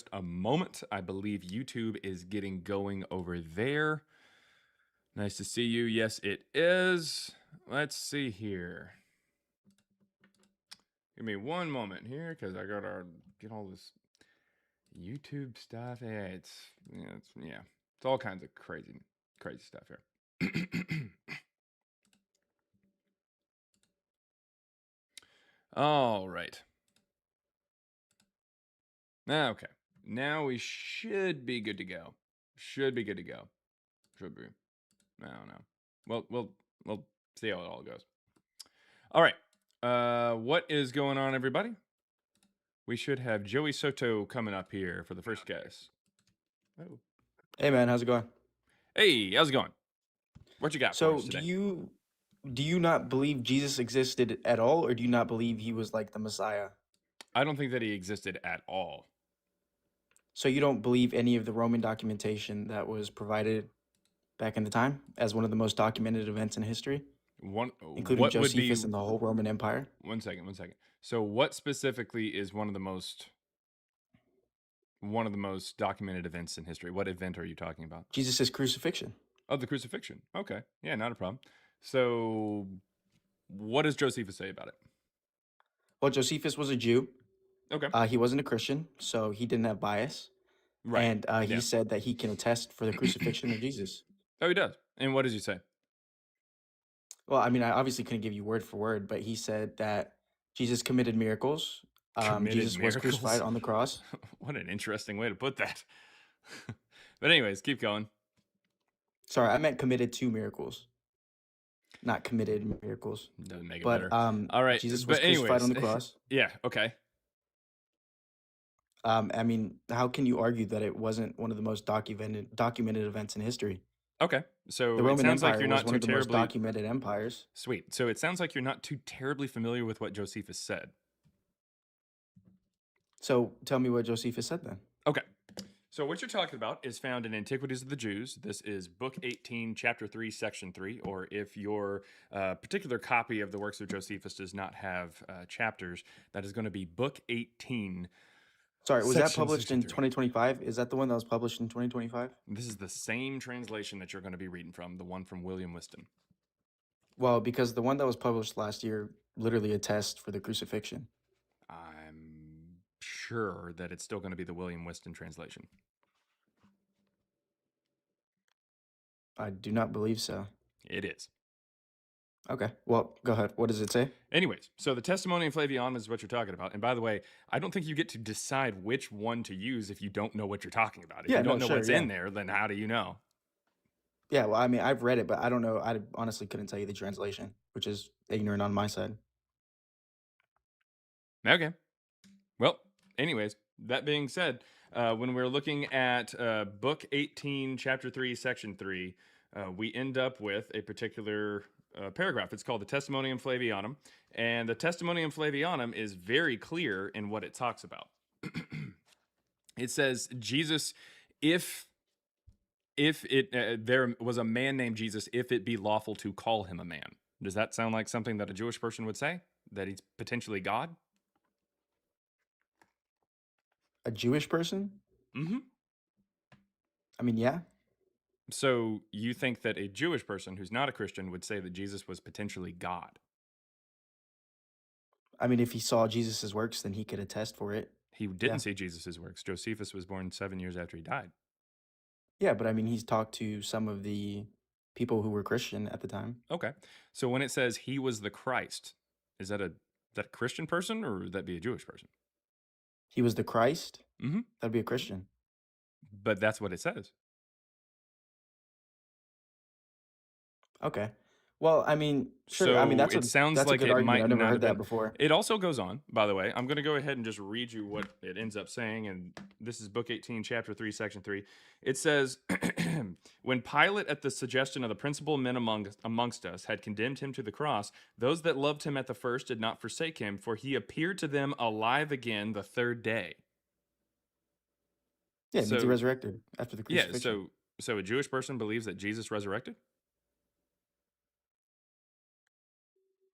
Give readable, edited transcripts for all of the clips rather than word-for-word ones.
just a moment. I believe YouTube is getting going over there. Nice to see you. Yes, it is. Let's see here. Give me one moment here because I gotta get all this YouTube stuff. It's all kinds of crazy stuff here. All right. Okay. Now we should be good to go. Should be. I don't know. We'll see how it all goes. All right. What is going on, everybody? We should have Joey Soto coming up here for the first guess. Oh. Hey man, how's it going? Hey, how's it going? What you got for So us today? do you not believe Jesus existed at all, or do you not believe he was like the Messiah? I don't think that he existed at all. So you don't believe any of the Roman documentation that was provided back in the time as one of the most documented events in history, including What would be Josephus and the whole Roman Empire? one second. So what specifically is one of the most documented events in history? What event are you talking about? Jesus' crucifixion. Oh, the crucifixion. Okay. Yeah, not a problem. So what does Josephus say about it? Well, Josephus was a Jew. Okay. He wasn't a Christian, so he didn't have bias. Right. And he Yeah. said that he can attest for the crucifixion of Jesus. Oh, he does. And what does he say? Well, I mean, I obviously couldn't give you word for word, but he said that Jesus committed miracles. Committed Jesus was crucified miracles? on the cross. What an interesting way to put that. But anyways, keep going. Sorry, I meant committed to miracles, not committed miracles. Doesn't make it But better. All right. Jesus was But crucified on anyways, the cross. yeah, okay. I mean, how can you argue that it wasn't one of the most documented events in history? Okay. The So it Roman sounds like Empire you're was not one too of the most terribly documented empires. sweet. So it sounds like you're not too terribly familiar with what Josephus said. So tell me what Josephus said then. Okay. So what you're talking about is found in Antiquities of the Jews. This is Book 18, Chapter 3, Section 3. Or if your particular copy of the works of Josephus does not have chapters, that is going to be Book 18. Sorry, was that Section published in 63. 2025? Is that the one that was published in 2025? This is the same translation that you're going to be reading from, the one from William Whiston. Well, because the one that was published last year literally attests for the crucifixion. I'm sure that it's still going to be the William Whiston translation. I do not believe so. It is. Okay, well, go ahead. What does it say? Anyways, so the Testimonium Flavianum is what you're talking about. And by the way, I don't think you get to decide which one to use if you don't know what you're talking about. If Yeah, you don't no, know sure, what's yeah. in there, then how do you know? Yeah, well, I mean, I've read it, but I don't know. I honestly couldn't tell you the translation, which is ignorant on my side. Okay. Well, anyways, that being said, when we're looking at Book 18, Chapter 3, Section 3, we end up with a particular paragraph. It's called the Testimonium Flavianum. And the Testimonium Flavianum is very clear in what it talks about. It says, Jesus, if there was a man named Jesus, if it be lawful to call him a man. Does that sound like something that a Jewish person would say? That he's potentially God? A Jewish person? Mm-hmm. I mean, yeah. So you think that a Jewish person who's not a Christian would say that Jesus was potentially God? I mean, if he saw Jesus's works, then he could attest for it. He didn't see Jesus's works. Josephus was born 7 years after he died. Yeah, but I mean, he's talked to some of the people who were Christian at the time. Okay. So when it says he was the Christ, is that a Christian person or would that be a Jewish person? He was the Christ? Mm-hmm. That'd be a Christian. But that's what it says. Okay. Well, I mean, sure. So I mean, it sounds that's a like good it argument. might I've never not heard have that been. before. It also goes on, by the way. I'm going to go ahead and just read you what it ends up saying. And this is Book 18, Chapter 3, Section 3. It says, when Pilate, at the suggestion of the principal men amongst us, had condemned him to the cross, those that loved him at the first did not forsake him, for he appeared to them alive again the third day. Yeah, it means he resurrected after the crucifixion. Yeah, so a Jewish person believes that Jesus resurrected?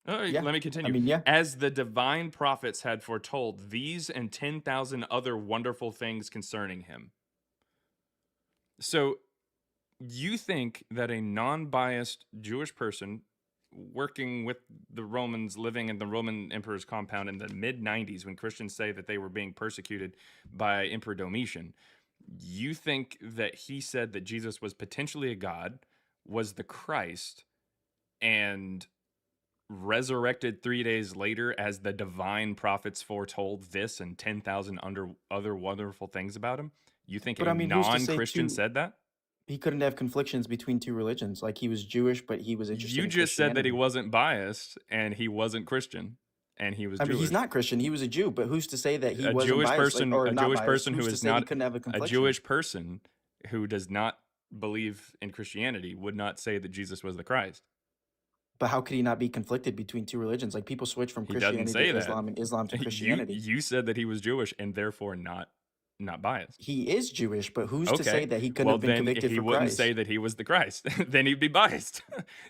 Yeah. Let me I continue. mean, yeah. As the divine prophets had foretold these and 10,000 other wonderful things concerning him. So you think that a non-biased Jewish person working with the Romans, living in the Roman emperor's compound in the mid 90s, when Christians say that they were being persecuted by Emperor Domitian, you think that he said that Jesus was potentially a god, was the Christ, and resurrected 3 days later as the divine prophets foretold this and 10,000 other wonderful things about him? You think But a I mean, who's to say non-Christian two said that? he couldn't have conflictions between two religions? Like he was Jewish, but he was interested You in just said that he Christianity. wasn't biased and he wasn't Christian and he was I mean, he's Jewish. not Christian. He was a Jew, but who's to say that he wasn't biased, like, or A not Jewish biased? person who Who's to is say he not couldn't have a a confliction? Jewish person who does not believe in Christianity would not say that Jesus was the Christ. But how could he not be conflicted between two religions? Like people switch from He doesn't Christianity say to that. Islam and Islam to Christianity. You said that he was Jewish and therefore not biased. He is Jewish, but who's to say Okay. that he couldn't Well, have been then convicted he for wouldn't Christ? say that he was the Christ. Then he'd be biased.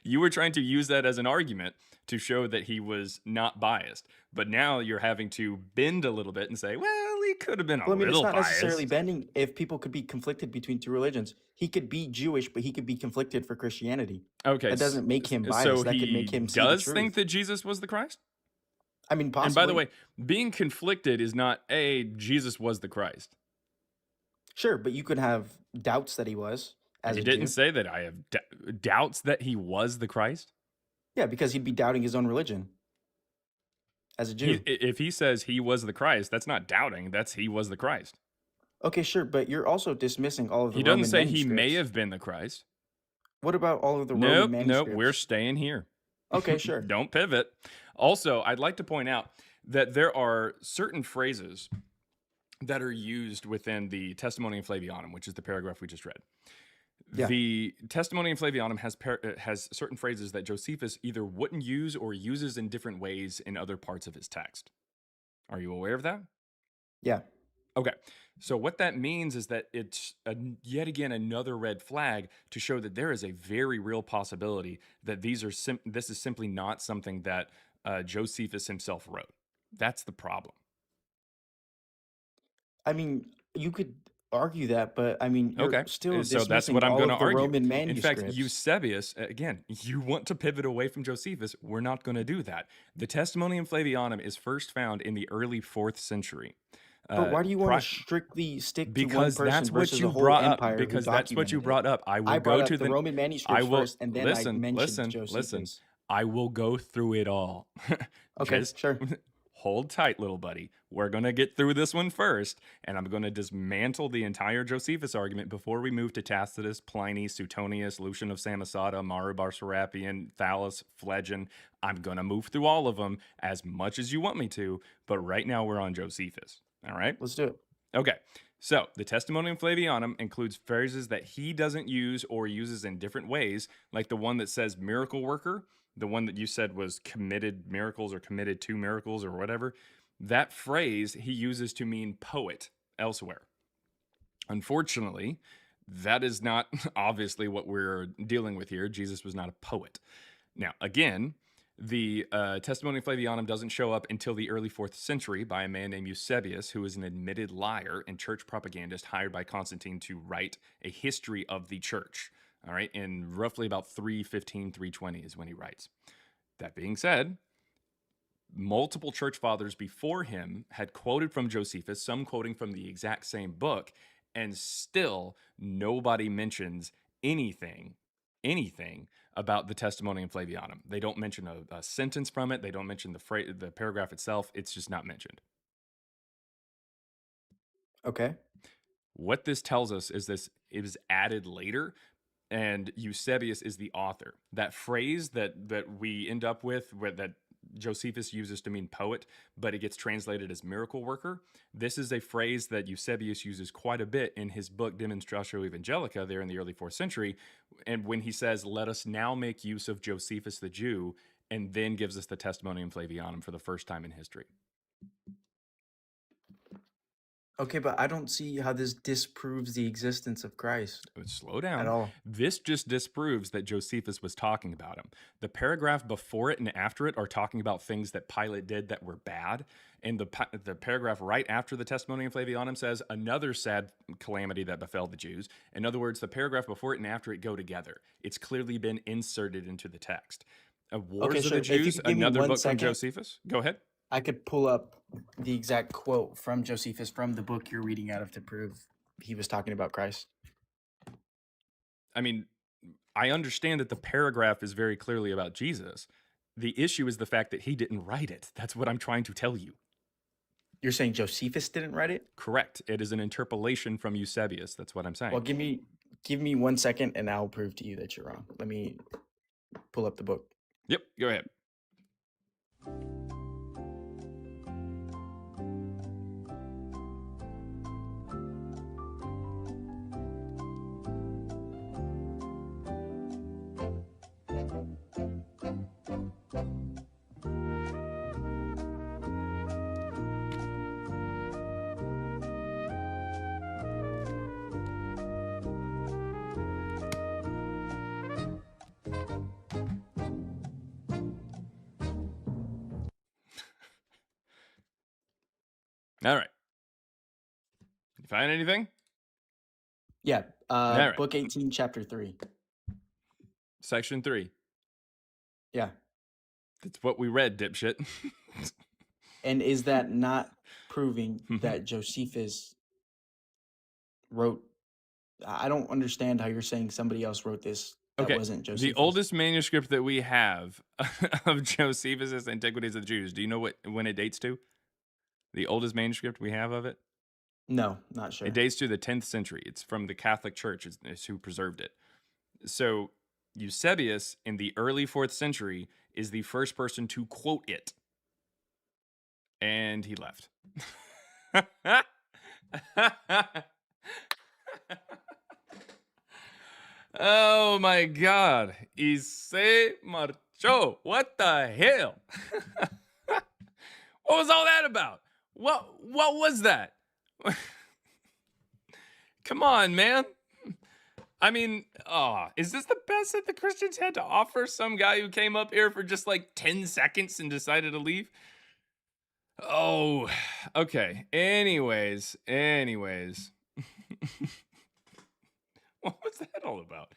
You were trying to use that as an argument to show that he was not biased. But now you're having to bend a little bit and say, well, he could have been a Well, I mean, it's little not necessarily biased. bending if people could be conflicted between two religions. He could be Jewish, but he could be conflicted for Christianity. Okay. That doesn't make him So biased. That could he make him see the does think truth. that Jesus was the Christ? I mean, And by the possibly. way, being conflicted is not, a Jesus was the Christ. Sure, but you could have doubts that he was as You a didn't Jew. say that I have doubts that he was the Christ. Yeah, because he'd be doubting his own religion as a Jew. If he says he was the Christ, that's not doubting. That's he was the Christ. Okay, sure, but you're also dismissing all of the He doesn't Roman say he may manuscripts. have been the Christ. What about all of the Roman Nope. We're manuscripts? staying here. Okay, sure. Don't pivot. Also, I'd like to point out that there are certain phrases that are used within the Testimonium Flavianum, which is the paragraph we just read. Yeah. The Testimonium Flavianum has certain phrases that Josephus either wouldn't use or uses in different ways in other parts of his text. Are you aware of that? Yeah. Okay. So what that means is that it's yet again another red flag to show that there is a very real possibility that this is simply not something that Josephus himself wrote. That's the problem. I mean, you could argue that, but I mean, you're Okay. still So that's dismissing what I'm all going to of the argue. Roman In fact, manuscripts. Eusebius, again, you want to pivot away from Josephus. We're not going to do that. The Testimonium Flavianum is first found in the early 4th century. But why do you want to strictly stick to one Because person that's what versus you a whole brought up. empire who Because that's what you documented it? brought up. I will I go brought to up the the. Roman I manuscripts will first, and then I mentioned listen. Josephus. I will go through it all. Okay, Just sure. hold tight, little buddy. We're going to get through this one first, and I'm going to dismantle the entire Josephus argument before we move to Tacitus, Pliny, Suetonius, Lucian of Samosata, Marubar Serapion, Thales, Phlegon. I'm going to move through all of them as much as you want me to, but right now we're on Josephus. All right? Let's do it. Okay. So the Testimonium Flavianum includes phrases that he doesn't use or uses in different ways, like the one that says miracle worker, the one that you said was committed miracles or committed to miracles or whatever. That phrase he uses to mean poet elsewhere. Unfortunately, that is not obviously what we're dealing with here. Jesus was not a poet. Now, again, the Testimonium Flavianum doesn't show up until the early 4th century by a man named Eusebius, who is an admitted liar and church propagandist hired by Constantine to write a history of the church. All right, in roughly about 315, 320 is when he writes. That being said, multiple church fathers before him had quoted from Josephus, some quoting from the exact same book, and still nobody mentions anything about the Testimonium Flavianum. They don't mention a sentence from it. They don't mention the paragraph itself. It's just not mentioned. Okay. What this tells us is it was added later, and Eusebius is the author. That phrase that we end up with, that Josephus uses to mean poet, but it gets translated as miracle worker. This is a phrase that Eusebius uses quite a bit in his book Demonstratio Evangelica there in the early 4th century. And when he says, let us now make use of Josephus the Jew, and then gives us the Testimonium Flavianum for the first time in history. Okay, but I don't see how this disproves the existence of Christ Slow at down. all. This just disproves that Josephus was talking about him. The paragraph before it and after it are talking about things that Pilate did that were bad. And the paragraph right after the testimony of Flavianum says another sad calamity that befell the Jews. In other words, the paragraph before it and after it go together. It's clearly been inserted into the text. Okay, Wars of the sure. If you Jews, could give me another one book from second, Josephus. Go ahead. I could pull up the exact quote from Josephus from the book you're reading out of to prove he was talking about Christ. I mean, I understand that the paragraph is very clearly about Jesus. The issue is the fact that he didn't write it. That's what I'm trying to tell you. You're saying Josephus didn't write it? Correct. It is an interpolation from Eusebius. That's what I'm saying. Well, give me 1 second and I'll prove to you that you're wrong. Let me pull up the book. Yep, go ahead. All right. You find anything? Yeah, right. book 18, chapter 3. Section 3. Yeah. That's what we read, dipshit. And is that not proving that Josephus wrote? I don't understand how you're saying somebody else wrote this that Okay. wasn't Josephus. The oldest manuscript that we have of Josephus' Antiquities of the Jews, do you know when it dates to? The oldest manuscript we have of it? No, not sure. It dates to the 10th century. It's from the Catholic Church is who preserved it. So Eusebius in the early 4th century is the first person to quote it. And he left. Oh my God. Y se marchó. What the hell? What was all that about? What was that? Come on, man. I mean, is this the best that the Christians had to offer? Some guy who came up here for just like 10 seconds and decided to leave? Oh, okay. Anyways. What was that all about?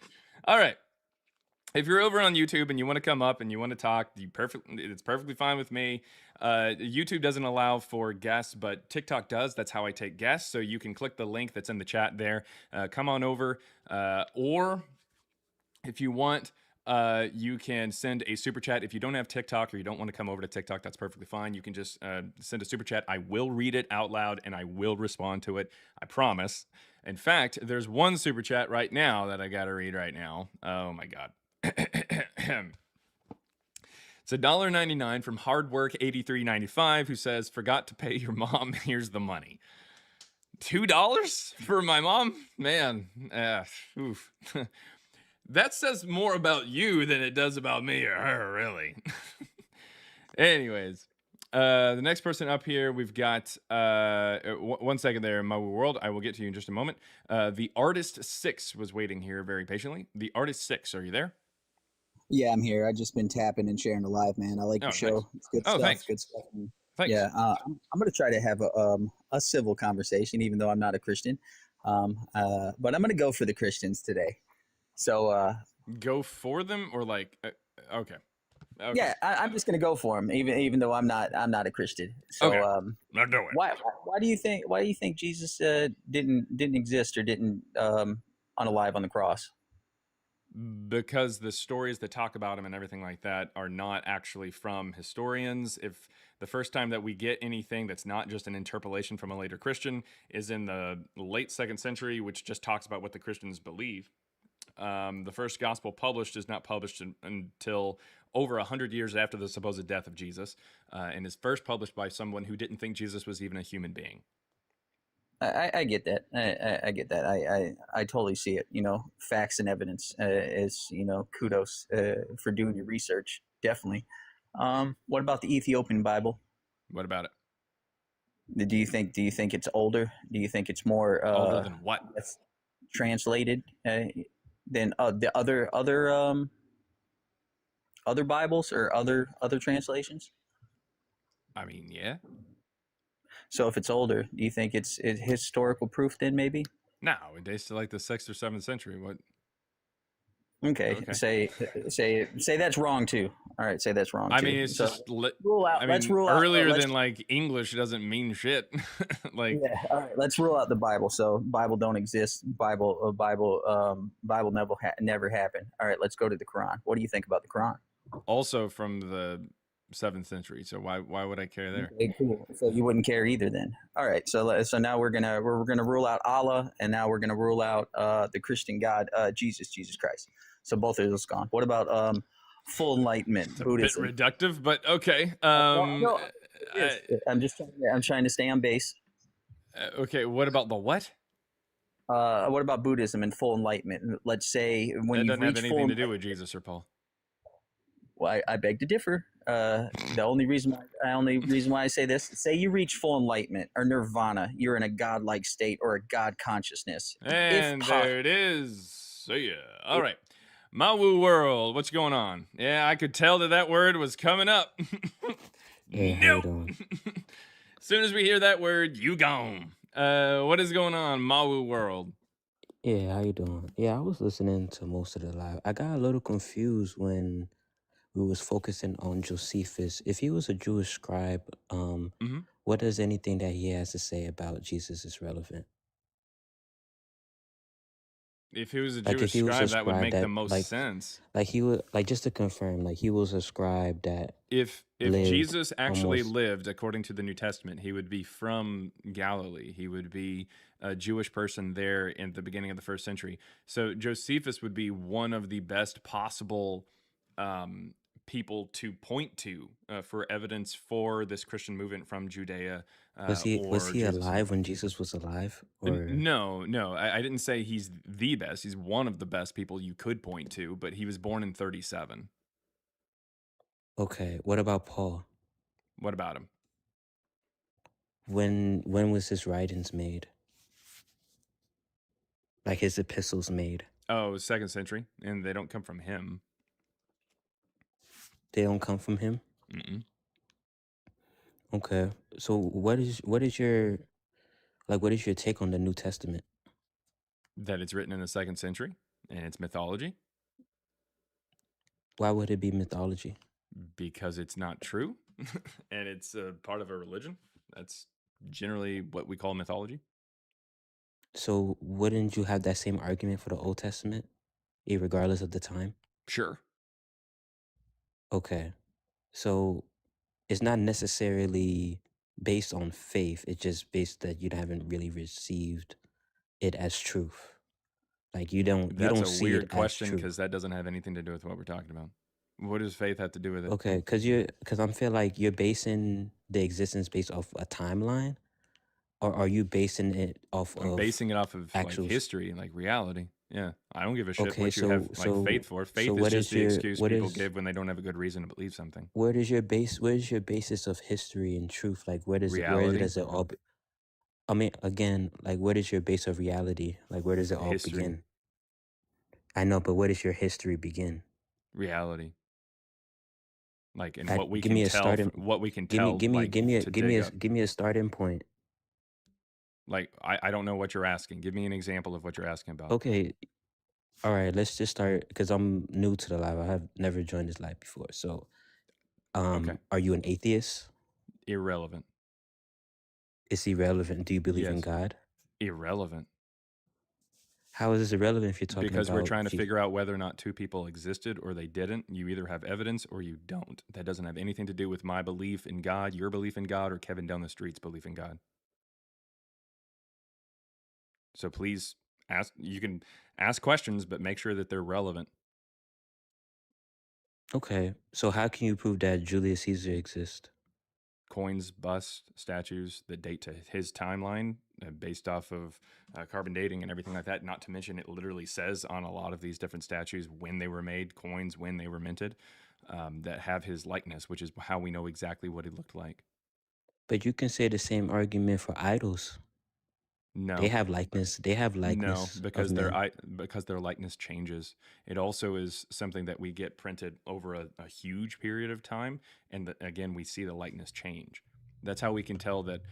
All right. If you're over on YouTube and you want to come up and you want to talk, it's perfectly fine with me. YouTube doesn't allow for guests, but TikTok does. That's how I take guests. So you can click the link that's in the chat there. Come on over. Or if you want, you can send a super chat. If you don't have TikTok or you don't want to come over to TikTok, that's perfectly fine. You can just send a super chat. I will read it out loud and I will respond to it. I promise. In fact, there's one super chat right now that I got to read right now. Oh my God. It's $1.99 from Hardwork8395 who says, forgot to pay your mom. Here's the money. $2 for my mom? Man, oof. That says more about you than it does about me or her, really. Anyways, the next person up here, we've got 1 second there, my world. I will get to you in just a moment. The Artist 6 was waiting here very patiently. The Artist 6, are you there? Yeah, I'm here. I've just been tapping and sharing the live, man. I like your show. Nice. It's good stuff. Thanks. Good stuff. Thanks. Yeah, I'm going to try to have a civil conversation, even though I'm not a Christian. But I'm going to go for the Christians today. So go for them or like okay. Yeah, I'm just going to go for them, even though I'm not a Christian. So okay. Not doing. Why do you think Jesus didn't exist or didn't unalive on the cross? Because the stories that talk about him and everything like that are not actually from historians. If the first time that we get anything that's not just an interpolation from a later Christian is in the late 2nd century, which just talks about what the Christians believe. The first gospel published is not published until over 100 years after the supposed death of Jesus, and is first published by someone who didn't think Jesus was even a human being. I get that. I get that. I totally see it. Facts and evidence is, kudos for doing your research. Definitely. What about the Ethiopian Bible? What about it? Do you think it's older? Do you think it's more Older than what? translated than the other Bibles or other translations? I mean, yeah. So if it's older, do you think it's historical proof then maybe? No, it dates to like the 6th or 7th century. What? Okay, Okay. say that's wrong too. All right, say that's wrong I mean, too. it's So just. rule out. I Let's mean, rule out. earlier Let's than like English doesn't mean shit. Like, yeah. All right, let's rule out the Bible. So Bible don't exist. Bible never happened. All right, let's go to the Quran. What do you think about the Quran? also from the 7th century. So why would I care there? Okay, cool. So you wouldn't care either then. All right. So now we're gonna rule out Allah, and now we're gonna rule out the Christian God, Jesus Christ. So both of those gone. What about full enlightenment, It's a bit Buddhism? reductive, but okay. No, it is. I'm trying to stay on base. Okay. What about the what? What about Buddhism and full enlightenment? Let's say when That you've doesn't have reached anything to do with Jesus or Paul. well, I beg to differ. The only reason why I say this: say you reach full enlightenment or nirvana, you're in a godlike state or a god consciousness. And there it is. See ya. All right. My woo world. What's going on? Yeah, I could tell that word was coming up. Hey, how you Nope. doing? As soon as we hear that word, you gone. What is going on, Mawu world? Yeah, how you doing? Yeah, I was listening to most of the live. I got a little confused when we was focusing on Josephus. If he was a Jewish scribe, Mm-hmm. what does anything that he has to say about Jesus is relevant? If he was a Like Jewish if he was a scribe, that would scribe make the that most sense. like he would like just to confirm, like he was a scribe that If lived Jesus actually almost lived according to the New Testament, he would be from Galilee. He would be a Jewish person there in the beginning of the 1st century. So Josephus would be one of the best possible um, people to point to for evidence for this Christian movement from Judea was or he Jesus. alive when Jesus was alive? Or No, I didn't say he's the best. He's one of the best people you could point to, but he was born in 37. okay, what about Paul? What about him? When was his writings made? Like his epistles made? Oh, 2nd century, and they don't come from him. They don't come from him? Mm-mm. Okay. So what is your take on the New Testament? That it's written in the 2nd century, and it's mythology Why would it be mythology? because it's not true, and it's part of a religion. That's generally what we call mythology. So wouldn't you have that same argument for the Old Testament, regardless of the time? Sure. Okay. So it's not necessarily based on faith. It's just based that you haven't really received it as truth. Like you That's don't a see it weird as question truth. because that doesn't have anything to do with what we're talking about. What does faith have to do with it? Okay, because I feel like you're basing the existence based off a timeline, or are you basing it off I'm of basing it off of like actual? history, like reality. Yeah, I don't give a shit Okay, what you have like faith for. Faith is what just is the your excuse people give when they don't have a good reason to believe something. where is your basis of history and truth? Like where does Reality, it all? I mean, again, like where is your base of reality? Like where does it all history, begin? I know, but where does your history begin? reality. Like and what we Give can me a tell, starting. what we can tell, like to dig up. Give me a starting point. Like I don't know what you're asking. Give me an example of what you're asking about. Okay, all right. Let's just start because I'm new to the live. I have never joined this live before. So, Okay, are you an atheist? irrelevant. It's irrelevant. Do you believe in Yes, God? irrelevant. How is this irrelevant if you're talking Because we're about trying to Jesus? figure out whether or not two people existed or they didn't. You either have evidence or you don't. That doesn't have anything to do with my belief in God, your belief in God, or Kevin down the street's belief in God. So please ask. You can ask questions, but make sure that they're relevant. Okay, so how can you prove that Julius Caesar exists? Coins, busts, statues that date to his timeline based off of carbon dating and everything like that. Not to mention, it literally says on a lot of these different statues when they were made, coins when they were minted, that have his likeness, which is how we know exactly what he looked like. But you can say the same argument for idols. They No. have likeness. They have No, likeness of because men. their likeness changes. It also is something that we get printed over a huge period of time, and again, we see the likeness change. That's how we can tell that,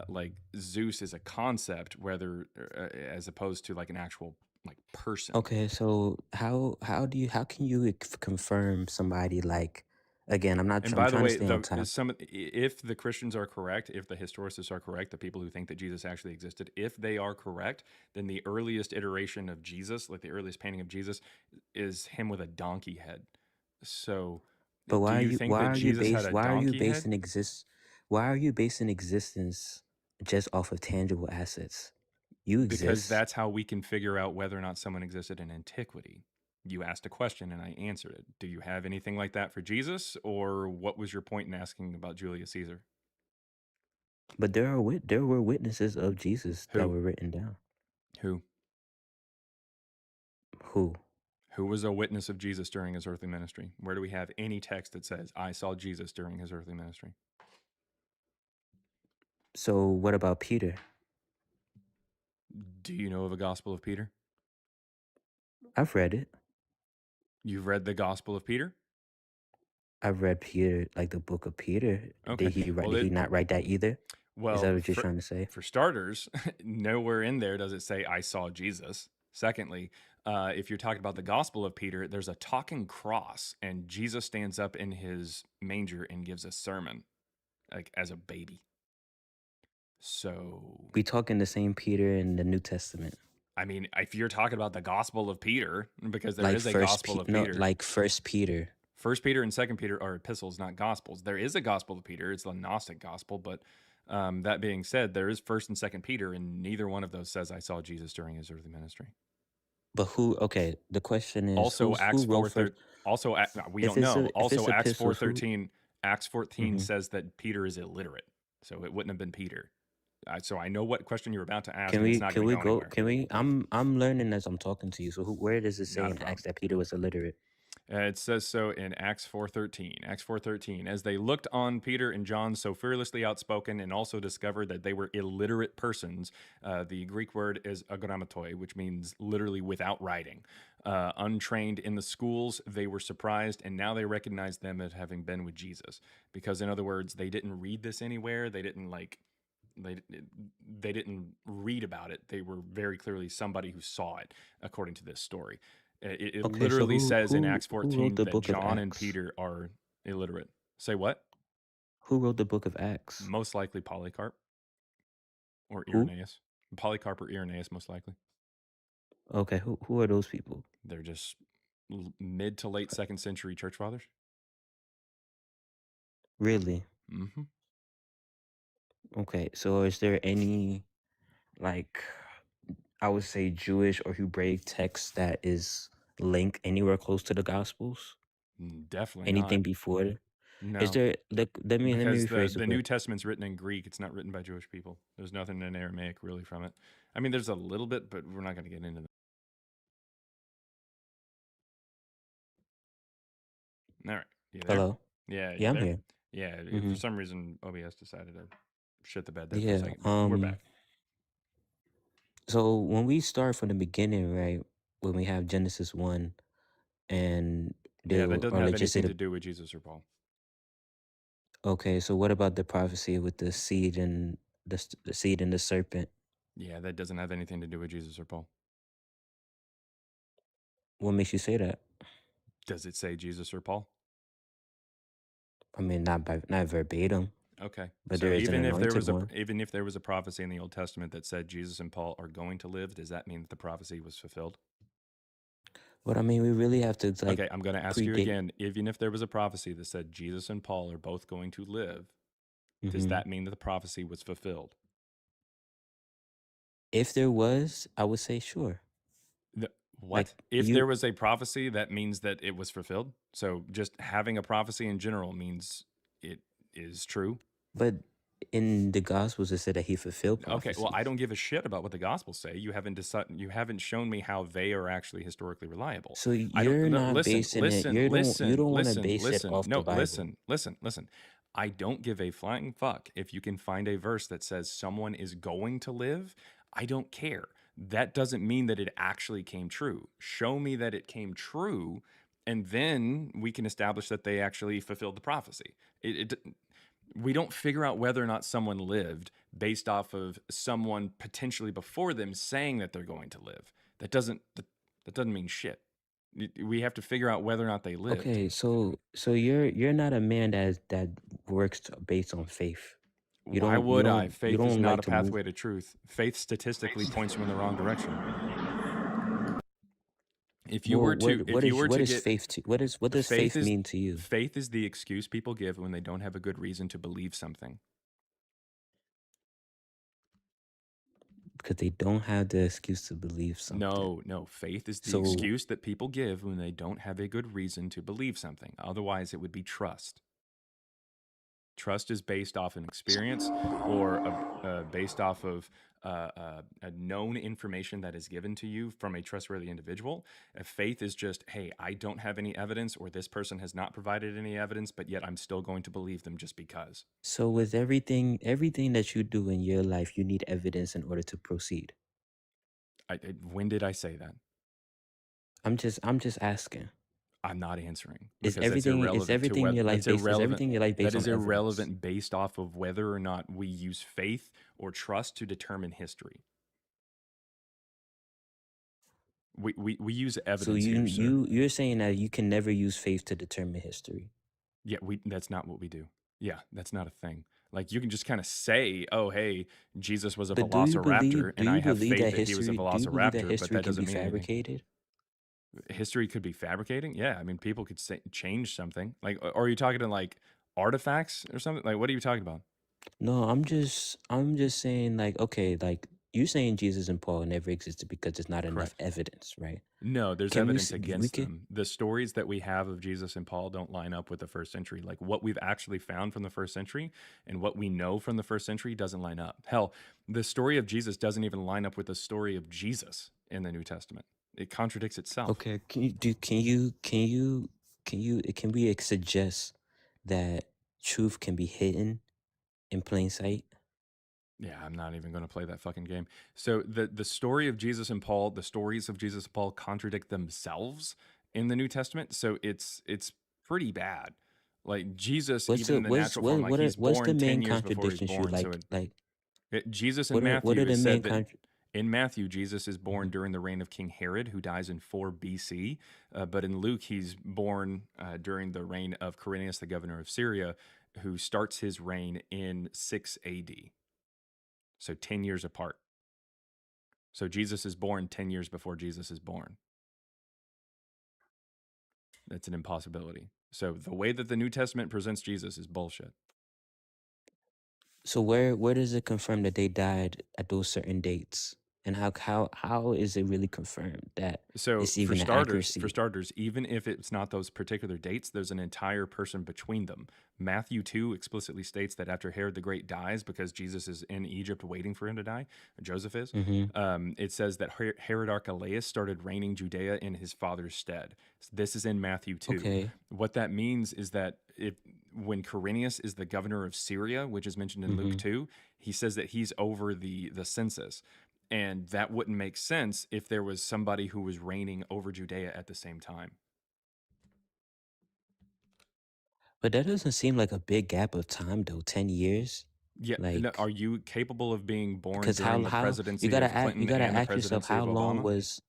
like Zeus is a concept, whether as opposed to like an actual like person. Okay, so how can you confirm somebody like again? And I'm by the trying to way, stay on top. if the Christians are correct, if the historicists are correct, the people who think that Jesus actually existed, if they are correct, then the earliest iteration of Jesus, like the earliest painting of Jesus, is him with a donkey head. So, But do you think that Jesus had a donkey head? why are you basing existence just off of tangible assets? You Because exist. that's how we can figure out whether or not someone existed in antiquity. You asked a question and I answered it. Do you have anything like that for Jesus, or what was your point in asking about Julius Caesar? But there were witnesses of Jesus that Who? were written down. Who? Who? Who was a witness of Jesus during his earthly ministry? Where do we have any text that says, I saw Jesus during his earthly ministry? So what about Peter? Do you know of a Gospel of Peter? I've read it. You've read the Gospel of Peter? I've read Peter, like the book of Peter. Okay. Well, Did he not write that either? Is that what you're trying to say? for starters, nowhere in there does it say, I saw Jesus. Secondly, if you're talking about the Gospel of Peter, there's a talking cross, and Jesus stands up in his manger and gives a sermon, like as a baby. So, We talking the same Peter in the New Testament. I mean, if you're talking about the Gospel of Peter, because there Like is a Gospel of Peter. like First Peter. First Peter and Second Peter are epistles, not gospels. There is a Gospel of Peter; it's the Gnostic Gospel. But that being said, there is First and Second Peter, and neither one of those says, "I saw Jesus during his earthly ministry." But who? Okay, the question is, Also, Acts who wrote 4. first? Also, we If don't know. if it's Also, Acts epistles, who? 4:13. Acts 14 Mhm. says that Peter is illiterate, so it wouldn't have been Peter. So I know what question you're about to ask, Can and it's we not can going to we go go? anywhere. Can we? I'm learning as I'm talking to you. So where does it say Not a in problem. Acts that Peter was illiterate? It says so in Acts 4:13. Acts 4:13. As they looked on Peter and John, so fearlessly outspoken, and also discovered that they were illiterate persons. The Greek word is agrammatoi, which means literally without writing. Untrained in the schools, they were surprised, and now they recognized them as having been with Jesus. Because, in other words, they didn't read this anywhere. They didn't they didn't read about it. They were very clearly somebody who saw it, according to this story. It Okay, so literally says in Acts who wrote 14 the that book of John and Acts? Peter are illiterate. Say what? Who wrote the book of Acts? Most likely Polycarp or Who? Irenaeus. Polycarp or Irenaeus, most likely. Okay, who are those people? They're just mid to late 2nd century church fathers. Really? Mm-hmm. Okay, so is there any like I would say Jewish or Hebraic text that is linked anywhere close to the Gospels? Definitely not. Anything before it? Is No, there? Let me because rephrase the the New question. Testament's written in Greek. It's not written by Jewish people. There's nothing in Aramaic really from it. I mean, there's a little bit, but we're not going to get into that. All right, you there? Hello? Yeah, Yeah, you I'm there? here. Yeah, for Mm-hmm. some reason OBS decided to shit the bed there for a Yeah. second, but we're back. So when we start from the beginning, right? When we have Genesis 1 and Yeah, that doesn't have let's just say anything to do with Jesus or Paul. okay, so what about the prophecy with the seed and the seed and the serpent? Yeah, that doesn't have anything to do with Jesus or Paul. What makes you say that? Does it say Jesus or Paul? I mean, not verbatim, Okay, but so there is an anointed one. even if there was a prophecy in the Old Testament that said Jesus and Paul are going to live, does that mean that the prophecy was fulfilled? But I mean, we really have to like Okay, I'm going to ask you predate. again. Even if there was a prophecy that said Jesus and Paul are both going to live, does Mhm. that mean that the prophecy was fulfilled? If there was, I would say sure. Like What? If there was a prophecy, that means that it was fulfilled? So just having a prophecy in general means it is true? But in the Gospels, it said that he fulfilled Okay, well, I prophecies. don't give a shit about what the Gospels say. You haven't shown me how they are actually historically reliable. So I don't you're not listen, basing it. listen, You listen, don't want to listen, base it listen. off No, the Bible. listen. I don't give a flying fuck if you can find a verse that says someone is going to live. I don't care. That doesn't mean that it actually came true. Show me that it came true, and then we can establish that they actually fulfilled the prophecy. We don't figure out whether or not someone lived based off of someone potentially before them saying that they're going to live. That doesn't mean shit. We have to figure out whether or not they lived. Okay, so you're not a man that works based on faith. You Why don't would I? Faith is not like a to move. pathway to truth. Faith statistically points you in the wrong direction. If you Well, were to, if you were what to is get, faith to what does faith faith is mean to you? faith is the excuse people give when they don't have a good reason to believe something. Because they don't have the excuse to believe something. No, faith is the So excuse that people give when they don't have a good reason to believe something. Otherwise, it would be trust. Trust is based off an experience or based off of a known information that is given to you from a trustworthy individual. Faith is just, hey, I don't have any evidence, or this person has not provided any evidence, but yet I'm still going to believe them just because. so with everything that you do in your life, you need evidence in order to proceed. When did I say that? I'm just asking. I'm not answering Is because that's everything irrelevant to in whether your life that's based? Is irrelevant. everything in your life based That is on evidence? irrelevant based off of whether or not we use faith or trust to determine history. We use So evidence here, sir. you're saying that you can never use faith to determine history. Yeah, that's not what we do. Yeah, that's not a thing. Like you can just kind of say, "Oh, hey, Jesus was a But do you velociraptor," and I have believe faith that that he was a history? Do you believe that velociraptor, but history that can be doesn't mean anything. fabricated? History could be fabricating. Yeah, I mean, people could change something. Like, are you talking to like artifacts or something? Like, what are you talking about? No, I'm just saying, like, okay, like you're saying Jesus and Paul never existed because there's not enough Correct. evidence, right? No, there's Can we evidence s- we against can them. The stories that we have of Jesus and Paul don't line up with the first century. Like what we've actually found from the first century and what we know from the first century doesn't line up. Hell, the story of Jesus doesn't even line up with the story of Jesus in the New Testament. It contradicts itself. Okay, can we suggest that truth can be hidden in plain sight? Yeah, I'm not even going to play that fucking game. So the story of Jesus and Paul, the stories of Jesus and Paul contradict themselves in the New Testament. So it's pretty bad. Like Jesus, What's even the in the natural form, like he's what's the born 10 main years before he's contradictions you born. So like Jesus in what Matthew are the is main said that in Matthew, Jesus is born during the reign of King Herod, who dies in 4 BC. But in Luke, he's born during the reign of Quirinius, the governor of Syria, who starts his reign in 6 AD. So 10 years apart. So Jesus is born 10 years before Jesus is born. That's an impossibility. So the way that the New Testament presents Jesus is bullshit. So where does it confirm that they died at those certain dates? And how is it really confirmed that So it's even an accuracy? for starters, even if it's not those particular dates, there's an entire person between them. Matthew 2 explicitly states that after Herod the Great dies, because Jesus is in Egypt waiting for him to die, Joseph is, it says that Herod Archelaus started reigning Judea in his father's stead. This is in Matthew 2. Okay. What that means is that when Quirinius is the governor of Syria, which is mentioned in Luke 2, he says that he's over the census. And that wouldn't make sense if there was somebody who was reigning over Judea at the same time. But that doesn't seem like a big gap of time though, 10 years. Yeah, Like, are you capable of being born because during the how you presidency gotta of Clinton and the ask yourself presidency how of long Obama? was.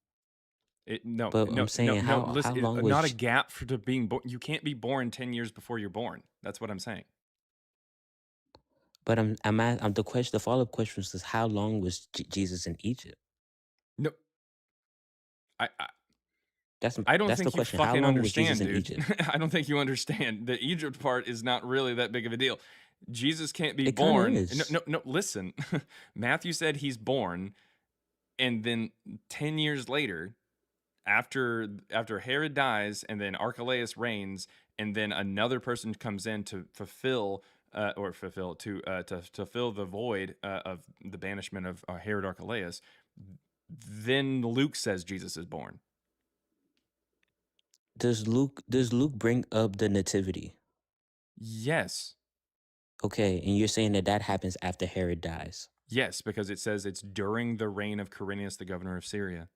No, But I'm saying how listen, long not a was. gap to being born. You can't be born 10 years before you're born. That's what I'm saying. But the follow up question was how long was Jesus in Egypt? No, I I don't the think you question. How fucking long was Jesus understand, in dude. Egypt? I don't think you understand. The Egypt part is not really that big of a deal. Jesus can't be It kind of born. is. No, listen. Matthew said he's born, and then 10 years later, after Herod dies, and then Archelaus reigns, and then another person comes in to to fill the void of the banishment of Herod Archelaus. Then Luke says Jesus is born. Does Luke bring up the nativity? Yes. Okay, and you're saying that that happens after Herod dies. Yes, because it says it's during the reign of Quirinius, the governor of Syria.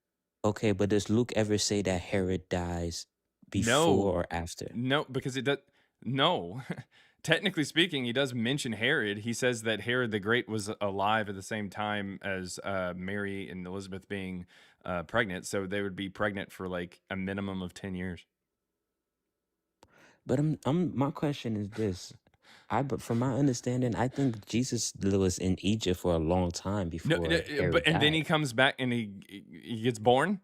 Okay, but does Luke ever say that Herod dies before No, or after? no, because it does. No, technically speaking, he does mention Herod. He says that Herod the Great was alive at the same time as Mary and Elizabeth being pregnant, so they would be pregnant for like a minimum of 10 years. But my question is this. But from my understanding, I think Jesus was in Egypt for a long time No, before but Herod and then died. he comes back and he gets born.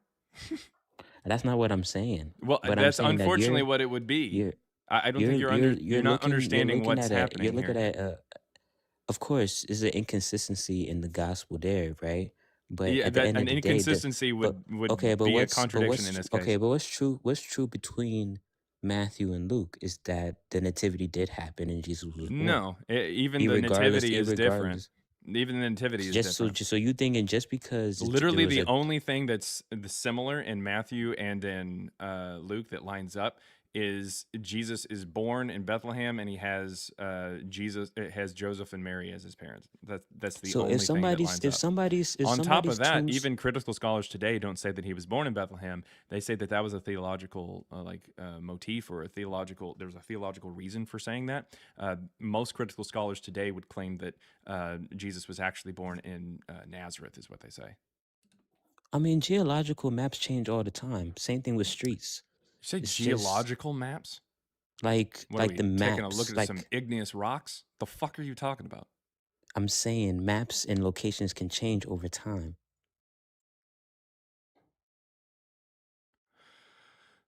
That's not what I'm saying. Well, But I'm that's saying that unfortunately what it would be. you're I don't think you're not understanding looking what's at happening looking here. at of course, is an inconsistency in the gospel there, right? But Yeah, at the that end an of the day, inconsistency but okay, would be a contradiction in this case. what's true between Matthew and Luke is that the nativity did happen and Jesus was born. No, even the nativity is different. Irregardless, Even the nativity is different. just so you thinking just because there Literally, was the a only thing that's similar in Matthew and in Luke that lines up is Jesus is born in Bethlehem, and he has it has Joseph and Mary as his parents. That's the so only thing that lines up. if On top somebody's of that, tombs. even critical scholars today don't say that he was born in Bethlehem. They say that that was a theological motif or there's a theological reason for saying that. Most critical scholars today would claim that Jesus was actually born in Nazareth, is what they say. I mean, geological maps change all the time. Same thing with streets. You say It's just geological maps? like What are the we taking a look maps. at some igneous rocks? The fuck are you talking about? I'm saying maps and locations can change over time.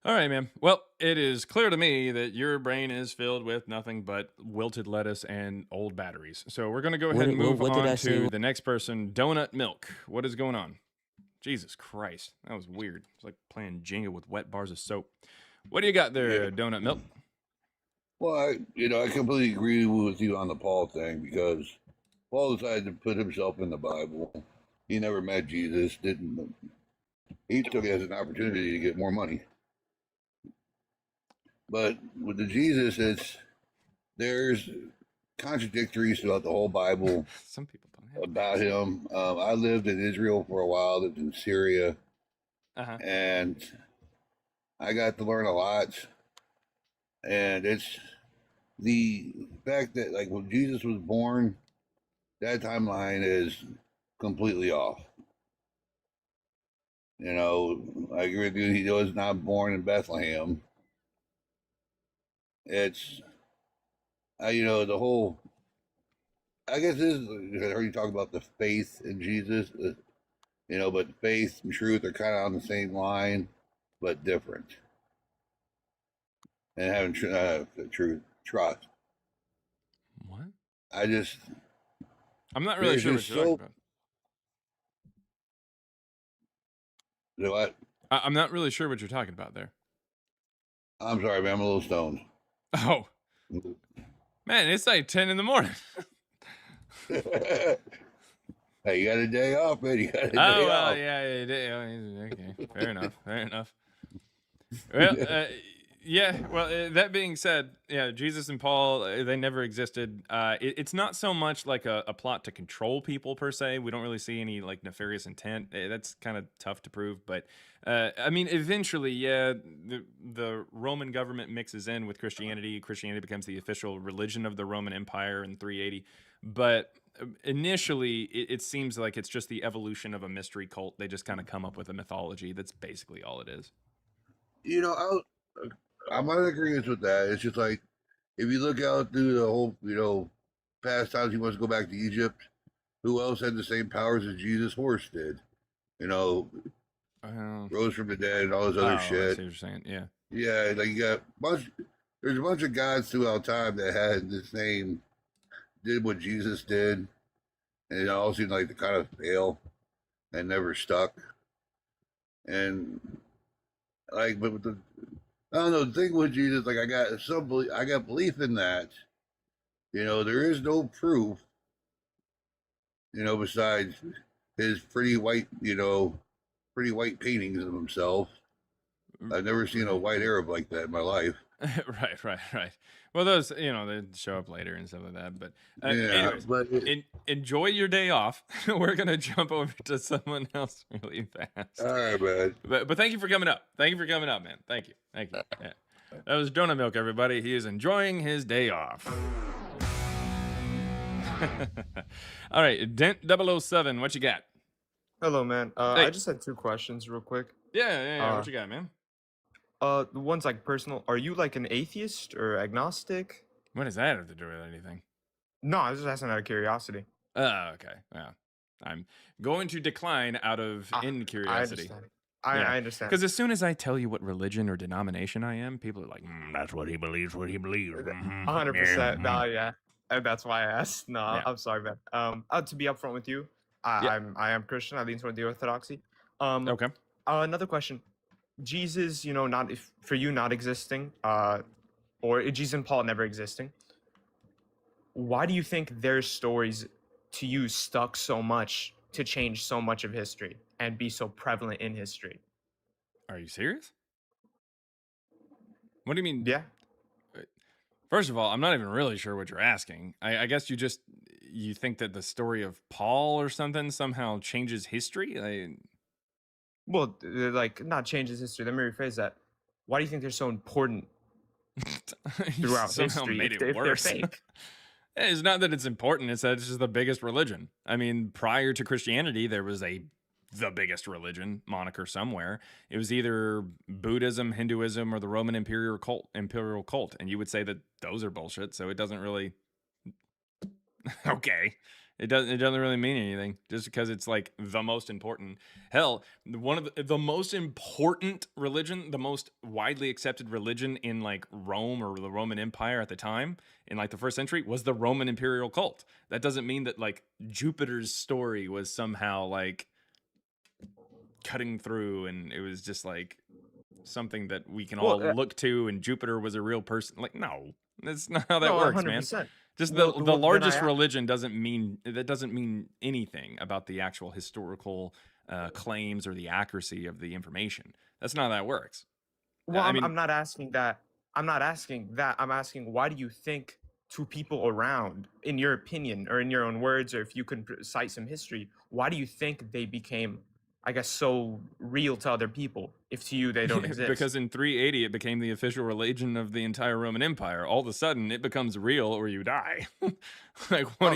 All right, man. Well, it is clear to me that your brain is filled with nothing but wilted lettuce and old batteries. So we're going to go ahead and move What did I on say? to the next person, Donut Milk. What is going on? Jesus Christ. That was weird. It's like playing Jenga with wet bars of soap. What do you got there, Donut Milk? Well, I completely agree with you on the Paul thing because Paul decided to put himself in the Bible. He never met Jesus. Didn't he? Took it as an opportunity to get more money. But with the Jesus, there's contradictories throughout the whole Bible Some people don't have about him. I lived in Israel for a while. Lived in Syria, and I got to learn a lot. And it's the fact that, like, when Jesus was born, that timeline is completely off. I agree with you. He was not born in Bethlehem. It's, the whole. I guess this is. I heard you talk about the faith in Jesus. But faith and truth are kind of on the same line, but different. And having truth, trust. What? I'm not really sure what you're talking about. What? I'm not really sure what you're talking about there. I'm sorry, man. I'm a little stoned. Oh. Man, it's like 10 in the morning. Hey, you got a day off, man. You got a day off. Yeah, okay. Fair enough. Well, that being said, yeah, Jesus and Paul, they never existed. It's not so much like a plot to control people per se. We don't really see any like nefarious intent. That's kind of tough to prove, but I mean, eventually, yeah, the Roman government mixes in with Christianity. Christianity becomes the official religion of the Roman Empire in 380. But initially, it seems like it's just the evolution of a mystery cult. They just kind of come up with a mythology. That's basically all it is. I'm not in agreement with that. It's just like, if you look out through the whole, past times he wants to go back to Egypt, who else had the same powers as Jesus' horse did? Rose from the dead and all this other shit. I see what you're saying. Yeah. Yeah, like you got there's a bunch of gods throughout time that had the same, did what Jesus did, and it all seemed like to kind of fail and never stuck. And like, but with I don't know, the thing with Jesus, like I got belief in that. There is no proof, besides his pretty white paintings of himself. I've never seen a white Arab like that in my life. Right. Well, those, they show up later and stuff like that. But Yeah, anyways, but enjoy your day off. We're gonna jump over to someone else really fast. all right, man. But thank you for coming up. Thank you for coming up, man. Thank you. Yeah. That was Donut Milk, everybody. He is enjoying his day off. All right, Dent 007, what you got? Hello, man. Hey. I just had 2 questions real quick. Yeah. What you got, man? The one's like personal. Are you like an atheist or agnostic? What does that have to do with anything? No, I was just asking out of curiosity. Oh, okay. Yeah. I'm going to decline out of I curiosity. understand. Yeah. I understand. Because as soon as I tell you what religion or denomination I am, people are like, that's what he believes, what he believes. 100%. No, yeah. And that's why I asked. No, Yeah. I'm sorry, man. To be upfront with you, Yeah. I am Christian. I lean toward the orthodoxy. Okay. Another question. Jesus, for you not existing, or Jesus and Paul never existing. Why do you think their stories to you stuck so much to change so much of history and be so prevalent in history? Are you serious? What do you mean? Yeah. First of all, I'm not even really sure what you're asking. I guess you think that the story of Paul or something somehow changes history? Well, like not changes history. Let me rephrase that. Why do you think they're so important You throughout somehow history made if it they're worse. fake? It's not that it's important, it's that it's just the biggest religion. I mean, prior to Christianity, there was the biggest religion moniker somewhere. It was either Buddhism, Hinduism, or the Roman imperial cult, and you would say that those are bullshit, so it doesn't really okay. It doesn't really mean anything just because it's like the most important. Hell, one of the most important religion, the most widely accepted religion in like Rome or the Roman Empire at the time in like the 1st century was the Roman imperial cult. That doesn't mean that like Jupiter's story was somehow like cutting through and it was just like something that we can all look to and Jupiter was a real person. Like, no, that's not how that No, works, 100%. man. Just Well, the then largest I- religion doesn't mean anything about the actual historical claims or the accuracy of the information. That's not how that works. Well, I mean, I'm not asking that. I'm not asking that. I'm asking why do you think two people around, in your opinion, or in your own words, or if you can cite some history, why do you think they became, I guess, so real to other people if to you they don't exist? Because in 380 it became the official religion of the entire Roman Empire. All of a sudden it becomes real or you die. Like what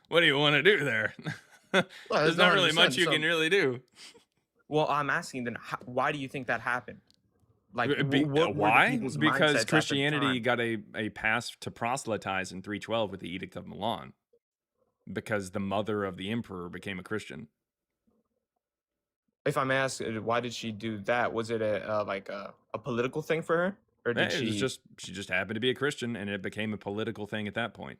do you want to do there? There's not really much you can really do. Well, I'm asking then, why do you think that happened? Like, why? Because Christianity Christianity got a pass to proselytize in 312 with the Edict of Milan. Because the mother of the emperor became a Christian. If I may ask, why did she do that? Was it a political thing for her, or did she just happened to be a Christian, and it became a political thing at that point?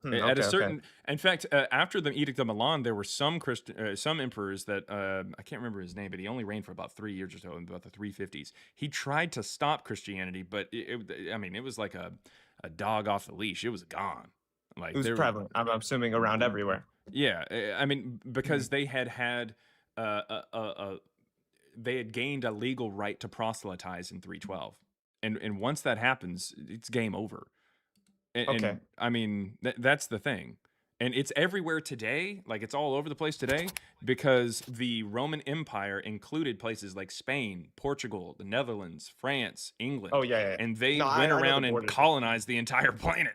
In fact, after the Edict of Milan, there were some emperors that I can't remember his name, but he only reigned for about 3 years or so, in about the 350s. He tried to stop Christianity, but it was like a dog off the leash. It was gone. Like it was prevalent. I'm assuming around everywhere. Yeah, I mean, because they had they had gained a legal right to proselytize in 312, and once that happens, it's game over. And I mean, that's the thing. And it's everywhere today. Like, it's all over the place today because the Roman Empire included places like Spain, Portugal, the Netherlands, France, England. Oh, yeah. And they went around and colonized the entire planet.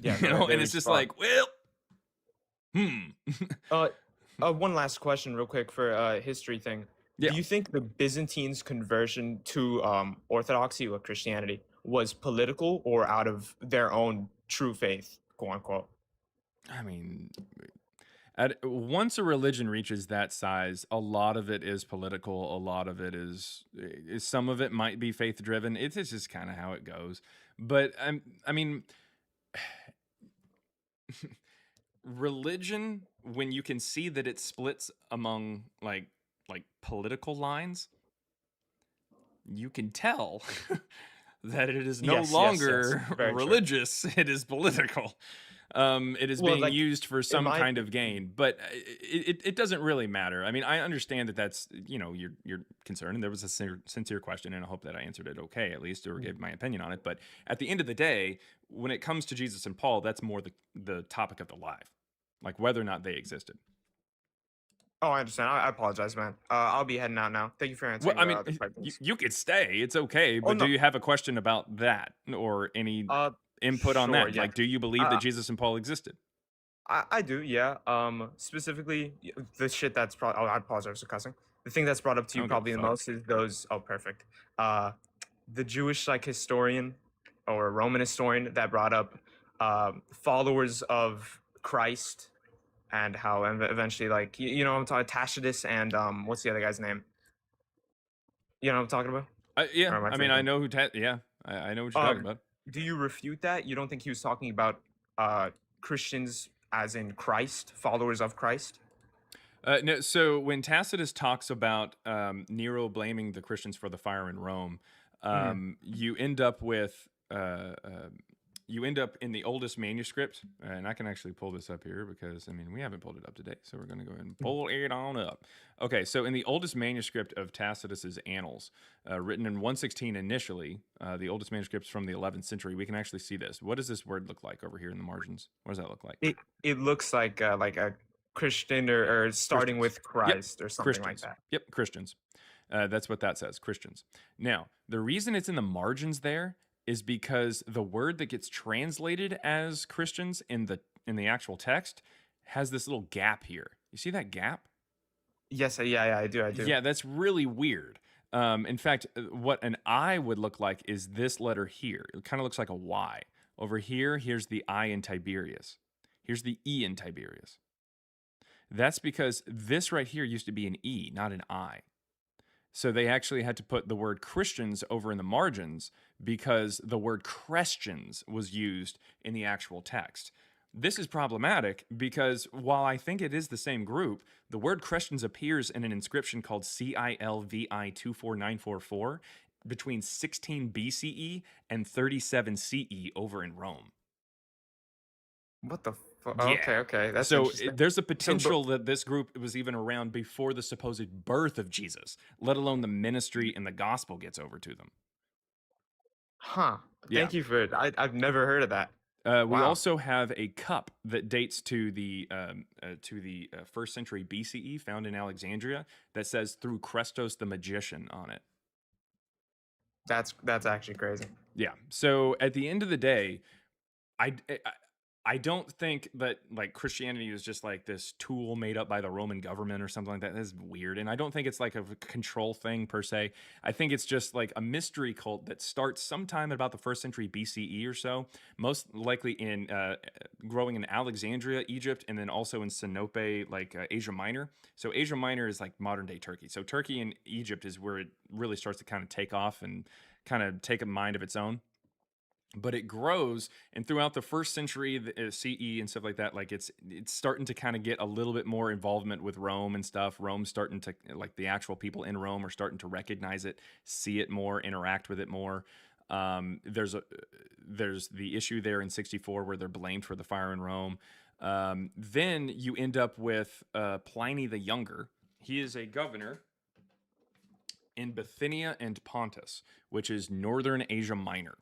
Yeah. And it's just like, well, one last question real quick for a history thing. Yeah. Do you think the Byzantines' conversion to Orthodoxy or Christianity was political or out of their own true faith, quote unquote? I mean, once a religion reaches that size, a lot of it is political. A lot of it is some of it might be faith driven. It's just kind of how it goes. But I mean, religion, when you can see that it splits among like political lines, you can tell that it is no longer religious. It is political. It is Well, being like used for in some my kind of gain, but it doesn't really matter. I mean, I understand that that's your concern, and there was a sincere question, and I hope that I answered it okay at least, or gave my opinion on it. But at the end of the day, when it comes to Jesus and Paul, that's more the topic of the live, like whether or not they existed. Oh, I understand. I apologize, man. I'll be heading out now. Thank you for Well, answering I mean, the questions. you could stay. It's okay. Oh But do no. you have a question about that or any input on Sure. that? Yeah. Like, do you believe that Jesus and Paul existed? I do. Yeah. Specifically, the shit that's probably. Oh, I apologize for cussing. The thing that's brought up to I you don't give a probably the fuck. most is those. Oh, perfect. Uh, the Jewish like historian or Roman historian that brought up followers of Christ and how eventually like you know I'm talking Tacitus and what's the other guy's name? You know what I'm talking about? Yeah, Or am I I mean, I drinking? know who. Yeah, I know what you're Uh, talking about. do you refute that? You don't think he was talking about Christians as in Christ, followers of Christ? No, so when Tacitus talks about Nero blaming the Christians for the fire in Rome, Mhm. you end up with you end up in the oldest manuscript, and I can actually pull this up here because I mean we haven't pulled it up to date, so we're going to go ahead and pull it on up. Okay, so in the oldest manuscript of Tacitus's Annals, written in 116 initially, the oldest manuscripts from the 11th century, we can actually see this. What does this word look like over here in the margins? What does that look like? It looks like a Christian or starting Christians. with Yep. Christ or something like Christians. that. Yep. Christians. That's what that says. Christians. Now, the reason it's in the margins there is because the word that gets translated as Christians in the actual text has this little gap here. You see that gap? Yes, yeah, I do. Yeah, that's really weird. In fact, what an I would look like is this letter here. It kind of looks like a Y. Over here, here's the I in Tiberius. Here's the E in Tiberius. That's because this right here used to be an E, not an I. So they actually had to put the word Christians over in the margins because the word Christians was used in the actual text. This is problematic because while I think it is the same group, the word Christians appears in an inscription called CILVI 24944 between 16 BCE and 37 CE over in Rome. What the fuck? Yeah. Okay, that's So interesting. there's a So, potential that this group was even around before the supposed birth of Jesus, let alone the ministry and the gospel gets over to them. huh? Yeah. Thank you for. I've never heard of that. We Wow. also have a cup that dates to the first century BCE, found in Alexandria, that says "Through Crestos the magician" on it. That's actually crazy. Yeah. So at the end of the day, I don't think that like Christianity is just like this tool made up by the Roman government or something like that. That's weird. And I don't think it's like a control thing per se. I think it's just like a mystery cult that starts sometime about the first century BCE or so, most likely in growing in Alexandria, Egypt, and then also in Sinope, like Asia Minor. So Asia Minor is like modern day Turkey. So Turkey and Egypt is where it really starts to kind of take off and kind of take a mind of its own, but it grows, and throughout the first century CE and stuff like that, like it's starting to kind of get a little bit more involvement with Rome and stuff. Rome's starting to, like, the actual people in Rome are starting to recognize it, see it more, interact with it more. There's the issue there in 64 where they're blamed for the fire in Rome. Then you end up with Pliny the Younger. He is a governor in Bithynia and Pontus, which is northern Asia Minor.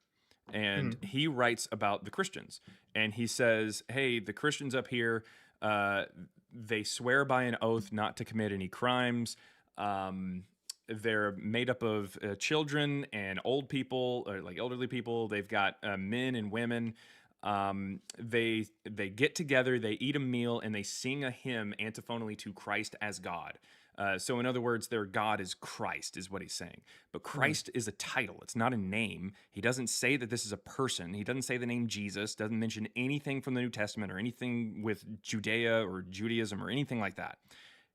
And he writes about the Christians, and he says, hey, the Christians up here, they swear by an oath not to commit any crimes. They're made up of children and old people, or like elderly people. They've got men and women. They get together, they eat a meal, and they sing a hymn antiphonally to Christ as God. So in other words, their God is Christ, is what he's saying. But Christ is a title. It's not a name. He doesn't say that this is a person. He doesn't say the name Jesus, doesn't mention anything from the New Testament or anything with Judea or Judaism or anything like that.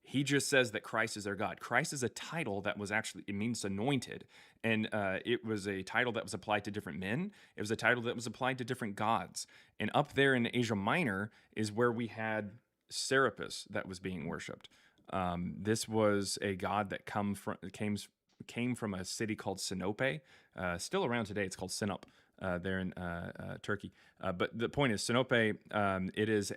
He just says that Christ is their God. Christ is a title that was actually, it means anointed. And it was a title that was applied to different men. It was a title that was applied to different gods. And up there in Asia Minor is where we had Serapis that was being worshipped. This was a god that came from a city called Sinope, still around today. It's called Sinop. there in Turkey. But the point is, Sinope, it is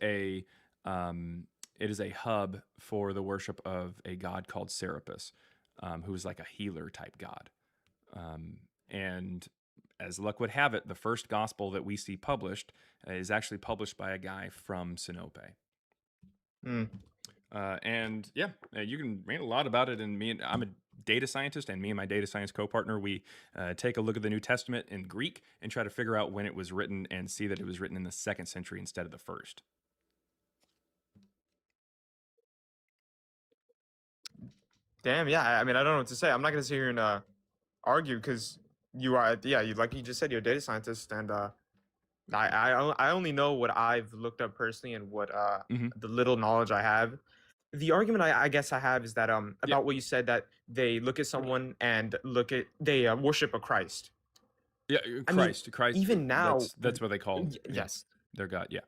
a hub for the worship of a god called Serapis, who is like a healer type god. And as luck would have it, the first gospel that we see published is actually published by a guy from Sinope. Mm. And yeah, you can read a lot about it. And I'm a data scientist, and me and my data science co-partner, we take a look at the New Testament in Greek and try to figure out when it was written and see that it was written in the 2nd century instead of the 1st. Damn, yeah. I mean, I don't know what to say. I'm not gonna sit here and argue because you are, yeah, you like you just said, you're a data scientist, and I only know what I've looked up personally and what the little knowledge I have. The argument I guess I have is that about what you said, that they look at someone and they worship a Christ. Yeah, Christ. Even now, that's what they call yes, their God. Yeah.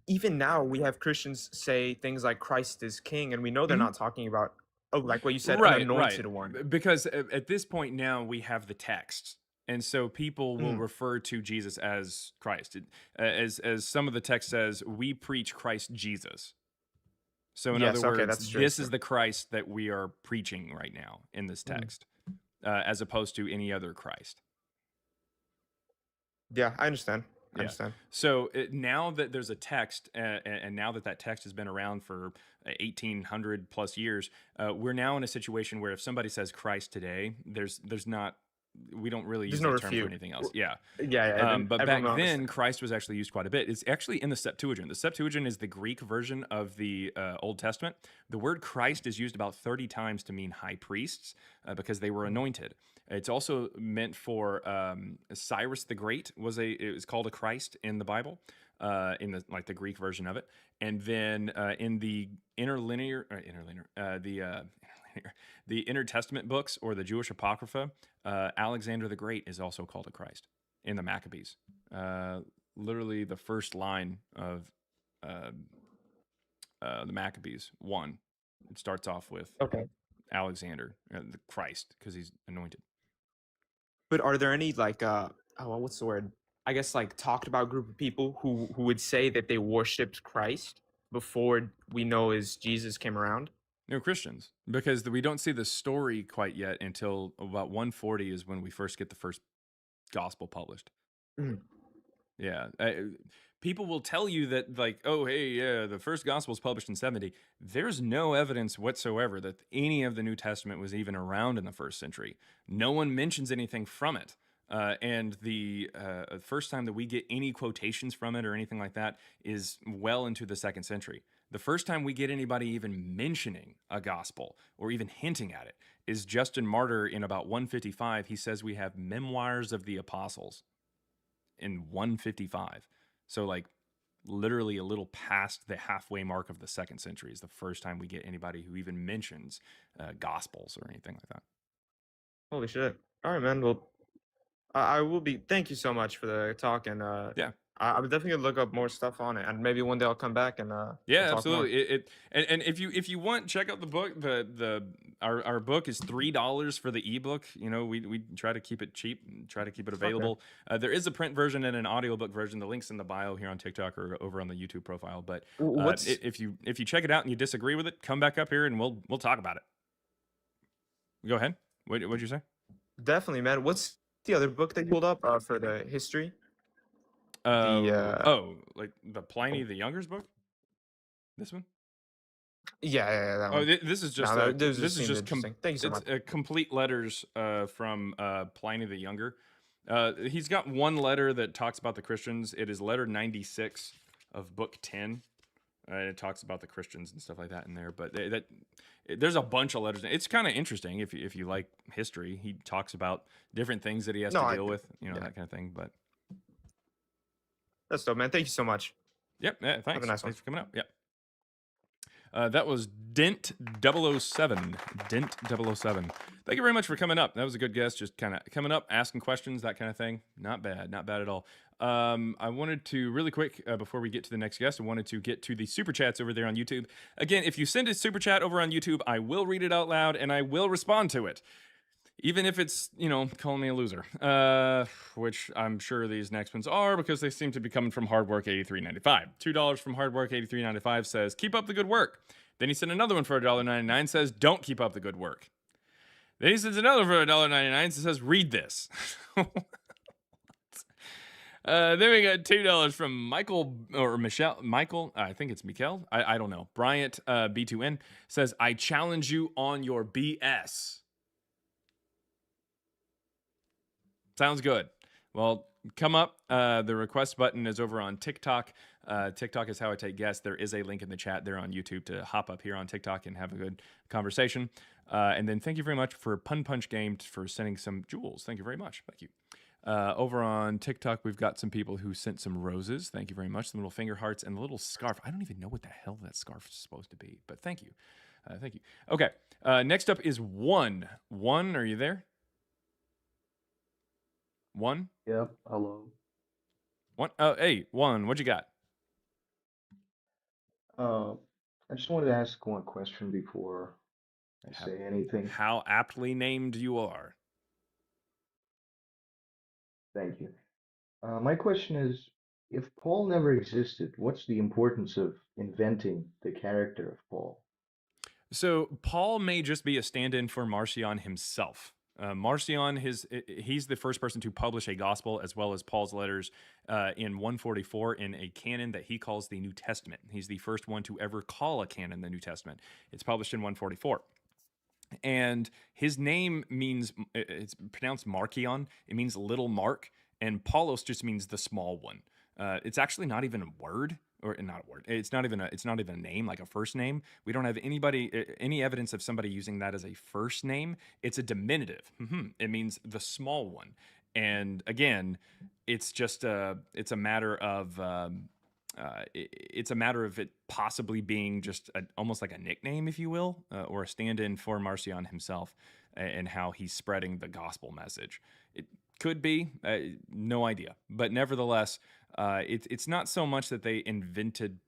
Even now we have Christians say things like Christ is king, and we know they're not talking about, like what you said, an anointed one. Because at this point now we have the text, and so people will refer to Jesus as Christ. As some of the text says, we preach Christ Jesus. So in other words, this is the Christ that we are preaching right now in this text, as opposed to any other Christ. Yeah, I understand. I understand. So now that there's a text, and now that text has been around for 1,800 plus years, we're now in a situation where if somebody says Christ today, we don't really use the term for anything else. Yeah. But back then, Christ was actually used quite a bit. It's actually in the Septuagint. The Septuagint is the Greek version of the Old Testament. The word Christ is used about 30 times to mean high priests because they were anointed. It's also meant for Cyrus the Great it was called a Christ in the Bible, in the Greek version of it. And then in the the Intertestament books, or the Jewish Apocrypha, Alexander the Great is also called a Christ in the Maccabees. Literally the first line of the Maccabees 1, it starts off with Alexander, the Christ, because he's anointed. But are there any what's the word? I guess talked about group of people who would say that they worshipped Christ before we know as Jesus came around? No, Christians, because we don't see the story quite yet until about 140 is when we first get the first gospel published. Yeah. People will tell you that the first gospel was published in 70. There's no evidence whatsoever that any of the New Testament was even around in the 1st century. No one mentions anything from it. And the first time that we get any quotations from it or anything like that is well into the 2nd century. The first time we get anybody even mentioning a gospel or even hinting at it is Justin Martyr in about 155. He says we have memoirs of the apostles in 155. So literally a little past the halfway mark of the 2nd century is the first time we get anybody who even mentions gospels or anything like that. Holy shit. All right, man. Well, I will be. Thank you so much for the talk, and I'm definitely gonna look up more stuff on it, and maybe one day I'll come back and yeah, we'll absolutely. And if you want, check out the book. Our book is $3 for the ebook. We try to keep it cheap, and try to keep it available. There is a print version and an audiobook version. The link's in the bio here on TikTok or over on the YouTube profile. But if you check it out and you disagree with it, come back up here and we'll talk about it. Go ahead. What'd you say? Definitely, man. What's the other book that you pulled up for the history? The Pliny the Younger's book. This one. Yeah, that one. This is just thank you so much. Complete letters from Pliny the Younger. He's got one letter that talks about the Christians. It is letter 96 of book 10. It talks about the Christians and stuff like that in there. But there's a bunch of letters. It's kind of interesting if you like history. He talks about different things that he has to deal with, that kind of thing. But that's dope, man. Thank you so much. Yep. Yeah, thanks. Have a nice one. Thanks for coming up. Yep. That was Dent 007. Dent 007. Thank you very much for coming up. That was a good guest. Just kind of coming up, asking questions, that kind of thing. Not bad. Not bad at all. I wanted to really quick, before we get to the next guest, I wanted to get to the super chats over there on YouTube. Again, if you send a super chat over on YouTube, I will read it out loud and I will respond to it. Even if it's, calling me a loser, which I'm sure these next ones are because they seem to be coming from Hardwork 83.95. $2 from Hardwork 83.95 says, keep up the good work. Then he sent another one for $1.99 says, don't keep up the good work. Then he sends another for $1.99 that says, read this. Then we got $2 from Michael or Michelle. Michael, I think it's Mikel. I don't know. Bryant B2N says, I challenge you on your BS. Sounds good. Well, come up. The request button is over on TikTok. TikTok is how I take guests. There is a link in the chat there on YouTube to hop up here on TikTok and have a good conversation. And then thank you very much for Pun Punch Game for sending some jewels. Thank you very much. Thank you. Over on TikTok, we've got some people who sent some roses. Thank you very much. Some little finger hearts and a little scarf. I don't even know what the hell that scarf is supposed to be, but thank you. Thank you. Okay. Next up is One. One, are you there? One? Yep. Hello. One? Oh, hey, One, what you got? Uh, I just wanted to ask one question before I say anything. How aptly named you are. Thank you. My question is, if Paul never existed, what's the importance of inventing the character of Paul? So Paul may just be a stand-in for Marcion himself. Marcion, he's the first person to publish a gospel as well as Paul's letters in 144 in a canon that he calls the New Testament. He's the first one to ever call a canon the New Testament. It's published in 144. And his name means, it's pronounced Markion. It means little Mark. And Paulos just means the small one. It's actually not even a word. Or not a word. It's not even a name, like a first name. We don't have any evidence of somebody using that as a first name. It's a diminutive. It means the small one. And again, it's just it's a matter of it's a matter of it possibly being just almost like a nickname, if you will, or a stand-in for Marcion himself and how he's spreading the gospel message. It could be, no idea, but nevertheless. It's not so much that they invented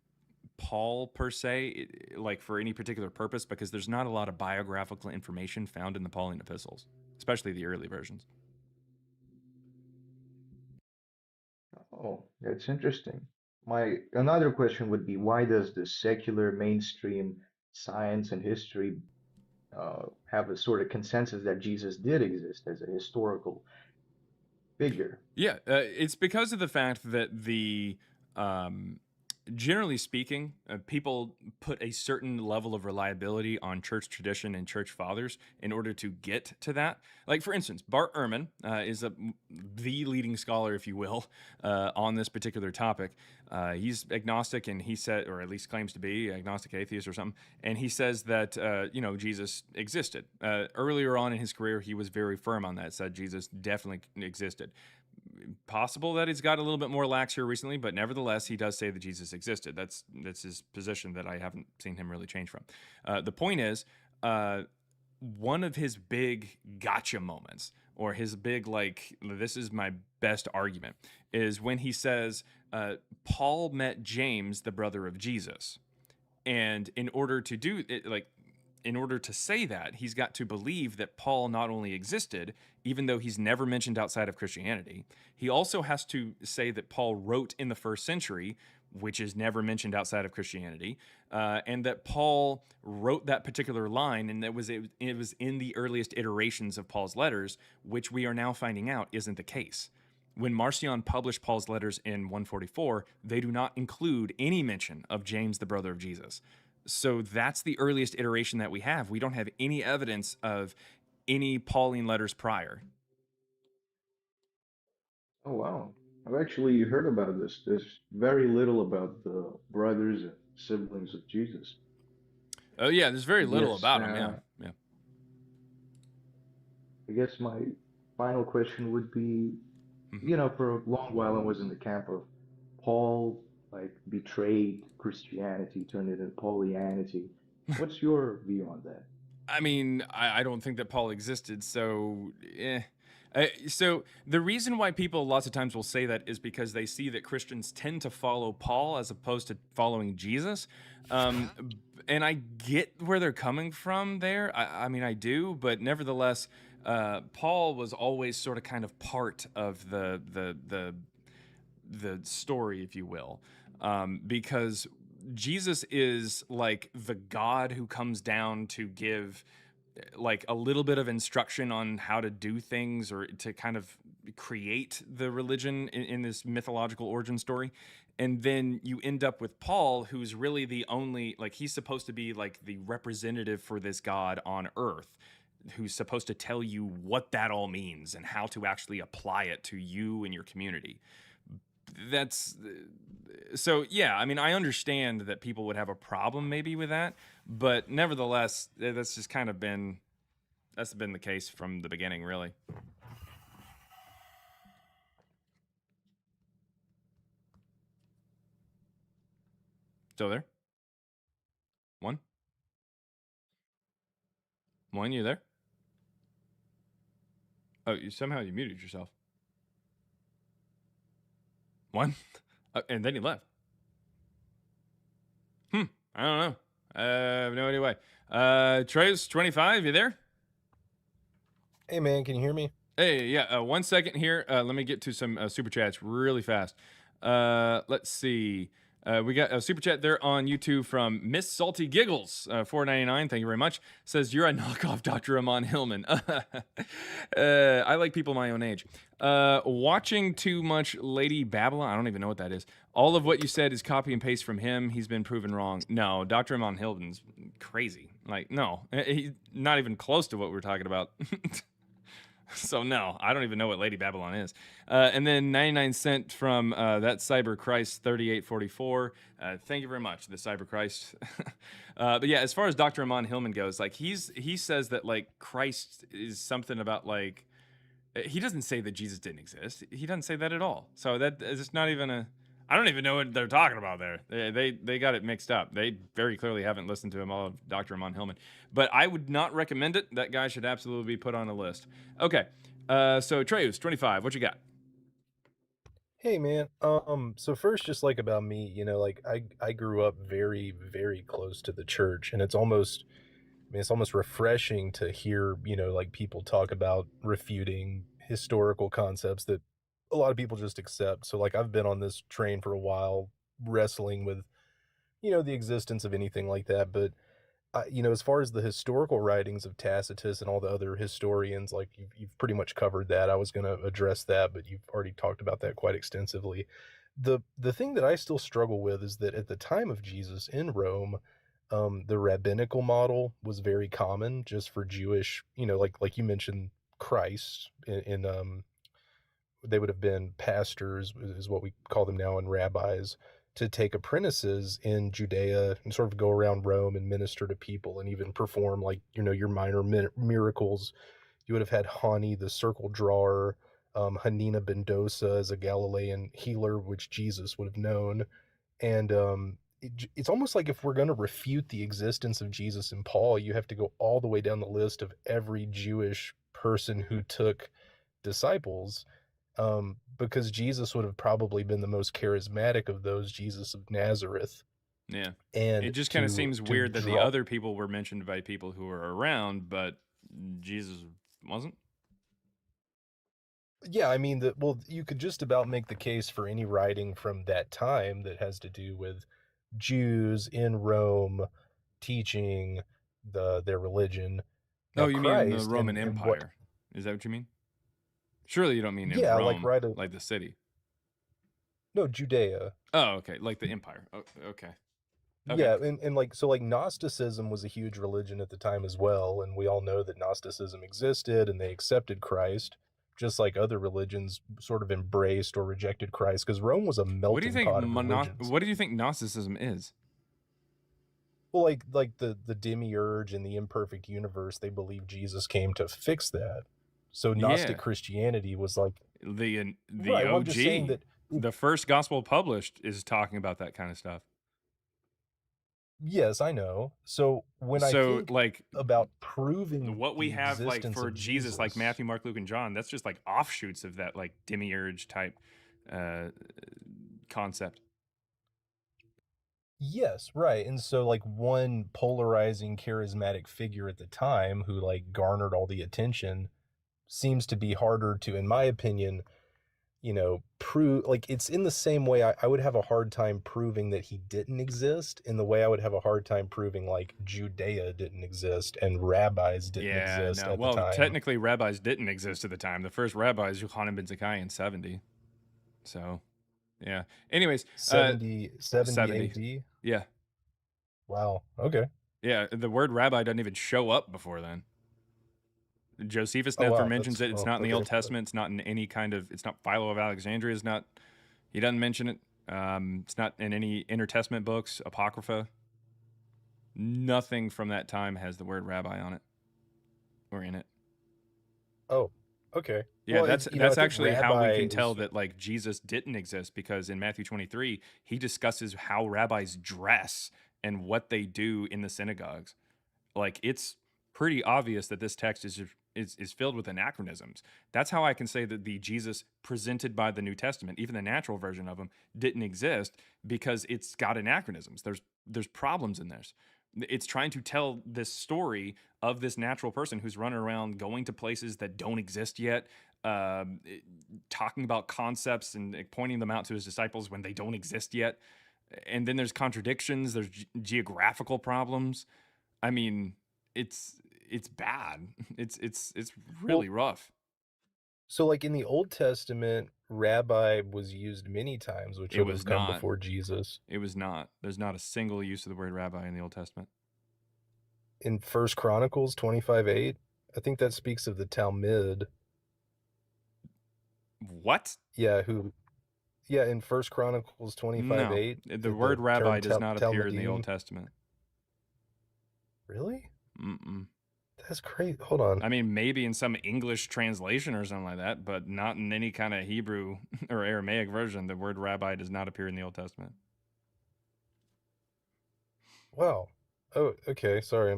Paul per se, like for any particular purpose, because there's not a lot of biographical information found in the Pauline epistles, especially the early versions. Oh, that's interesting. My another question would be, why does the secular mainstream science and history have a sort of consensus that Jesus did exist as a historical figure? Yeah, it's because of the fact that generally speaking, people put a certain level of reliability on church tradition and church fathers in order to get to that. Like, for instance, Bart Ehrman is the leading scholar, if you will, on this particular topic. He's agnostic, and he said, or at least claims to be agnostic atheist or something, and he says that Jesus existed. Earlier on in his career, he was very firm on that, said Jesus definitely existed. Possible that he's got a little bit more lax here recently, but nevertheless, he does say that Jesus existed. That's his position that I haven't seen him really change from. The point is, one of his big gotcha moments, or his big, like, this is my best argument, is when he says, Paul met James, the brother of Jesus. And in order to do it, in order to say that, he's got to believe that Paul not only existed, even though he's never mentioned outside of Christianity, he also has to say that Paul wrote in the first century, which is never mentioned outside of Christianity, and that Paul wrote that particular line, and it was in the earliest iterations of Paul's letters, which we are now finding out isn't the case. When Marcion published Paul's letters in 144, they do not include any mention of James, the brother of Jesus. So that's the earliest iteration that we have. We don't have any evidence of any Pauline letters prior. Oh, wow. I've actually heard about this. There's very little about the brothers and siblings of Jesus. Oh yeah, there's very little Yes, about him. Yeah. I guess my final question would be, for a long while I was in the camp of Paul, like, betrayed Christianity, turned it into Paulianity. What's your view on that? I mean, I don't think that Paul existed, so So the reason why people lots of times will say that is because they see that Christians tend to follow Paul as opposed to following Jesus. And I get where they're coming from there. I mean, I do, but nevertheless, Paul was always sort of kind of part of the story, if you will, because Jesus is like the God who comes down to give like a little bit of instruction on how to do things or to kind of create the religion in this mythological origin story. And then you end up with Paul, who's really the only, like, he's supposed to be like the representative for this God on earth, who's supposed to tell you what that all means and how to actually apply it to you and your community. That's so, yeah, I mean, I understand that people would have a problem maybe with that, but nevertheless, that's just kind of been the case from the beginning, really. Still there? One, you there? Oh, you muted yourself. One, and then you left. I don't know. I have no idea why. Trace 25, you there? Hey man, can you hear me? Hey, yeah. 1 second here. Let me get to some super chats really fast. Let's see. We got a super chat there on YouTube from Miss Salty Giggles, $4.99. Thank you very much. Says you're a knockoff Dr. Amon Hillman. I like people my own age. Watching too much Lady Babylon. I don't even know what that is. All of what you said is copy and paste from him. He's been proven wrong. No, Dr. Amon Hillman's crazy. Like, no, he's not even close to what we're talking about. So no, I don't even know what Lady Babylon is. And then 99 cent from that Cyber Christ 3844. Thank you very much, the Cyber Christ. But yeah, as far as Dr. Amon Hillman goes, like he says that like Christ is something about like he doesn't say that Jesus didn't exist. He doesn't say that at all. So that is just not even a. I don't even know what they're talking about there. They got it mixed up. They very clearly haven't listened to him all of Dr. Amon Hillman. But I would not recommend it. That guy should absolutely be put on a list. Okay. So Treus, 25, what you got? Hey man, so first, just like about me, you know, like I grew up very, very close to the church, and it's almost, I mean, it's almost refreshing to hear, you know, like people talk about refuting historical concepts that a lot of people just accept. So like I've been on this train for a while, wrestling with, you know, the existence of anything like that, but you know, as far as the historical writings of Tacitus and all the other historians, like you've pretty much covered that. I was going to address that, but you've already talked about that quite extensively. The thing that I still struggle with is that at the time of Jesus in Rome, the rabbinical model was very common just for Jewish, you know, like you mentioned Christ in they would have been pastors, is what we call them now, and rabbis, to take apprentices in Judea and sort of go around Rome and minister to people and even perform, like, you know, your minor miracles. You would have had Hani, the circle drawer, Hanina Bendosa as a Galilean healer, which Jesus would have known. And it's almost like if we're going to refute the existence of Jesus and Paul, you have to go all the way down the list of every Jewish person who took disciples, because Jesus would have probably been the most charismatic of those, Jesus of Nazareth. Yeah. And it just kind of seems weird that the draw- other people were mentioned by people who were around, but Jesus wasn't. Yeah, I mean, well, you could just about make the case for any writing from that time that has to do with Jews in Rome teaching their religion. Now, Oh, you mean the Christ Roman and Empire? Is that what you mean? Surely you don't mean in Yeah, Rome, like right like the city. No, Judea. Oh, okay, like the empire. Oh, okay. Okay. Yeah, and like, so like Gnosticism was a huge religion at the time as well, and we all know that Gnosticism existed and they accepted Christ, just like other religions sort of embraced or rejected Christ, because Rome was a melting pot of religions. What do you think Gnosticism is? Well, like the demiurge and the imperfect universe, they believe Jesus came to fix that. So Gnostic Yeah. Christianity was like The right, OG. well, I'm just saying that The first gospel published is talking about that kind of stuff. Yes, I know. So when I So think like about proving what we the have like existence for of Jesus, like Jesus, Matthew, Mark, Luke, and John, that's just like offshoots of that like demiurge type concept. yes, right. And so like one polarizing charismatic figure at the time who like garnered all the attention seems to be harder to, in my opinion, prove. Like it's in the same way I would have a hard time proving that he didn't exist, in the way I would have a hard time proving like Judea didn't exist and rabbis didn't Yeah, exist no. at the Well, time. technically, rabbis didn't exist at the time. The first rabbi is Yochanan ben Zakkai in 70. So, yeah. Anyways, 70 70. AD. Yeah. Wow. Okay. Yeah. The word rabbi doesn't even show up before then. Josephus Oh never wow. mentions That's it. It's well, not in the Old okay. Testament. It's not in any kind of. It's not Philo of Alexandria. It's not. He doesn't mention it. It's not in any intertestament books, apocrypha. Nothing from that time has the word rabbi on it or in it. Oh, okay. Yeah, Well, that's I that's think actually how we rabbi can tell is that like Jesus didn't exist, because in Matthew 23 he discusses how rabbis dress and what they do in the synagogues. Like it's pretty obvious that this text is filled with anachronisms. That's how I can say that the Jesus presented by the New Testament, even the natural version of him, didn't exist, because it's got anachronisms. There's problems in this. It's trying to tell this story of this natural person who's running around going to places that don't exist yet, talking about concepts and pointing them out to his disciples when they don't exist yet. And then there's contradictions, there's geographical problems. I mean, it's bad. It's really rough. so like in the Old Testament, rabbi was used many times, which It would was have come not. before Jesus. It was not. There's not a single use of the word rabbi in the Old Testament. In First Chronicles 25:8, I think that speaks of the Talmud. What? Yeah, in First Chronicles No. 25:8, The word rabbi does not appear in the Old Talmudim. Testament. Really? Mm-mm. That's crazy. Hold on. I mean, maybe in some English translation or something like that, but not in any kind of Hebrew or Aramaic version. The word rabbi does not appear in the Old Testament. Wow. Oh, okay. Sorry.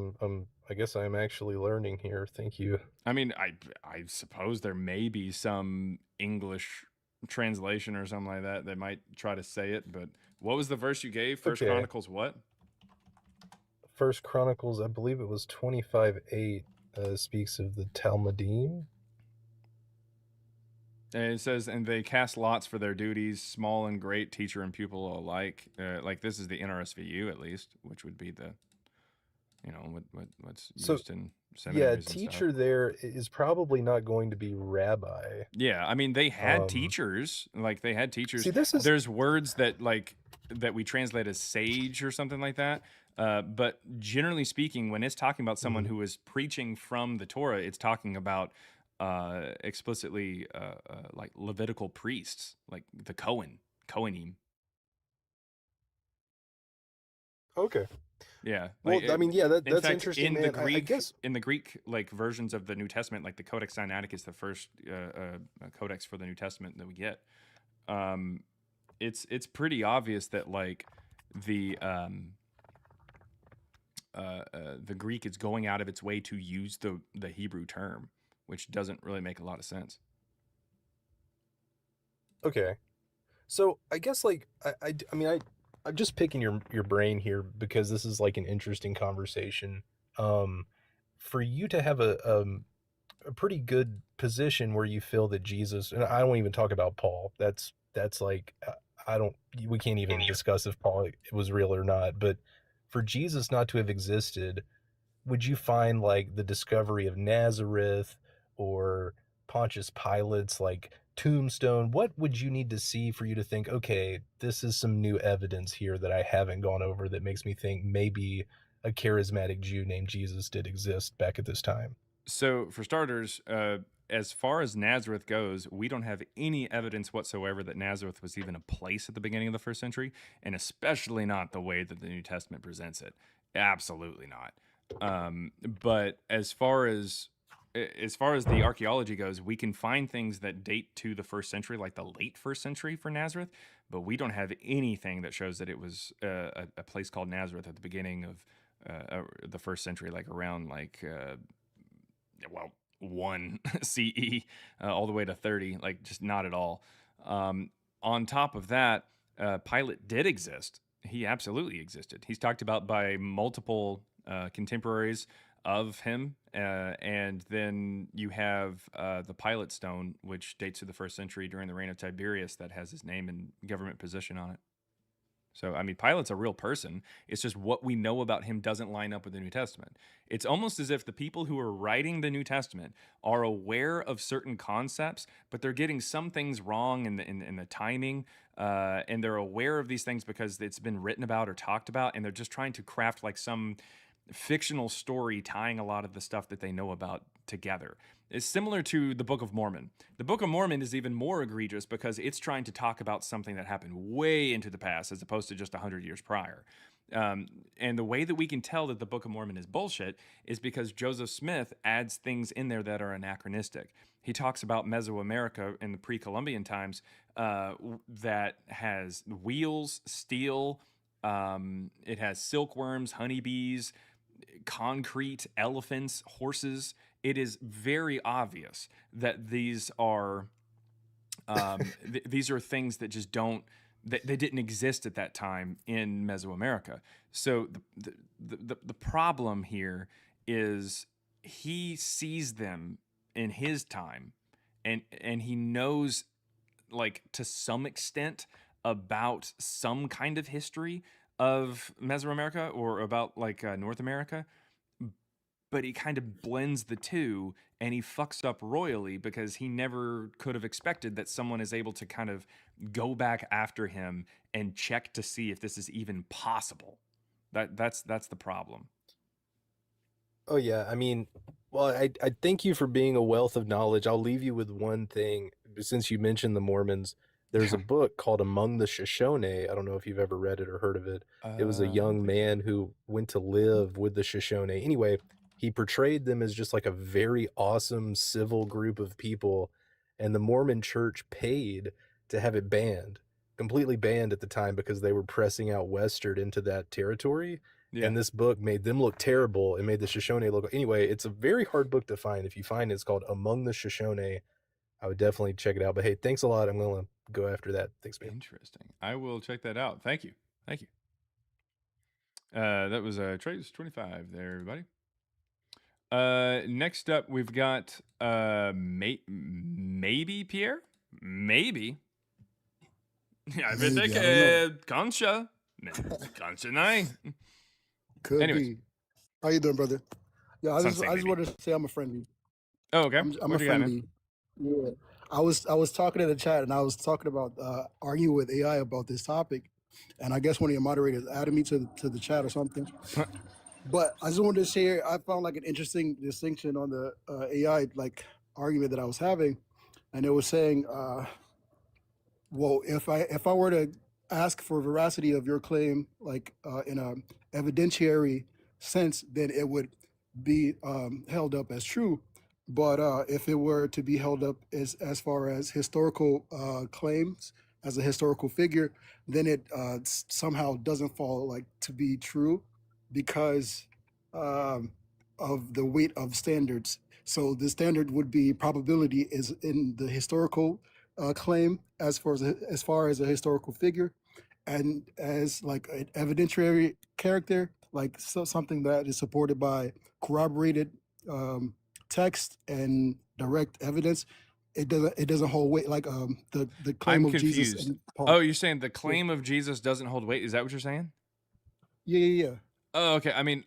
I guess I'm actually learning here. Thank you. I mean, I suppose there may be some English translation or something like that that might try to say it, but what was the verse you gave? First Okay. Chronicles what? First Chronicles, I believe it was 25:8, speaks of the Talmudim. And it says, and they cast lots for their duties, small and great, teacher and pupil alike. Like this is the NRSVU at least, which would be the, what's used in seminaries and teacher stuff. there is probably not going to be rabbi. Yeah, I mean they had teachers, like they had teachers. See, this is There's words that that we translate as sage or something like that. But generally speaking, when it's talking about someone who is preaching from the Torah, it's talking about explicitly like Levitical priests, like the Kohanim. okay. Yeah. Well, Like, I mean, yeah, in that's fact, interesting, in man. the Greek, I guess in the Greek like versions of the New Testament, like the Codex Sinaiticus, the first codex for the New Testament that we get, it's pretty obvious that like the Greek is going out of its way to use the Hebrew term, which doesn't really make a lot of sense. okay. So I guess like I mean I'm just picking your brain here because this is like an interesting conversation. For you to have a pretty good position where you feel that Jesus, and I don't even talk about Paul. That's like I don't, we can't even discuss if Paul was real or not. But for Jesus not to have existed, would you find like the discovery of Nazareth or Pontius Pilate's like tombstone? What would you need to see for you to think, okay, this is some new evidence here that I haven't gone over that makes me think maybe a charismatic Jew named Jesus did exist back at this time? So, for starters, as far as Nazareth goes, we don't have any evidence whatsoever that Nazareth was even a place at the beginning of the first century, and especially not the way that the New Testament presents it. Absolutely not. But as far as as far as the archaeology goes, we can find things that date to the 1st century, like the late 1st century for Nazareth, but we don't have anything that shows that it was a place called Nazareth at the beginning of the 1st century, like around like 1 CE all the way to 30, like just not at all. On top of that, Pilate did exist. He absolutely existed. He's talked about by multiple contemporaries of him, and then you have the Pilate stone, which dates to the 1st century during the reign of Tiberius, that has his name and government position on it. So, I mean, Pilate's a real person. It's just what we know about him doesn't line up with the New Testament. It's almost as if the people who are writing the New Testament are aware of certain concepts, but they're getting some things wrong in the timing, and they're aware of these things because it's been written about or talked about, and they're just trying to craft like some fictional story tying a lot of the stuff that they know about together. It's similar to the Book of Mormon. The Book of Mormon is even more egregious because it's trying to talk about something that happened way into the past as opposed to just 100 years prior. And the way that we can tell that the Book of Mormon is bullshit is because Joseph Smith adds things in there that are anachronistic. He talks about Mesoamerica in the pre-Columbian times that has wheels, steel, it has silkworms, honeybees, concrete, elephants, horses. It is very obvious that these are these are things that just don't they didn't exist at that time in Mesoamerica. So the problem here is he sees them in his time, and he knows, like, to some extent about some kind of history of Mesoamerica or about like North America, but he kind of blends the two, and he fucks up royally because he never could have expected that someone is able to kind of go back after him and check to see if this is even possible. That's the problem. Oh yeah, I mean, well, I thank you for being a wealth of knowledge. I'll leave you with one thing. Since you mentioned the Mormons, there's a book called Among the Shoshone. I don't know if you've ever read it or heard of it. It was a I don't young think so. man who went to live with the Shoshone. Anyway, he portrayed them as just like a very awesome civil group of people, and the Mormon church paid to have it banned, completely banned at the time because they were pressing out westward into that territory. Yeah. And this book made them look terrible. It made the Shoshone look. Anyway, it's a very hard book to find. If you find it, it's called Among the Shoshone. I would definitely check it out. But hey, thanks a lot. I'm going to go after that. Thanks, man. Interesting. I will check that out. Thank you. Thank you. That was Trace 25 there, everybody. Next up, we've got maybe Pierre? Maybe. Jag vet Maybe, I inte. Kanske. Kanske nej. Could Anyways. be. How you doing, brother? Yeah, I Some just say I just maybe. wanted to say I'm a friendly. Oh, okay. I'm What a you got, man? friendly. Yeah. I was talking in the chat and I was talking about arguing with AI about this topic, and I guess one of your moderators added me to the chat or something. But I just wanted to share. I found like an interesting distinction on the AI like argument that I was having, and it was saying, well, if I were to ask for veracity of your claim, like in a evidentiary sense, then it would be held up as true. But if it were to be held up as far as historical claims, as a historical figure, then it somehow doesn't fall like to be true because of the weight of standards. So the standard would be probability is in the historical claim as far as a historical figure, and as like an evidentiary character, like something that is supported by corroborated text and direct evidence. It doesn't hold weight like the claim I'm of Jesus confused. and Paul. Oh, you're saying the claim of Jesus doesn't hold weight? Is that what you're saying? Yeah. Oh, okay. I mean,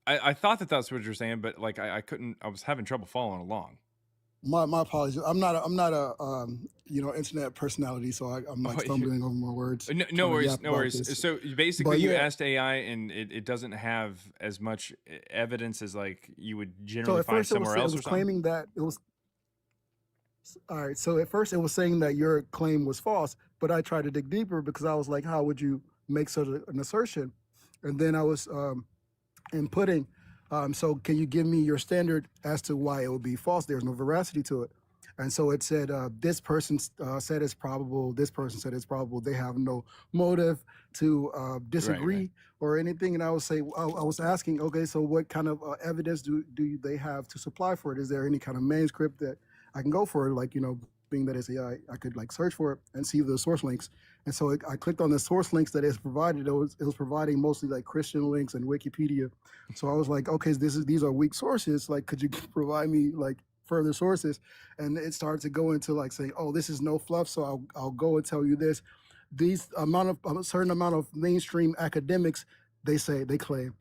I thought that's what you're saying, but like I couldn't. I was having trouble following along. My apologies. I'm not a internet personality, so I'm like Oh, stumbling over my words. No trying to worries, yap no about worries. this. So basically, But you yeah, asked AI, and it doesn't have as much evidence as like you would so generally at find first it somewhere else or was something. claiming that it was all right. So at first it was saying that your claim was false, but I tried to dig deeper because I was like, how would you make such an assertion? And then I was inputting So can you give me your standard as to why it would be false? There's no veracity to it. And so it said, this person said it's probable, this person said it's probable. They have no motive to disagree or anything. And I would say, I was asking, okay, so what kind of evidence do they have to supply for it? Is there any kind of manuscript that I can go for? Like, being that it's AI, I could like search for it and see the source links. And so I clicked on the source links that is provided. It was providing mostly like Christian links and Wikipedia. So I was like, okay, these are weak sources. Like, could you provide me like further sources? And it started to go into like saying, oh, this is no fluff. So I'll go and tell you this. These a certain amount of mainstream academics, they claim,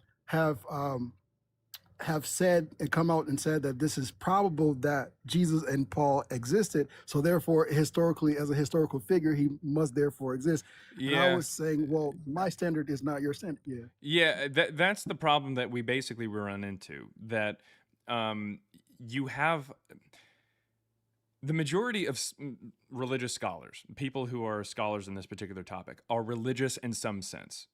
have said and come out and said that this is probable that Jesus and Paul existed. So therefore, historically, as a historical figure, he must therefore exist. And I was saying, well, my standard is not your standard. Yeah, that's the problem that we basically run into. That you have the majority of religious scholars, people who are scholars in this particular topic, are religious in some sense.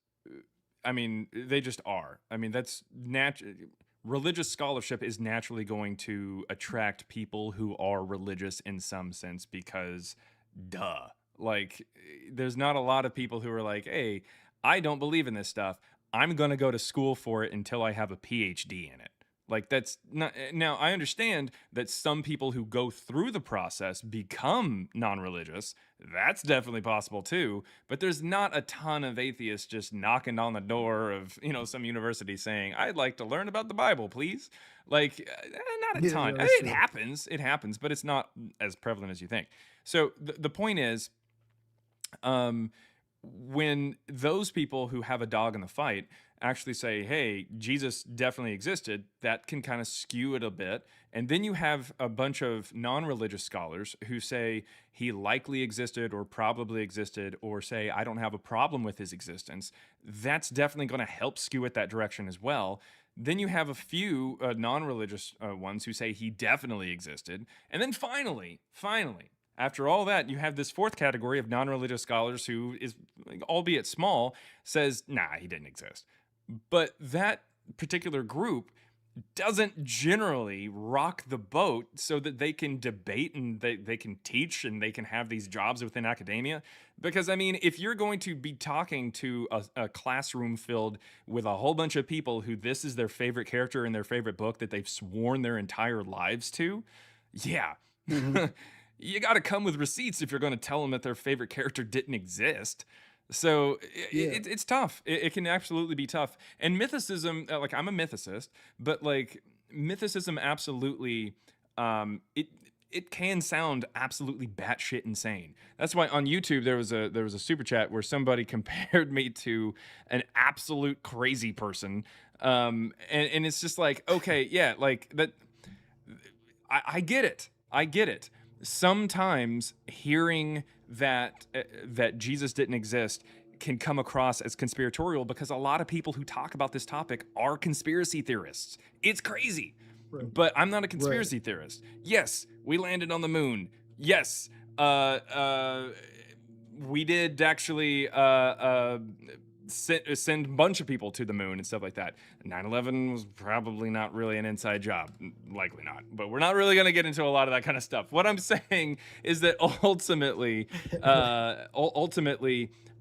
I mean, they just are. I mean, that's natural. Religious scholarship is naturally going to attract people who are religious in some sense because, duh. Like, there's not a lot of people who are like, hey, I don't believe in this stuff. I'm going to go to school for it until I have a PhD in it. Like, that's not. Now, I understand that some people who go through the process become non-religious. That's definitely possible too. But there's not a ton of atheists just knocking on the door of, some university saying, I'd like to learn about the Bible, please. Like, not a ton. It happens, but it's not as prevalent as you think. So the point is, when those people who have a dog in the fight actually say, hey, Jesus definitely existed, that can kind of skew it a bit. And then you have a bunch of non-religious scholars who say he likely existed or probably existed, or say, I don't have a problem with his existence. That's definitely going to help skew it that direction as well. Then you have a few non-religious ones who say he definitely existed. And then finally, after all that, you have this fourth category of non-religious scholars who is, albeit small, says, nah, he didn't exist. But that particular group doesn't generally rock the boat so that they can debate and they can teach and they can have these jobs within academia. Because, I mean, if you're going to be talking to a classroom filled with a whole bunch of people who this is their favorite character in their favorite book that they've sworn their entire lives to, yeah. Mhm. You got to come with receipts if you're going to tell them that their favorite character didn't exist. So Yeah. it's tough. It can absolutely be tough. And mythicism, like I'm a mythicist, but like mythicism absolutely, it can sound absolutely batshit insane. That's why on YouTube there was a super chat where somebody compared me to an absolute crazy person, and it's just like, okay, yeah, like that. I get it. I get it. Sometimes hearing that Jesus didn't exist can come across as conspiratorial because a lot of people who talk about this topic are conspiracy theorists. It's crazy. Right. But I'm not a conspiracy theorist. Yes, we landed on the moon. Yes, we did actually send a bunch of people to the moon and stuff like that. 9/11 was probably not really an inside job. Likely not. But we're not really going to get into a lot of that kind of stuff. What I'm saying is that ultimately,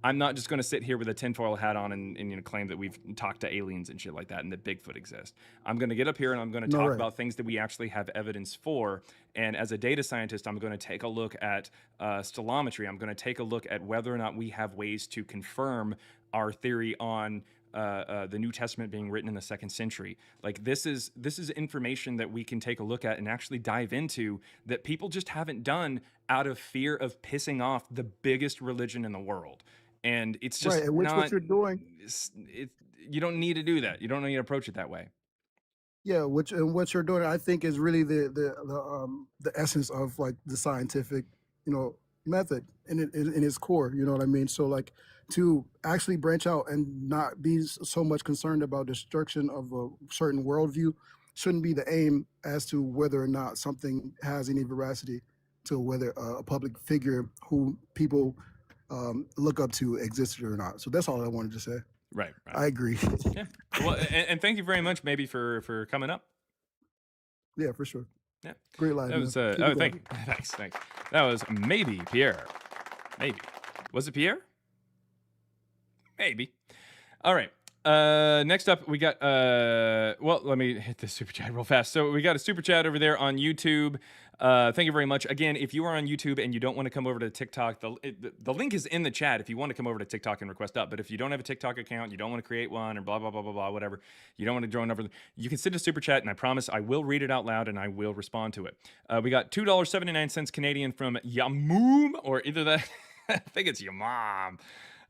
I'm not just going to sit here with a tinfoil hat on and claim that we've talked to aliens and shit like that and that Bigfoot exists. I'm going to get up here and I'm going to talk about things that we actually have evidence for. And as a data scientist, I'm going to take a look at stellometry. I'm going to take a look at whether or not we have ways to confirm our theory on the New Testament being written in the 2nd century. Like this is information that we can take a look at and actually dive into that people just haven't done out of fear of pissing off the biggest religion in the world. And it's just Right, and which not. what you're doing. You don't need to do that. You don't need to approach it that way. Yeah, what you're doing, I think, is really the essence of like the scientific, method in its core. You know what I mean? So like to actually branch out and not be so much concerned about destruction of a certain worldview shouldn't be the aim as to whether or not something has any veracity to whether a public figure who people look up to existed or not. So that's all I wanted to say. Right. I agree. Yeah. Well, and thank you very much, maybe for coming up. Yeah, for sure. Yeah. Great live, That was man. Keep it oh, going. thank you. Thanks. That was maybe Pierre. Maybe. Was it Pierre? Maybe. All right. Next up, we got well, let me hit the super chat real fast. So we got a super chat over there on YouTube. Thank you very much. Again, if you are on YouTube and you don't want to come over to TikTok, the link is in the chat if you want to come over to TikTok and request up. But if you don't have a TikTok account, you don't want to create one or blah blah blah blah blah whatever, you don't want to join over, you can send a super chat and I promise I will read it out loud and I will respond to it. We got $2.79 Canadian from Yamoom, or either that I think it's your mom.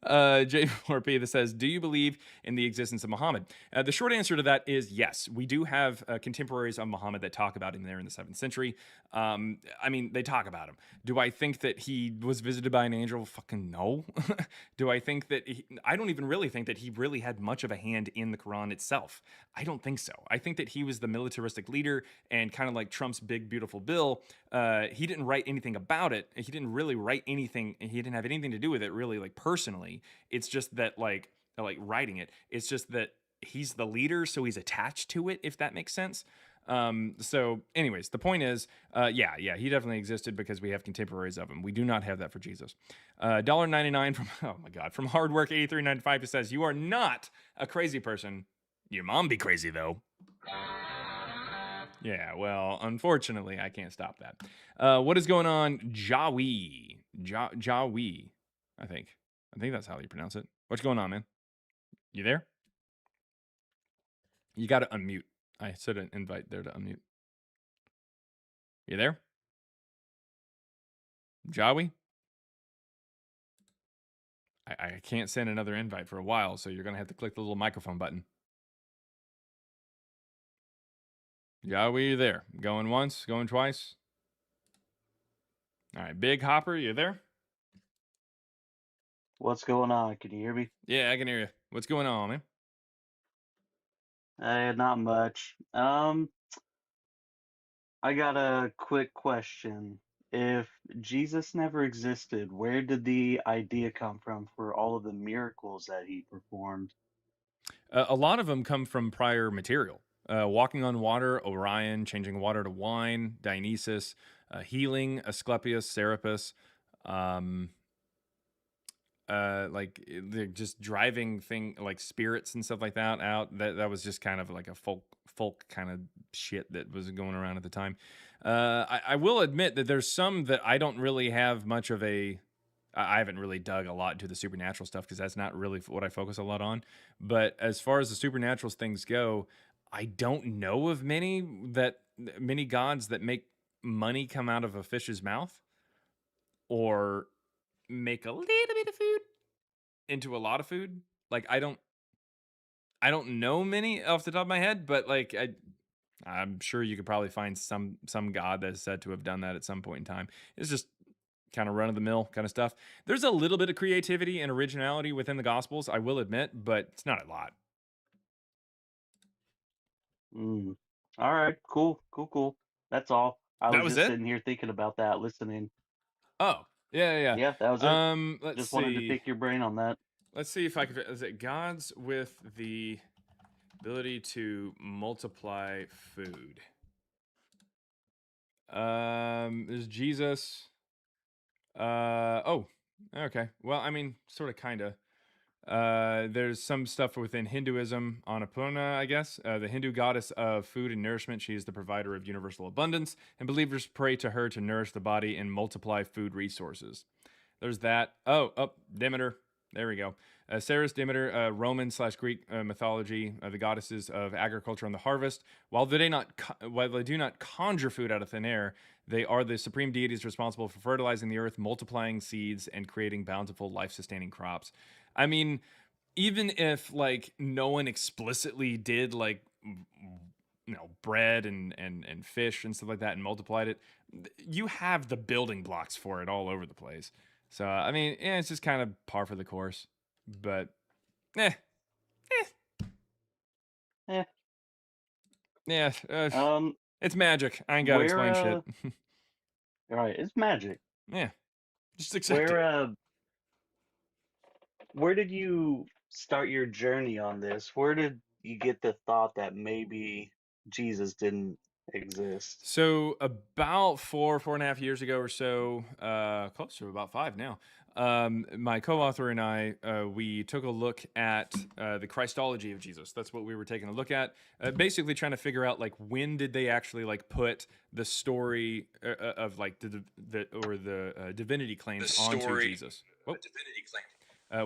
J4P that says, do you believe in the existence of Muhammad? The short answer to that is yes. We do have contemporaries of Muhammad that talk about him there in the 7th century. I mean, they talk about him. Do I think that he was visited by an angel? Fucking no. Do I think that I don't even really think that he really had much of a hand in the Quran itself. I don't think so. I think that he was the militaristic leader, and kind of like Trump's big beautiful bill, he didn't write anything about it. He didn't really write anything. He didn't have anything to do with it really, like personally. It's just that like writing it. It's just that he's the leader, so he's attached to it, if that makes sense. So anyways, the point is, yeah, he definitely existed because we have contemporaries of him. We do not have that for Jesus. $1.99 from, oh my God, from Hardwork 8395 says, you are not a crazy person. Your mom be crazy though. Yeah, well, unfortunately, I can't stop that. What is going on? Jawi. Jawi, I think that's how you pronounce it. What's going on, man? You there? You got to unmute. I said an invite there to unmute. You there? Jawi? I can't send another invite for a while, so you're going to have to click the little microphone button. Jawi, you there? Going once? Going twice? All right, Big Hopper, you there? What's going on? Can you hear me? Yeah, I can hear you. What's going on, man? Not much. I got a quick question. If Jesus never existed, where did the idea come from for all of the miracles that he performed? A lot of them come from prior material. Walking on water, Orion, changing water to wine, Dionysus, healing, Asclepius, Serapis, like they're just driving thing like spirits and stuff like that out. That was just kind of like a folk kind of shit that was going around at the time. I will admit that there's some that I don't really have much of a. I haven't really dug a lot into the supernatural stuff because that's not really what I focus a lot on. But as far as the supernatural things go, I don't know of many gods that make money come out of a fish's mouth or make a little bit of food into a lot of food. Like I don't know many off the top of my head, but like I'm sure you could probably find some god that is said to have done that at some point in time. It's just kind of run of the mill kind of stuff. There's a little bit of creativity and originality within the Gospels, I will admit, but it's not a lot. All right, cool. That's all. I That was was just it? sitting here thinking about that, listening. Oh, yeah. Yeah, that was it. Let's Just see. wanted to pick your brain on that. Let's see if I could. Is it gods with the ability to multiply food? There's Jesus. Oh, okay. Well, I mean, sort of, kind of. There's some stuff within Hinduism, Annapurna, I guess, the Hindu goddess of food and nourishment. She is the provider of universal abundance, and believers pray to her to nourish the body and multiply food resources. There's that. Oh, Demeter. There we go. Ceres, Demeter, Roman/Greek mythology, the goddesses of agriculture and the harvest. While they do not conjure food out of thin air, they are the supreme deities responsible for fertilizing the earth, multiplying seeds, and creating bountiful, life-sustaining crops. I mean, even if like no one explicitly did like bread and fish and stuff like that and multiplied it, you have the building blocks for it all over the place. So I mean, yeah, it's just kind of par for the course. But yeah, it's magic. I ain't gotta explain shit. All right, it's magic. Yeah, just accept it. Where did you start your journey on this, where did you get the thought that maybe Jesus didn't exist? So about 4.5 years ago or so, close to about 5 now, my co-author and I, we took a look at the Christology of Jesus. That's what we were taking a look at, basically trying to figure out like when did they actually like put the story of like the divinity claims onto Jesus. Whoa.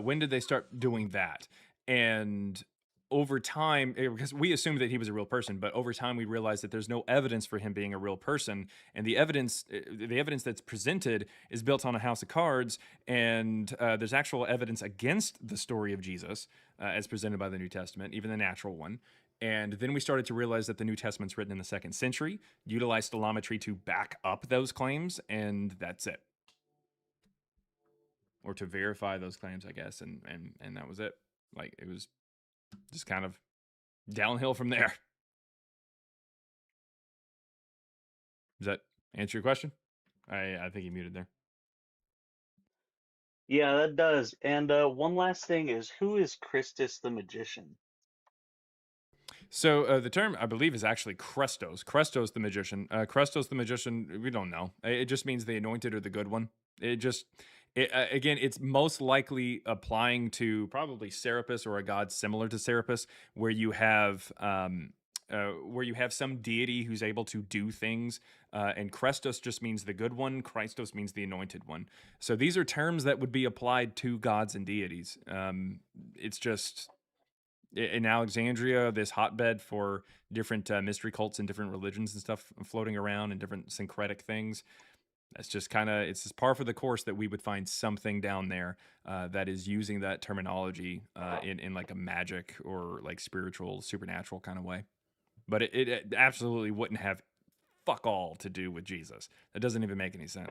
When did they start doing that? And over time, because we assumed that he was a real person, but over time we realized that there's no evidence for him being a real person, and the evidence that's presented is built on a house of cards, and there's actual evidence against the story of Jesus as presented by the New Testament, even the natural one. And then we started to realize that the New Testament's written in the 2nd century, utilized stellometry to back up those claims, and that's it. Or to verify those claims, I guess, and that was it. Like, it was just kind of downhill from there. Does that answer your question? I think you muted there. Yeah, that does. And one last thing is, who is Christus the magician? So the term, I believe, is actually Krestos. Krestos the magician. Krestos the magician, we don't know. It just means the anointed or the good one. Again, it's most likely applying to probably Serapis or a god similar to Serapis, where you have some deity who's able to do things, and Krestos just means the good one. Christos means the anointed one. So these are terms that would be applied to gods and deities. It's just in Alexandria, this hotbed for different mystery cults and different religions and stuff floating around and different syncretic things. That's just it's just par for the course that we would find something down there that is using that terminology in like a magic or like spiritual, supernatural kind of way. But it absolutely wouldn't have fuck all to do with Jesus. That doesn't even make any sense.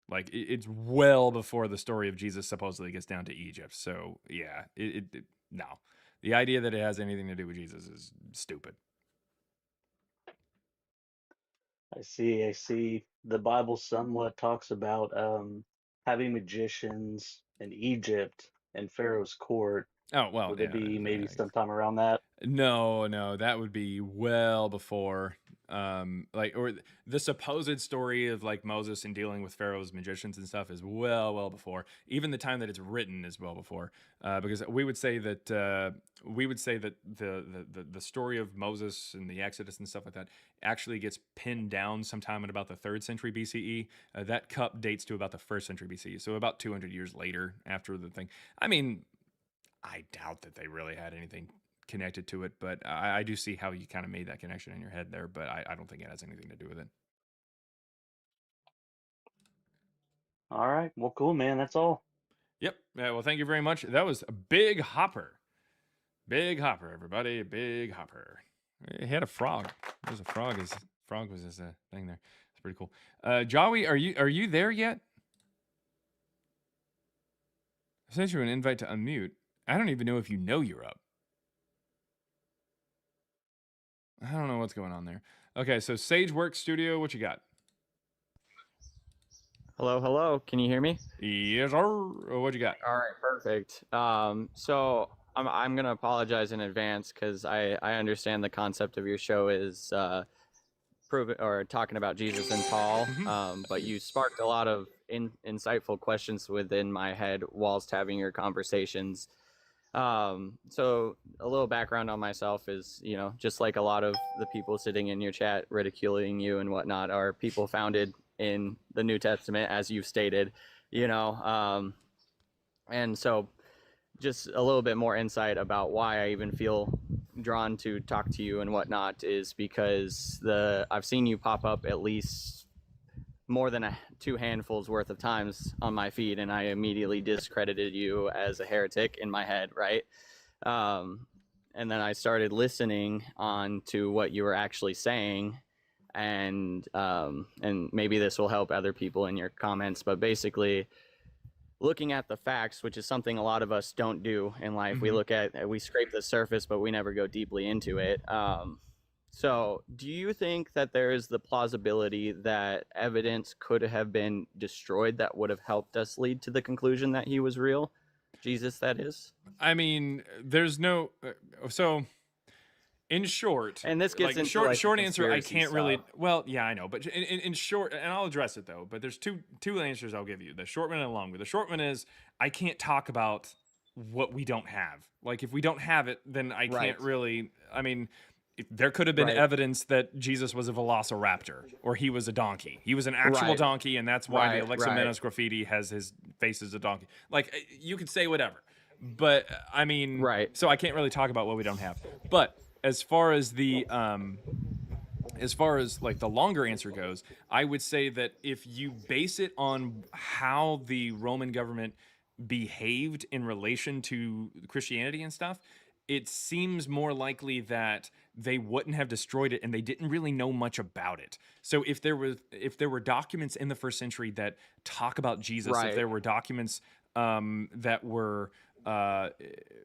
Like it's well before the story of Jesus supposedly gets down to Egypt. So yeah, no. The idea that it has anything to do with Jesus is stupid. I see. I see. The Bible somewhat talks about having magicians in Egypt and Pharaoh's court. Oh, well, Would yeah. it be maybe sometime around that? No, that would be well before, or the supposed story of like Moses and dealing with Pharaoh's magicians and stuff is well before. Even the time that it's written is well before, because we would say that the story of Moses and the Exodus and stuff like that actually gets pinned down sometime in about the 3rd century BCE. That cup dates to about the 1st century BCE, so about 200 years later after the thing. I mean, I doubt that they really had anything connected to it, but I do see how you kind of made that connection in your head there, but I don't think it has anything to do with it. All right. Well, cool, man. That's all. Yep. Well, thank you very much. That was a big hopper. Big hopper, everybody. Big hopper. He had a frog. There's a frog. His frog was his thing there. It's pretty cool. Jawi, are you there yet? I sent you an invite to unmute. I don't even know if you know you're up. I don't know what's going on there. Okay, so Sage Work Studio, what you got? Hello. Can you hear me? Yes, sir. What you got? All right, perfect. So I'm gonna apologize in advance because I understand the concept of your show is talking about Jesus and Paul. But you sparked a lot of insightful questions within my head whilst having your conversations. So a little background on myself is, just like a lot of the people sitting in your chat ridiculing you and whatnot are people founded in the New Testament, as you've stated, and so just a little bit more insight about why I even feel drawn to talk to you and whatnot is because I've seen you pop up at least more than 2 handfuls worth of times on my feed, and I immediately discredited you as a heretic in my head, right? And then I started listening on to what you were actually saying, and maybe this will help other people in your comments, but basically looking at the facts, which is something a lot of us don't do in life. We scrape the surface, but we never go deeply into it. So do you think that there is the plausibility that evidence could have been destroyed that would have helped us lead to the conclusion that he was real? Jesus, that is. I mean, there's no so in short, And this gets like into short like the short answer, I conspiracy can't really. stuff. Well, yeah, I know, but in short, and I'll address it though. But there's two answers I'll give you: the short one and the long one. The short one is I can't talk about what we don't have. Like if we don't have it, then I Right. can't really. I mean, there could have been Right. evidence that Jesus was a velociraptor or he was a donkey. He was an actual Right. donkey, and that's why the Right, Alexa right. Menos graffiti has his face as a donkey. Like you could say whatever, but I mean, Right. so I can't really talk about what we don't have. But as far as like the longer answer goes, I would say that if you base it on how the Roman government behaved in relation to Christianity and stuff, it seems more likely that they wouldn't have destroyed it and they didn't really know much about it. So if there were documents in the first century that talk about Jesus, if Right. there were documents that were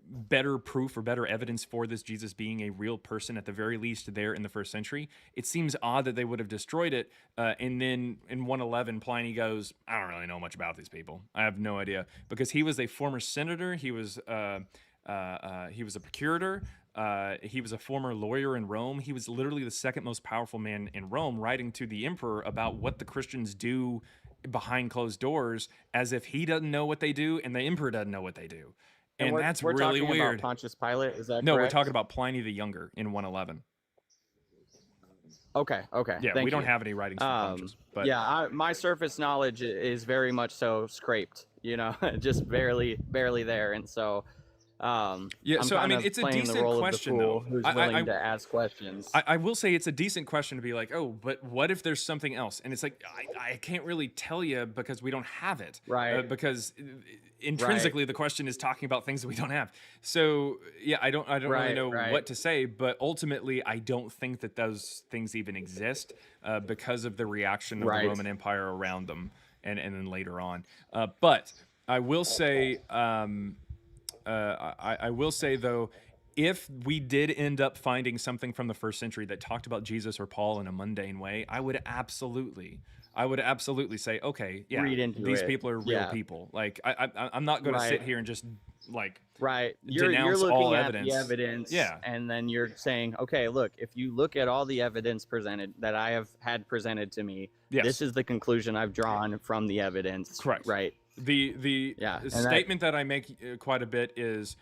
better proof or better evidence for this Jesus being a real person, at the very least there in the first century, it seems odd that they would have destroyed it. And then in 111, Pliny goes, I don't really know much about these people. I have no idea, because he was a former senator. He was a procurator. He was a former lawyer in Rome. He was literally the second most powerful man in Rome, writing to the emperor about what the Christians do behind closed doors, as if he doesn't know what they do and the emperor doesn't know what they do. And that's we're really talking weird. about Pontius Pilate, is that No, correct? we're talking about Pliny the Younger in 111. Okay. Yeah, Thank we don't you. have any writings from Pontius, but Yeah, my surface knowledge is very much so scraped, just barely there, and so yeah. I'm So I kind mean, of it's a playing the decent role question of the fool though. who's willing to ask questions. I will say it's a decent question to be like, oh, but what if there's something else? And it's like, I can't really tell you because we don't have it. Right. Because intrinsically the question is talking about things that we don't have. So yeah, I don't really Right, know right. what to say, but ultimately I don't think that those things even exist because of the reaction of Right. the Roman Empire around them and then later on. But I will say, I will say though, if we did end up finding something from the first century that talked about Jesus or Paul in a mundane way, I would absolutely say, okay, yeah, Read into these it. people are real Yeah. people. Like I'm not going to sit Right. here and just like Right. You're denounce looking all at evidence. the evidence, Yeah. and then you're saying, okay, look, if you look at all the evidence presented that I have had presented to me, Yes. this is the conclusion I've drawn from the evidence. Correct. Right. The Yeah, and statement that I make quite a bit is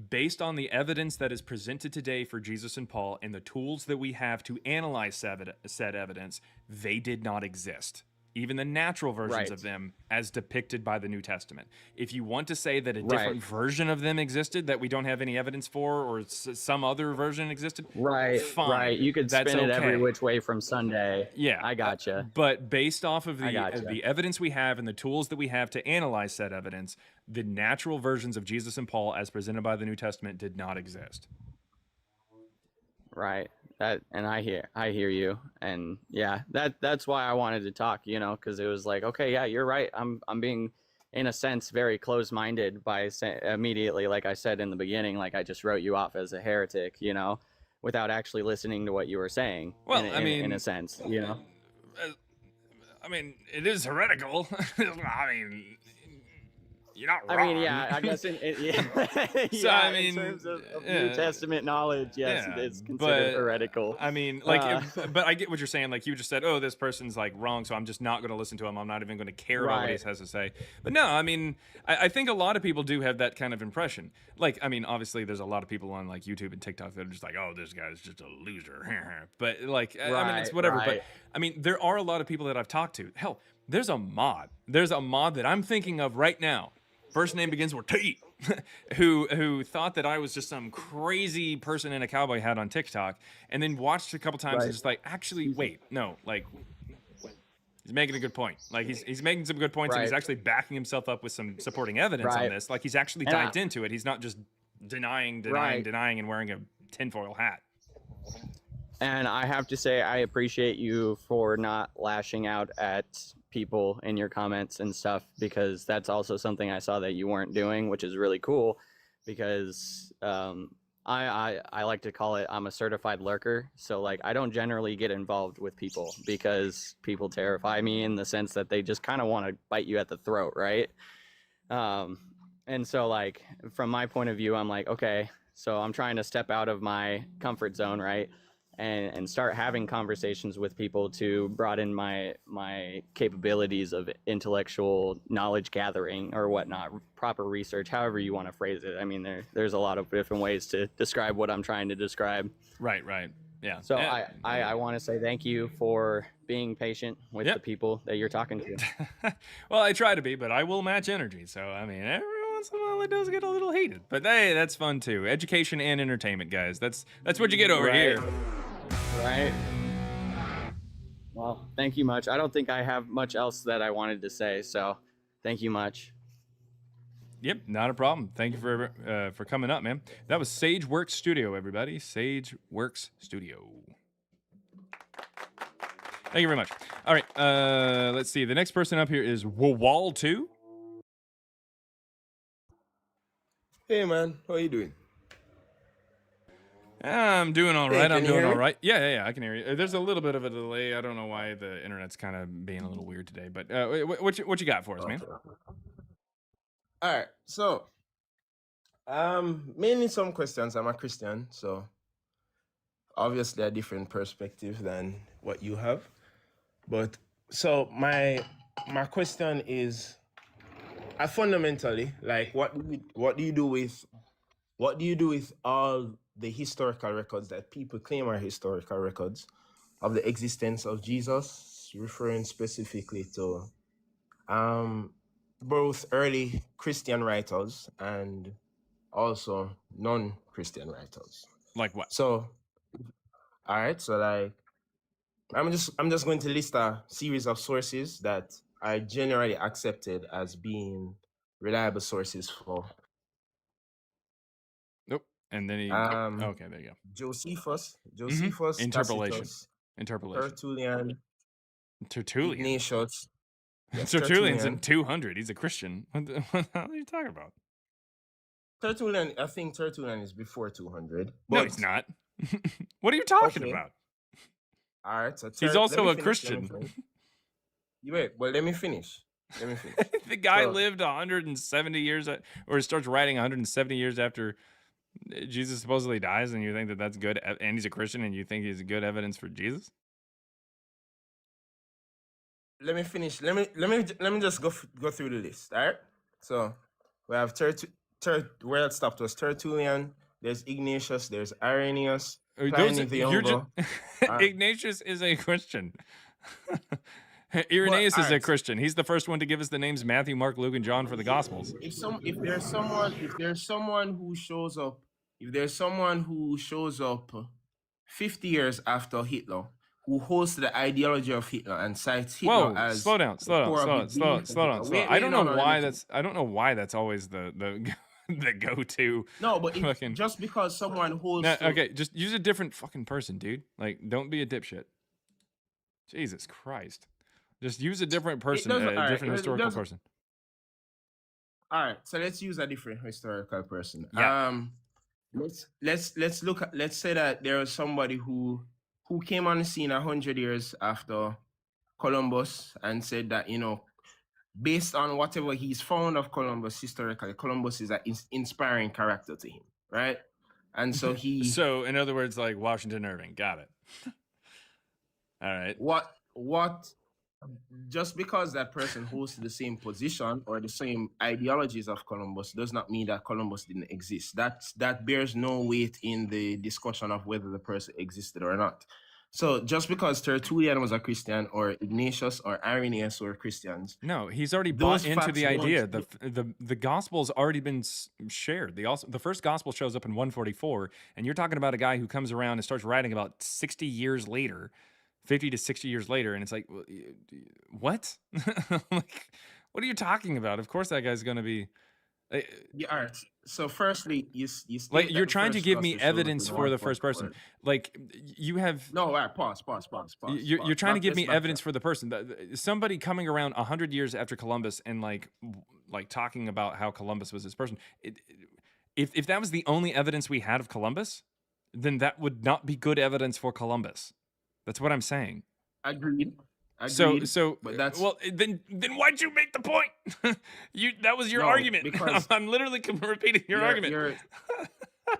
based on the evidence that is presented today for Jesus and Paul and the tools that we have to analyze said evidence, they did not exist. Even the natural versions Right. of them as depicted by the New Testament. If you want to say that a Right. different version of them existed that we don't have any evidence for, or some other version existed, Right. fine. Right. You could That's spin it every okay. which way from Sunday. Yeah, I gotcha. But based off of I gotcha. the evidence we have and the tools that we have to analyze said evidence, the natural versions of Jesus and Paul, as presented by the New Testament, did not exist. Right. And I hear you, and yeah, that's why I wanted to talk, because it was like, okay, yeah, you're right. I'm being, in a sense, very close-minded by immediately, like I said in the beginning, like I just wrote you off as a heretic, without actually listening to what you were saying. Well, in a sense, I mean, it is heretical. I mean, you're not wrong. I mean, yeah, I guess So, I mean, in terms of yeah. New Testament knowledge, yes, Yeah, it's considered but, heretical. I mean, like, but I get what you're saying. Like, you just said, oh, this person's like wrong, so I'm just not going to listen to him. I'm not even going to care about what he Right. has to say. But no, I mean, I think a lot of people do have that kind of impression. Like, I mean, obviously, there's a lot of people on like YouTube and TikTok that are just like, oh, this guy's just a loser. But like, I mean, it's Right, whatever. right. But I mean, there are a lot of people that I've talked to. Hell, there's a mod that I'm thinking of right now. First name begins with T, who thought that I was just some crazy person in a cowboy hat on TikTok, and then watched a couple times Right. and just like, actually, wait, no, like, he's making a good point. Like, he's making some good points, and he's Right. actually backing himself up with some supporting evidence on Right. this. Like, he's actually And I- dived into it. He's not just denying, Right. and wearing a tinfoil hat. And I have to say, I appreciate you for not lashing out at people in your comments and stuff, because that's also something I saw that you weren't doing, which is really cool, because I like to call it, I'm a certified lurker. So like, I don't generally get involved with people because people terrify me in the sense that they just kind of want to bite you at the throat, right? And so like from my point of view, I'm like, okay, so I'm trying to step out of my comfort zone, right? And start having conversations with people to broaden my capabilities of intellectual knowledge gathering or whatnot, proper research, however you want to phrase it. I mean, there's a lot of different ways to describe what I'm trying to describe. Right. Yeah. So I want to say thank you for being patient with the people that you're talking to. Well, I try to be, but I will match energy. So, I mean, every once in a while it does get a little heated. But hey, that's fun too. Education and entertainment, guys. That's what you get over here. Right. Well, thank you much. I don't think I have much else that I wanted to say, so thank you much. Yep, not a problem. Thank you for coming up, man. That was Sage Works Studio, everybody. Sage Works Studio. Thank you very much. All right, let's see. The next person up here is Wall2. Hey, man. How are you doing? I'm doing all Hey, right. can I'm you doing hear all me? right. Yeah, I can hear you. There's a little bit of a delay. I don't know why the internet's kind of being a little weird today. But what you got for us, man? All right. So, mainly some questions. I'm a Christian, so obviously a different perspective than what you have. But so my question is, I fundamentally like what do you do with all the historical records that people claim are historical records of the existence of Jesus, referring specifically to both early Christian writers and also non-Christian writers. Like what? So, all right, so like I'm just going to list a series of sources that are generally accepted as being reliable sources for. Nope. And then he. Okay, there you go. Josephus, Interpolation. Tertullian, Tertullian. Ignatius. Yes, Tertullian's in 200. He's a Christian. What the hell are you talking about? Tertullian, I think Tertullian is before 200. No, he's not. What are you talking about? All right, so he's also a Christian. Wait, well, let me finish. The guy lived 170 years, or starts writing 170 years after Jesus supposedly dies, and you think that that's good, and he's a Christian, and you think he's good evidence for Jesus? Let me finish. Let me just go through the list. All right. So we have where it stopped was Tertullian. There's Ignatius. There's Irenaeus. Ignatius is a Christian. Irenaeus is a Christian. He's the first one to give us the names Matthew, Mark, Luke, and John for the Gospels. If there's someone who shows up 50 years after Hitler, who holds the ideology of Hitler and cites Hitler as slow down. I don't know why that's always the the go-to. No, but just because someone holds. Okay, just use a different fucking person, dude. Like, don't be a dipshit. Jesus Christ. Just use a different person, a different historical person. All right, so let's use a different historical person. Yeah. Let's look at, let's say that there was somebody who came on the scene 100 years after Columbus and said that, based on whatever he's found of Columbus historically, Columbus is an inspiring character to him, right? And so he. So, in other words, like Washington Irving. Got it. All right. What? Just because that person holds the same position or the same ideologies of Columbus does not mean that Columbus didn't exist. That bears no weight in the discussion of whether the person existed or not. So just because Tertullian was a Christian or Ignatius or Irenaeus were Christians, no, he's already bought into the idea. The gospel's already been shared. The first gospel shows up in 144, and you're talking about a guy who comes around and starts writing about 60 years later. 50 to 60 years later, and it's like, what? Like, what are you talking about? Of course that guy's going to be... Yeah, all right. So firstly, you like, you're trying to give me evidence for the first person. Like, you have... No, all right, pause. You're trying to give me evidence for the person. Somebody coming around 100 years after Columbus and, like talking about how Columbus was this person. If that was the only evidence we had of Columbus, then that would not be good evidence for Columbus. That's what I'm saying. Agreed. Agreed. So but that's well, then why'd you make the point? That was your no argument. because I'm literally repeating your argument.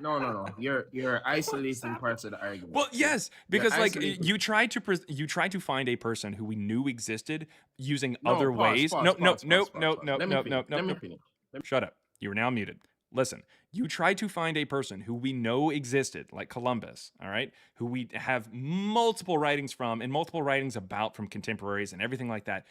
no. You're isolating parts of the argument. Well, yes, You're because like isolating. you tried to find a person who we knew existed using No, other pause, ways. pause, No. pause, pause, pause. Let me finish. No. Let me finish. Shut up. You are now muted. Listen, you tried to find a person who we know existed, like Columbus, all right, who we have multiple writings from and multiple writings about from contemporaries and everything like that.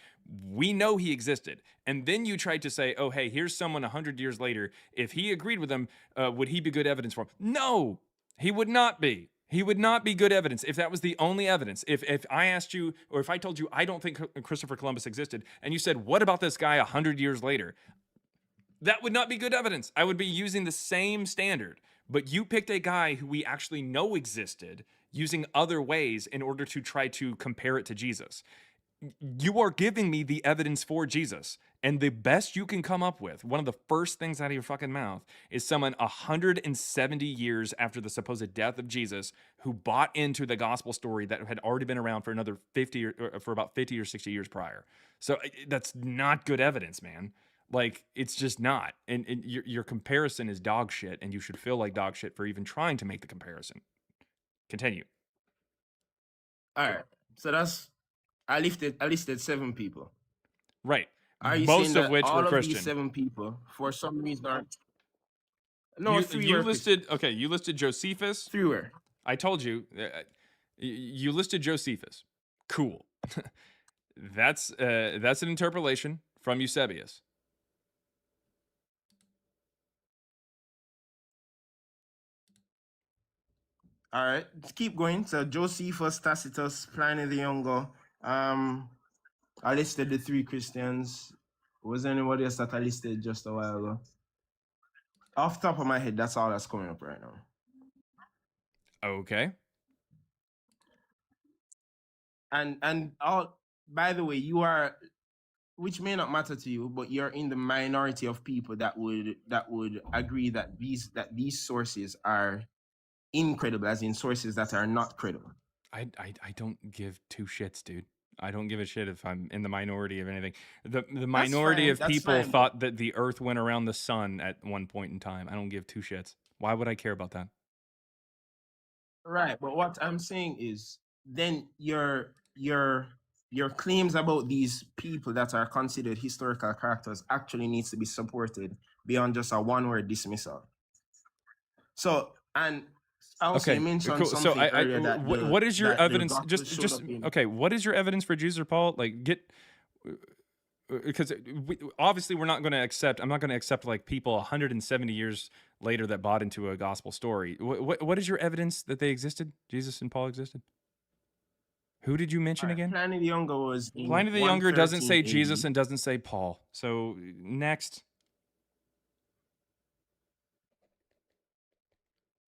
We know he existed. And then you tried to say, oh, hey, here's someone 100 years later. If he agreed with them, would he be good evidence for him? No, he would not be. He would not be good evidence if that was the only evidence. If I asked you, or if I told you I don't think Christopher Columbus existed, and you said, what about this guy 100 years later? That would not be good evidence. I would be using the same standard. But you picked a guy who we actually know existed using other ways in order to try to compare it to Jesus. You are giving me the evidence for Jesus. And the best you can come up with, one of the first things out of your fucking mouth, is someone 170 years after the supposed death of Jesus who bought into the gospel story that had already been around for another 50 or for about 50 or 60 years prior. So that's not good evidence, man. Like, it's just not. And your comparison is dog shit, and you should feel like dog shit for even trying to make the comparison. Continue. All right. So that's I listed 7 people. Right. Are you Most saying of that which all were of Christian. these 7 people, for some reason, are no? 3 you were listed. Okay, you listed Josephus. 3 were. I told you. You listed Josephus. Cool. That's an interpolation from Eusebius. All right, let's keep going. So Josephus, Tacitus, Pliny the Younger. I listed the 3 Christians. Was there anybody else that I listed just a while ago? Off the top of my head, that's all that's coming up right now. Okay. And all, by the way, you are, which may not matter to you, but you're in the minority of people that would agree that these sources are incredible, as in sources that are not credible. I don't give 2 shits, dude. I don't give a shit if I'm in the minority of anything. The minority of people thought that the Earth went around the sun at one point in time. I don't give 2 shits. Why would I care about that? Right, but what I'm saying is, then your claims about these people that are considered historical characters actually needs to be supported beyond just a one-word dismissal. So, and also you mentioned something earlier that what is your evidence? Okay, what is your evidence for Jesus or Paul? Like, because obviously we're not going to accept. I'm not going to accept like people 170 years later that bought into a gospel story. What is your evidence that they existed? Jesus and Paul existed. Who did you mention again? Pliny the Younger was. Pliny the Younger doesn't say 113 Jesus AD. and doesn't say Paul. So next.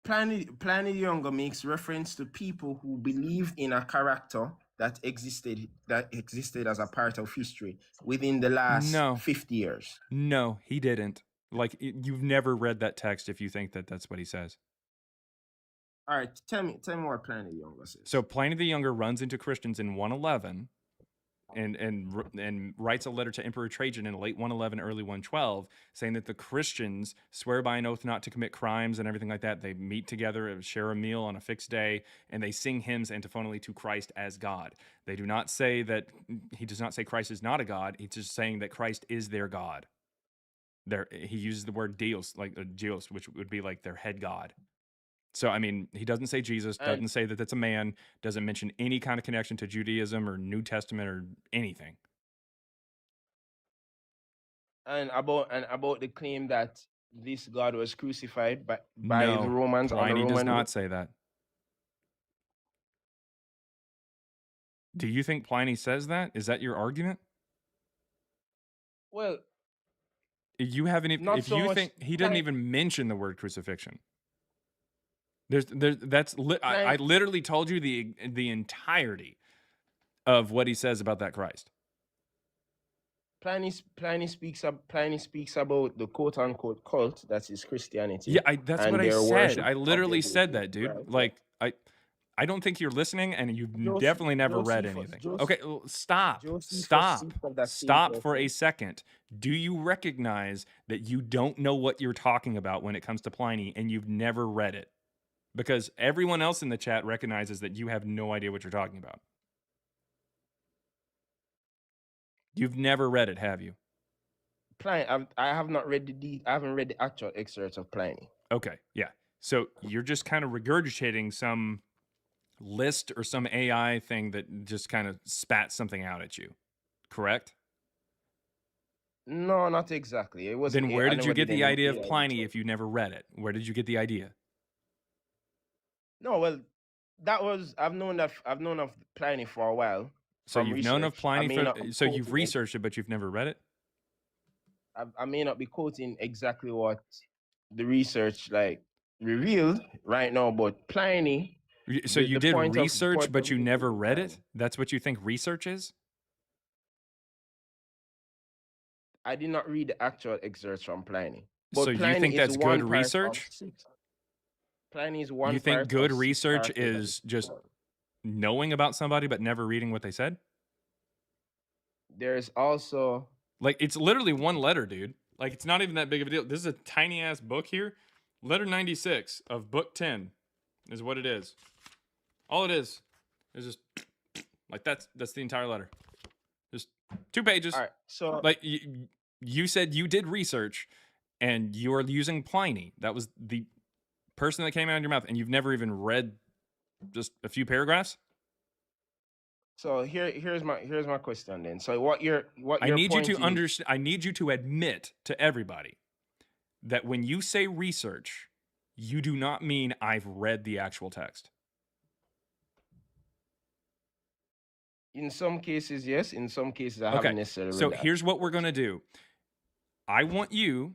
Pliny the Younger makes reference to people who believe in a character that existed as a part of history within the last 50 years. No, he didn't. Like, you've never read that text if you think that that's what he says. All right, tell me what Pliny the Younger says. So Pliny the Younger runs into Christians in 111 and writes a letter to Emperor Trajan in late 111, early 112, saying that the Christians swear by an oath not to commit crimes and everything like that. They meet together, share a meal on a fixed day, and they sing hymns antiphonally to Christ as God. They do not say that, he does not say Christ is not a God. He's just saying that Christ is their God. He uses the word Deus, Deus, which would be like their head God. So, I mean, he doesn't say Jesus, doesn't say that that's a man, doesn't mention any kind of connection to Judaism or New Testament or anything. And about the claim that this God was crucified by the Romans. Pliny does not say that. Do you think Pliny says that? Is that your argument? Well, you haven't even. If you think he doesn't even mention the word crucifixion. I literally told you the entirety of what he says about that Christ. Pliny speaks about the quote unquote cult that is Christianity. Yeah, that's what I said. I literally said that, dude. Right. Like I don't think you're listening, and you've Joseph, definitely never read Josephus, anything. Joseph, Okay, stop. Josephus Stop. speaks of that same Stop for a person. second. Do you recognize that you don't know what you're talking about when it comes to Pliny, and you've never read it? Because everyone else in the chat recognizes that you have no idea what you're talking about. You've never read it, have you? Pliny, I have not read I haven't read the actual excerpts of Pliny. Okay, yeah. So you're just kind of regurgitating some list or some AI thing that just kind of spat something out at you, correct? No, not exactly. It wasn't. Then where I did you never get did the any idea of AI Pliny research. if you never read it? Where did you get the idea? No, well, that was I've known of Pliny for a while. So From you've known of research. Pliny I may not be so you've quoting it. researched it, but you've never read it? I may not be quoting exactly what the research like revealed right now, but Pliny. So you The did point research, of but you research never of read Pliny. it? That's what you think research is? I did not read the actual excerpts from Pliny. But So you Pliny think is that's good one part of research? six. Pliny is You one think part good of six research characters of is the just story. knowing about somebody but never reading what they said? There's also Like, it's literally one letter, dude. Like, it's not even that big of a deal. This is a tiny ass book here. Letter 96 of book 10 is what it is. All it is just like that's the entire letter. Just 2 pages. all right. So Like you said you did research and you are using Pliny. That was the person that came out of your mouth, and you've never even read just a few paragraphs? So here's my question then. So what your I need you point to is understand. I need you to admit to everybody that when you say research, you do not mean I've read the actual text. in some cases yes, in some cases I Okay, haven't necessarily so read that. here's what we're going to do. I want you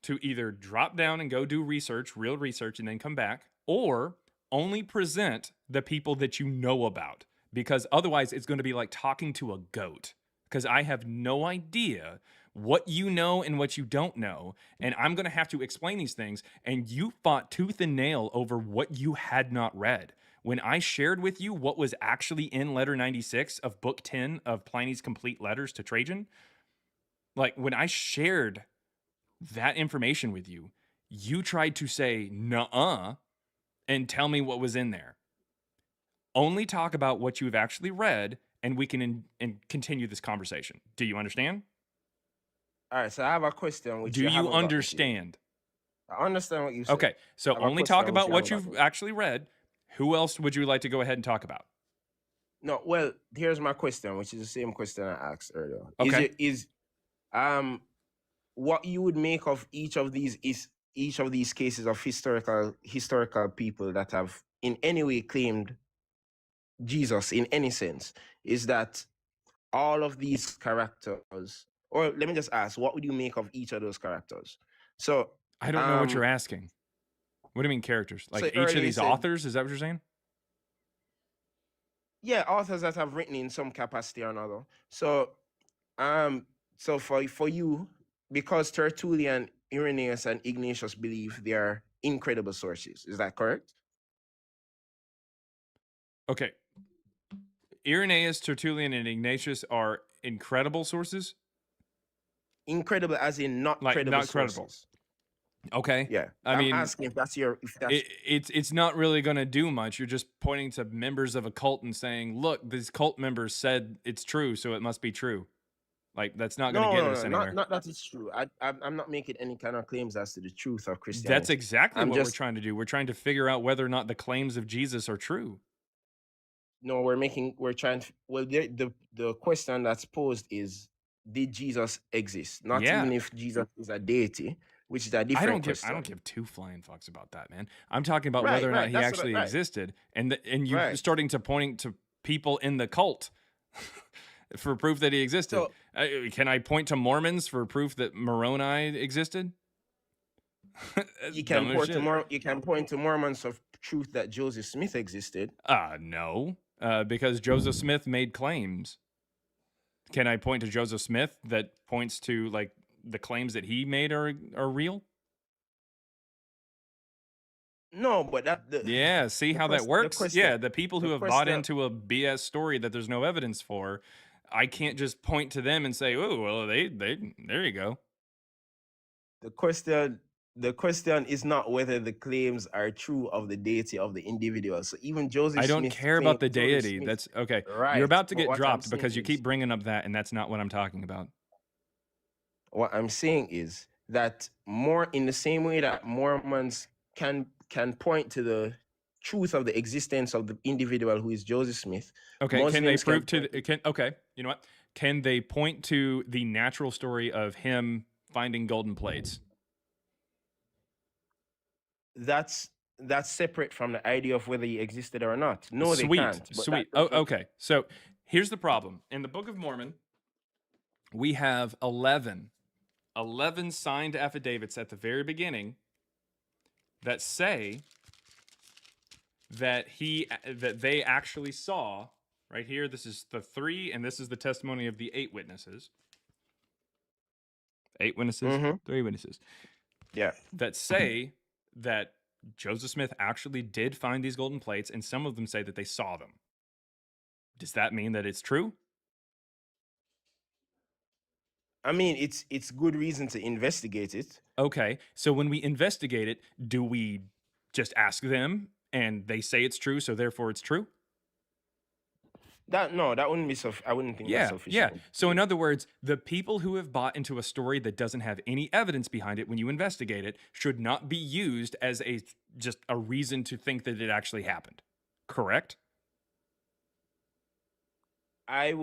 to either drop down and go do research, real research, and then come back, or only present the people that you know about, because otherwise it's going to be like talking to a goat, because I have no idea what you know and what you don't know, and I'm going to have to explain these things, and you fought tooth and nail over what you had not read. When I shared with you what was actually in letter 96 of book 10 of Pliny's complete letters to Trajan, like when I shared that information with you, you tried to say nuh-uh and tell me what was in there. Only talk about what you've actually read, and we can continue this conversation. Do you understand? All right, so I have a question which Do you you haven't gotten to. understand? I understand what you said. Okay, so I have a only talk question which about you what haven't you've gotten actually read. Who else would you like to go ahead and talk about? No, well, here's my question, which is the same question I asked earlier. Okay. Is what you would make of each of these cases of historical people that have in any way claimed Jesus in any sense, is that all of these characters, or let me just ask, what would you make of each of those characters? So I don't know what you're asking. What do you mean characters? Like so each of earlier you these said- authors? Is that what you're saying? yeah, authors that have written in some capacity or another. So so for you, because Tertullian, Irenaeus, and Ignatius believe they are incredible sources, is that correct? Okay. Irenaeus, Tertullian, and Ignatius are incredible sources? Incredible as in not Like, credible not credible. sources. Okay. Yeah. I mean, asking if that's your it's not really going to do much. You're just pointing to members of a cult and saying, "Look, these cult members said it's true, so it must be true." Like, that's not going to get us anywhere. not that it's true. I'm not making any kind of claims as to the truth of Christianity. That's exactly I'm what we're just- trying to do. We're trying to figure out whether or not the claims of Jesus are true. No, we're trying to, well, the question that's posed is, did Jesus exist? Not Yeah. even if Jesus is a deity, which is a different question. I don't give two flying fucks about that, man. I'm talking about Right, whether or not right, he that's what I- actually right. existed, and you Right. starting to pointing to people in the cult for proof that he existed. So- Can I point to Mormons for proof that Moroni existed? That's You can dumb as point shit. you can point to Mormons of truth that Joseph Smith existed. No, because Joseph Smith made claims. Can I point to Joseph Smith that points to like the claims that he made are real? No, but Yeah, see how that the works? question Yeah, the people who the have bought question into a BS story that there's no evidence for, I can't just point to them and say, "Oh, well, they there you go." the question the question is not whether the claims are true of the deity of the individual. So even Joseph I don't Smith care about the Joseph deity. Smith, That's okay. You're right? about to But get dropped because you keep bringing up that, and that's not what I'm talking about. what I'm saying is that more in the same way that Mormons can point to the truth of the existence of the individual who is Joseph Smith. Okay, can they Muslims prove can to can okay, you know what? Can they point to the natural story of him finding golden plates? that's separate from the idea of whether he existed or not. No, they Sweet, can't. But sweet. Oh, okay. So here's the problem. In the Book of Mormon, we have 11 signed affidavits at the very beginning that say that they actually saw, right here, this is the 3 and this is the testimony of the 8 witnesses. 8 witnesses, 3 witnesses. Yeah. That say that Joseph Smith actually did find these golden plates, and some of them say that they saw them. Does that mean that it's true? I mean, it's good reason to investigate it. Okay, so when we investigate it, do we just ask them and they say it's true, so therefore it's true? That wouldn't be I wouldn't think that's sufficient. Yeah. So in other words, the people who have bought into a story that doesn't have any evidence behind it when you investigate it should not be used as just a reason to think that it actually happened. Correct? I'd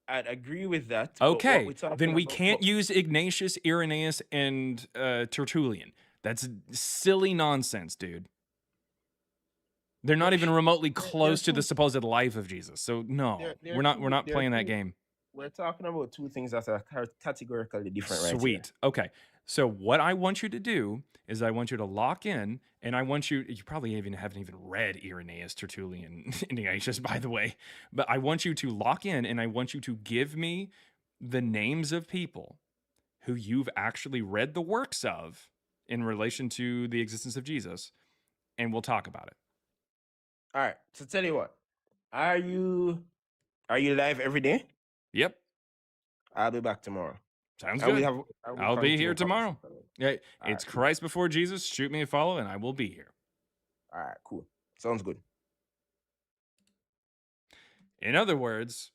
agree with that. Okay, then we can't use Ignatius, Irenaeus, and Tertullian. That's silly nonsense, dude. They're not even remotely close to the supposed life of Jesus. So no, we're not playing that game. We're talking about two things that are categorically different, right? Sweet. Okay. So what I want you to do is I want you to lock in, and I want you probably haven't even read Irenaeus, Tertullian, Ignatius, by the way, but I want you to lock in, and I want you to give me the names of people who you've actually read the works of in relation to the existence of Jesus, and we'll talk about it. All right. So tell you what, are you live every day? Yep. I'll be back tomorrow. Sounds good. I'll be here tomorrow. Yeah, it's cool. Christ before Jesus. Shoot me a follow, and I will be here. All right, cool. Sounds good. In other words,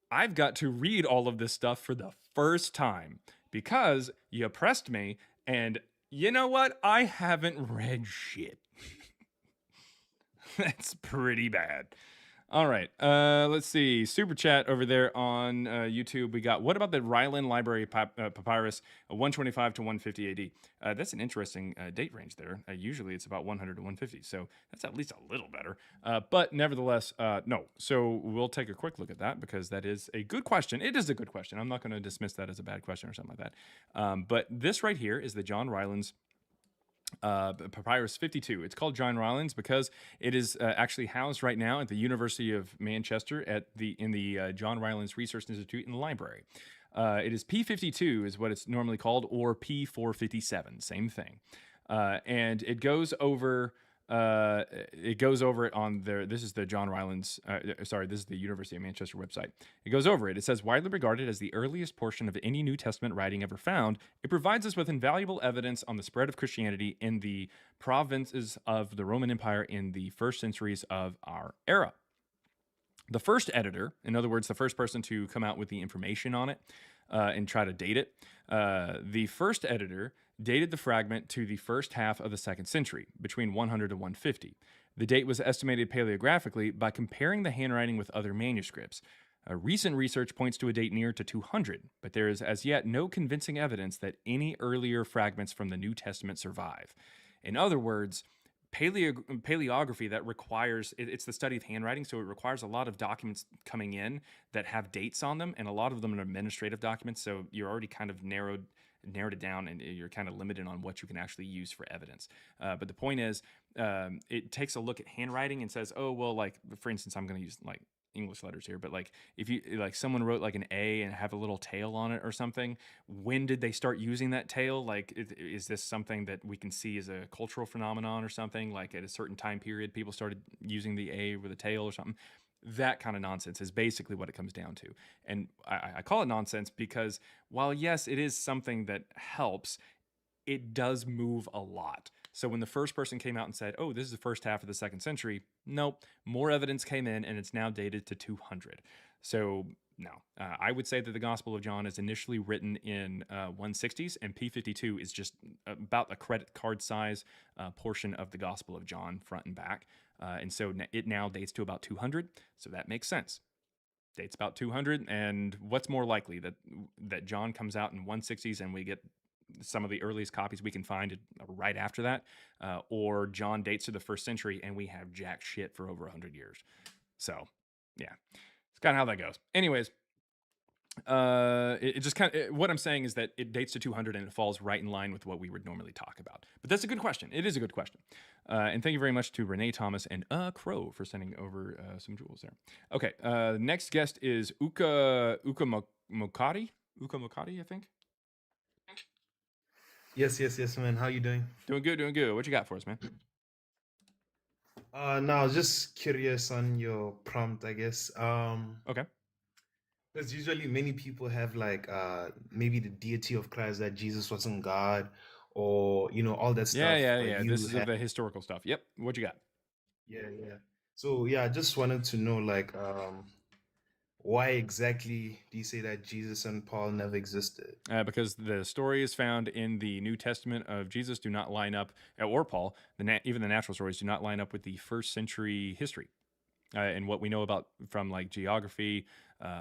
I've got to read all of this stuff for the first time because you pressed me, and you know what? I haven't read shit. That's pretty bad. All right, let's see. Super chat over there on YouTube. We got, what about the Ryland Library Papyrus, 125 to 150 AD? That's an interesting date range there. Usually it's about 100 to 150, so that's at least a little better. But nevertheless, no. So we'll take a quick look at that because that is a good question. It is a good question. I'm not going to dismiss that as a bad question or something like that. But this right here is the John Rylands Papyrus 52. It's called John Rylands because it is actually housed right now at the University of Manchester in the John Rylands Research Institute in the library. It is P52 is what it's normally called, or P457, same thing. And it goes over it on their, this is the John Rylands, this is the University of Manchester website. It goes over it. It says, widely regarded as the earliest portion of any New Testament writing ever found, it provides us with invaluable evidence on the spread of Christianity in the provinces of the Roman Empire in the first centuries of our era. The first editor, in other words, the first person to come out with the information on it and try to date it, the first editor dated the fragment to the first half of the 2nd century, between 100 to 150. The date was estimated paleographically by comparing the handwriting with other manuscripts. Recent research points to a date near to 200, but there is as yet no convincing evidence that any earlier fragments from the New Testament survive. In other words, paleography that requires, it's the study of handwriting, so it requires a lot of documents coming in that have dates on them, and a lot of them are administrative documents, so you're already kind of narrowed it down, and you're kind of limited on what you can actually use for evidence. But the point is, it takes a look at handwriting and says, oh, well, like, for instance, I'm going to use, like, English letters here, but like if you like someone wrote like an A and have a little tail on it or something, when did they start using that tail? Like, is this something that we can see as a cultural phenomenon or something? Like at a certain time period, people started using the A with a tail or something. That kind of nonsense is basically what it comes down to. And I call it nonsense because while yes, it is something that helps, it does move a lot. So when the first person came out and said, oh, this is the first half of the 2nd century, nope, more evidence came in and it's now dated to 200. So no, I would say that the Gospel of John is initially written in 160s, and P52 is just about a credit card size portion of the Gospel of John, front and back. And so it now dates to about 200. So that makes sense. Dates about 200. And what's more likely, that John comes out in 160s and we get some of the earliest copies we can find right after that, or John dates to the 1st century and we have jack shit for over 100 years. So yeah, it's kind of how that goes. Anyways, it just kind of, what I'm saying is that it dates to 200 and it falls right in line with what we would normally talk about. But that's a good question. It is a good question. And thank you very much to Renee Thomas and Crow for sending over some jewels there. Okay, next guest is Uka Mokati, I think. Yes, man. How you doing? Doing good. What you got for us, man? No, I was just curious on your prompt, I guess. Okay. Because usually many people have like maybe the deity of Christ, that Jesus wasn't God, or all that stuff. Yeah. But This you is have, the historical stuff. Yep. What you got? yeah. So yeah, I just wanted to know like why exactly do you say that Jesus and Paul never existed? Because the stories found in the New Testament of Jesus do not line up, or Paul, even the natural stories do not line up with the 1st century history. And what we know about from like geography,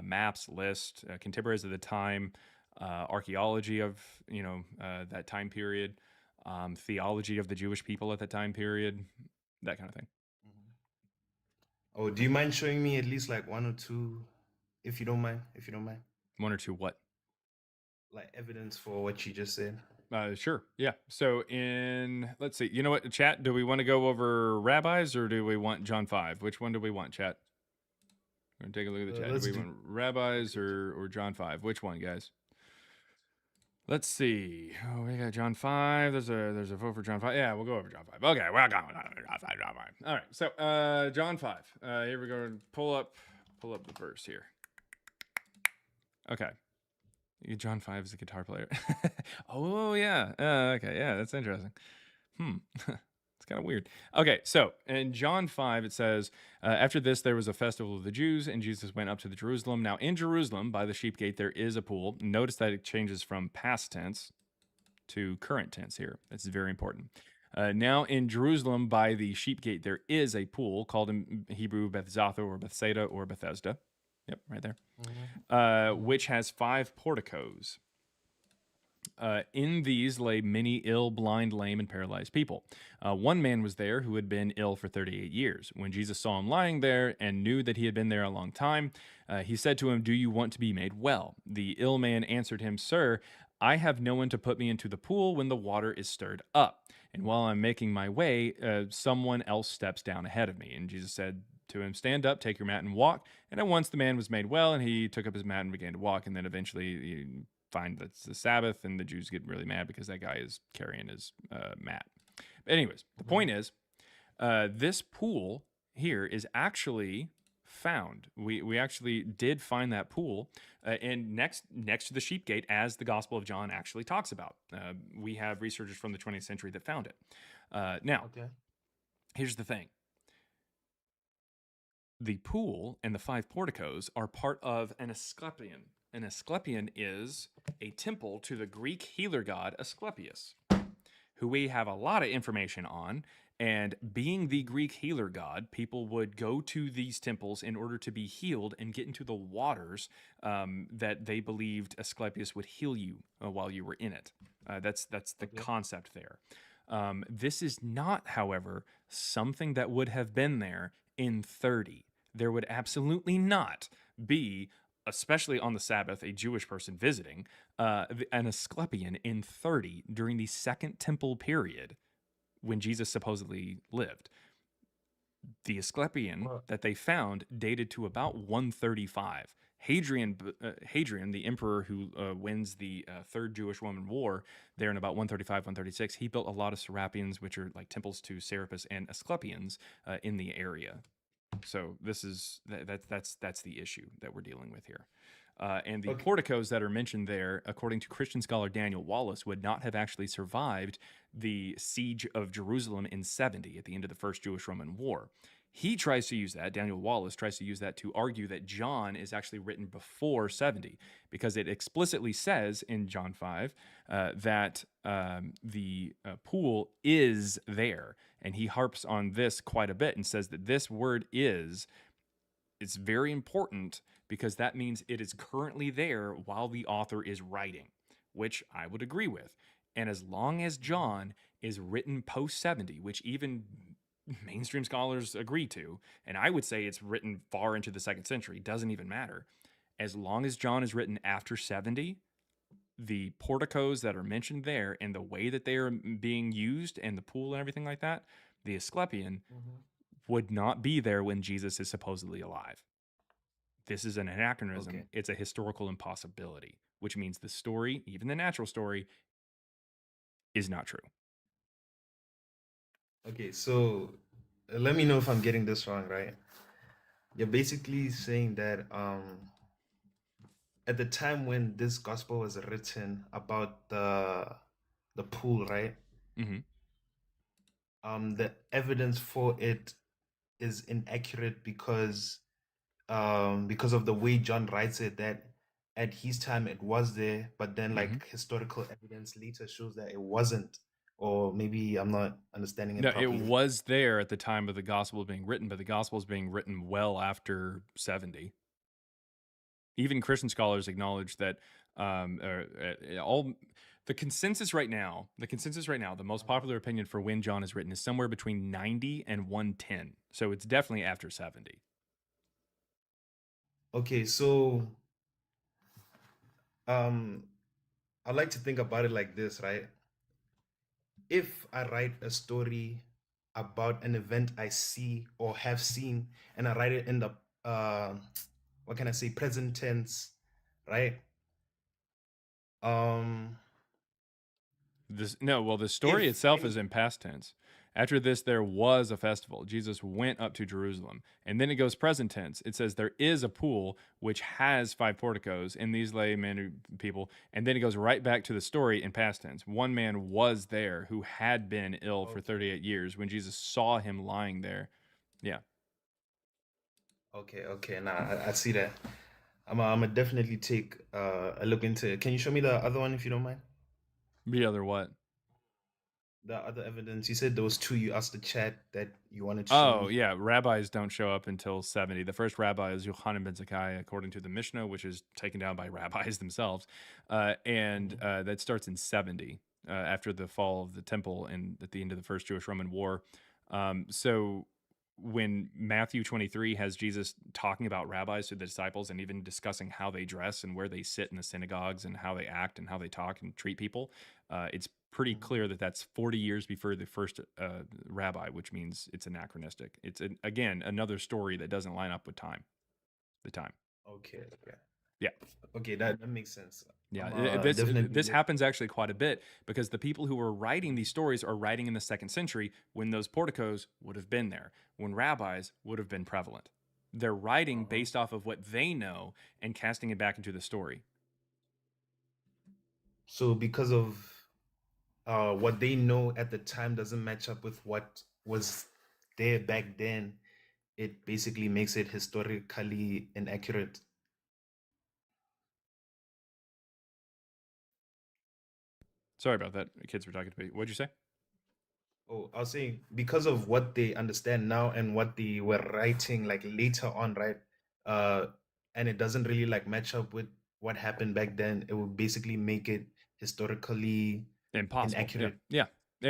maps, lists, contemporaries of the time, archaeology of that time period, theology of the Jewish people at that time period, that kind of thing. Oh, do you mind showing me at least like one or two, if you don't mind? One or two what? Like evidence for what you just said. Sure. Yeah. So let's see. You know what, chat? Do we want to go over rabbis or do we want John 5? Which one do we want, chat? We're gonna take a look at the chat. Do we want rabbis or John 5? Which one, guys? Let's see. Oh, we got John 5. There's a vote for John 5. Yeah, we'll go over John 5. Okay, we're going John 5. All right. So John 5. Here we go. Pull up the verse here. Okay. John 5 is a guitar player. Oh yeah. Okay. Yeah, that's interesting. It's kind of weird. Okay, so in John 5, it says, after this, there was a festival of the Jews, and Jesus went up to the Jerusalem. Now, in Jerusalem, by the sheep gate, there is a pool. Notice that it changes from past tense to current tense here. That's very important. Now, in Jerusalem, by the sheep gate, there is a pool called in Hebrew Bethzatha or Bethsaida or Bethesda. Yep, right there. Which has 5 porticos. In these lay many ill, blind, lame, and paralyzed people. One man was there who had been ill for 38 years. When Jesus saw him lying there and knew that he had been there a long time, he said to him, "Do you want to be made well?" The ill man answered him, "Sir, I have no one to put me into the pool when the water is stirred up. And while I'm making my way, someone else steps down ahead of me." And Jesus said to him, "Stand up, take your mat, and walk." And at once the man was made well, and he took up his mat and began to walk. And then eventually you find that it's the Sabbath, and the Jews get really mad because that guy is carrying his mat. But anyways, the point is, this pool here is actually found. We actually did find that pool, and next to the sheep gate, as the Gospel of John actually talks about. We have researchers from the 20th century that found it. Now, here's the thing. The pool and the 5 porticos are part of an Asclepion. An Asclepion is a temple to the Greek healer god Asclepius, who we have a lot of information on. And being the Greek healer god, people would go to these temples in order to be healed and get into the waters that they believed Asclepius would heal you while you were in it. That's the concept there. This is not, however, something that would have been there in 30. There would absolutely not be, especially on the Sabbath, a Jewish person visiting an Asclepion in 30 during the Second Temple period when Jesus supposedly lived. The Asclepian Well, that they found dated to about 135. Hadrian, the emperor who wins the Third Jewish-Roman War, there in about 135, 136, he built a lot of Serapions, which are like temples to Serapis and Asclepians in the area. So this is that's the issue that we're dealing with here. And the okay. porticos that are mentioned there, according to Christian scholar Daniel Wallace, would not have actually survived the siege of Jerusalem in 70 at the end of the First Jewish-Roman War. He tries to use that, Daniel Wallace tries to use that to argue that John is actually written before 70, because it explicitly says in John 5 that the pool is there. And he harps on this quite a bit and says that this word is very important because that means it is currently there while the author is writing, which I would agree with. And as long as John is written post 70, which even mainstream scholars agree to, and I would say it's written far into the 2nd century, doesn't even matter. As long as John is written after 70, the porticos that are mentioned there and the way that they are being used and the pool and everything like that, the Asclepian would not be there when Jesus is supposedly alive. This is an anachronism. Okay. It's a historical impossibility, which means the story, even the natural story, is not true. Okay, so let me know if I'm getting this wrong, right? You're basically saying that at the time when this gospel was written about the pool, right? Mm-hmm. The evidence for it is inaccurate because of the way John writes it, that at his time it was there, but then like historical evidence later shows that it wasn't. Or maybe I'm not understanding it No, properly. it was there at the time of the gospel being written, but the gospel is being written well after 70. Even Christian scholars acknowledge that all the consensus right now, the most popular opinion for when John is written is somewhere between 90 and 110. So it's definitely after 70. Okay, so I like to think about it like this, right? If I write a story about an event I see or have seen, and I write it in the what can I say, present tense, right? The story itself is in past tense. After this, there was a festival. Jesus went up to Jerusalem. And then it goes present tense. It says there is a pool which has 5 porticos, and these lay men people. And then it goes right back to the story in past tense. One man was there who had been ill for 38 years when Jesus saw him lying there. Yeah. Okay, nah, I see that. I'm gonna definitely take a look into it. Can you show me the other one if you don't mind? The other what? The other evidence. You said there was 2 you asked the chat that you wanted to show Oh, me. yeah. Rabbis don't show up until 70. The first rabbi is Yochanan ben Zakkai, according to the Mishnah, which is taken down by rabbis themselves. That starts in 70 after the fall of the temple and at the end of the First Jewish-Roman War. So when Matthew 23 has Jesus talking about rabbis to the disciples and even discussing how they dress and where they sit in the synagogues and how they act and how they talk and treat people, it's pretty clear that that's 40 years before the first rabbi, which means it's anachronistic. It's, again, another story that doesn't line up with the time. Okay. Yeah. Okay, that makes sense. Yeah, Definitely this happens actually quite a bit because the people who were writing these stories are writing in the 2nd century when those porticos would have been there, when rabbis would have been prevalent. They're writing based off of what they know and casting it back into the story. So because of what they know at the time doesn't match up with what was there back then, it basically makes it historically inaccurate. Sorry about that. The kids were talking to me. What'd you say? Oh, I was saying because of what they understand now and what they were writing like later on, right? And it doesn't really like match up with what happened back then. It would basically make it historically Impossible. inaccurate. Yeah.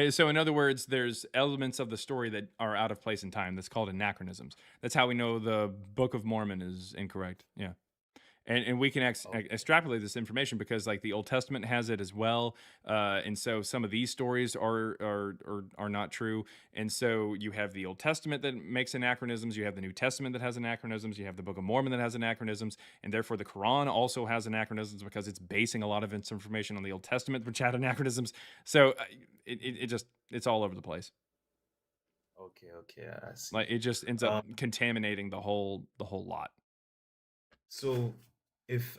So in other words, there's elements of the story that are out of place in time. That's called anachronisms. That's how we know the Book of Mormon is incorrect. Yeah. And we can extrapolate this information because like the Old Testament has it as well, and so some of these stories are not true. And so you have the Old Testament that makes anachronisms, you have the New Testament that has anachronisms, you have the Book of Mormon that has anachronisms, and therefore the Quran also has anachronisms because it's basing a lot of its information on the Old Testament, which had anachronisms. So it's all over the place. Okay, I see. Like it just ends up contaminating the whole lot. So, if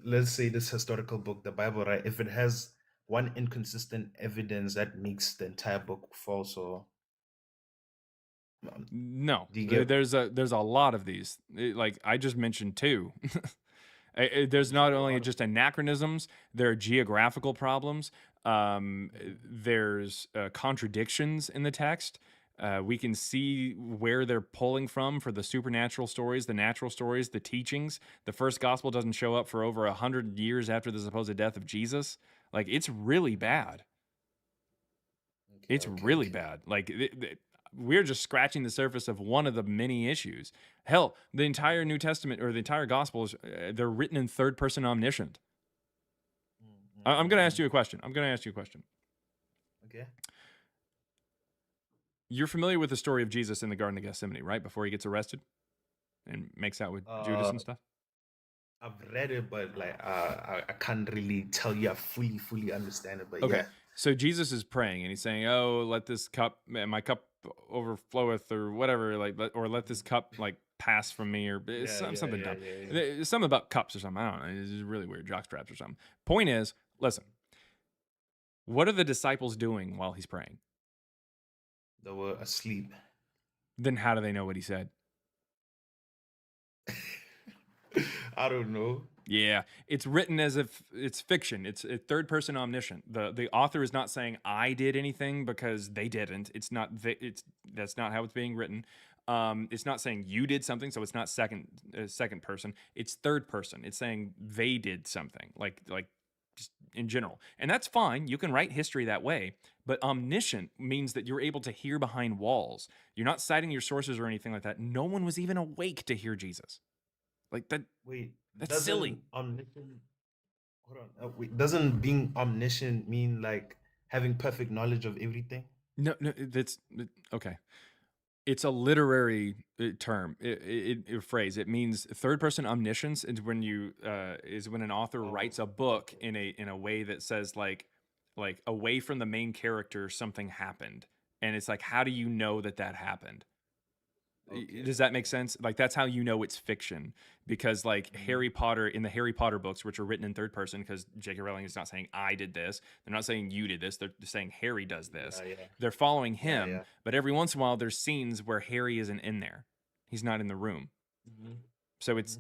let's say this historical book, the Bible, right? If it has one inconsistent evidence, that makes the entire book false, or No, do you get? there's a lot of these. Like I just mentioned two. There's not only just anachronisms, there are geographical problems. There's contradictions in the text. We can see where they're pulling from for the supernatural stories, the natural stories, the teachings. The first gospel doesn't show up for over 100 years after the supposed death of Jesus. Like it's really bad. It's really bad. Like we're just scratching the surface of one of the many issues. Hell, the entire New Testament or the entire gospel is they're written in third person omniscient. I'm going to ask you a question. Okay. You're familiar with the story of Jesus in the Garden of Gethsemane, right? Before he gets arrested and makes out with Judas and stuff. I've read it, but like I can't really tell you I fully understand it. But Okay. yeah. So Jesus is praying and he's saying, "Oh, let this cup, my cup overfloweth," or whatever, like, or let this cup like pass from me, or something dumb. It's something about cups or something. I don't know. It's really weird, jockstraps or something. Point is, listen. What are the disciples doing while he's praying? They were asleep. Then how do they know what he said? I don't know. Yeah, it's written as if it's fiction. It's a third person omniscient. The author is not saying I did anything because they didn't. It's not. That's not how it's being written. It's not saying you did something, so it's not second person. It's third person. It's saying they did something, like just in general, and that's fine. You can write history that way. But omniscient means that you're able to hear behind walls. You're not citing your sources or anything like that. No one was even awake to hear Jesus. Like that. Wait, that's silly. Omniscient. Hold on. Wait, doesn't being omniscient mean like having perfect knowledge of everything? No, that's okay. It's a literary term, a phrase. It means third person omniscience is when an author writes a book in a way that says like away from the main character something happened, and it's like, how do you know that happened? Does that make sense? Like that's how you know it's fiction, because like Harry Potter, in the Harry Potter books, which are written in third person, because J.K. Rowling is not saying I did this, they're not saying you did this, they're saying Harry does this. They're following him, but every once in a while there's scenes where Harry isn't in there, he's not in the room. So it's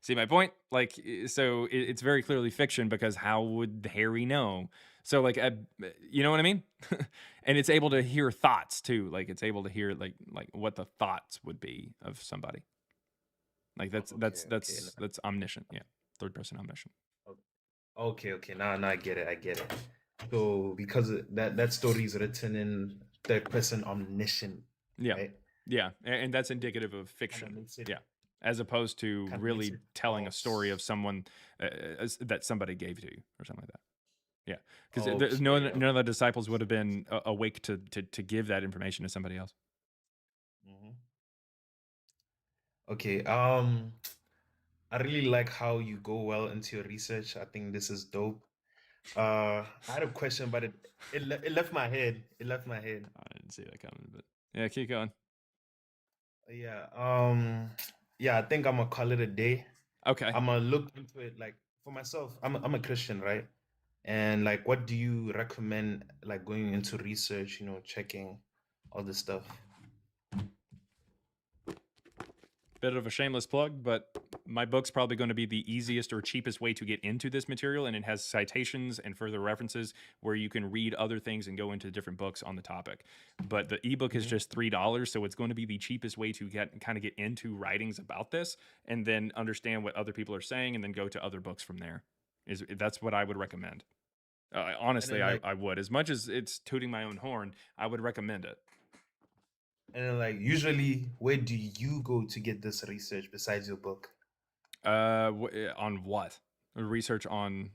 see my point? Like, so it's very clearly fiction, because how would Harry know? So like, you know what I mean? And it's able to hear thoughts too. Like it's able to hear like what the thoughts would be of somebody. Like that's omniscient. Yeah. Third person omniscient. Okay. Now I get it. So because that story is written in third person omniscient. Yeah. Right? Yeah. And that's indicative of fiction. Yeah. As opposed to really telling a story of someone that somebody gave to you or something like that. Yeah, because none of the disciples would have been awake to give that information to somebody else. Okay. I really like how you go well into your research. I think this is dope. I had a question, but it left my head. I didn't see that coming, but yeah, keep going. Yeah. Yeah. I think I'm gonna call it a day. Okay. I'm gonna look into it. Like for myself, I'm a Christian, right? And like, what do you recommend? Like going into research, checking all this stuff. Bit of a shameless plug, but my book's probably going to be the easiest or cheapest way to get into this material, and it has citations and further references where you can read other things and go into different books on the topic. But the ebook is just $3, so it's going to be the cheapest way to get into writings about this, and then understand what other people are saying, and then go to other books from there. That's what I would recommend. Honestly, I would. As much as it's tooting my own horn, I would recommend it. And then, like, usually, where do you go to get this research besides your book? On what? Research on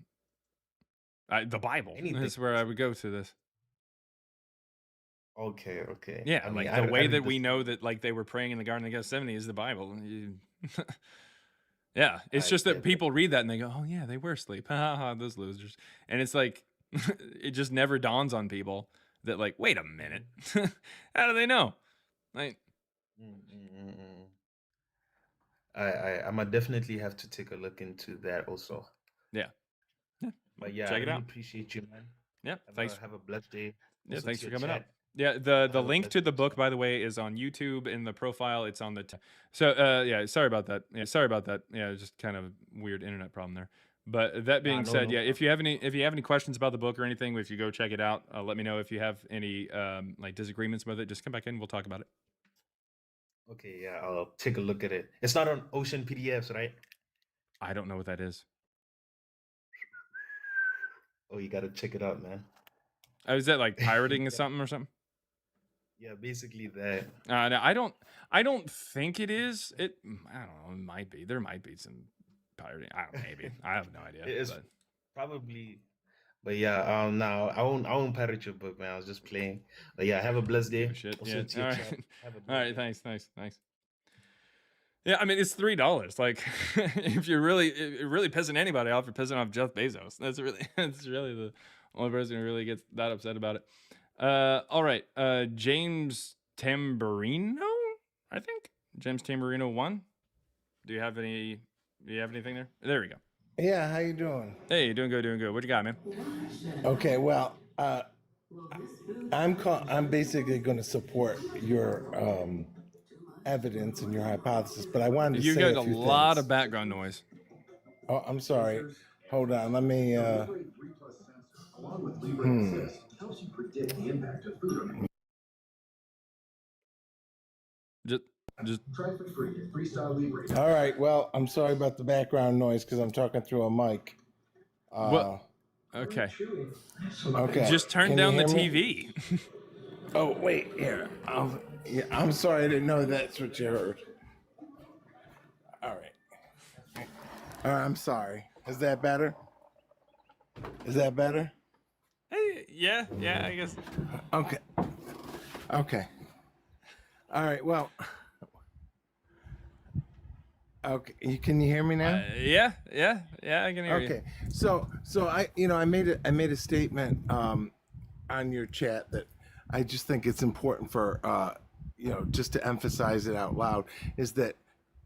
the Bible. Anything. That's where I would go to this. Okay, okay. Yeah, I mean, like I the way read that the we know same. that like they were praying in the Garden of Gethsemane is the Bible. Yeah, it's I just that get that. people read that and they go, "Oh yeah, they were asleep." Ha ha ha, those losers. And it's like it just never dawns on people that like, wait a minute, how do they know? Like, I might definitely have to take a look into that also. yeah, But yeah, I check it really out. appreciate you, man. Yeah, thanks. Have a blessed day. Yeah, Also thanks to for your coming chat. up. Yeah, the Have a link blessed to day the as book, well. by the way, is on YouTube in the profile. It's on the so yeah, sorry about that. Yeah, sorry about that. Yeah, just kind of weird internet problem there. But that being No, said, no yeah, if problem. you have any questions about the book or anything, if you go check it out, let me know. If you have any like disagreements with it, just come back in. We'll talk about it. Okay, yeah, I'll take a look at it. It's not on Ocean PDFs, right? I don't know what that is. Oh, you gotta check it out, man. Oh, is that like pirating or something or something? Yeah, basically that. No, I don't think it is. I don't know. It might be. There might be some pirating. I don't know, maybe. I have no idea. It's But probably, but yeah, no, I won't pirate your book, man. I was just playing. But yeah, have a blessed day. shit. Also Yeah. to your All chat. right. Have a All blessed right. day. Thanks. Yeah, I mean it's $3. Like, if you're really pissing anybody off, you're pissing off Jeff Bezos. That's really the only person who really gets that upset about it. All right. James Tamburino, I think. James Tamburino 1. Do you have anything there? There we go. Yeah, how you doing? Hey, doing good. What you got, man? Okay, well, I'm basically going to support your evidence and your hypothesis, but I wanted to You say get a a few lot things. of background noise. Oh, I'm sorry. Hold on. Let me. Just. All right. Well, I'm sorry about the background noise because I'm talking through a mic. What? Okay. Okay. Just turn Can down you the hear me? TV. Oh, wait. Here. Yeah, I'm sorry. I didn't know that's what you heard. All right. I'm sorry. Is that better? Is that better? Hey, yeah, I guess. Okay. All right. Well. Okay. Can you hear me now? Yeah, I can hear you. Okay. So I made a statement on your chat that I just think it's important for just to emphasize it out loud, is that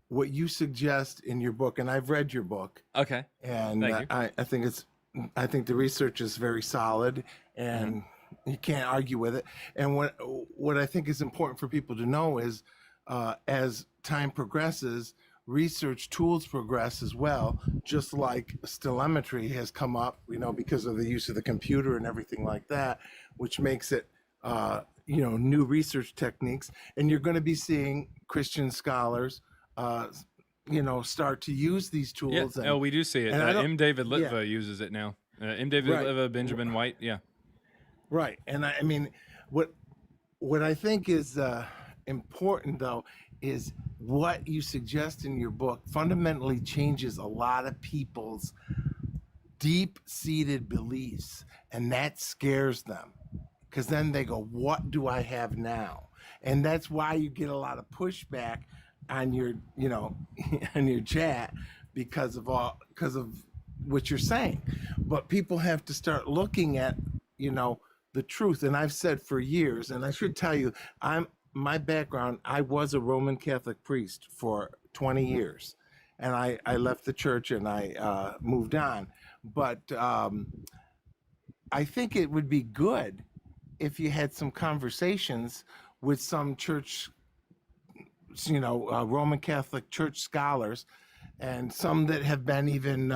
what you suggest in your book, and I've read your book. Okay. And Thank you. I think the research is very solid, and you can't argue with it. And what I think is important for people to know is, as time progresses, research tools progress as well, just like telemetry has come up, because of the use of the computer and everything like that, which makes it, new research techniques. And you're going to be seeing Christian scholars, start to use these tools. Yeah, we do see it. M. David Litva uses it now. M. David Litva, Benjamin White, yeah. Right. And I mean, what I think is important, though, is what you suggest in your book fundamentally changes a lot of people's deep-seated beliefs, and that scares them, because then they go, what do I have now? And that's why you get a lot of pushback on your on your chat because of what you're saying. But people have to start looking at the truth. And I've said for years, and I should tell you, my background, I was a Roman Catholic priest for 20 years, and I left the church and I moved on. But I think it would be good if you had some conversations with some church, Roman Catholic church scholars, and some that have been even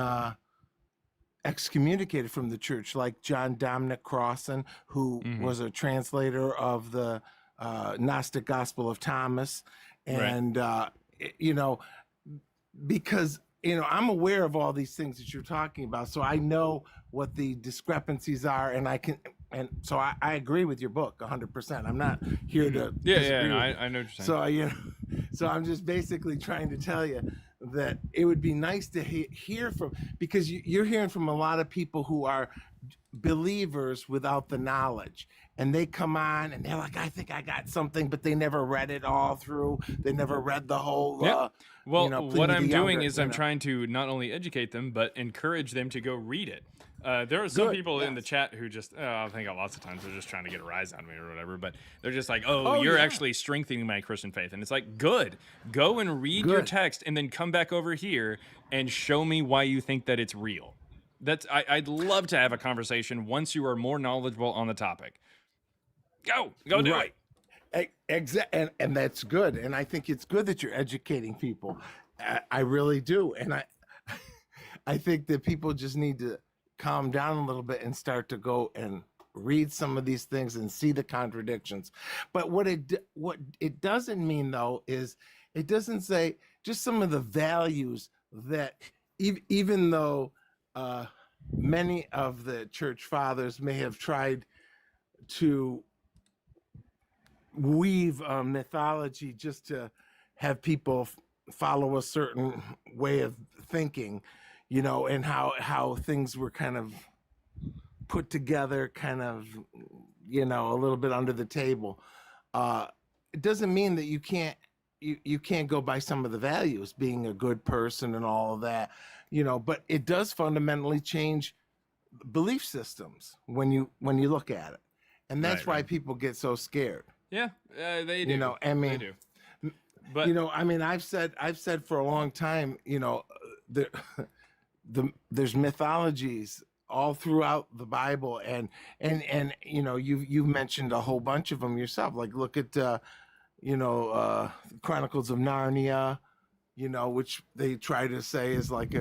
excommunicated from the church, like John Dominic Crossan, who was a translator of the Gnostic Gospel of Thomas. And, because, I'm aware of all these things that you're talking about. So I know what the discrepancies are, and I can And so I agree with your book 100%. I'm not here to Yeah, disagree no, with you. I know what you're saying. So so I'm just basically trying to tell you that it would be nice to hear from, because you're hearing from a lot of people who are believers without the knowledge, and they come on and they're like, I think I got something, but they never read it all through. They never read the whole. Yep. Well, what Pliny I'm the doing Younger, is I'm trying to not only educate them, but encourage them to go read it. There are some Good, people in the chat who just, I think lots of times they're just trying to get a rise out of me or whatever, but they're just like, oh, you're yeah. actually strengthening my Christian faith. And it's like, good. Go and read your Good. text and then come back over here and show me why you think that it's real. I'd love to have a conversation once you are more knowledgeable on the topic. Go do Right. it. And that's good. And I think it's good that you're educating people. I really do. And I think that people just need to calm down a little bit and start to go and read some of these things and see the contradictions. But what it doesn't mean, though, is it doesn't say just some of the values that even though many of the church fathers may have tried to weave mythology just to have people follow a certain way of thinking, and how things were kind of put together, kind of, a little bit under the table. It doesn't mean that you can't go by some of the values, being a good person and all of that, but it does fundamentally change belief systems when you look at it. And that's why people get so scared. Yeah, they do. I mean, they do. But I mean, I've said for a long time, there's mythologies all throughout the Bible, and you've mentioned a whole bunch of them yourself. Like look at Chronicles of Narnia, which they try to say is like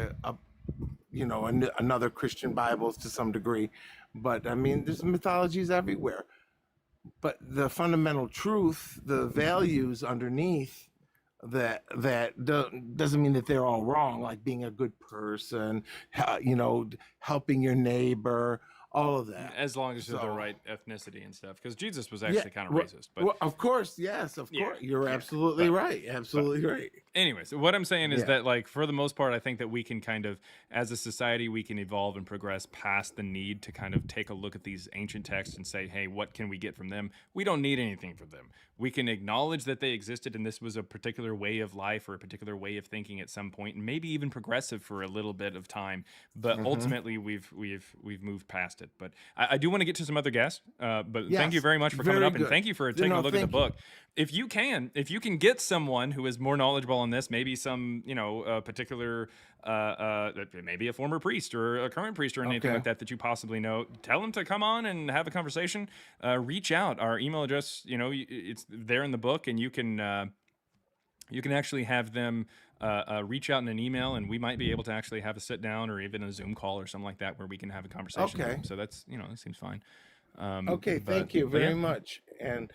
another Christian Bible to some degree, but I mean, there's mythologies everywhere. But the fundamental truth, the values underneath that doesn't mean that they're all wrong, like being a good person, helping your neighbor, all of that. As long as they're the right ethnicity and stuff, because Jesus was actually kind of racist. But of course, yes, of course, you're absolutely right, absolutely right. Anyways, what I'm saying is that, like, for the most part, I think that we can kind of, as a society, we can evolve and progress past the need to kind of take a look at these ancient texts and say, hey, what can we get from them? We don't need anything from them. We can acknowledge that they existed and this was a particular way of life or a particular way of thinking at some point, and maybe even progressive for a little bit of time. But ultimately, we've moved past it. But I do want to get to some other guests. But thank you very much for coming up, and thank you for taking a look at the book. If you can get someone who is more knowledgeable on this, maybe some particular maybe a former priest or a current priest or anything like that you possibly know, tell them to come on and have a conversation. Reach out. Our email address, it's there in the book, and you can actually have them reach out in an email, and we might be able to actually have a sit down or even a Zoom call or something like that where we can have a conversation. Okay. So that's, that seems fine. Thank you very much, and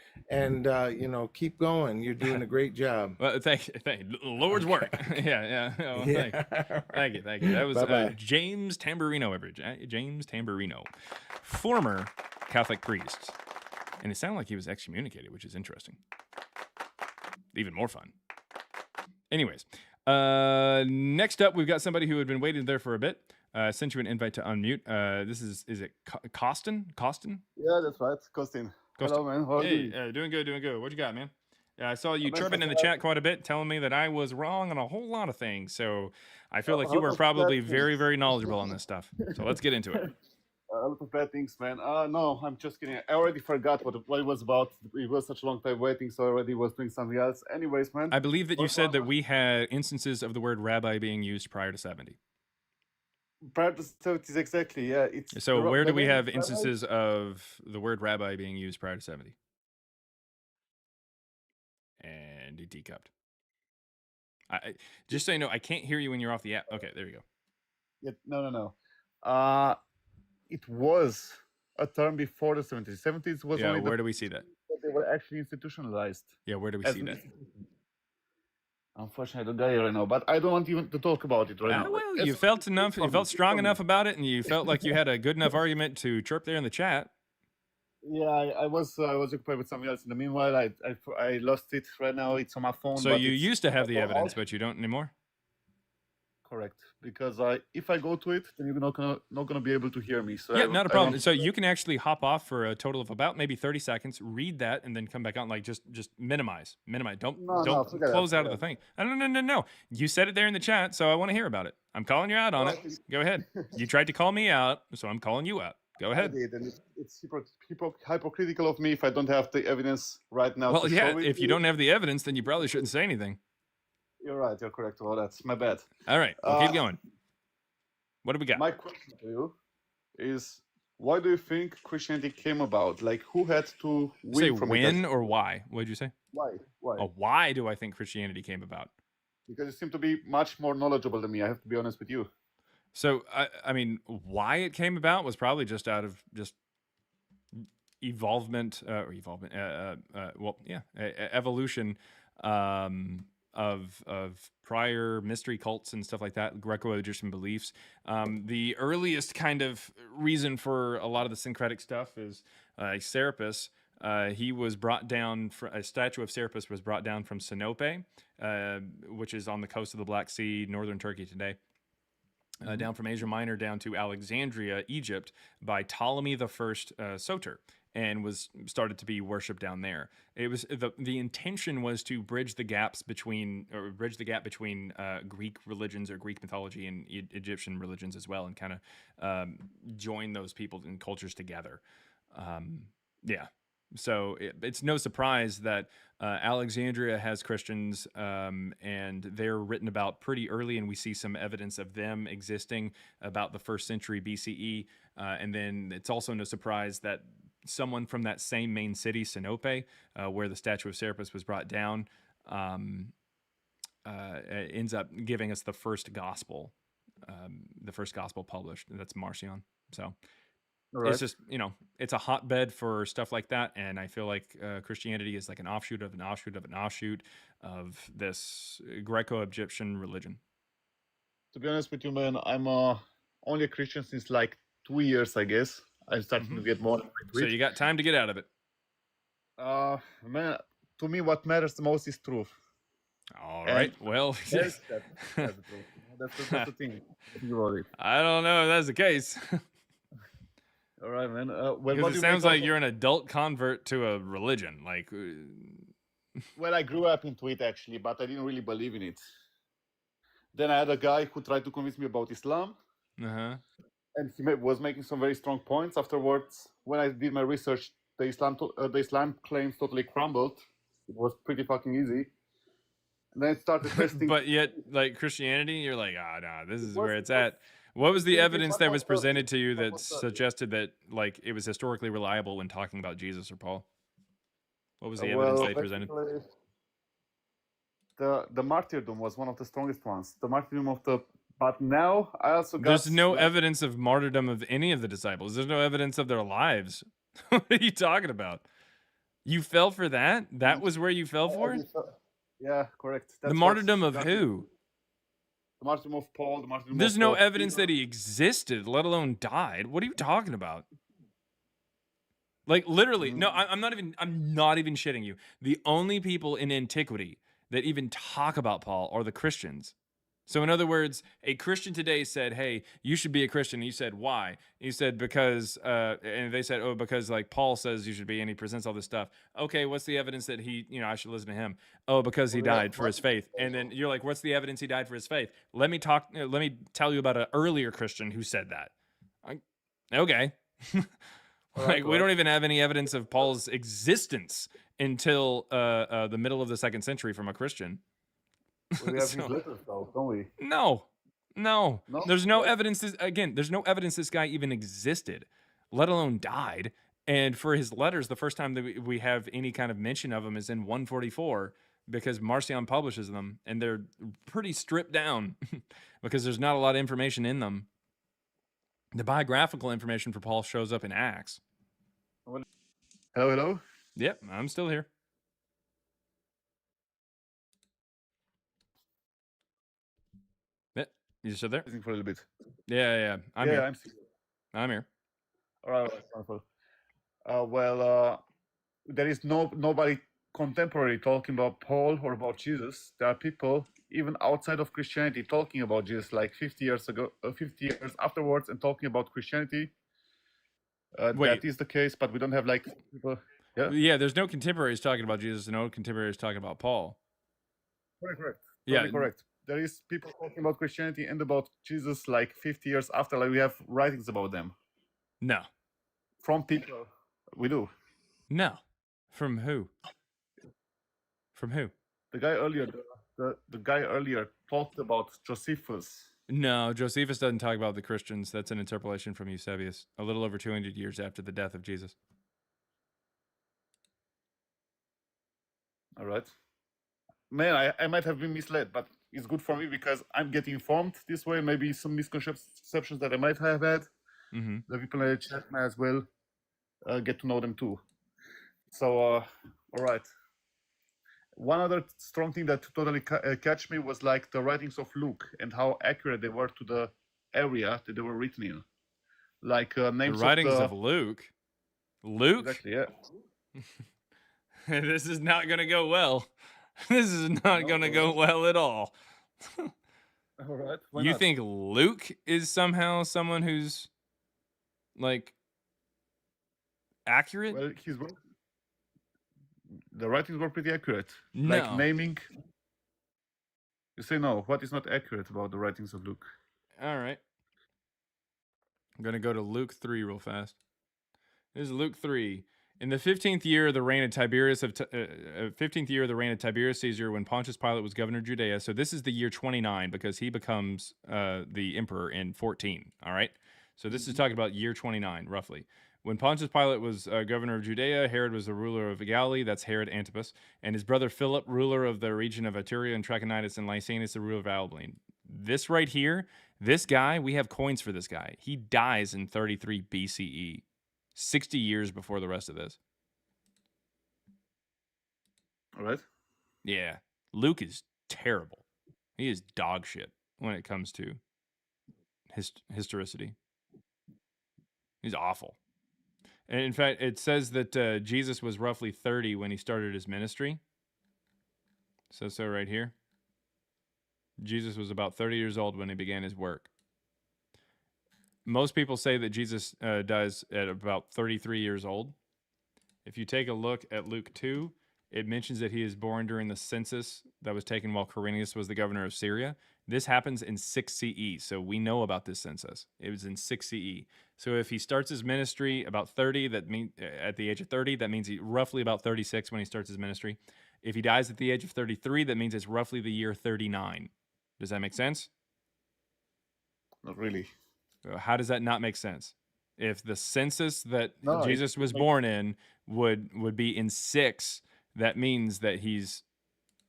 keep going. You're doing a great job. Well, thank you. Lord's work. yeah. Well, thank you. That was James Tamburino, James Tamburino, former Catholic priest, and it sounded like he was excommunicated, which is interesting. Even more fun. Anyways, next up, we've got somebody who had been waiting there for a bit. Sent you an invite to unmute. This is it Costin? Costin? Yeah, that's right. Costin. Hello, man. How are you? Doing good. What you got, man? I saw you chirping in the chat quite a bit, telling me that I was wrong on a whole lot of things. So I feel like you were probably very, very knowledgeable on this stuff. So let's get into it. A lot of bad things, man. No, I'm just kidding. I already forgot what it was about. It was such a long time waiting, so I already was doing something else. Anyways, man. I believe that you said that we had instances of the word rabbi being used prior to 70. Prior to 70s, exactly, yeah. So where do we have instances of the word rabbi being used prior to 70? And he decupped. Just so you know, I can't hear you when you're off the app. Okay, there you go. Yeah, no. It was a term before the 70s. 70s was only where do we see that? They were actually institutionalized. Yeah, where do we see that? Unfortunately, I don't got it right now, but I don't want even to talk about it right now. Well, you felt strong enough about it, and you felt like you had a good enough argument to chirp there in the chat. Yeah, I was occupied with something else. In the meanwhile, I lost it right now. It's on my phone. So but you it's used to have the all evidence, but you don't anymore? correct. Because if I go to it, then you're not gonna be able to hear me. So Yeah, not a I problem. want So you can actually hop off for a total of about maybe 30 seconds, read that, and then come back on. Like just minimize. Don't no, forget that. close out of the thing. No. You said it there in the chat, so I want to hear about it. I'm calling you out on Well, it. Go ahead. You tried to call me out, so I'm calling you out. Go I ahead. did, and it's hypocritical of me if I don't have the evidence right now Well, to yeah, show it. if you don't have the evidence, then you probably shouldn't say anything. You're right. You're correct. Well, that's my bad. All right, well, keep going. What do we got? My question to you is, why do you think Christianity came about? Like, who had to win Say from when it? or why? What did you say? Why? Oh, why do I think Christianity came about? Because you seem to be much more knowledgeable than me. I have to be honest with you. So, I mean, why it came about was probably just out of just evolution of prior mystery cults and stuff like that, Greco-Egyptian beliefs. The earliest kind of reason for a lot of the syncretic stuff is Serapis. He was brought down, a statue of Serapis was brought down from Sinope, which is on the coast of the Black Sea, northern Turkey today. Down from Asia Minor down to Alexandria, Egypt, by Ptolemy the First Soter, and was started to be worshipped down there. It was the intention was to bridge the gap between Greek religions or Greek mythology and Egyptian religions as well, and kind of join those people and cultures together. Yeah. So it's no surprise that Alexandria has Christians, and they're written about pretty early, and we see some evidence of them existing about the 1st century BCE. And then it's also no surprise that someone from that same main city, Sinope, where the statue of Serapis was brought down, ends up giving us the first gospel published. That's Marcion. So. Right. It's just, it's a hotbed for stuff like that. And I feel like Christianity is like an offshoot of an offshoot of an offshoot of this Greco-Egyptian religion. To be honest with you, man, I'm only a Christian since like 2 years, I guess. I'm starting to get more. So you got time to get out of it. Man, to me, what matters the most is truth. All right. Well, that's the truth. That's the thing. I don't know if that's the case. All right, man. Because it sounds like you're an adult convert to a religion. Like, well, I grew up into it actually, but I didn't really believe in it. Then I had a guy who tried to convince me about Islam, and he was making some very strong points. Afterwards, when I did my research, the Islam claims totally crumbled. It was pretty fucking easy. And then I started testing. But yet, like Christianity, you're like, no, this is where it's at. What was the evidence that was presented to you that suggested that like it was historically reliable when talking about Jesus or Paul? What was the evidence they presented? The martyrdom was one of the strongest ones. The martyrdom of the. But now I also got. There's no evidence of martyrdom of any of the disciples. There's no evidence of their lives. What are you talking about? You fell for that? That was where you fell for it? Yeah, correct. The martyrdom of who? The martyrdom of Paul. The martyrdom. There's no evidence that he existed, let alone died. What are you talking about? Like literally, no. I'm not even shitting you. The only people in antiquity that even talk about Paul are the Christians. So in other words, a Christian today said, "Hey, you should be a Christian." And you said, "Why?" You said, "Because," and they said, "Oh, because like Paul says you should be," and he presents all this stuff. Okay, what's the evidence that he, I should listen to him? Oh, because he died for his faith. And then you're like, "What's the evidence he died for his faith?" Let me tell you about an earlier Christian who said that. Okay. Like we don't even have any evidence of Paul's existence until the middle of the 2nd century from a Christian. We have his letters, though, don't we? No. There's no evidence. There's no evidence this guy even existed, let alone died. And for his letters, the first time that we have any kind of mention of him is in 144, because Marcion publishes them, and they're pretty stripped down because there's not a lot of information in them. The biographical information for Paul shows up in Acts. Hello? Yep, I'm still here. You still there? For a little bit. Yeah. I'm here. I'm here. All right, wonderful. There is nobody contemporary talking about Paul or about Jesus. There are people even outside of Christianity talking about Jesus, like 50 years ago, 50 years afterwards, and talking about Christianity. Wait. That is the case, but we don't have like people. Yeah. Yeah, there's no contemporaries talking about Jesus and no contemporaries talking about Paul. Correct. Yeah. Totally correct. There is people talking about Christianity and about Jesus like 50 years after. Like we have writings about them. No. From people. We do. No. From who? From who? The guy earlier, the guy earlier talked about Josephus. No, Josephus doesn't talk about the Christians. That's an interpolation from Eusebius, a little over 200 years after the death of Jesus. All right. Man, I might have been misled, but it's good for me because I'm getting informed this way. Maybe some misconceptions that I might have had. Mm-hmm. The people in the chat might as well get to know them too. So, all right. One other strong thing that totally catch me was like the writings of Luke and how accurate they were to the area that they were written in. Like names the writings of Luke. Luke? Exactly, yeah. This is not going to go well. This is not going to go well at all. All right. You think Luke is somehow someone who's like accurate? Well, the writings were pretty accurate. No. Like naming. You say no. What is not accurate about the writings of Luke? All right. I'm going to go to Luke 3 real fast. This is Luke 3. In the 15th year of the reign of Tiberius Caesar, when Pontius Pilate was governor of Judea. So this is the year 29 because he becomes the emperor in 14. All right. So this is talking about year 29, roughly. When Pontius Pilate was governor of Judea, Herod was the ruler of Galilee. That's Herod Antipas. And his brother Philip, ruler of the region of Iturea and Trachonitis, and Lysanias, the ruler of Abilene. This right here, this guy, we have coins for this guy. He dies in 33 BCE. 60 years before the rest of this. All right. Yeah. Luke is terrible. He is dog shit when it comes to historicity. He's awful. And in fact, it says that Jesus was roughly 30 when he started his ministry. So right here. Jesus was about 30 years old when he began his work. Most people say that Jesus dies at about 33 years old. If you take a look at Luke 2, it mentions that he is born during the census that was taken while Quirinius was the governor of Syria. This happens in 6 CE, so we know about this census. It was in 6 CE. So if he starts his ministry about 30, that means at the age of 30, that means he's roughly about 36 when he starts his ministry. If he dies at the age of 33, that means it's roughly the year 39. Does that make sense? Not really. How does that not make sense? If the census that Jesus was born in would be in 6, that means that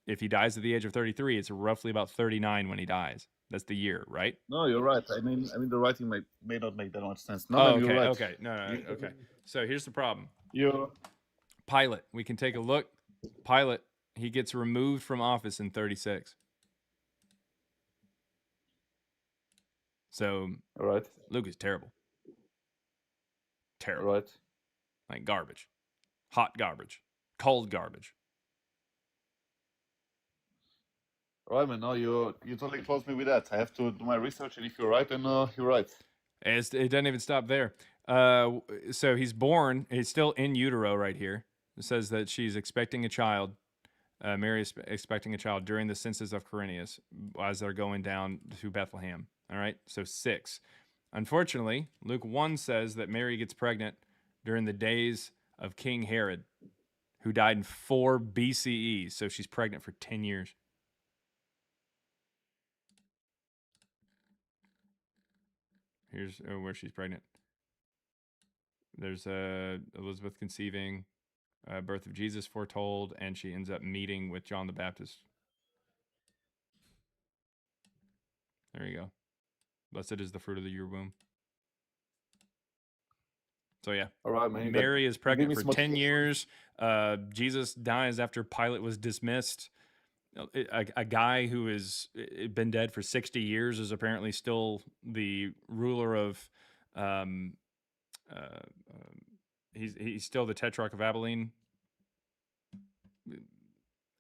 if he dies at the age of 33, it's roughly about 39 when he dies. That's the year, right? No, you're right. I mean, the writing may not make that much sense. No, okay, you're right. Okay, no, okay. So here's the problem. You Pilate. We can take a look. Pilate. He gets removed from office in 36. So, all right. Luke is terrible. Terrible. All right. Like garbage. Hot garbage. Cold garbage. All right, man. No, you totally closed me with that. I have to do my research, and if you're right, then you're right. It doesn't even stop there. So he's born. He's still in utero right here. It says that she's expecting a child. Mary is expecting a child during the census of Quirinius as they're going down to Bethlehem. All right, so 6. Unfortunately, Luke 1 says that Mary gets pregnant during the days of King Herod, who died in 4 BCE. So she's pregnant for 10 years. Here's where she's pregnant. There's Elizabeth conceiving, birth of Jesus foretold, and she ends up meeting with John the Baptist. There you go. Blessed is the fruit of your womb. So yeah, all right, man. Mary is pregnant for 10 years. Jesus dies after Pilate was dismissed. A guy who has been dead for 60 years is apparently still the ruler of he's still the Tetrarch of Abilene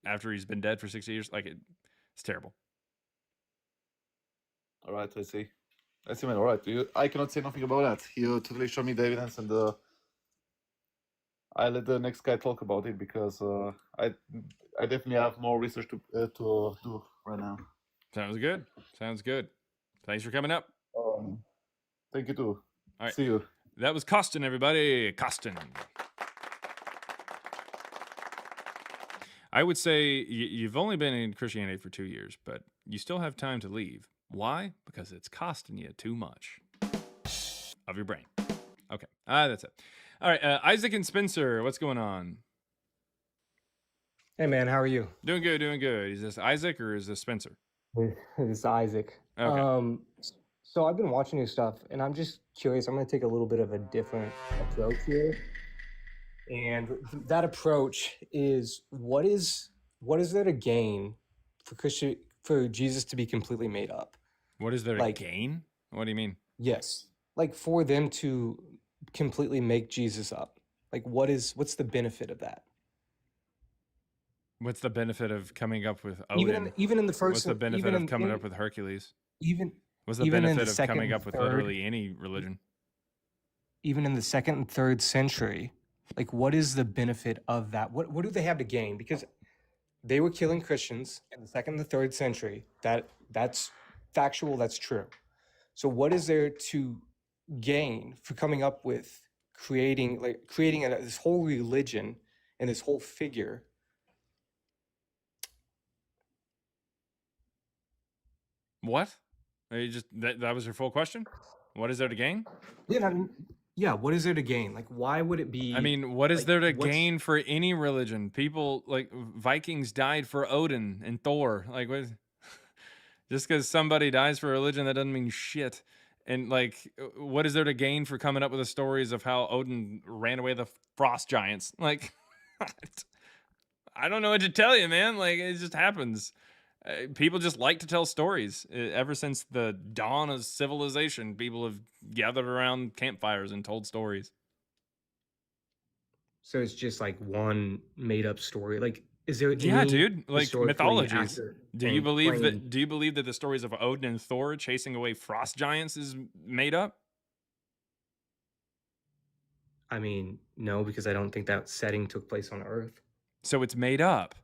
after he's been dead for 60 years. Like it's terrible. All right, I see. I see, man. All right, I cannot say nothing about that. You totally show me the evidence, and I let the next guy talk about it because I definitely have more research to do right now. Sounds good. Sounds good. Thanks for coming up. Thank you too. All right. See you. That was Costin, everybody. Costin. I would say you've only been in Christianity for 2 years, but you still have time to leave. Why? Because it's costing you too much of your brain. Okay. That's it. All right. Isaac and Spencer, what's going on? Hey, man. How are you? Doing good, doing good. Is this Isaac or is this Spencer? It's Isaac. Okay. So I've been watching your stuff, and I'm just curious. I'm going to take a little bit of a different approach here. And that approach is what is there to gain for Jesus to be completely made up? What is there to gain? What do you mean? Yes. Like for them to completely make Jesus up. Like what's the benefit of that? What's the benefit of coming up with Odin? Even in the first. What's the benefit of coming up with Hercules? What's the even in benefit the of second coming and up with third- literally any religion? Even in the 2nd and 3rd century, like what is the benefit of that? What do they have to gain? Because they were killing Christians in the 2nd and the 3rd century. That's factual. That's true. So what is there to gain for coming up with creating this whole religion and this whole figure? What? You just that was your full question? What is there to gain? Yeah, what is there to gain? Like, why would it be? I mean, what is like, there to what's- gain for any religion? People like Vikings died for Odin and Thor. Like, what? Just because somebody dies for a religion, that doesn't mean shit. And like, what is there to gain for coming up with the stories of how Odin ran away the frost giants? Like, I don't know what to tell you, man. Like, it just happens. People just like to tell stories. Ever since the dawn of civilization, people have gathered around campfires and told stories. So it's just like one made up story. Like, is there Yeah, any dude. Like historically mythologies. accurate Do you and believe plain- that? Do you believe that the stories of Odin and Thor chasing away frost giants is made up? I mean, no, because I don't think that setting took place on Earth. So it's made up,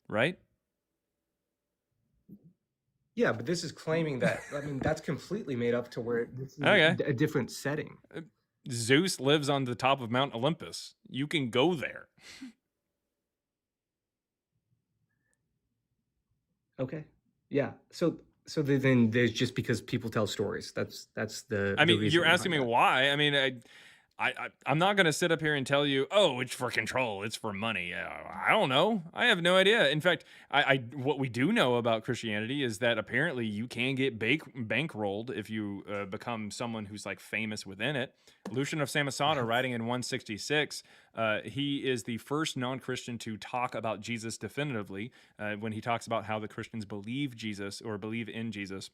right? Yeah, but this is claiming that. I mean, that's completely made up to where this is Okay. a different setting. Zeus lives on the top of Mount Olympus. You can go there. Okay. Yeah. So then there's just because people tell stories. That's the. I the mean, reason you're asking me behind that. why. I mean, I'm not going to sit up here and tell you, oh, it's for control, it's for money. I don't know. I have no idea. In fact, what we do know about Christianity is that apparently you can get bankrolled if you become someone who's like famous within it. Lucian of Samosata, writing in 166, he is the first non-Christian to talk about Jesus definitively when he talks about how the Christians believe Jesus or believe in Jesus.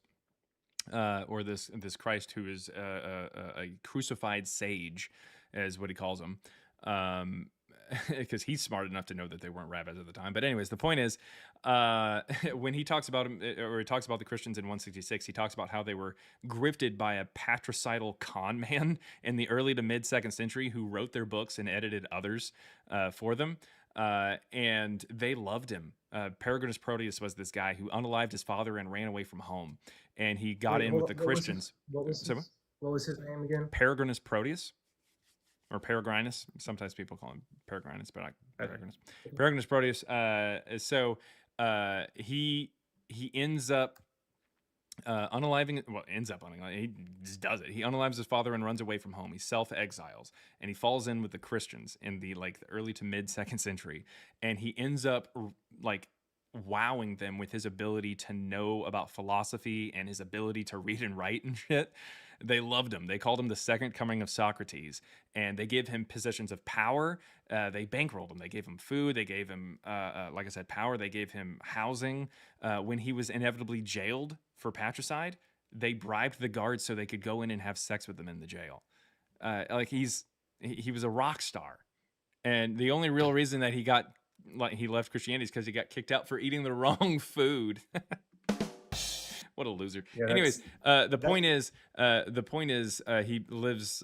Or this Christ who is a crucified sage, is what he calls him, because he's smart enough to know that they weren't rabbis at the time. But anyways, the point is, when he talks about him, or he talks about the Christians in 166, he talks about how they were grifted by a patricidal con man in the early to mid 2nd century who wrote their books and edited others for them. And they loved him. Peregrinus Proteus was this guy who unalived his father and ran away from home. And he got in with the Christians. What was his name again? Peregrinus Proteus, or Peregrinus. Sometimes people call him Peregrinus, but not Peregrinus. Peregrinus Proteus. So he ends up unaliving. Well, ends up unaliving. He just does it. He unalives his father and runs away from home. He self-exiles, and he falls in with the Christians in the early to mid 2nd century. And he ends up wowing them with his ability to know about philosophy and his ability to read and write and shit. They loved him. They called him the second coming of Socrates, and they gave him positions of power. They bankrolled him. They gave him food. They gave him, like I said, power. They gave him housing. When he was inevitably jailed for patricide, they bribed the guards so they could go in and have sex with him in the jail. he was a rock star, and the only real reason that he left Christianity is because he got kicked out for eating the wrong food. What a loser. Yeah, Anyways, the point is he lives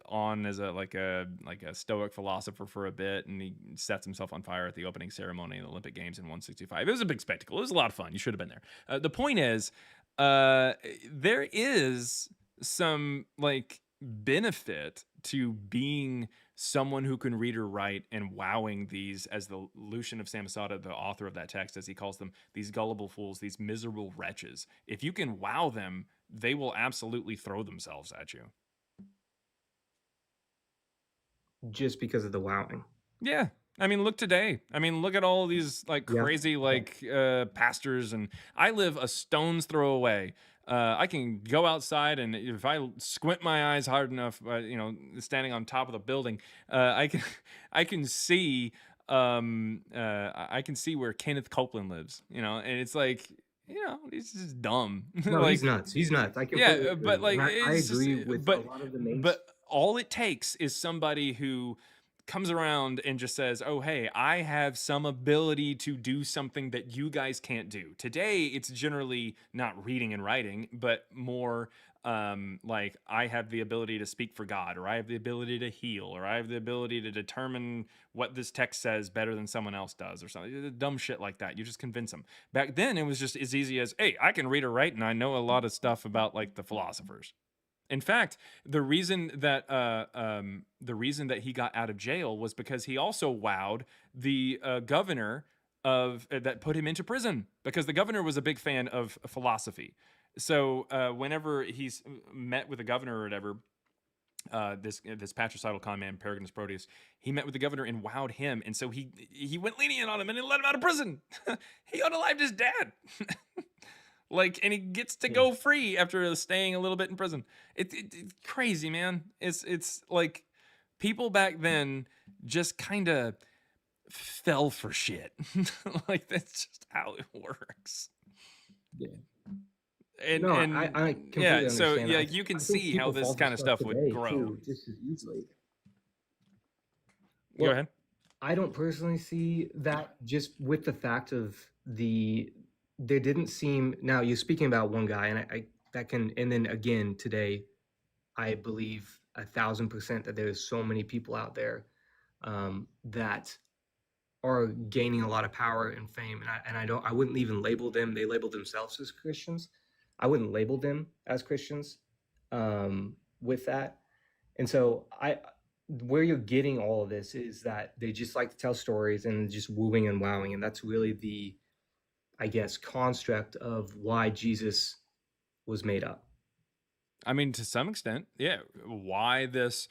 on as a stoic philosopher for a bit, and he sets himself on fire at the opening ceremony of the Olympic Games in 165. It was a big spectacle. It was a lot of fun. You should have been there. The point is, there is some benefit to being someone who can read or write and wowing these, as the Lucian of Samosata, the author of that text, as he calls them, these gullible fools, these miserable wretches. If you can wow them, they will absolutely throw themselves at you. Just because of the wowing. Yeah. I mean, look today. I mean, look at all these crazy pastors, and I live a stone's throw away. I can go outside, and if I squint my eyes hard enough, standing on top of the building, I can see where Kenneth Copeland lives. And it's he's just dumb. No, he's nuts. He's nuts. I completely agree. But I agree with a lot of the mates. But all it takes is somebody who comes around and just says, oh, hey, I have some ability to do something that you guys can't do. Today, it's generally not reading and writing, but more I have the ability to speak for God, or I have the ability to heal, or I have the ability to determine what this text says better than someone else does, or something. Dumb shit like that. You just convince them. Back then, it was just as easy as, hey, I can read or write, and I know a lot of stuff about the philosophers. In fact, the reason that he got out of jail was because he also wowed the governor that put him into prison, because the governor was a big fan of philosophy. So whenever he's met with the governor or whatever, this patricidal con man, Peregrinus Proteus, he met with the governor and wowed him, and so he went lenient on him and he let him out of prison. He unalived his dad. And he gets to go free after staying a little bit in prison. It's crazy, man. It's like people back then just kind of fell for shit. That's just how it works. Yeah. I completely understand. So you can see how this kind of stuff would grow too, just as easily. Go ahead. I don't personally see that, just with the fact of there didn't seem. Now you're speaking about one guy, and and then again today, I believe 1,000% that there's so many people out there that are gaining a lot of power and fame, and I wouldn't even label them. They label themselves as Christians. I wouldn't label them as Christians with that. And so where you're getting all of this is that they just like to tell stories and just wooing and wowing, and that's really the, I guess, construct of why Jesus was made up. I mean, to some extent, yeah. Why this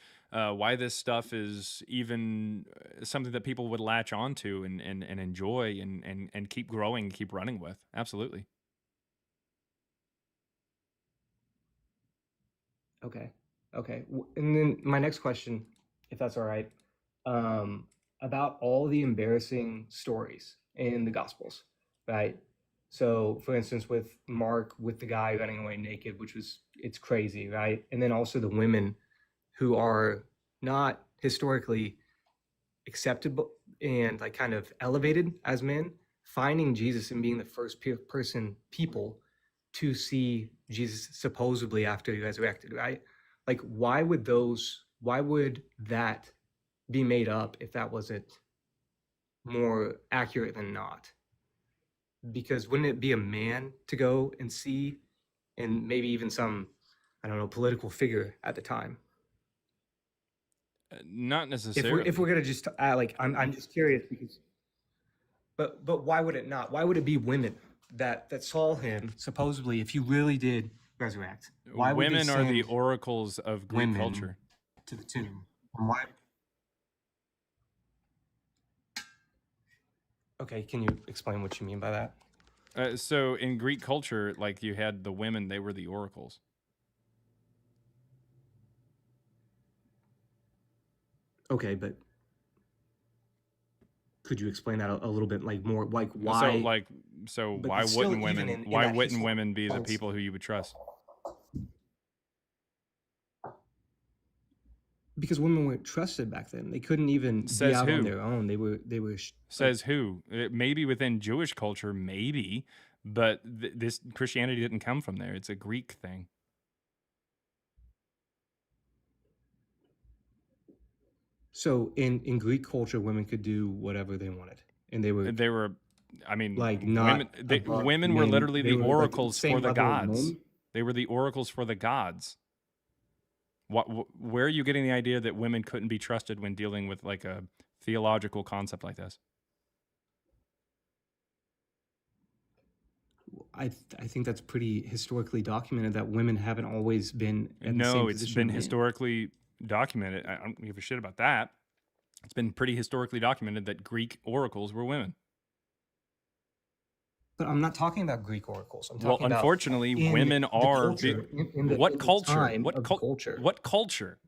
stuff is even something that people would latch onto and enjoy and keep growing, keep running with. Absolutely. Okay. And then my next question, if that's all right, about all the embarrassing stories in the Gospels, right? So, for instance, with Mark, with the guy running away naked, it's crazy, right? And then also the women who are not historically acceptable and kind of elevated as men, finding Jesus and being the first people to see Jesus supposedly after he resurrected, right? Why would that be made up if that wasn't more accurate than not? Because wouldn't it be a man to go and see, and maybe even some, I don't know, political figure at the time? Not necessarily. If we're gonna just I'm just curious, because, but why would it not? Why would it be women that saw him supposedly, if he really did resurrect? Why would women are the oracles of Greek culture to the tomb? And why? Okay, can you explain what you mean by that? So in Greek culture, you had the women; they were the oracles. Okay, but could you explain that a little bit more? Why? So why wouldn't women? Why wouldn't women be the people who you would trust? Because women weren't trusted back then. They couldn't even be Says out on who? their own. They were Says who? Maybe within Jewish culture, maybe, but this Christianity didn't come from there. It's a Greek thing. So in Greek culture, women could do whatever they wanted, and they were. I mean, like not women were men. literally They the were, like, oracles same for the level of gods. men. They were the oracles for the gods. Where are you getting the idea that women couldn't be trusted when dealing with like a theological concept like this? I think that's pretty historically documented that women haven't always been in the same No, it's position been men. historically documented. I don't give a shit about that. It's been pretty historically documented that Greek oracles were women. But I'm not talking about Greek oracles. I'm talking about unfortunately, in women the are culture, in the, what in the culture? time What of culture? What culture?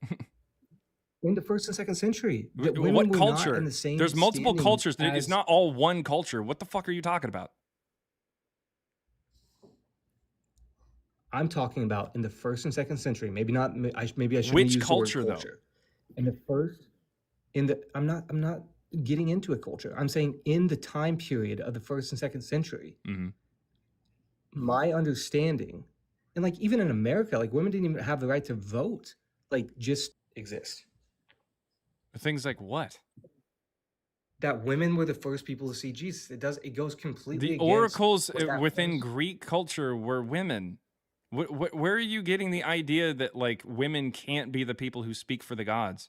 In the 1st and 2nd century, that women What were culture? not in the same. There's multiple standing cultures. It's as- not all one culture. What the fuck are you talking about? I'm talking about in the 1st and 2nd century. Maybe not. Maybe I shouldn't Which use culture, the though? word culture. In the first, I'm not getting into a culture. I'm saying in the time period of the 1st and 2nd century, Mhm. my understanding, and like even in America, like women didn't even have the right to vote, like just exist. Things like what? That women were the first people to see Jesus. It goes completely The against oracles what that within was. Greek culture were women. Where are you getting the idea that like women can't be the people who speak for the gods?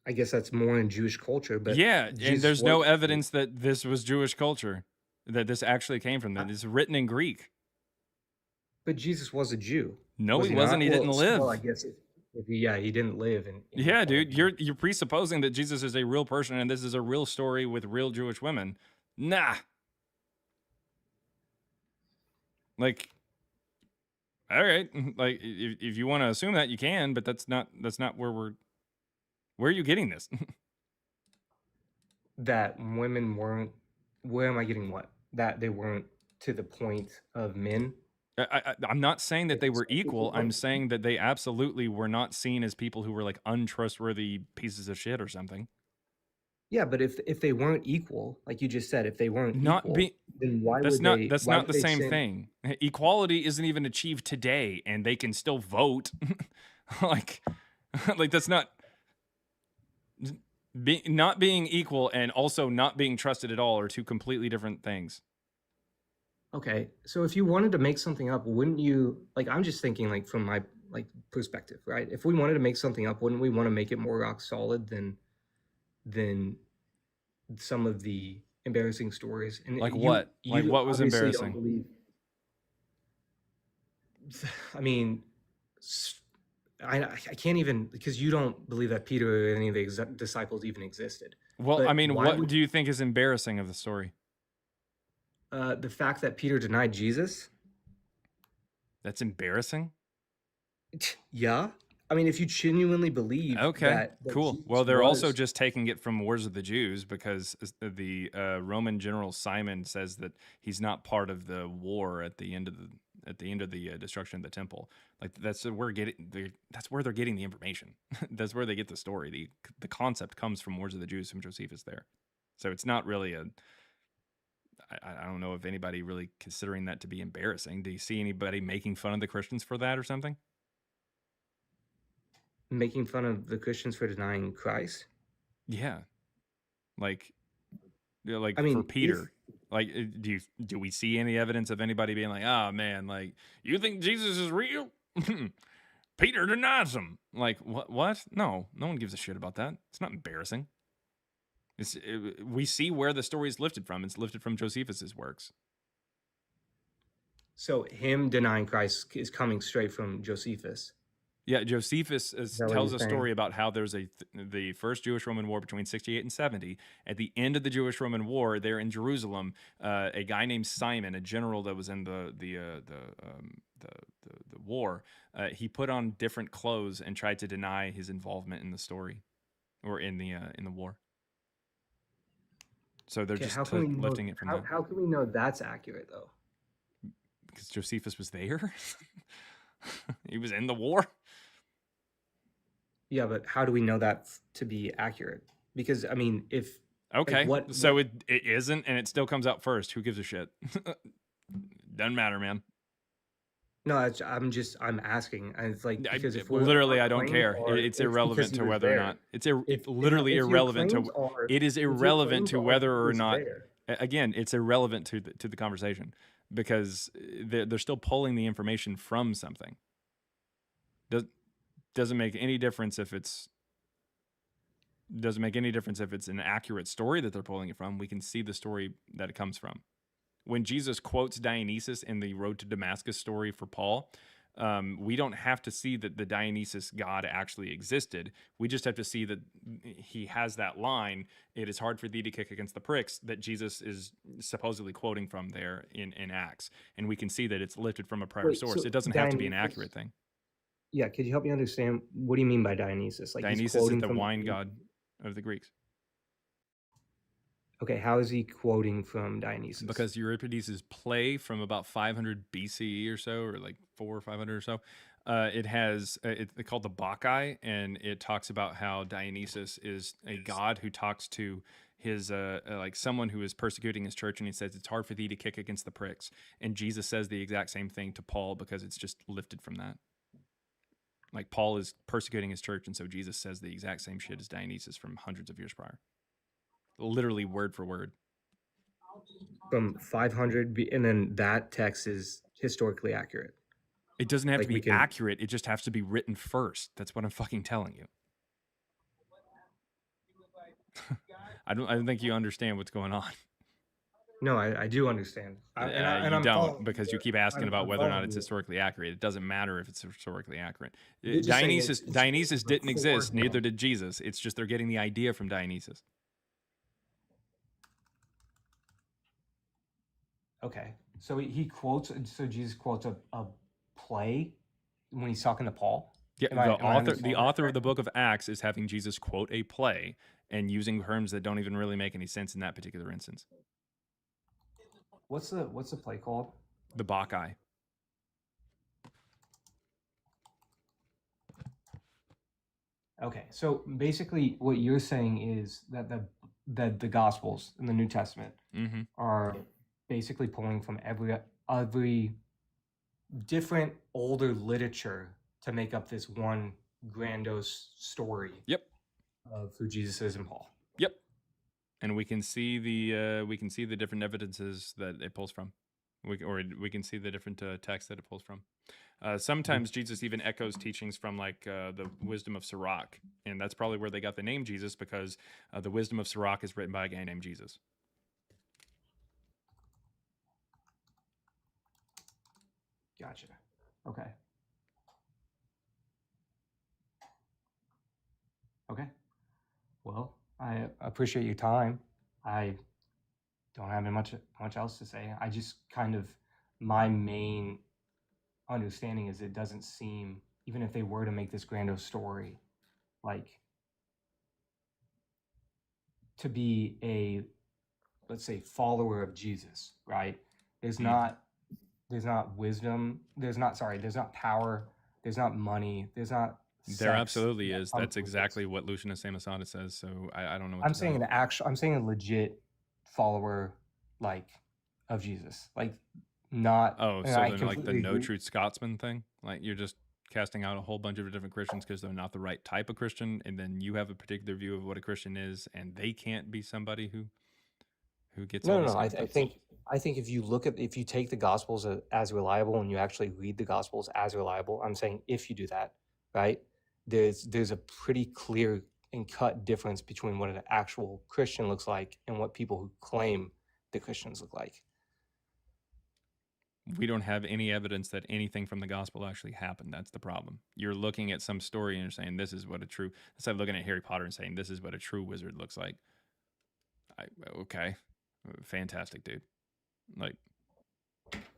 I guess that's more in Jewish culture, but Yeah, and Jesus there's no was- evidence that this was Jewish culture, that this actually came from that. It's written in Greek. But Jesus was a Jew. No, was he wasn't. not? He didn't live. Well, I guess he didn't live in Yeah, dude, you're presupposing that Jesus is a real person and this is a real story with real Jewish women. Nah. Like, all right, like if you want to assume that, you can, but that's not where are you getting this? that women weren't. Where am I getting what? That they weren't to the point of men. I'm not saying that they were equal. I'm saying that they absolutely were not seen as people who were like untrustworthy pieces of shit or something. Yeah, but if they weren't equal, like you just said, if they weren't equal, then why that's would not they? that's why not would the they same send- thing. Equality isn't even achieved today, and they can still vote. like that's not not being equal and also not being trusted at all are two completely different things. Okay, so if you wanted to make something up, wouldn't you? Like, I'm just thinking, like from my perspective, right? If we wanted to make something up, wouldn't we want to make it more rock solid than some of the embarrassing stories? And Like what? Like what was obviously embarrassing? don't believe- I mean, I can't even, because you don't believe that Peter or any of the disciples even existed. Well, But I mean, why what would- do you think is embarrassing of the story? the fact that Peter denied Jesus? That's embarrassing? Yeah. I mean, if you genuinely believe Okay, that cool. Jesus Well, they're also was- just taking it from Wars of the Jews because the Roman general Simon says that he's not part of the war at the end of the destruction of the temple. Like that's where they're getting the information. That's where they get the story. The concept comes from Wars of the Jews from Josephus there. So it's not really I don't know if anybody really considering that to be embarrassing. Do you see anybody making fun of the Christians for that or something? making fun of the Christians for denying Christ. Yeah. Like I for mean, Peter. Like do we see any evidence of anybody being like, "Oh man, like you think Jesus is real?" Peter denies him. Like what? No one gives a shit about that. It's not embarrassing. We see where the story is lifted from. It's lifted from Josephus's works. So him denying Christ is coming straight from Josephus. Yeah, Josephus that what tells you're a saying? story about how there's the first Jewish-Roman war between 68 and 70. At the end of the Jewish-Roman war, there in Jerusalem, a guy named Simon, a general that was in the war, he put on different clothes and tried to deny his involvement in the story, or in the war. So they're Okay, just how can we know, lifting it from that. how can we know that's accurate though? Because Josephus was there. He was in the war. Yeah, but how do we know that to be accurate? Because I mean, if Okay, like so it isn't, and it still comes out first. Who gives a shit? Doesn't matter, man. No, I'm asking. And it's like, because if we're literally, I don't care. It's irrelevant to whether or not it's literally irrelevant to. It is irrelevant to whether or not. Again, it's irrelevant to the conversation because they're still pulling the information from something. Doesn't make any difference if it's. Doesn't make any difference if it's an accurate story that they're pulling it from. We can see the story that it comes from. When Jesus quotes Dionysus in the Road to Damascus story for Paul, we don't have to see that the Dionysus god actually existed. We just have to see that he has that line, "It is hard for thee to kick against the pricks," that Jesus is supposedly quoting from there in Acts. And we can see that it's lifted from a prior source. So it doesn't have to be an accurate thing. Yeah, could you help me understand, what do you mean by Dionysus? Like, Dionysus is the wine god of the Greeks. Okay, how is he quoting from Dionysus? Because Euripides' play from about 500 BCE or so, or like 400 or 500 or so, it has it's called the Bacchae, and it talks about how Dionysus is a god who talks to his like someone who is persecuting his church, and he says it's hard for thee to kick against the pricks. And Jesus says the exact same thing to Paul because it's just lifted from that. Like Paul is persecuting his church, and so Jesus says the exact same shit as Dionysus from hundreds of years prior. Literally word for word. From 500, and then that text is historically accurate. It doesn't have to be accurate. It just has to be written first. That's what I'm fucking telling you. I don't think you understand what's going on. No, I do understand. You don't, because you keep asking about whether or not it's historically accurate. It doesn't matter if it's historically accurate. Dionysus didn't exist, neither did Jesus. It's just they're getting the idea from Dionysus. Okay, so Jesus quotes a play when he's talking to Paul? Yeah, the author of the book of Acts is having Jesus quote a play and using terms that don't even really make any sense in that particular instance. What's the play called? The Bacchae. Okay, so basically what you're saying is that the Gospels in the New Testament are basically pulling from every different older literature to make up this one grandiose story. Yep. Of who Jesus is and Paul. Yep. And we can see the different evidences that it pulls from. We can see the different texts that it pulls from. Sometimes Jesus even echoes teachings from like the Wisdom of Sirach, and that's probably where they got the name Jesus, because the Wisdom of Sirach is written by a guy named Jesus. Gotcha. Okay. Okay. Well, I appreciate your time. I don't have much else to say. I just kind of, my main understanding is it doesn't seem, even if they were to make this grandiose story, like to be a, let's say, follower of Jesus, right? There's not wisdom, there's not power, there's not money, there's not There absolutely is. That's exactly what Lucian Samosata says. So I don't know what I'm saying I'm saying a legit follower, like, of Jesus, like, not. Oh, so then like the No Truth Scotsman thing, like you're just casting out a whole bunch of different Christians because they're not the right type of Christian, and then you have a particular view of what a Christian is, and they can't be somebody who gets. No. I think if you take the Gospels as reliable and you actually read the Gospels as reliable, I'm saying if you do that, right, there's a pretty clear and cut difference between what an actual Christian looks like and what people who claim the Christians look like. We don't have any evidence that anything from the gospel actually happened. That's the problem. You're looking at some story and you're saying this is what a true. It's like looking at Harry Potter and saying this is what a true wizard looks like. Okay, fantastic, dude. Like,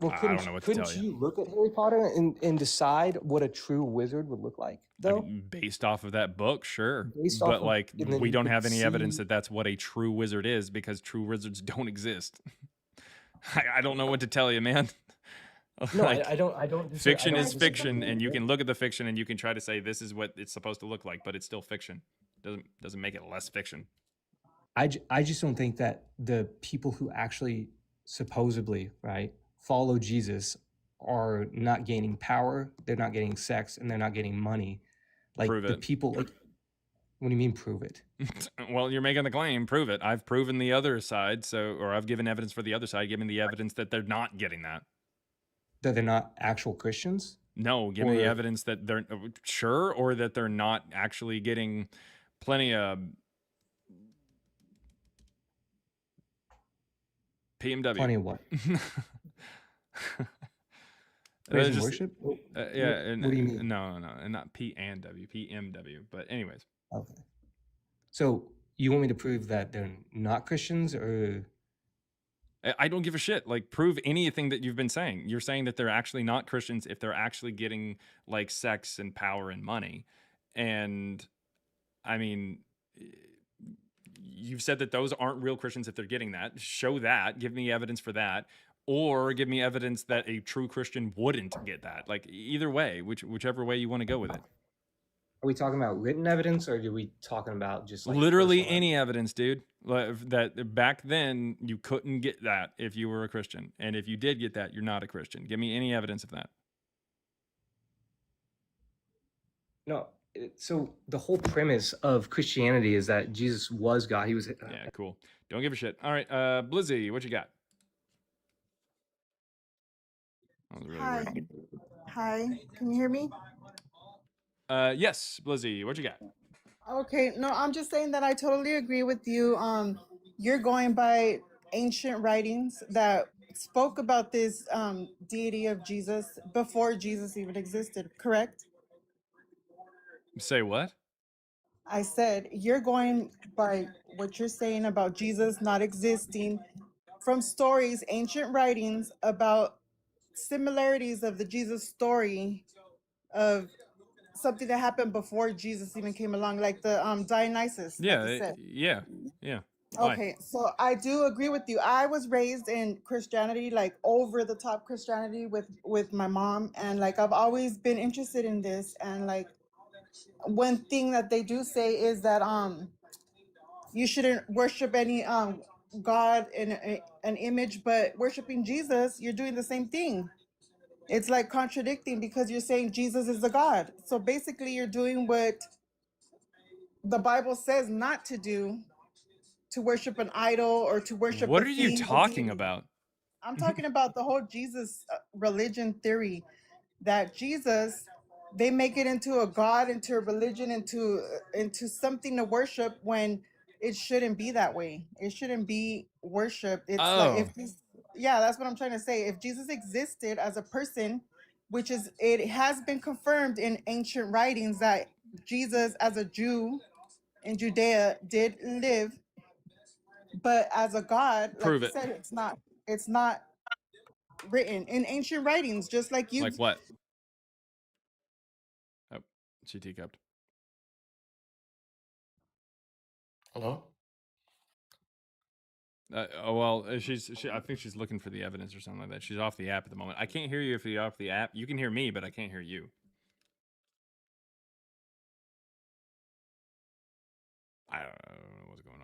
well, I don't know what to tell you. Couldn't you look at Harry Potter and decide what a true wizard would look like, though? I mean, based off of that book, sure. But like, we don't have any evidence that that's what a true wizard is, because true wizards don't exist. I don't know what to tell you, man. No, Like, I don't. I don't. fiction I don't is disagree fiction, with and you you. can look at the fiction and you can try to say this is what it's supposed to look like, but it's still fiction. Doesn't make it less fiction. I just don't think that the people who actually supposedly, right, follow Jesus are not gaining power, they're not getting sex, and they're not getting money. Like Prove the it. people, like, what do you mean prove it? Well, you're making the claim. Prove it. I've proven the other side, or I've given evidence for the other side, given the evidence that they're not getting that. That they're not actual Christians? No, give me the Or- evidence that they're sure, or that they're not actually getting plenty of PMW. Plenty of what? Praise and worship? Yeah. What do you mean? No, and not P and W, PMW. But anyways. Okay. So you want me to prove that they're not Christians, or? I don't give a shit. Like, prove anything that you've been saying. You're saying that they're actually not Christians if they're actually getting like sex and power and money. And I mean, you've said that those aren't real Christians if they're getting that. Show that. Give me evidence for that. Or give me evidence that a true Christian wouldn't get that. Like, either way, whichever way you want to go with it. Are we talking about written evidence, or are we talking about just like literally personal any evidence, dude? That back then you couldn't get that if you were a Christian, and if you did get that, you're not a Christian. Give me any evidence of that. No. So the whole premise of Christianity is that Jesus was God. He was. Yeah, cool. Don't give a shit. All right, Blizzy, what you got? That was really Hi. weird. Hi. Can you hear me? Yes, Blizzy, what you got? Okay. No, I'm just saying that I totally agree with you. You're going by ancient writings that spoke about this deity of Jesus before Jesus even existed, correct? Say what? I said you're going by what you're saying about Jesus not existing from stories, ancient writings about similarities of the Jesus story of something that happened before Jesus even came along, like the Dionysus, like you said. Yeah. Why? Okay, so I do agree with you. I was raised in Christianity, like over the top Christianity with my mom, and like I've always been interested in this. And like one thing that they do say is that you shouldn't worship any God in an image, but worshiping Jesus, you're doing the same thing. It's like contradicting because you're saying Jesus is a God. So basically you're doing what the Bible says not to do, to worship an idol or to worship What a are you thing. talking about? I'm talking about the whole Jesus religion theory, that Jesus, they make it into a God, into a religion, into something to worship when it shouldn't be that way. It shouldn't be worship. It's like if this, yeah, that's what I'm trying to say. If Jesus existed as a person, which is, it has been confirmed in ancient writings that Jesus as a Jew in Judea did live, but as a God, like Prove you it. said, it's not written in ancient writings, just like you. Like what? Oh, she teacupped. Hello? Well, I think she's looking for the evidence or something like that. She's off the app at the moment. I can't hear you if you're off the app. You can hear me, but I can't hear you. I don't know what's going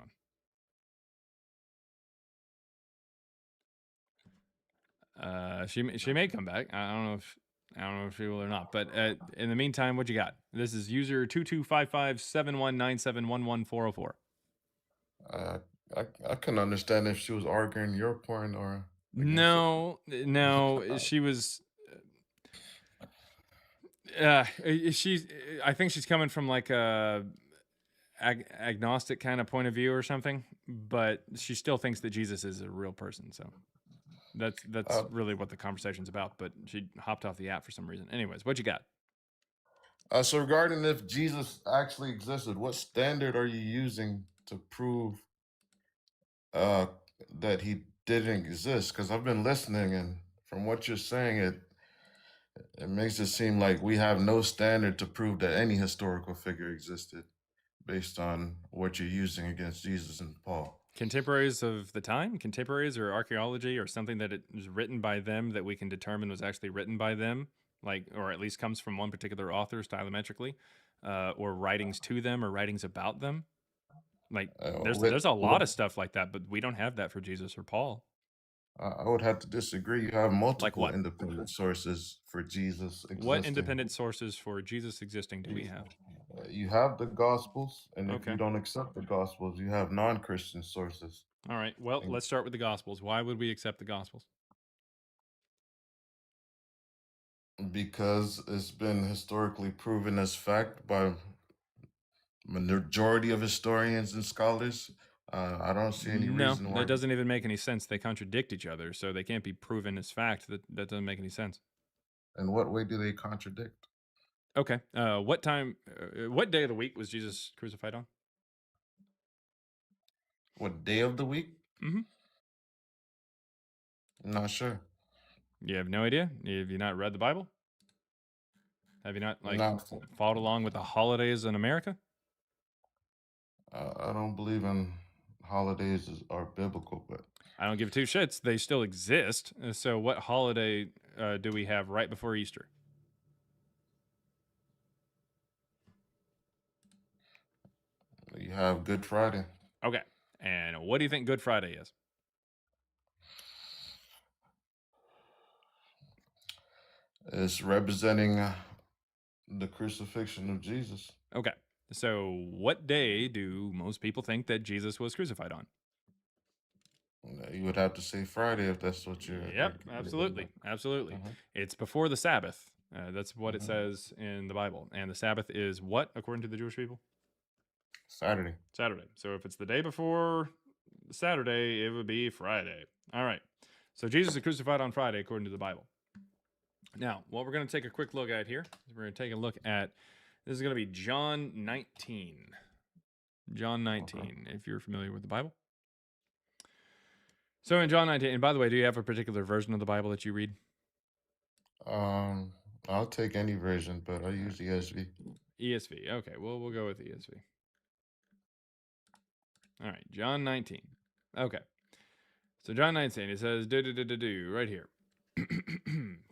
on. She may come back. I don't know if she will or not. But in the meantime, what you got? This is user 225571971140. I couldn't understand if she was arguing your point or No, she was. She's. I think she's coming from like a agnostic kind of point of view or something, but she still thinks that Jesus is a real person. So that's really what the conversation's about. But she hopped off the app for some reason. Anyways, what you got? So regarding if Jesus actually existed, what standard are you using to prove that he didn't exist? Because I've been listening, and from what you're saying, it makes it seem like we have no standard to prove that any historical figure existed based on what you're using against Jesus and Paul. Contemporaries of the time, contemporaries or archaeology or something that it was written by them that we can determine was actually written by them, like, or at least comes from one particular author stylometrically, or writings to them or writings about them. Like, there's a lot of stuff like that, but we don't have that for Jesus or Paul. I would have to disagree. You have multiple what? independent sources for Jesus existing. What independent sources for Jesus existing do we have? You have the Gospels, and if Okay. you don't accept the Gospels, you have non-Christian sources. All right. Well, And- let's start with the Gospels. Why would we accept the Gospels? Because it's been historically proven as fact by majority of historians and scholars. I don't see any reason why. That doesn't even make any sense. They contradict each other, so they can't be proven as fact. That doesn't make any sense. In what way do they contradict? Okay. What day of the week was Jesus crucified on? What day of the week? Mm-hmm. I'm not sure. You have no idea? Have you not read the Bible? Have you not followed along with the holidays in America? I don't believe in holidays are biblical, but I don't give two shits. They still exist. So what holiday do we have right before Easter? You have Good Friday. Okay. And what do you think Good Friday is? It's representing the crucifixion of Jesus. Okay. So what day do most people think that Jesus was crucified on? You would have to say Friday if that's what you're... Yep, absolutely. Absolutely. It's before the Sabbath. That's what it says in the Bible. And the Sabbath is what, according to the Jewish people? Saturday. Saturday. So if it's the day before Saturday, it would be Friday. All right. So Jesus is crucified on Friday, according to the Bible. Now, what we're going to take a quick look at here is we're going to take a look at, this is going to be John 19. John 19, if you're familiar with the Bible. So in John 19, and by the way, do you have a particular version of the Bible that you read? I'll take any version, but I use ESV. ESV. Okay, well, we'll go with ESV. All right, John 19. Okay. So John 19, it says, right here.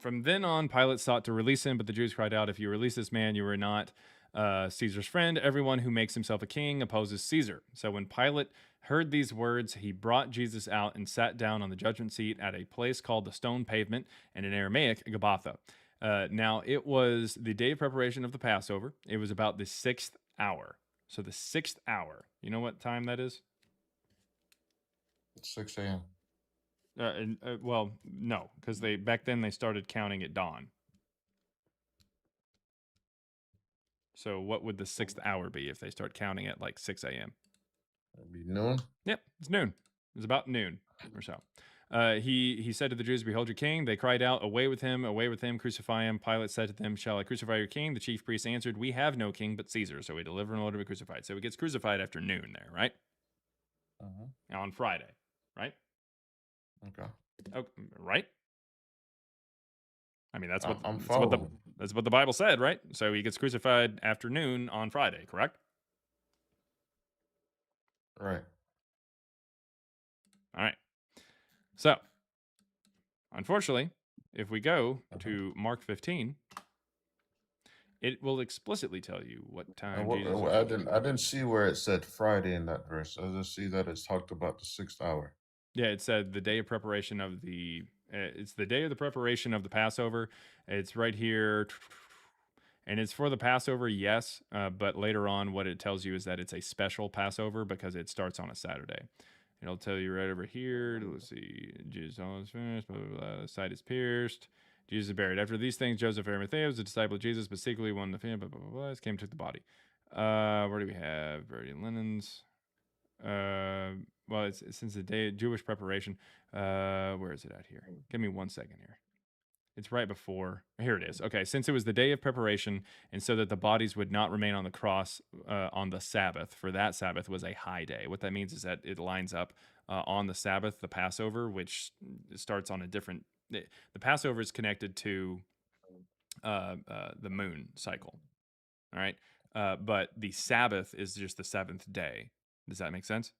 From then on, Pilate sought to release him, but the Jews cried out, if you release this man, you are not Caesar's friend. Everyone who makes himself a king opposes Caesar. So when Pilate heard these words, he brought Jesus out and sat down on the judgment seat at a place called the Stone Pavement, and in Aramaic, Gabbatha. Now, it was the day of preparation of the Passover. It was about the 6th hour. So the 6th hour. You know what time that is? 6 a.m. Well, no, because back then they started counting at dawn. So what would the 6th hour be if they start counting at like 6 a.m.? It'd be noon. Yep, it's noon. It's about noon or so. He said to the Jews, behold your king. They cried out, away with him, crucify him. Pilate said to them, shall I crucify your king? The chief priests answered, we have no king but Caesar. So we deliver an order to be crucified. So he gets crucified after noon there, right? On Friday, right? Okay. Oh, right? I mean, that's what that's what the Bible said, right? So he gets crucified after noon on Friday, correct? Right. All right. So, unfortunately, if we go to Mark 15, it will explicitly tell you what time Jesus. I didn't see where it said Friday in that verse. I just see that it's talked about the 6th hour. Yeah, it said the day of preparation of the. It's the day of the preparation of the Passover. It's right here, and it's for the Passover, yes. But later on, what it tells you is that it's a special Passover because it starts on a Saturday. It'll tell you right over here. Let's see. Jesus almost finished. Blah, blah, blah. The side is pierced. Jesus is buried. After these things, Joseph of Arimathea was a disciple of Jesus, but secretly one of the family. Blah, blah, blah, blah. Came and took the body. Where do we have buried in linens? Well, it's since the day of Jewish preparation. Where is it at here? Give me 1 second here. It's right before. Here it is. Okay, since it was the day of preparation, and so that the bodies would not remain on the cross on the Sabbath, for that Sabbath was a high day. What that means is that it lines up on the Sabbath, the Passover, which starts on a different. The Passover is connected to the moon cycle. All right, but the Sabbath is just the 7th day. Does that make sense?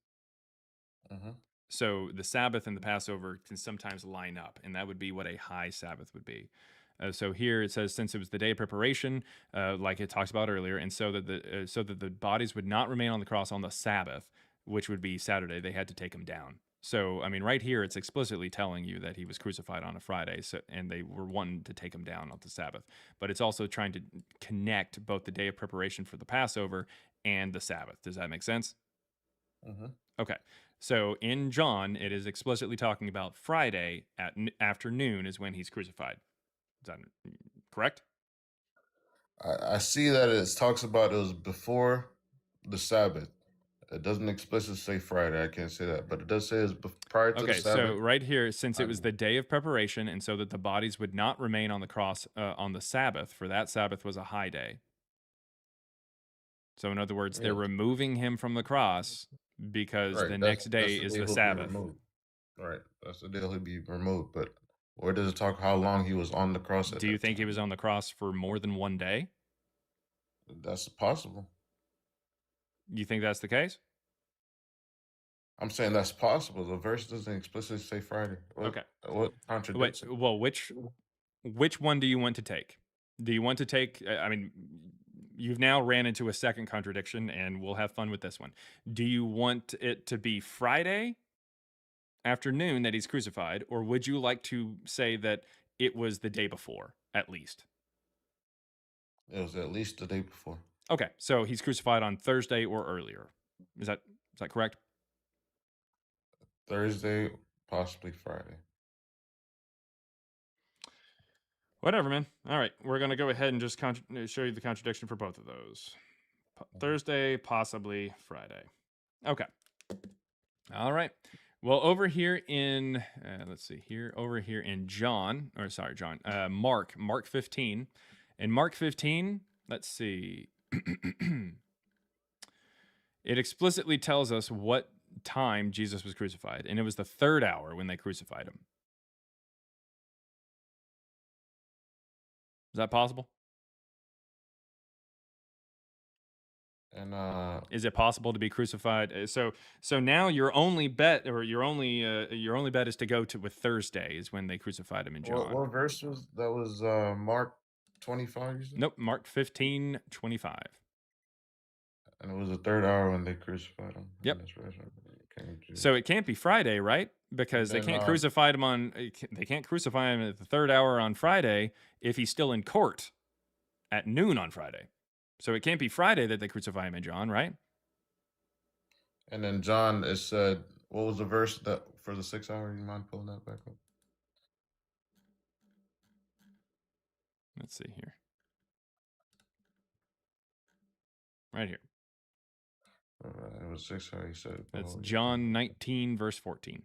So the Sabbath and the Passover can sometimes line up, and that would be what a high Sabbath would be. So here it says, since it was the day of preparation, like it talks about earlier, and so that the bodies would not remain on the cross on the Sabbath, which would be Saturday, they had to take him down. So I mean, right here it's explicitly telling you that he was crucified on a Friday, and they were wanting to take him down on the Sabbath. But it's also trying to connect both the day of preparation for the Passover and the Sabbath. Does that make sense? Okay. So in John, it is explicitly talking about Friday at afternoon is when he's crucified. Is that correct? I see that it talks about it was before the Sabbath. It doesn't explicitly say Friday. I can't say that, but it does say it's prior to the Sabbath. So right here, since it was the day of preparation, and so that the bodies would not remain on the cross on the Sabbath, for that Sabbath was a high day. So in other words, they're removing him from the cross because the next day is the Sabbath. Right. That's the day he'll be removed. But where does it talk how long he was on the cross? Do you think he was on the cross for more than one day? That's possible. You think that's the case? I'm saying that's possible. The verse doesn't explicitly say Friday. What contradicts it? Well, which one do you want to take? Do you want to take, I mean, you've now ran into a second contradiction, and we'll have fun with this one. Do you want it to be Friday afternoon that he's crucified, or would you like to say that it was the day before, at least? It was at least the day before. Okay, so he's crucified on Thursday or earlier. Is that correct? Thursday, possibly Friday. Whatever, man. All right, we're going to go ahead and just show you the contradiction for both of those. Thursday, possibly Friday. Okay. All right. Well, over here in, let's see here, over here in Mark 15. In Mark 15, let's see. It explicitly tells us what time Jesus was crucified, and it was the third hour when they crucified him. Is that possible? And is it possible to be crucified? So now your only bet, or your only bet, is to go with Thursday is when they crucified him in John. What verse was that? Was Mark 25? You said? Nope, Mark 15:25. And it was the third hour when they crucified him. Yep. So it can't be Friday, right? Because they can't crucify him they can't crucify him at the third hour on Friday if he's still in court at noon on Friday. So it can't be Friday that they crucify him in John, right? And then John, it said, what was the verse that for the 6 hour? You mind pulling that back up? Let's see here. Right here. It was 6 hours. He said. That's John 19, verse 14.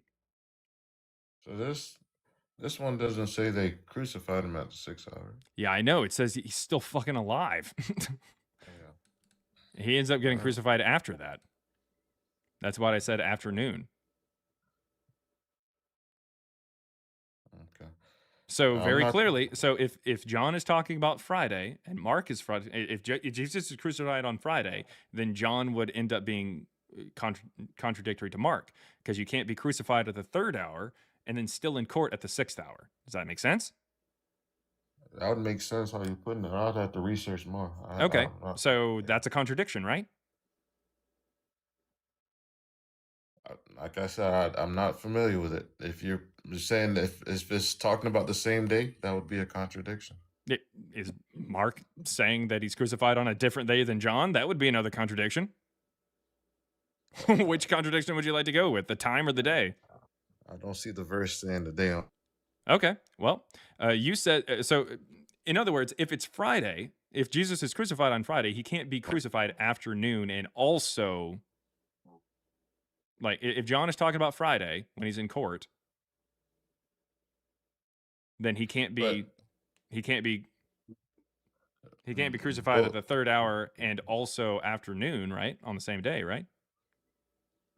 So this one doesn't say they crucified him at the 6 hour. Yeah, I know. It says he's still fucking alive. He ends up getting crucified after that. That's why I said afternoon. Okay. So very clearly, so if John is talking about Friday and Mark is Friday, if Jesus is crucified on Friday, then John would end up being contradictory to Mark, because you can't be crucified at the third hour and then still in court at the 6th hour. Does that make sense? That would make sense how you're putting it. I'd have to research more. Okay, so that's a contradiction, right? Like I said, I'm not familiar with it. If you're saying if it's talking about the same day, that would be a contradiction. Is Mark saying that he's crucified on a different day than John? That would be another contradiction. Which contradiction would you like to go with, the time or the day? I don't see the verse saying the day. Okay, well, you said, so in other words, if it's Friday, if Jesus is crucified on Friday, he can't be crucified afternoon and also, like, if John is talking about Friday when he's in court, then he can't be crucified at the third hour and also afternoon, right? On the same day, right?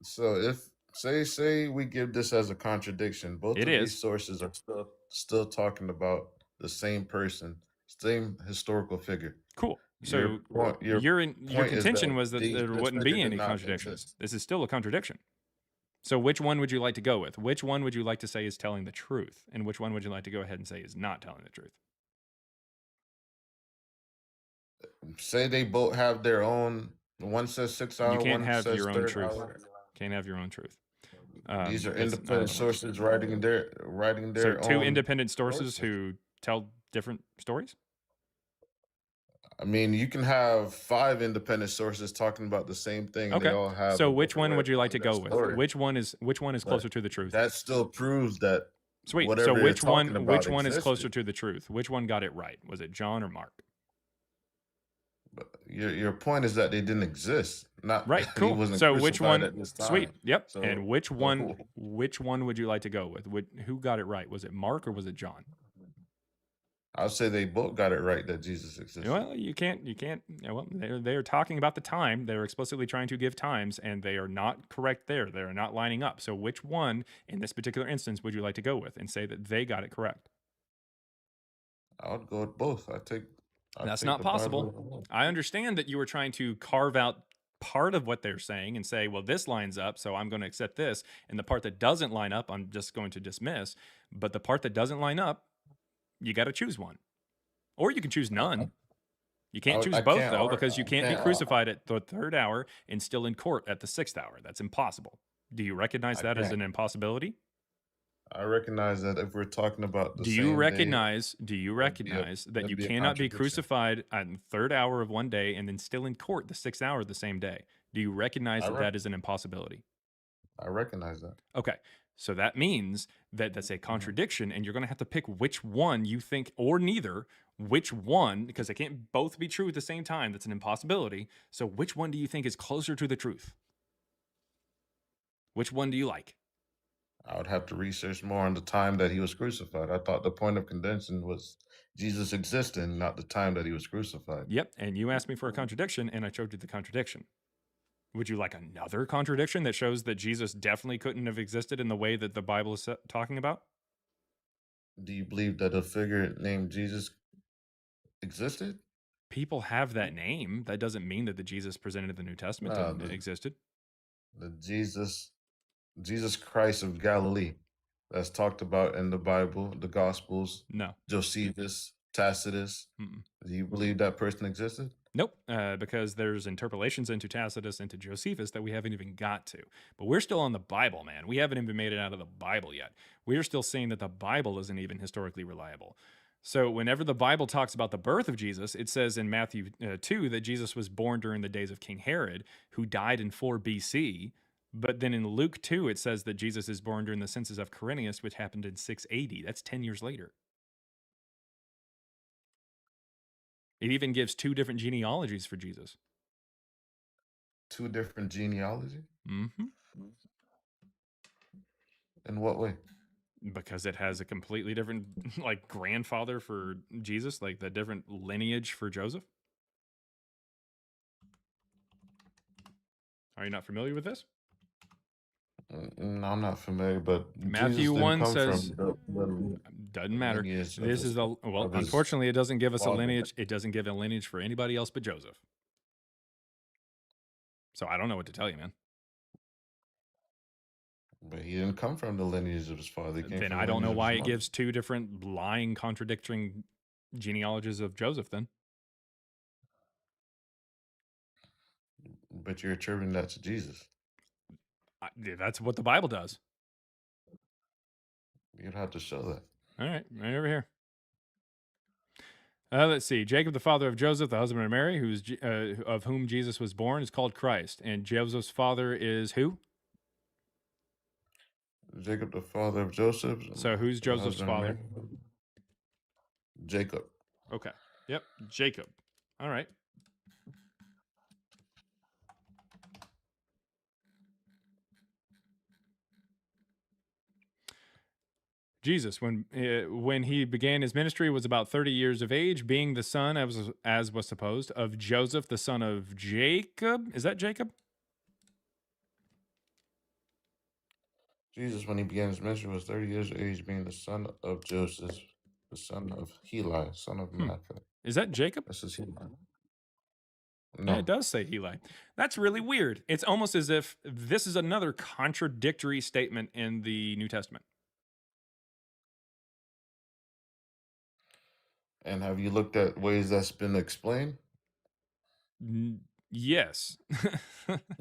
So if say we give this as a contradiction, both of these sources are still talking about the same person, same historical figure. Cool. So your contention was that there wouldn't be any contradictions. This is still a contradiction. So which one would you like to go with? Which one would you like to say is telling the truth? And which one would you like to go ahead and say is not telling the truth? Say they both have their own. One says 6 hour. You can't one have says your own third truth. hour. Can't have your own truth. These are because independent sources writing their so two own independent sources who tell different stories. I mean, you can have 5 independent sources talking about the same thing. And Okay. they all have. So which one would you like to go with? story. Which one is But closer to the truth? That still proves that. Sweet. Whatever So you're which one talking about is closer existed. to the truth? Which one got it right? Was it John or Mark? But your point is that they didn't exist. Not Right. he Cool. wasn't So which crucified one? at this time. Sweet. Yep. So, And which one would you like to go with? Who got it right? Was it Mark or was it John? I'll say they both got it right that Jesus existed. Well, you can't. Well, they're talking about the time. They're explicitly trying to give times, and they are not correct there. They are not lining up. So, which one in this particular instance would you like to go with and say that they got it correct? I would go with both. That's not possible. I understand that you were trying to carve out part of what they're saying and say, well, this lines up, so I'm going to accept this. And the part that doesn't line up, I'm just going to dismiss. But the part that doesn't line up, you got to choose one. Or you can choose none. You can't choose both, though, because you can't be crucified at the 3rd hour and still in court at the 6th hour. That's impossible. Do you recognize that as an impossibility? I recognize that if we're talking about the Do you recognize that you cannot be crucified at the 3rd hour of one day and then still in court the 6th hour of the same day? Do you recognize that is an impossibility? I recognize that. Okay. So that means that that's a contradiction, and you're going to have to pick which one you think, or neither, which one, because they can't both be true at the same time. That's an impossibility. So which one do you think is closer to the truth? Which one do you like? I would have to research more on the time that he was crucified. I thought the point of contention was Jesus existing, not the time that he was crucified. Yep. And you asked me for a contradiction, and I showed you the contradiction. Would you like another contradiction that shows that Jesus definitely couldn't have existed in the way that the Bible is talking about? Do you believe that a figure named Jesus existed? People have that name. That doesn't mean that the Jesus presented in the New Testament existed. The Jesus Christ of Galilee that's talked about in the Bible, the Gospels. No. Josephus, Tacitus. Do you believe that person existed? Nope, because there's interpolations into Tacitus, into Josephus that we haven't even got to. But we're still on the Bible, man. We haven't even made it out of the Bible yet. We're still saying that the Bible isn't even historically reliable. So whenever the Bible talks about the birth of Jesus, it says in Matthew 2 that Jesus was born during the days of King Herod, who died in 4 BC. But then in Luke 2, it says that Jesus is born during the census of Quirinius, which happened in 680. That's 10 years later. It even gives 2 different genealogies for Jesus. 2 different genealogies? Mm-hmm. In what way? Because it has a completely different, like, grandfather for Jesus, like the different lineage for Joseph. Are you not familiar with this? No, I'm not familiar, but Matthew 1 says doesn't matter. This is unfortunately, it doesn't give us a lineage. It doesn't give a lineage for anybody else but Joseph. So I don't know what to tell you, man. But he didn't come from the lineage of his father. Then I don't know why it gives 2 different lying, contradicting genealogies of Joseph. Then. But you're attributing that to Jesus. That's what the Bible does. You'd have to show that. All right, right over here. Let's see. Jacob, the father of Joseph, the husband of Mary, of whom Jesus was born, is called Christ. And Joseph's father is who? Jacob, the father of Joseph. So who's Joseph's father? Jacob. Okay. Yep, Jacob. All right. Jesus, when he began his ministry, was about 30 years of age, being the son, as was supposed, of Joseph, the son of Jacob. Is that Jacob? Jesus, when he began his ministry, was 30 years of age, being the son of Joseph, the son of Heli, son of Matthias. Is that Jacob? This is Heli. Yeah, it does say Heli. That's really weird. It's almost as if this is another contradictory statement in the New Testament. And have you looked at ways that's been explained? Yes.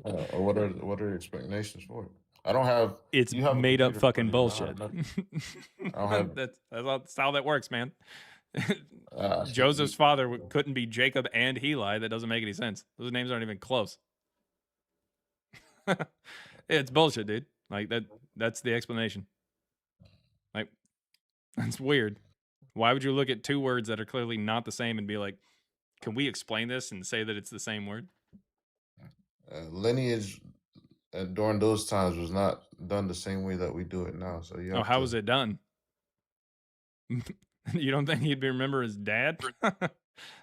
Or what are the explanations for it? I don't have. It's You have a made up computer fucking in front of you. I don't have bullshit. nothing. I don't have. That's how that works, man. Joseph's father couldn't be Jacob and Heli. That doesn't make any sense. Those names aren't even close. It's bullshit, dude. Like that's the explanation. Like, that's weird. Why would you look at two words that are clearly not the same and be like, can we explain this and say that it's the same word? Lineage during those times was not done the same way that we do it now. So you have How to. was it done? You don't think he'd remember his dad?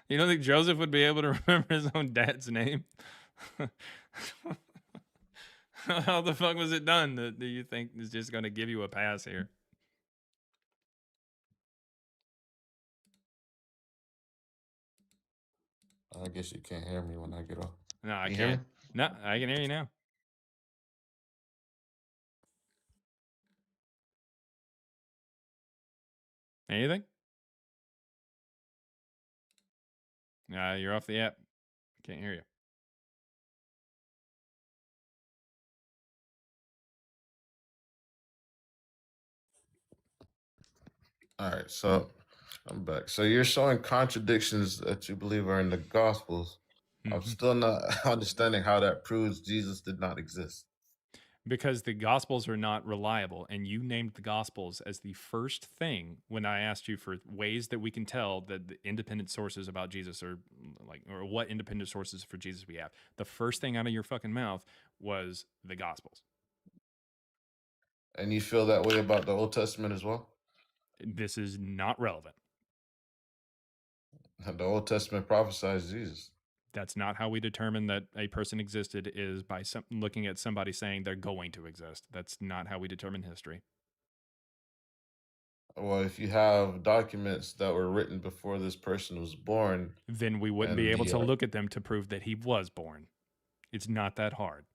You don't think Joseph would be able to remember his own dad's name? How the fuck was it done that do you think is just going to give you a pass here? I guess you can't hear me when I get off. No, I You hear can't. me? No, I can hear you now. Anything? You're off the app. Can't hear you. All right, so I'm back. So you're showing contradictions that you believe are in the Gospels. I'm still not understanding how that proves Jesus did not exist. Because the Gospels are not reliable, and you named the Gospels as the first thing when I asked you for ways that we can tell that the independent sources about Jesus are like, or what independent sources for Jesus we have. The first thing out of your fucking mouth was the Gospels. And you feel that way about the Old Testament as well? This is not relevant. The Old Testament prophesies Jesus. That's not how we determine that a person existed, is by looking at somebody saying they're going to exist. That's not how we determine history. Well, if you have documents that were written before this person was born, then we wouldn't be able to look at them to prove that he was born. It's not that hard.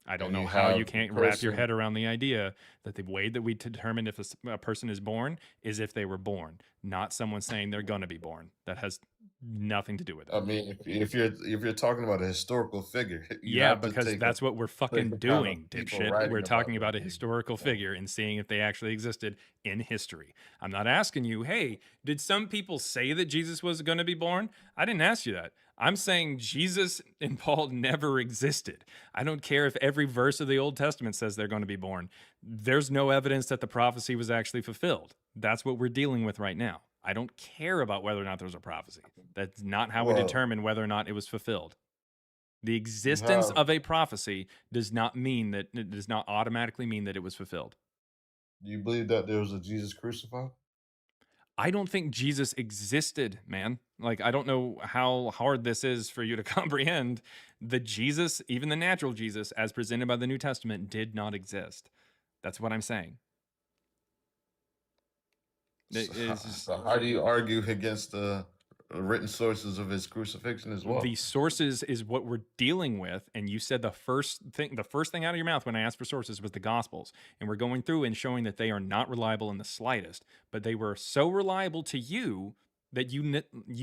I don't know how you can't wrap your head around the idea that the way that we determine if a person is born is if they were born, not someone saying they're going to be born. That has nothing to do with it. I mean, if you're talking about a historical figure, yeah, because that's what we're fucking doing, dipshit. We're talking about a historical figure and seeing if they actually existed in history. I'm not asking you, hey, did some people say that Jesus was going to be born? I didn't ask you that. I'm saying Jesus and Paul never existed. I don't care if every verse of the Old Testament says they're going to be born. There's no evidence that the prophecy was actually fulfilled. That's what we're dealing with right now. I don't care about whether or not there's a prophecy. That's not how we determine whether or not it was fulfilled. The existence of a prophecy does not automatically mean that it was fulfilled. Do you believe that there was a Jesus crucified? I don't think Jesus existed, man. Like, I don't know how hard this is for you to comprehend. The Jesus, even the natural Jesus, as presented by the New Testament, did not exist. That's what I'm saying. So how do you argue against the written sources of his crucifixion as well? The sources is what we're dealing with, and you said the first thing out of your mouth when I asked for sources was the Gospels, and we're going through and showing that they are not reliable in the slightest, but they were so reliable to you that you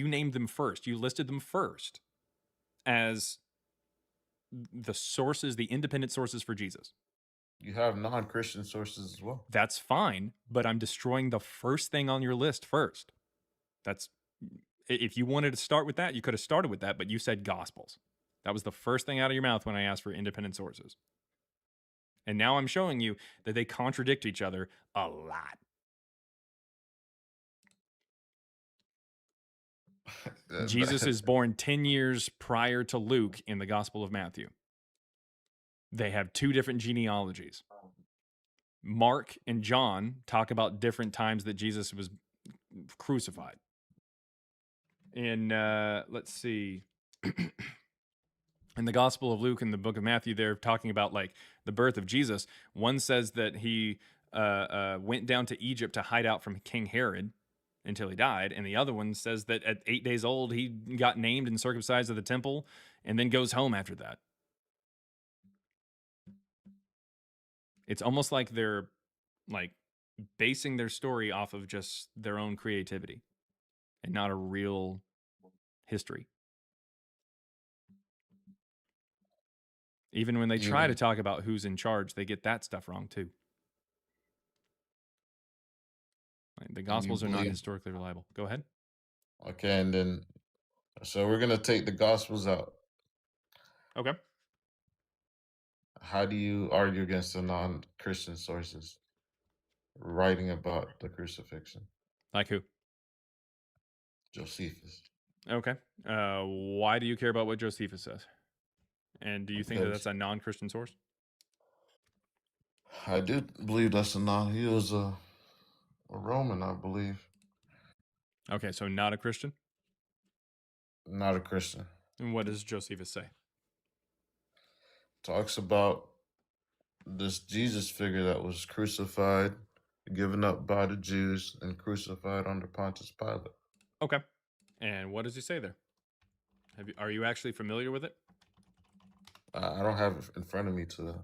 named them first. You listed them first as the sources, the independent sources for Jesus. You have non-Christian sources as well. That's fine, but I'm destroying the first thing on your list first. If you wanted to start with that, you could have started with that, but you said Gospels. That was the first thing out of your mouth when I asked for independent sources. And now I'm showing you that they contradict each other a lot. Jesus is born 10 years prior to Luke in the Gospel of Matthew. They have two different genealogies. Mark and John talk about different times that Jesus was crucified. In, let's see, in the Gospel of Luke and the book of Matthew, they're talking about like the birth of Jesus. One says that he went down to Egypt to hide out from King Herod. until he died. And the other one says that at 8 days old, he got named and circumcised at the temple and then goes home after that. It's almost like they're like basing their story off of just their own creativity and not a real history. Even when they try to talk about who's in charge, they get that stuff wrong too. Like, the Gospels are not historically reliable. Go ahead. Okay, and then so we're gonna take the Gospels out. Okay. How do you argue against the non-Christian sources writing about the crucifixion? Like who? Josephus. Okay. Why do you care about what Josephus says? And do you think that that's a non-Christian source? I do believe that's a non. He was a Roman, I believe. Okay, so not a Christian? Not a Christian. And what does Josephus say? Talks about this Jesus figure that was crucified, given up by the Jews, and crucified under Pontius Pilate. Okay. And what does he say there? Are you actually familiar with it? I don't have it in front of me to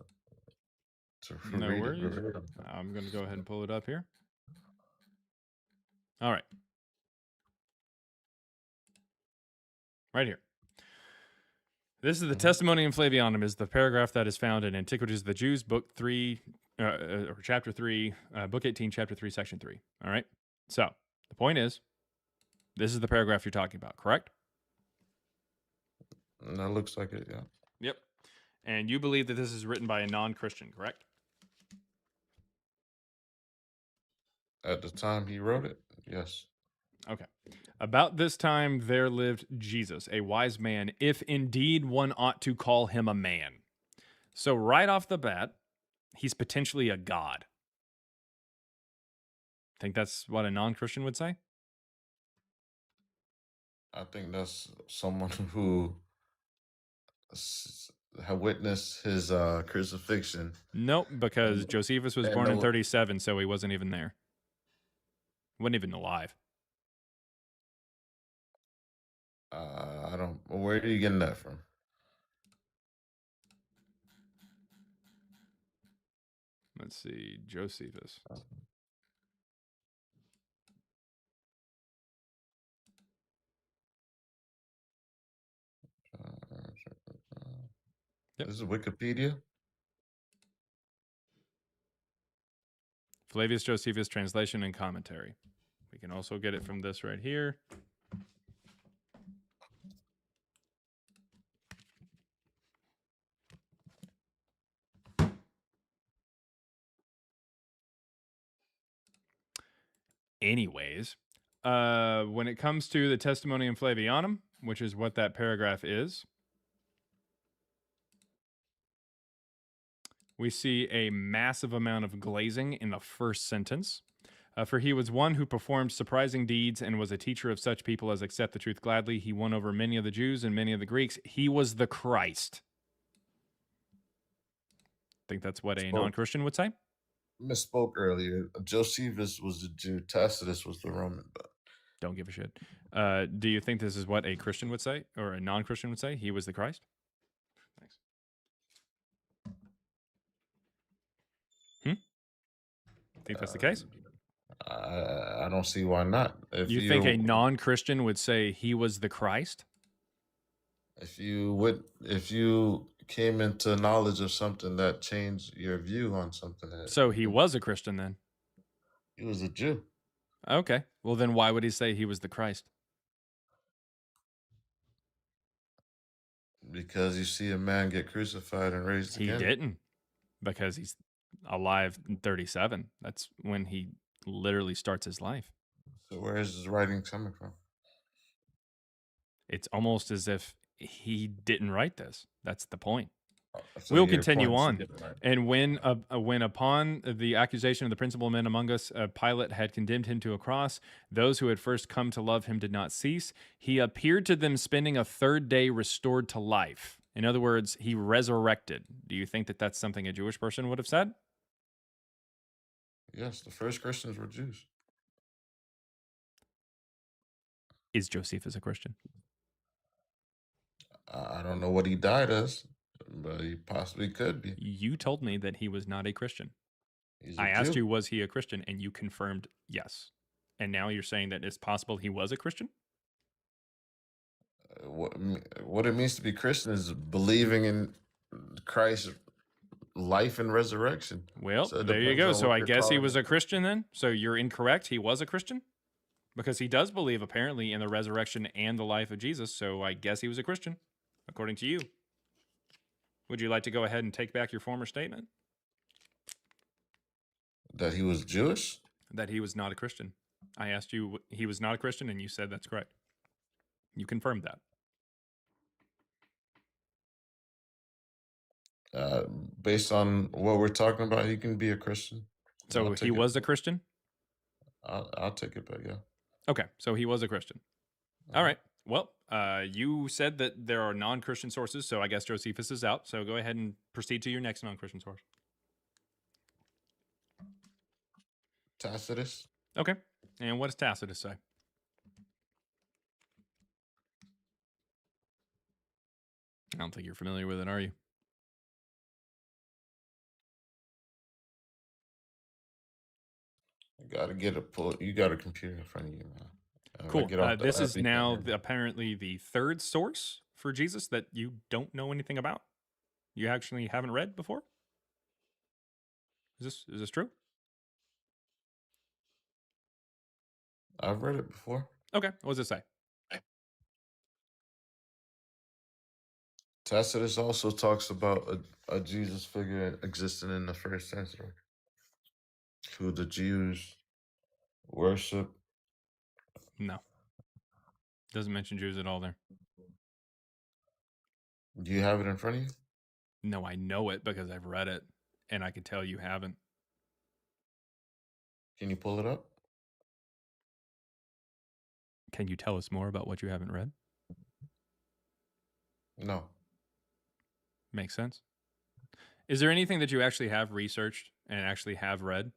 No read worries. it. I'm going to go ahead and pull it up here. All right. Right here. This is the Testimonium Flavianum, is the paragraph that is found in Antiquities of the Jews, book 3, or chapter 3, book 18, chapter 3, section 3. All right. So the point is, this is the paragraph you're talking about, correct? That looks like it, yeah. Yep. And you believe that this is written by a non-Christian, correct? At the time he wrote it, yes. Okay. About this time there lived Jesus, a wise man, if indeed one ought to call him a man. So right off the bat, he's potentially a god. Think that's what a non-Christian would say? I think that's someone who have witnessed his crucifixion. Nope, because Josephus was born in 37, so he wasn't even there. Wasn't even alive. I don't. Where are you getting that from? Let's see, Josephus. Yep. This is Wikipedia. Flavius Josephus translation and commentary. We can also get it from this right here. Anyways, when it comes to the Testimonium Flavianum, which is what that paragraph is, we see a massive amount of glazing in the first sentence. For he was one who performed surprising deeds and was a teacher of such people as accept the truth gladly. He won over many of the Jews and many of the Greeks. He was the Christ. Think that's what a non-Christian would say? Misspoke earlier. Josephus was the Jew. Tacitus was the Roman. But don't give a shit. Do you think this is what a Christian would say, or a non-Christian would say? He was the Christ? Thanks. Think that's the case? I don't see why not. If you think a non-Christian would say he was the Christ? If you came into knowledge of something that changed your view on something. So he was a Christian then? He was a Jew. Okay. Well, then why would he say he was the Christ? Because you see a man get crucified and raised again. He didn't. Because he's alive in 37. That's when he literally starts his life. So where is his writing coming from? It's almost as if he didn't write this. That's the point. So we'll continue on. And when upon the accusation of the principal men among us, Pilate had condemned him to a cross, those who had first come to love him did not cease. He appeared to them spending a third day restored to life. In other words, he resurrected. Do you think that that's something a Jewish person would have said? Yes, the first Christians were Jews. Is Josephus a Christian? I don't know what he died as, but he possibly could be. You told me that he was not a Christian. He's a I asked Jew. you, was he a Christian? And you confirmed yes. And now you're saying that it's possible he was a Christian? What it means to be Christian is believing in Christ's life and resurrection. Well, So it there you depends go. on So what I you're guess he calling was it. a Christian then? So you're incorrect. He was a Christian? Because he does believe, apparently, in the resurrection and the life of Jesus. So I guess he was a Christian, according to you. Would you like to go ahead and take back your former statement? That he was Jewish? That he was not a Christian. I asked you, he was not a Christian, and you said that's correct. You confirmed that. Based on what we're talking about, he can be a Christian. So he was a Christian? I'll take it back, yeah. Okay, so he was a Christian. All right. Well, you said that there are non-Christian sources, so I guess Josephus is out. So go ahead and proceed to your next non-Christian source. Tacitus. Okay. And what does Tacitus say? I don't think you're familiar with it, are you? You gotta get a pull. You got a computer in front of you, man. If I Cool. get off the This app, is you can't now hear me. apparently the third source for Jesus that you don't know anything about. You actually haven't read before? Is this true? I've read it before. Okay. What does it say? Tacitus also talks about a Jesus figure existing in the first century, who the Jews worship. No. Doesn't mention Jews at all there. Do you have it in front of you? No, I know it because I've read it, and I can tell you haven't. Can you pull it up? Can you tell us more about what you haven't read? No. Makes sense. Is there anything that you actually have researched and actually have read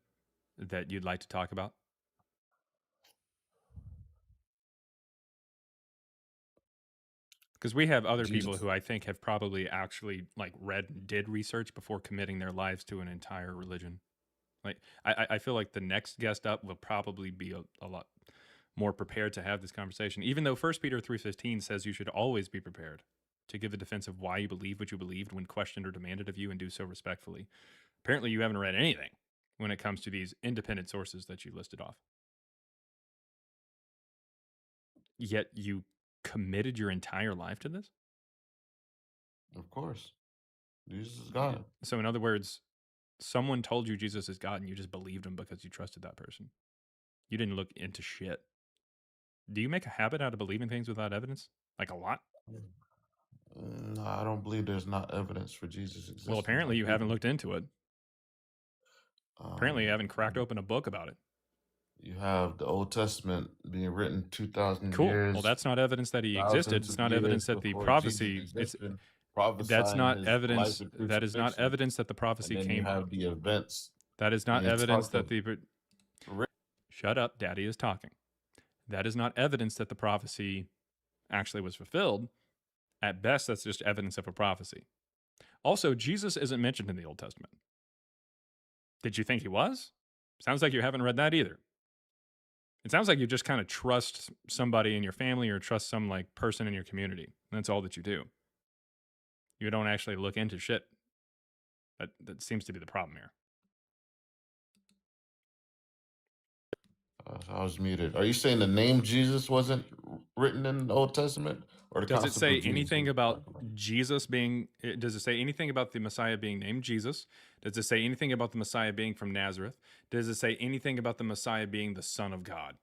that you'd like to talk about? Because we have other people who I think have probably actually like read and did research before committing their lives to an entire religion. Like I feel like the next guest up will probably be a lot more prepared to have this conversation, even though 1 Peter 3:15 says you should always be prepared to give a defense of why you believe what you believed when questioned or demanded of you, and do so respectfully. Apparently you haven't read anything when it comes to these independent sources that you listed off. Yet you committed your entire life to this? Of course. Jesus is God. So in other words, someone told you Jesus is God and you just believed him because you trusted that person. You didn't look into shit. Do you make a habit out of believing things without evidence? Like a lot? No, I don't believe there's not evidence for Jesus existing. Well, apparently you haven't looked into it. Apparently you haven't cracked open a book about it. You have the Old Testament being written 2,000 Cool. years. Well, that's not evidence that he existed. It's not evidence that the prophecy. That's not evidence. That is not evidence that the prophecy and then came. You have the events. That is not evidence that the. Re- Shut up, Daddy is talking. That is not evidence that the prophecy actually was fulfilled. At best, that's just evidence of a prophecy. Also, Jesus isn't mentioned in the Old Testament. Did you think he was? Sounds like you haven't read that either. It sounds like you just kind of trust somebody in your family or trust some like person in your community. That's all that you do. You don't actually look into shit. That seems to be the problem here. I was muted. Are you saying the name Jesus wasn't written in the Old Testament? Or the Does it concept say of Jesus anything was- about Jesus being, does it say anything about the Messiah being named Jesus? Does it say anything about the Messiah being from Nazareth? Does it say anything about the Messiah being the Son of God?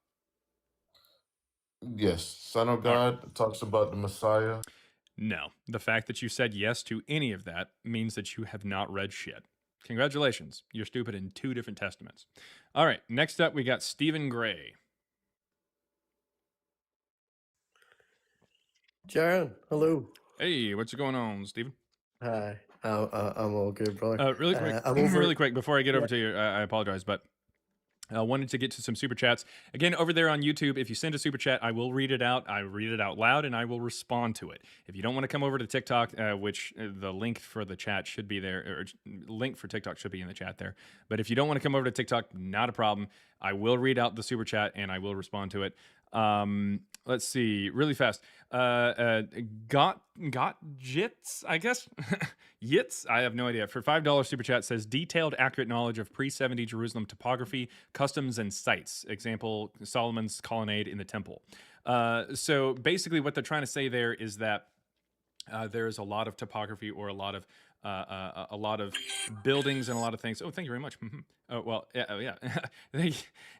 Yes, Son of God talks about the Messiah. No. The fact that you said yes to any of that means that you have not read shit. Congratulations. You're stupid in 2 different testaments. All right. Next up, we got Stephen Gray. Jaron, hello. Hey, what's going on, Stephen? Hi. I'm all good, brother. Really quick, I'm over. really quick, before I get over Yeah. to you, I apologize, but Wanted to get to some super chats. Again, over there on YouTube, if you send a super chat, I will read it out. I read it out loud, and I will respond to it. If you don't want to come over to TikTok, which the link for the chat should be there, or link for TikTok should be in the chat there. But if you don't want to come over to TikTok, not a problem. I will read out the super chat, and I will respond to it. Let's see, really fast. Got Jits, I guess. Yits, I have no idea. For $5 super chat says detailed, accurate knowledge of pre-70 Jerusalem topography, customs, and sites. Example: Solomon's colonnade in the temple. So basically, what they're trying to say there is that there's a lot of topography or a lot of buildings and a lot of things. Oh, thank you very much. Oh, well, yeah.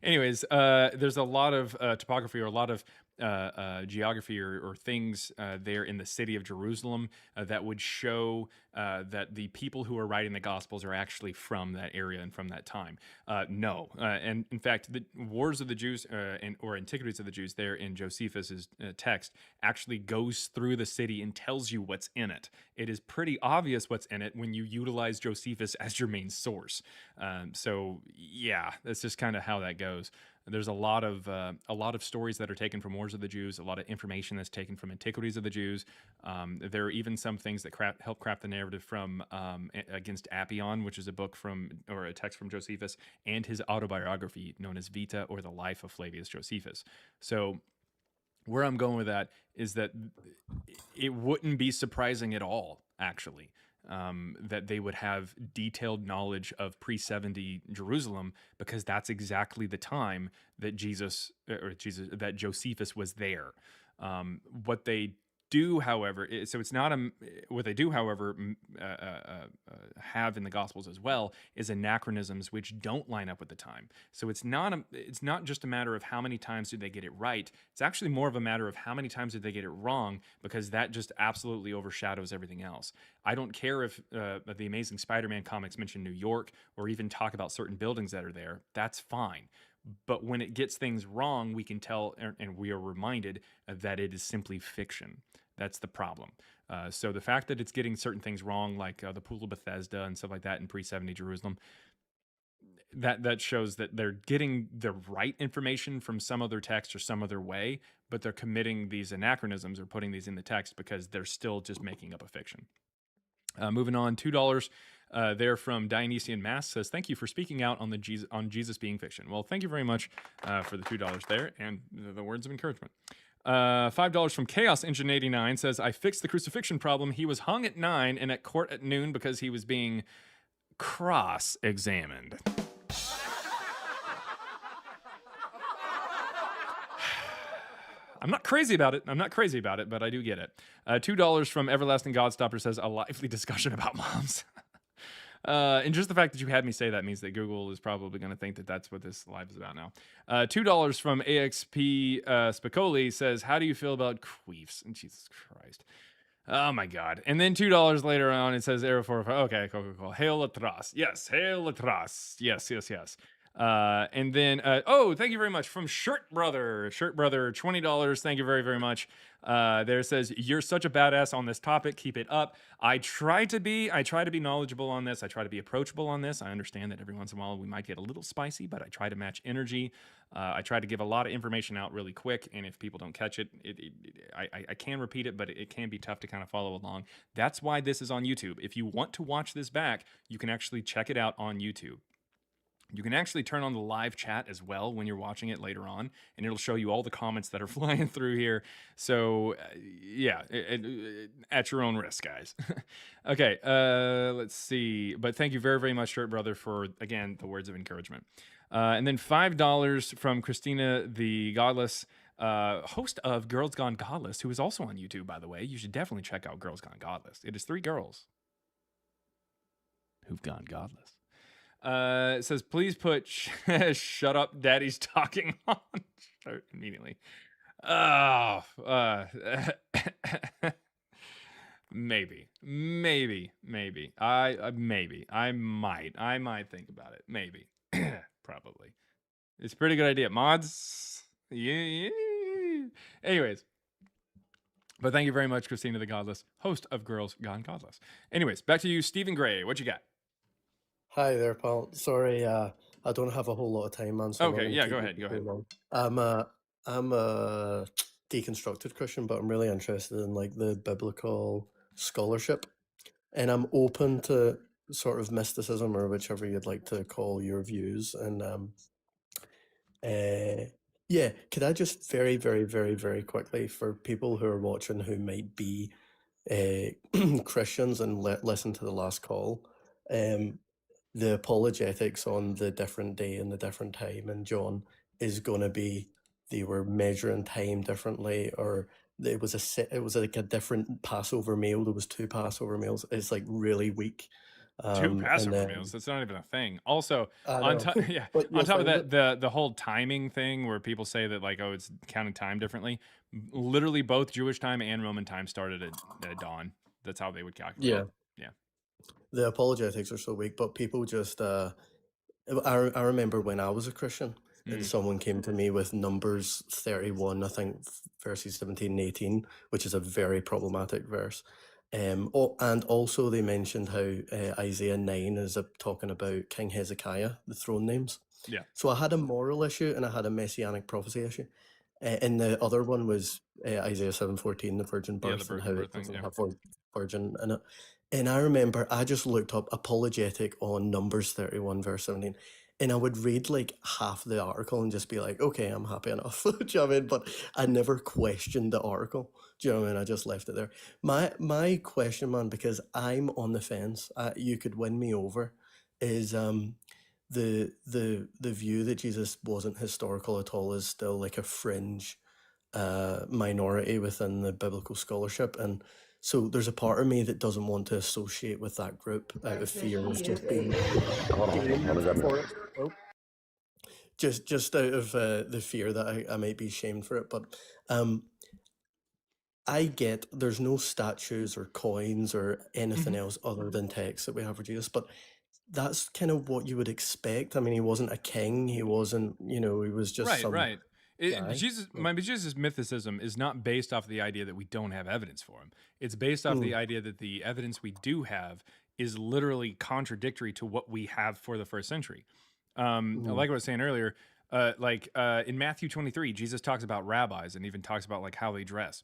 Anyways, there's a lot of topography or a lot of geography or things there in the city of Jerusalem that would show that the people who are writing the Gospels are actually from that area and from that time. No. And in fact, the Wars of the Jews or Antiquities of the Jews there in Josephus's text actually goes through the city and tells you what's in it. It is pretty obvious what's in it when you utilize Josephus as your main source. So yeah, that's just kind of how that goes. There's a lot of stories that are taken from Wars of the Jews, a lot of information that's taken from Antiquities of the Jews. There are even some things that help craft the narrative from Against Appian, which is a book or a text from Josephus, and his autobiography known as Vita, or the Life of Flavius Josephus. So where I'm going with that is that it wouldn't be surprising at all, actually, that they would have detailed knowledge of pre-70 Jerusalem, because that's exactly the time that that Josephus was there. What they do, however, have in the Gospels as well is anachronisms which don't line up with the time. So it's not just a matter of how many times did they get it right. It's actually more of a matter of how many times did they get it wrong, because that just absolutely overshadows everything else. I don't care if the Amazing Spider-Man comics mention New York or even talk about certain buildings that are there. That's fine. But when it gets things wrong, we can tell, and we are reminded that it is simply fiction. That's the problem. So the fact that it's getting certain things wrong, like the Pool of Bethesda and stuff like that in pre-70 Jerusalem, that shows that they're getting the right information from some other text or some other way, but they're committing these anachronisms or putting these in the text because they're still just making up a fiction. Moving on, $2 there from Dionysian Mass says, thank you for speaking out on Jesus being fiction. Well, thank you very much for the $2 there and the words of encouragement. $5 from Chaos Engine 89 says, I fixed the crucifixion problem. He was hung at 9 and at court at noon because he was being cross-examined. I'm not crazy about it, but I do get it. $2 from Everlasting Godstopper says, a lively discussion about moms. And just the fact that you had me say that means that Google is probably going to think that that's what this live is about now. $2 from AXP Spicoli says, how do you feel about queefs? And Jesus Christ. Oh my God. And then $2 later on, it says Aero 405. Okay, cool. Hail Latras. Yes, Hail Latras. Yes. And then, thank you very much from Shirt Brother, $20. Thank you very, very much. There says, you're such a badass on this topic. Keep it up. I try to be knowledgeable on this. I try to be approachable on this. I understand that every once in a while we might get a little spicy, but I try to match energy. I try to give a lot of information out really quick. And if people don't catch it, I can repeat it, but it can be tough to kind of follow along. That's why this is on YouTube. If you want to watch this back, you can actually check it out on YouTube. You can actually turn on the live chat as well when you're watching it later on, and it'll show you all the comments that are flying through here. So, at your own risk, guys. Okay, let's see. But thank you very, very much, Shirt Brother, for, again, the words of encouragement. And then $5 from Christina the Godless, host of Girls Gone Godless, who is also on YouTube, by the way. You should definitely check out Girls Gone Godless. It is 3 girls who've gone godless. It says, please put shut up, daddy's talking on shirt immediately. Maybe. I might think about it. Maybe. Probably. It's a pretty good idea. Mods. Yeah. Anyways. But thank you very much, Christina the Godless, host of Girls Gone Godless. Anyways, back to you, Stephen Gray. What you got? Hi there, Paul. Sorry, I don't have a whole lot of time, man. So I'm not Okay, gonna yeah, keep go you ahead. Go too ahead. long. I'm a deconstructed Christian, but I'm really interested in like the biblical scholarship, and I'm open to sort of mysticism or whichever you'd like to call your views. And yeah, could I just very, very, very, very quickly, for people who are watching who might be Christians and listen to the last call, the apologetics on the different day and the different time in John is going to be they were measuring time differently, or it was like a different Passover meal. There was 2 Passover meals. It's like really weak. 2 And Passover then meals. That's not even a thing. Also, I on know, top, yeah, but on you'll top of find that, it. the whole timing thing where people say that like, oh, it's counting time differently. Literally, both Jewish time and Roman time started at dawn. That's how they would calculate Yeah, it. Yeah. the apologetics are so weak, but people just I remember when I was a Christian and Mm. someone came to me with Numbers 31, I think verses 17 and 18, which is a very problematic verse. And also they mentioned how Isaiah 9 is talking about King Hezekiah, the throne names. Yeah. So I had a moral issue and I had a messianic prophecy issue. And the other one was Isaiah 7:14, the virgin Yeah, birth, the and virgin how birth it thing. doesn't Yeah. have virgin in it. And I remember I just looked up apologetic on Numbers 31, verse 17. And I would read like half the article and just be like, okay, I'm happy enough. Do you know what I mean? But I never questioned the article. Do you know what I mean? I just left it there. My question, man, because I'm on the fence, you could win me over, is the view that Jesus wasn't historical at all is still like a fringe minority within the biblical scholarship. And so there's a part of me that doesn't want to associate with that group out of fear of just being shamed for it. Oh. Just out of the fear that I might be shamed for it. But I get there's no statues or coins or anything else other than text that we have for Jesus, but that's kind of what you would expect. I mean, he wasn't a king. He wasn't, he was just some Right. guy. Jesus' mythicism is not based off the idea that we don't have evidence for him. It's based off the idea that the evidence we do have is literally contradictory to what we have for the first century. Like what I was saying earlier, in Matthew 23, Jesus talks about rabbis and even talks about like how they dress.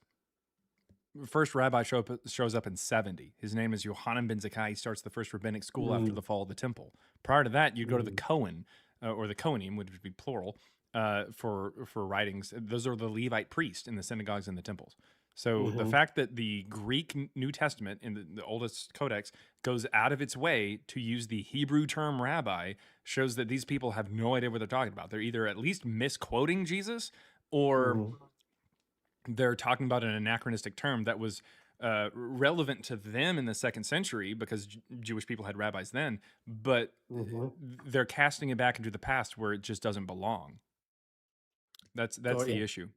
First rabbi shows up in 70. His name is Yohanan ben Zakkai. He starts the first rabbinic school after the fall of the temple. Prior to that, you'd go to the Cohen, or the Kohanim, which would be plural, for writings. Those are the Levite priests in the synagogues and the temples. So the fact that the Greek New Testament in the oldest codex goes out of its way to use the Hebrew term rabbi shows that these people have no idea what they're talking about. They're either at least misquoting Jesus or they're talking about an anachronistic term that was relevant to them in the 2nd century because Jewish people had rabbis then, but they're casting it back into the past where it just doesn't belong. That's the issue.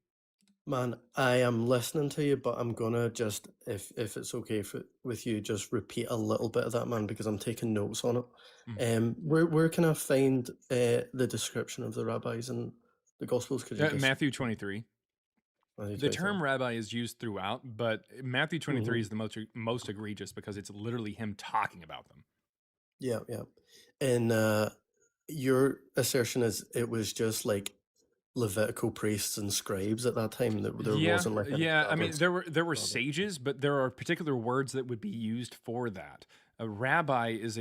Man, I am listening to you, but I'm gonna just, if it's okay with you, just repeat a little bit of that, man, because I'm taking notes on it. Where can I find the description of the rabbis in the Gospels? Could you just Matthew 23. The term rabbi is used throughout, but Matthew 23 is the most egregious because it's literally him talking about them. Yeah. And your assertion is it was just like Levitical priests and scribes at that time. That there wasn't like I mean, there were sages, but there are particular words that would be used for that. A rabbi is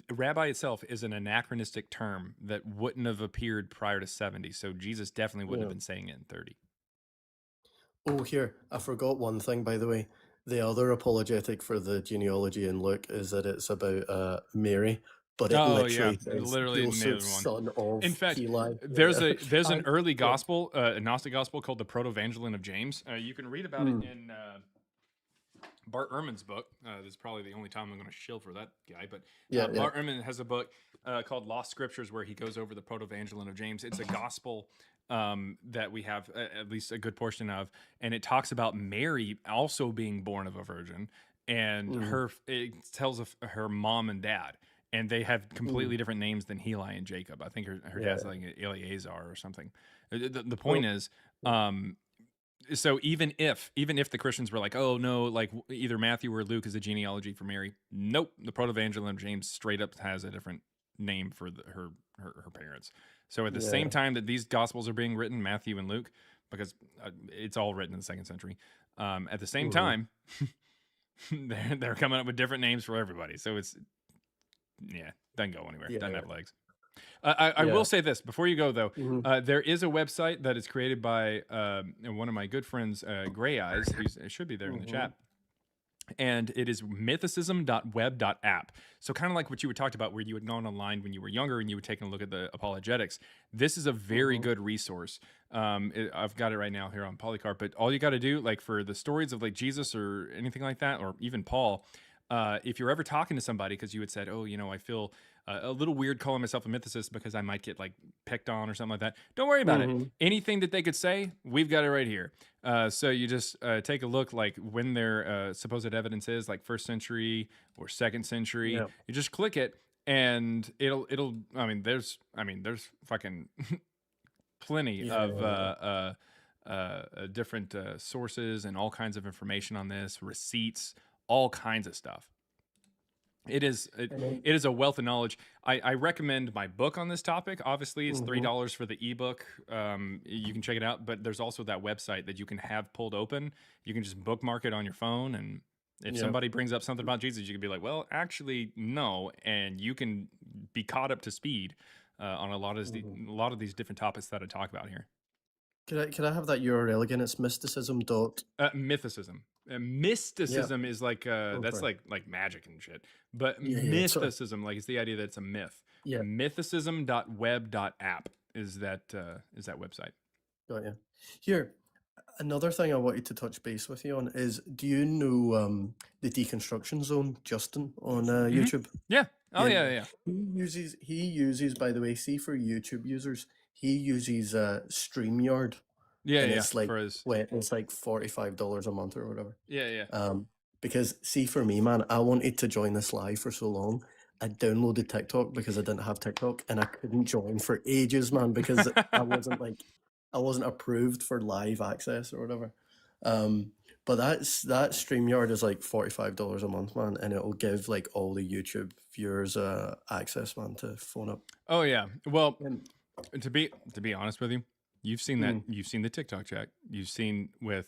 rabbi itself is an anachronistic term that wouldn't have appeared prior to 70. So Jesus definitely wouldn't have been saying it in 30. Oh, here, I forgot one thing, by the way. The other apologetic for the genealogy in Luke is that it's about Mary, but it literally says Joseph's son of In fact, Heli. there's an early gospel, a Gnostic gospel called the Proto-Evangelion of James. You can read about it in Bart Ehrman's book. This is probably the only time I'm going to shill for that guy, but Bart Ehrman has a book called Lost Scriptures where he goes over the Proto-Evangelion of James. It's a gospel that we have at least a good portion of, and it talks about Mary also being born of a virgin, and it tells of her mom and dad, and they have completely different names than Heli and Jacob. I think her dad's like Eleazar or something. The point is, so even if the Christians were like, oh no, like either Matthew or Luke is a genealogy for Mary, nope, the Proto-Evangelion of James straight up has a different name for her parents. So at the Yeah. same time that these gospels are being written, Matthew and Luke, because it's all written in the 2nd century, at the same time, they're coming up with different names for everybody. So it's doesn't go anywhere. Doesn't have legs. I will say this before you go, though. There is a website that is created by one of my good friends, Gray Eyes, it should be there in the chat. And it is mythicism.web.app. So kind of like what you had talked about, where you had gone online when you were younger and you were taking a look at the apologetics. This is a very good resource. I've got it right now here on Polycarp. But all you got to do, like for the stories of like Jesus or anything like that, or even Paul, if you're ever talking to somebody, because you had said, oh, I feel a little weird calling myself a mythicist because I might get like picked on or something like that. Don't worry about it. Anything that they could say, we've got it right here. So you just take a look, like when their supposed evidence is, like 1st century or 2nd century. Yeah. You just click it, and it'll. There's fucking plenty of different sources and all kinds of information on this, receipts, all kinds of stuff. It is a wealth of knowledge. I recommend my book on this topic. Obviously, it's $3 for the ebook. You can check it out, but there's also that website that you can have pulled open. You can just bookmark it on your phone, and if somebody brings up something about Jesus, you can be like, well, actually, no, and you can be caught up to speed on a lot of these different topics that I talk about here. Can I have that URL again? It's mysticism dot. Mythicism. Mysticism is like that's sorry. like magic and shit. But Yeah, mythicism, like, it's the idea that it's a myth. Yeah. Mythicism.web.app is that website. Got you. Here, another thing I wanted to touch base with you on is, do you know the Deconstruction Zone, Justin, on YouTube? Yeah. Oh yeah. He uses, by the way, see, for YouTube users, he uses StreamYard. Yeah, and yeah. it's like For his... it's like $45 a month or whatever. Yeah. Because see, for me, man, I wanted to join this live for so long. I downloaded TikTok because I didn't have TikTok, and I couldn't join for ages, man, because I wasn't approved for live access or whatever. But that StreamYard is like $45 a month, man, and it'll give like all the YouTube viewers access, man, to phone up. Oh yeah. Well, to be honest with you, you've seen that. You've seen the TikTok chat. You've seen the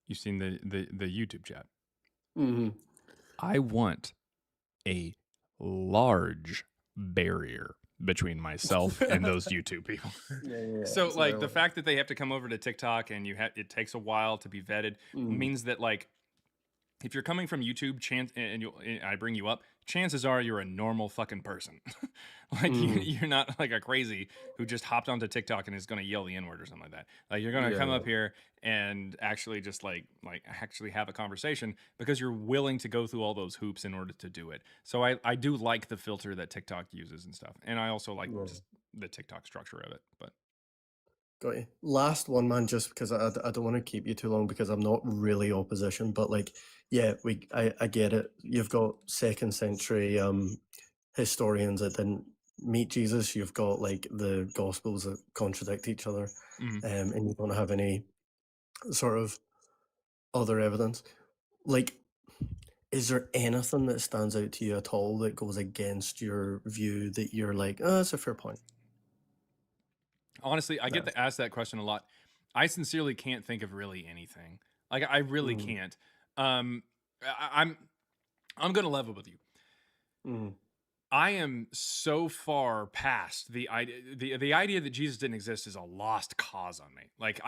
YouTube chat. I want a large barrier between myself and those YouTube people. So like the fact that they have to come over to TikTok and it takes a while to be vetted means that, like, if you're coming from YouTube, and I bring you up, chances are you're a normal fucking person. Like you're not like a crazy who just hopped onto TikTok and is going to yell the N-word or something like that. Like, you're going to come up here and actually just like actually have a conversation, because you're willing to go through all those hoops in order to do it. So I do like the filter that TikTok uses and stuff. And I also like just the TikTok structure of it. But got you. Last one, man, just because I don't want to keep you too long, because I'm not really opposition, but like, yeah, I get it. You've got 2nd century historians that didn't meet Jesus. You've got like the Gospels that contradict each other, and you don't have any sort of other evidence. Like, is there anything that stands out to you at all that goes against your view that you're like, oh, that's a fair point? Honestly, I get asked that question a lot. I sincerely can't think of really anything. Like, I really can't. I'm gonna level with you. I am so far past the idea that Jesus didn't exist is a lost cause on me. Like,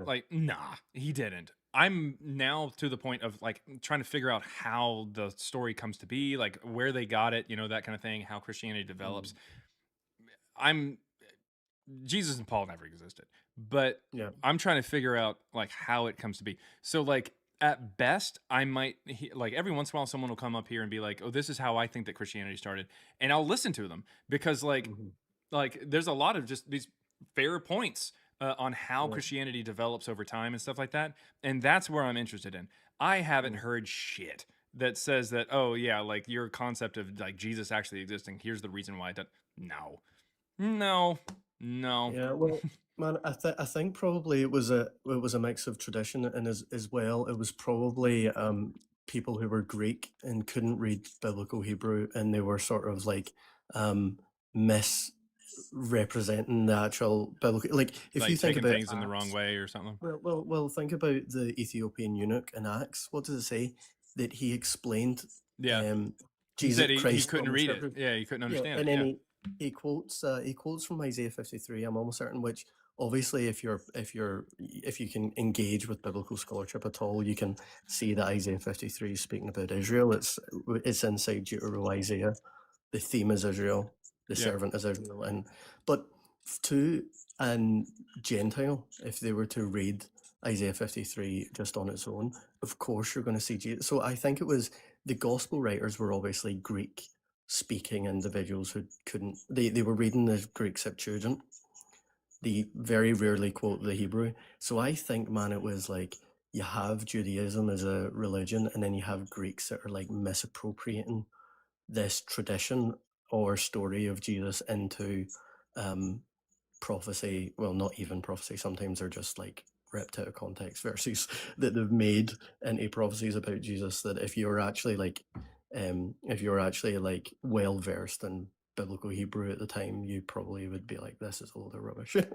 like, nah, he didn't. I'm now to the point of like trying to figure out how the story comes to be, like where they got it, that kind of thing, how Christianity develops. Jesus and Paul never existed, but I'm trying to figure out like how it comes to be. So like, at best, I might like every once in a while someone will come up here and be like, "Oh, this is how I think that Christianity started," and I'll listen to them, because like there's a lot of just these fair points on how Christianity develops over time and stuff like that, and that's where I'm interested in. I haven't heard shit that says that, oh yeah, like your concept of like Jesus actually existing, here's the reason why it doesn't. No. Yeah, well, man, I think probably it was a mix of tradition, and as well, it was probably people who were Greek and couldn't read biblical Hebrew, and they were sort of like misrepresenting the actual biblical. Like if like you think taking about things in the wrong Acts, way or something. well, think about the Ethiopian eunuch in Acts. What does it say? That he explained Yeah. He Jesus said he Christ couldn't from read it. Scripture. Yeah, he couldn't understand and it. then Yeah. he quotes from Isaiah 53. I'm almost certain. Which obviously, if you can engage with biblical scholarship at all, you can see that Isaiah 53 is speaking about Israel. It's inside Deutero Isaiah. The theme is Israel. The Yeah. servant is Israel. But to a Gentile, if they were to read Isaiah 53 just on its own, of course you're going to see Jesus. So I think it was the gospel writers were obviously Greek speaking individuals who couldn't, they were reading the Greek Septuagint. They very rarely quote the Hebrew. So I think, man, it was like you have Judaism as a religion, and then you have Greeks that are like misappropriating this tradition or story of Jesus into prophecy. Well, not even prophecy. Sometimes they're just like ripped out of context verses that they've made into prophecies about Jesus. That if you're actually like well versed in biblical Hebrew at the time, you probably would be like, this is a load of rubbish. Do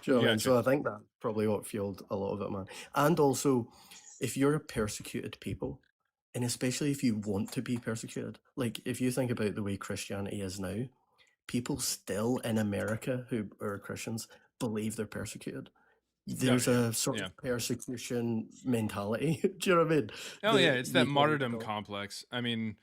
you know what I mean? So I think that's probably what fueled a lot of it, man. And also, if you're a persecuted people, and especially if you want to be persecuted, like if you think about the way Christianity is now, people still in America who are Christians believe they're persecuted. There's a sort of persecution mentality. Do you know what I mean? Oh yeah, it's that martyrdom complex. I mean,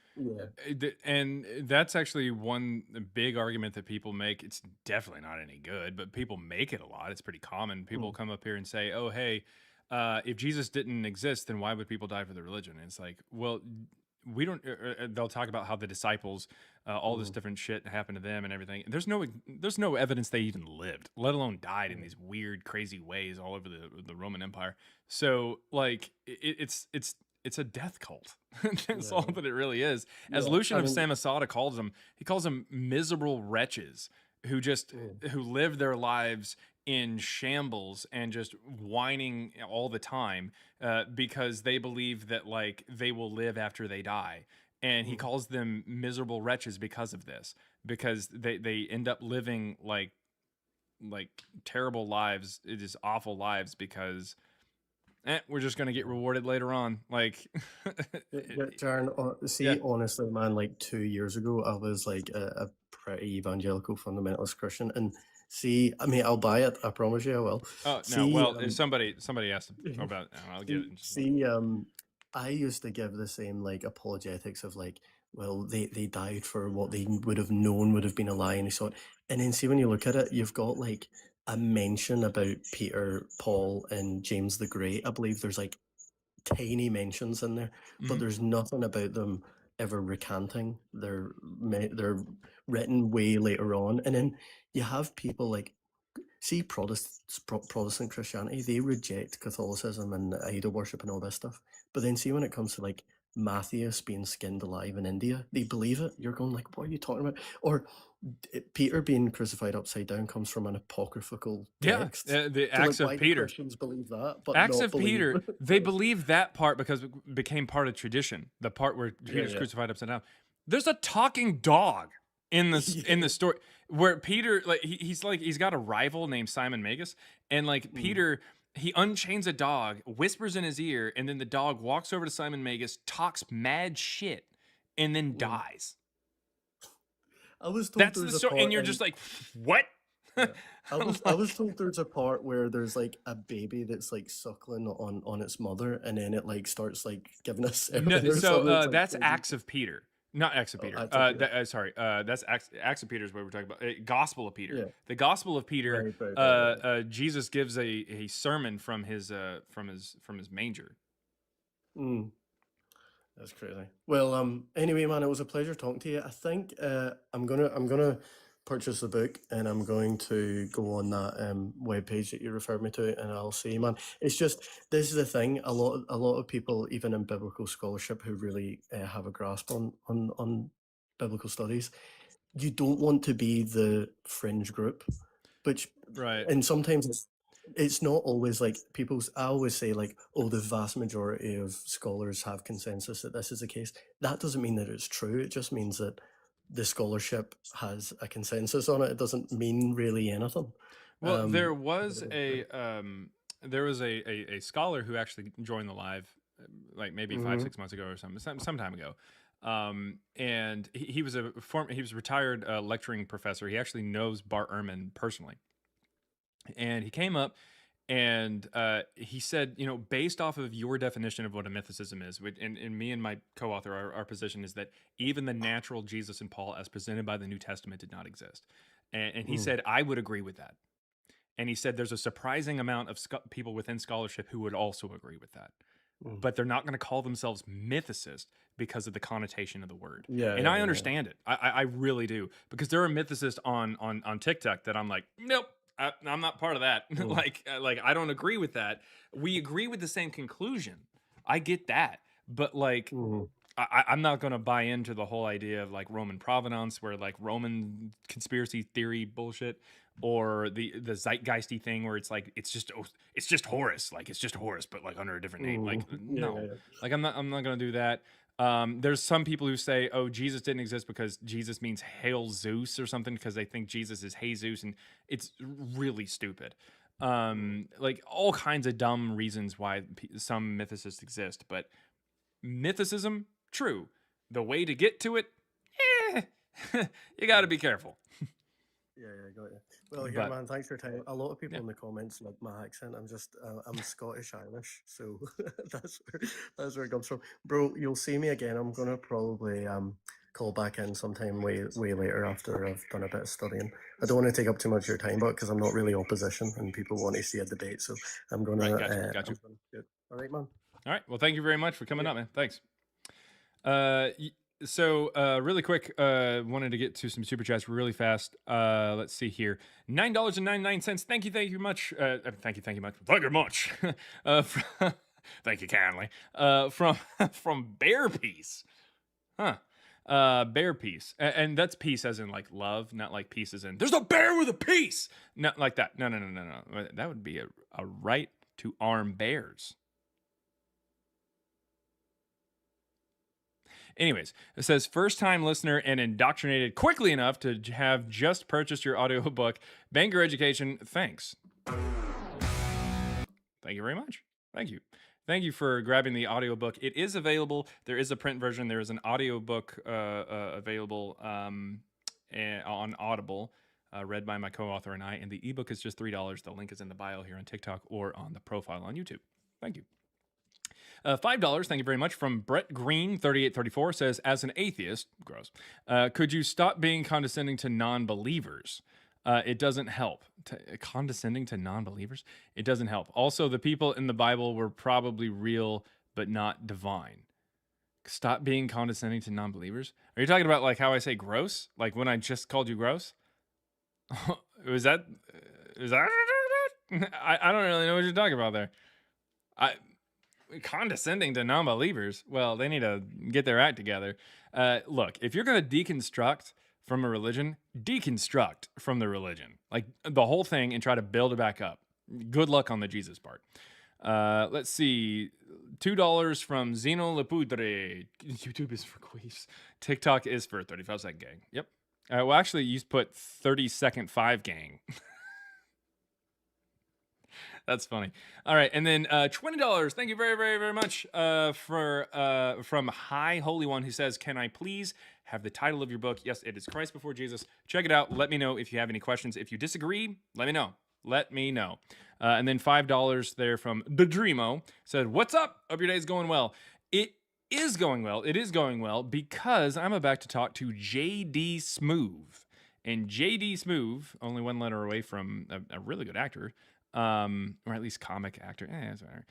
and that's actually one big argument that people make. It's definitely not any good, but people make it a lot. It's pretty common. People come up here and say, "Oh, hey, if Jesus didn't exist, then why would people die for the religion?" And it's like, well, we don't. They'll talk about how the disciples, all this different shit happened to them and everything. There's no evidence they even lived, let alone died in these weird, crazy ways all over the Roman Empire. So like, it's a death cult. That's all that it really is. As Lucian of Samosata calls them, he calls them miserable wretches who just who live their lives in shambles and just whining all the time because they believe that like they will live after they die. And he calls them miserable wretches because of this, because they end up living like terrible lives. It is awful lives because we're just going to get rewarded later on. Like, Jaron, honestly, man, like 2 years ago, I was like a pretty evangelical fundamentalist Christian. And see, I mean, I'll buy it. I promise you I will. Oh, no. Well, if somebody asked about it, I'll get it. See, I used to give the same like apologetics of like, well, they died for what they would have known would have been a lie, and so on. And then see, when you look at it, you've got like a mention about Peter, Paul, and James the Great. I believe there's like tiny mentions in there, but there's nothing about them ever recanting. They're written way later on, and then you have people like, see, Protestant Christianity, they reject Catholicism and idol worship and all this stuff. But then see, when it comes to like Matthias being skinned alive in India, they believe it. You're going like, what are you talking about? Or Peter being crucified upside down comes from an apocryphal text. The So, Acts like, of Peter. Christians believe that, but Acts not of believe Peter, they believe that part because it became part of tradition. The part where Peter's yeah. crucified upside down. There's a talking dog in the in the story where Peter, like he's got a rival named Simon Magus, and like Peter, he unchains a dog, whispers in his ear, and then the dog walks over to Simon Magus, talks mad shit, and then dies. I was told That's the story, and you're just like, what? I was told there's a part where there's like a baby that's like suckling on its mother, and then it like starts like giving a sermon. No, so like, that's Acts of Peter, not Acts of Peter. Acts of Peter. Sorry, that's Acts of Peter is what we're talking about. Gospel of Peter. Yeah. The Gospel of Peter. Right. Jesus gives a sermon from his manger. That's crazy. Well, anyway, man, it was a pleasure talking to you. I think I'm gonna purchase the book, and I'm going to go on that webpage that you referred me to, and I'll see, man. It's just, this is the thing. A lot of people, even in biblical scholarship, who really have a grasp on biblical studies, you don't want to be the fringe group, which right. And sometimes it's not always like I always say like, oh, the vast majority of scholars have consensus that this is the case. That doesn't mean that it's true. It just means that the scholarship has a consensus on it, it doesn't mean really anything. Well, there was a scholar who actually joined the live, like maybe 5-6 months ago or some time ago, and he was a retired lecturing professor. He actually knows Bart Ehrman personally, and he came up and he said, you know, based off of your definition of what a mythicism is, and me and my co-author, our position is that even the natural Jesus and Paul as presented by the New Testament did not exist, and he said I would agree with that. And he said there's a surprising amount of people within scholarship who would also agree with that. But they're not going to call themselves mythicists because of the connotation of the word. And I understand it. I really do. Because there are mythicists on TikTok that I'm like, nope, I'm not part of that. like I don't agree with that. We agree with the same conclusion. I get that. But like, I'm not going to buy into the whole idea of like Roman provenance, where like Roman conspiracy theory bullshit, or the zeitgeisty thing where it's like it's just Horus, like it's just Horus, but like under a different name. Like no, like I'm not going to do that. There's some people who say, oh, Jesus didn't exist because Jesus means Hail Zeus or something, because they think Jesus is Jesus, and it's really stupid. Like all kinds of dumb reasons why some mythicists exist, but mythicism, true. The way to get to it, you got to be careful. Yeah, got you. Well, yeah, man, thanks for your time. A lot of people in the comments like my accent. I'm Scottish Irish, so that's where it comes from, bro. You'll see me again. I'm gonna probably call back in sometime way later after I've done a bit of studying. I don't want to take up too much of your time, but because I'm not really opposition and people want to see a debate, so I'm gonna. Got you. All right, man. All right. Well, thank you very much for coming up, man. Thanks. So really quick, wanted to get to some super chats really fast. Let's see here. $9.99. Thank you much. Thank you much. Thank you kindly. From Bear Piece. Bear Piece. And that's peace as in like love, not like peace as in there's a bear with a piece. Not like that. No. That would be a right to arm bears. Anyways, it says first-time listener and indoctrinated quickly enough to have just purchased your audiobook. Bangor Education, thanks. Thank you very much. Thank you. Thank you for grabbing the audiobook. It is available. There is a print version. There is an audiobook available on Audible, read by my co-author and I. And the ebook is just $3. The link is in the bio here on TikTok or on the profile on YouTube. Thank you. $5, thank you very much, from Brett Green 3834 says, as an atheist, gross, could you stop being condescending to non-believers? It doesn't help. Condescending to non-believers? It doesn't help. Also, the people in the Bible were probably real, but not divine. Stop being condescending to non-believers? Are you talking about like how I say gross? Like when I just called you gross? Is that I don't really know what you're talking about there. Condescending to non-believers, well, they need to get their act together. Look, if you're going to deconstruct from a religion, deconstruct from the religion, like the whole thing, and try to build it back up. Good luck on the Jesus part. Let's see, $2 from Zeno Lepudre. YouTube is for queefs. TikTok is for 35-second gang. Yep. Well, actually, you put 30-second 5 gang. That's funny. All right, and then $20. Thank you very, very, very much from High Holy One, who says, "Can I please have the title of your book?" Yes, it is Christ Before Jesus. Check it out. Let me know if you have any questions. If you disagree, let me know. And then $5 there from The Dreamo said, "What's up? Hope your day's going well." It is going well. It is going well because I'm about to talk to JD Smooth, and JD Smooth, only one letter away from a really good actor. Or at least comic actor. That's better.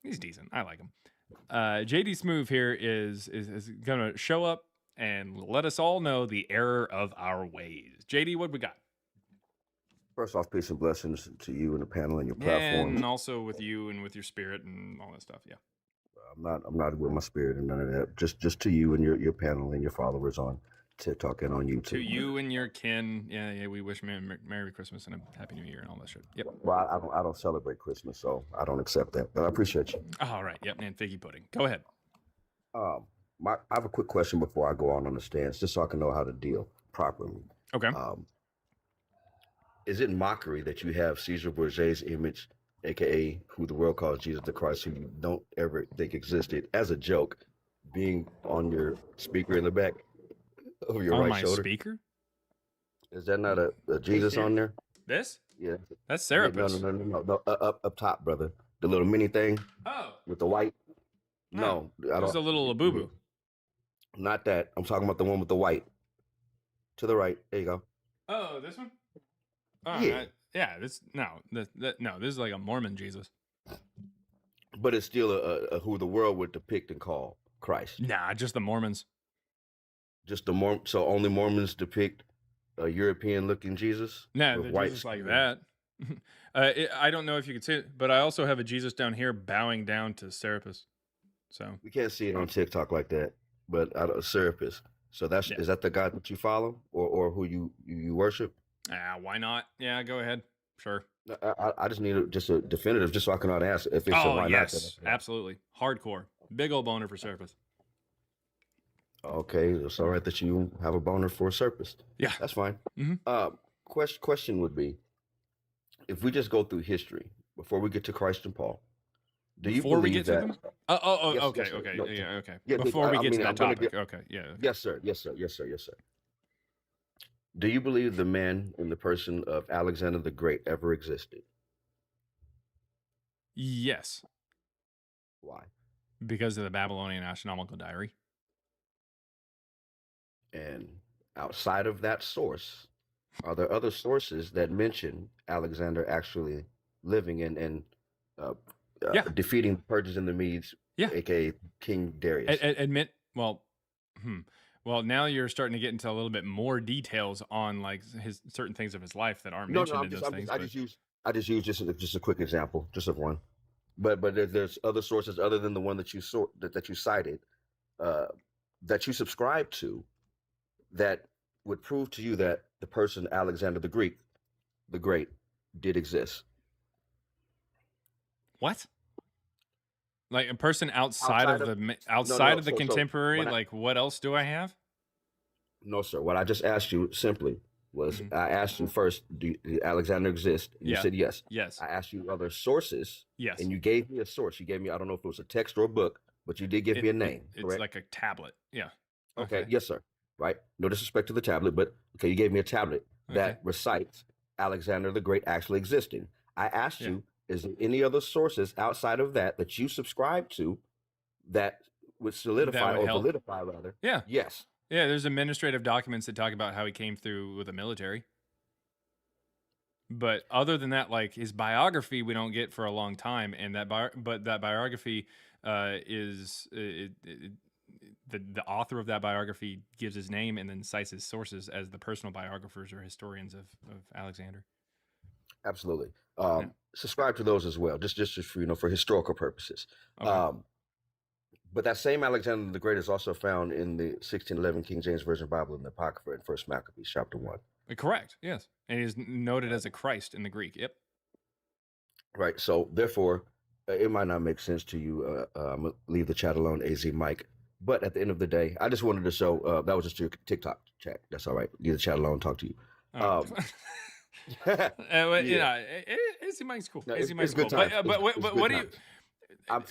He's decent. I like him. JD Smooth here is gonna show up and let us all know the error of our ways. JD, what we got? First off, peace and blessings to you and the panel and your platform. And also with you and with your spirit and all that stuff. Yeah. I'm not with my spirit and none of that. Just to you and your panel and your followers on TikTok and on YouTube. To you and your kin. Yeah, we wish Merry Christmas and a Happy New Year and all that shit. Yep. Well, I don't celebrate Christmas, so I don't accept that. But I appreciate you. All right. Yep. And figgy pudding. Go ahead. I have a quick question before I go on the stance, just so I can know how to deal properly. Okay. Is it mockery that you have Caesar Borgia's image, aka who the world calls Jesus the Christ, who you don't ever think existed, as a joke, being on your speaker in the back of your On right my shoulder? speaker? Is that not a Jesus on there? This? Yeah. That's Yeah, Serapis. no. Up top, brother. The little mini thing. Oh. With the white. No, I there's don't. a little Labubu. Not that. I'm talking about the one with the white. To the right. There you go. Oh, this one? Oh, Yeah. This is like a Mormon Jesus. But it's still a who the world would depict and call Christ. Nah, just the Mormons. Just the so only Mormons depict a European-looking Jesus. Nah, with the white Jesus like skin? that. I don't know if you could see it, but I also have a Jesus down here bowing down to Serapis. So We can't see it on TikTok like that, but out of Serapis. So is that the God that you follow, or who you worship? Why not? Yeah, go ahead. Sure. I just need just a definitive, just so I can know how to answer. If it's a why yes, not, absolutely. Hardcore. Big old boner for Serapis. okay, it's all right that you have a boner for a Serapis. Yeah, that's fine. Mm-hmm. Question would be, if we just go through history before we get to Christ and Paul, do you Before we believe get to that? them? Yes, Okay, yes, sir. okay, No, yeah, okay. yeah, Before we get to that I'm gonna topic, okay, yeah. Okay. Yes, sir. Yes, sir. Yes, sir. Yes, sir. Do you believe the man in the person of Alexander the Great ever existed? Yes. Why? Because of the Babylonian Astronomical Diary. And outside of that source, are there other sources that mention Alexander actually living and defeating the Persians and the Medes, aka King Darius? Well, now you're starting to get into a little bit more details on like his certain things of his life that aren't mentioned in those things. I just use just a quick example, just of one. But there's other sources other than the one that you that you cited, that you subscribe to, that would prove to you that the person Alexander the Great did exist. What? Like a person outside of the contemporary, like what else do I have? No, sir. What I just asked you simply was, I asked you first, did Alexander exist? And you said yes. Yes. I asked you other sources. Yes. And you gave me a source. You gave me, I don't know if it was a text or a book, but you did give me a name. It's like a tablet. Yeah. Okay. Yes, sir. Right. No disrespect to the tablet, but okay, you gave me a tablet that recites Alexander the Great actually existing. I asked you, is there any other sources outside of that you subscribe to that would solidify or validify rather? Yeah. Yes. Yeah, there's administrative documents that talk about how he came through with the military. But other than that, like his biography, we don't get for a long time, and that biography is the author of that biography gives his name and then cites his sources as the personal biographers or historians of Alexander. Absolutely. Subscribe to those as well, just for historical purposes. Okay. But that same Alexander the Great is also found in the 1611 King James Version Bible in the Apocrypha in 1 Maccabees chapter 1. Correct. Yes, and he's noted as a Christ in the Greek. Yep. Right. So therefore, it might not make sense to you. I'm gonna leave the chat alone, AZ Mike. But at the end of the day, I just wanted to show that was just your TikTok chat. That's all right. Leave the chat alone. Talk to you. AZ Mike's cool. No, AZ Mike's good cool. times. But what do you? I'm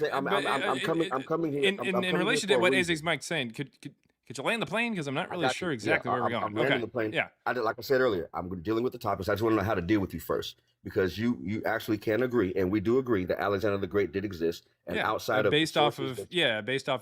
coming here. In relation to what AZ Mike's saying, could you land the plane? Because I'm not really sure exactly where we're going. I'm landing the plane. Yeah. Like I said earlier, I'm dealing with the topics. I just want to know how to deal with you first, because you actually can agree, and we do agree that Alexander the Great did exist, and outside of based off of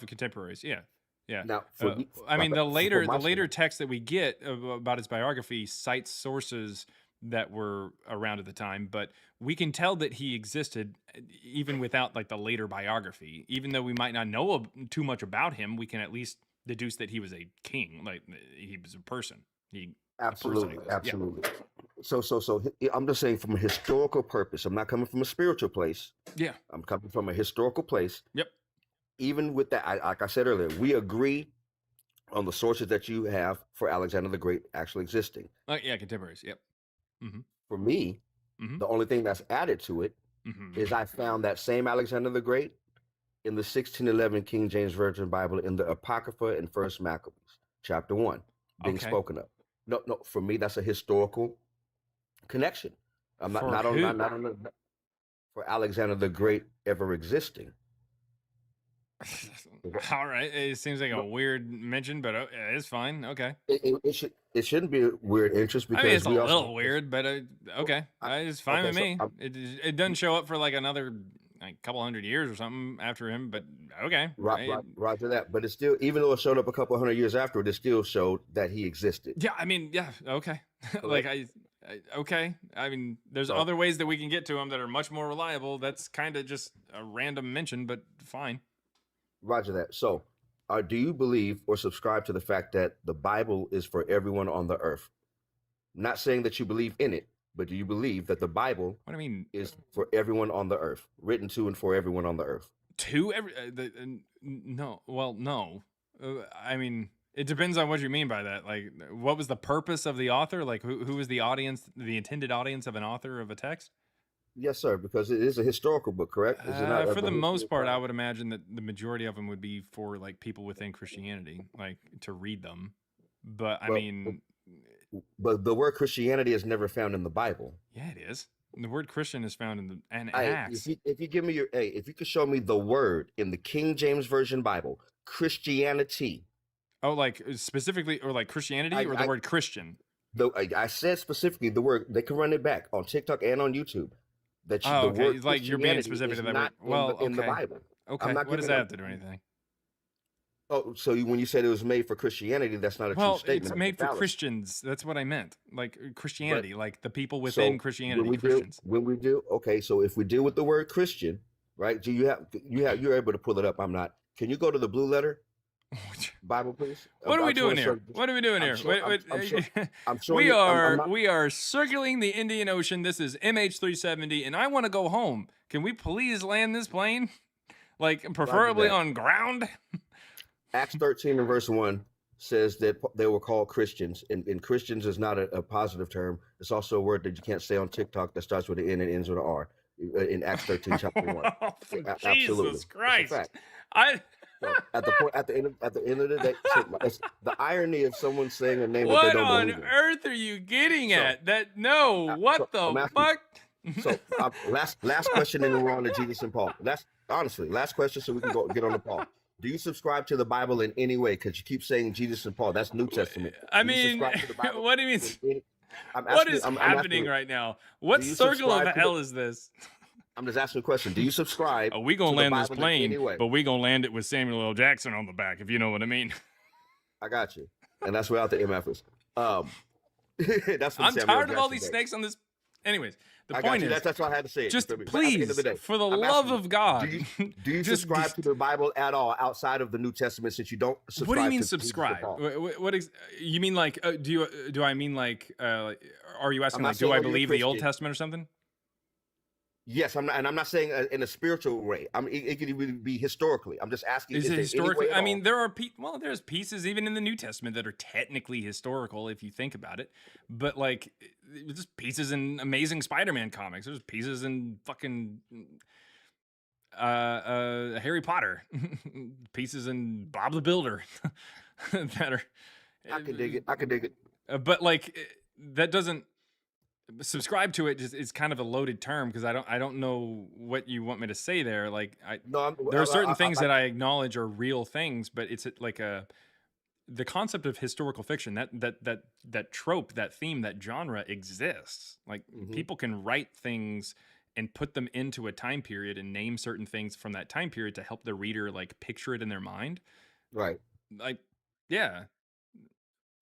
contemporaries. Yeah. Yeah. Now, the later text that we get about his biography cites sources that were around at the time, but we can tell that he existed even without like the later biography. Even though we might not know too much about him, we can at least deduce that he was a king, like he was a person. Absolutely. So I'm just saying, from a historical purpose, I'm not coming from a spiritual place. Yeah. I'm coming from a historical place. Yep. Even with that, like I said earlier, we agree on the sources that you have for Alexander the Great actually existing. Contemporaries. Yep. Mm-hmm. For me, the only thing that's added to it is I found that same Alexander the Great in the 1611 King James Version Bible in the Apocrypha in First Maccabees, chapter 1, being Okay. spoken of. No, for me, that's a historical connection. I'm For not who? on for Alexander the Great ever existing. All right. It seems like a weird mention, but it's fine. Okay. It shouldn't be a weird interest I because mean, it's a we also little weird, but okay. It's fine okay, with so me. It doesn't show up for like another like couple hundred years or something after him, but okay. Roger that. But it's still, even though it showed up a couple hundred years afterward, it still showed that he existed. Yeah, I mean, yeah, okay. Like okay. I mean, there's other ways that we can get to him that are much more reliable. That's kind of just a random mention, but fine. Roger that. So, do you believe or subscribe to the fact that the Bible is for everyone on the earth? I'm not saying that you believe in it, but do you believe that the Bible is for everyone on the earth, written to and for everyone on the earth? To every no. Well, no. I mean, it depends on what you mean by that. Like, what was the purpose of the author? Like, who was the audience, the intended audience of an author of a text? Yes, sir, because it is a historical book, correct? Is it not For the most part, I would imagine that the majority of them would be for like people within Christianity, like to read them. But I mean, but the word Christianity is never found in the Bible. Yeah, it is. The word Christian is found in Acts. If you give me if you could show me the word in the King James Version Bible, Christianity. Oh, like specifically, or like Christianity, or the word Christian? I said specifically the word. They can run it back on TikTok and on YouTube. That the word like you're being specific to that word. Well, in the Bible. Okay. What does that have to do anything? Oh, so when you said it was made for Christianity, that's not a true statement. It's made for Christians. That's what I meant. Like Christianity, like the people within Christianity. When we do, okay. So if we deal with the word Christian, right? Do you're able to pull it up? I'm not. Can you go to the blue letter Bible, please? What are we doing here? What are we doing here? We are circling the Indian Ocean. This is MH370, and I want to go home. Can we please land this plane? Like, preferably on ground? Acts 13 and verse 1 says that they were called Christians, and Christians is not a positive term. It's also a word that you can't say on TikTok that starts with an N and ends with an R. In Acts 13, chapter 1. Absolutely. Jesus Christ! So at the end of the day, the irony of someone saying a name that what they don't on believe in. earth are you getting at? That no, what the fuck? So last question, and then we're on to Jesus and Paul. Last question, so we can get on to Paul. Do you subscribe to the Bible in any way? Because you keep saying Jesus and Paul. That's New Testament. I mean, what do you mean? What is happening right now? What circle of hell is this? I'm just asking a question. Do you subscribe? We gonna land this plane, but we gonna land it with Samuel L. Jackson on the back, if you know what I mean. I got you, and that's without the MF is. That's I'm tired of all these snakes on this. Anyways, the point is that's what I had to say. Just please, for the love of God, do you subscribe to the Bible at all outside of the New Testament? Since you don't subscribe. What do you mean subscribe? What you mean? Like, do I mean like? Are you asking like, do I believe the Old Testament or something? Yes, I'm not saying in a spiritual way. It could even be historically. I'm just asking. Is it historically? I mean, there's pieces even in the New Testament that are technically historical if you think about it. But like, there's pieces in Amazing Spider-Man comics. There's pieces in fucking Harry Potter. Pieces in Bob the Builder that are. I can dig it. But like, that doesn't. Subscribe to it is kind of a loaded term because I don't know what you want me to say there. Like there are certain things that I acknowledge are real things, but it's like the concept of historical fiction, that trope, that theme, that genre exists. Like people can write things and put them into a time period and name certain things from that time period to help the reader like picture it in their mind. Right. Like, yeah.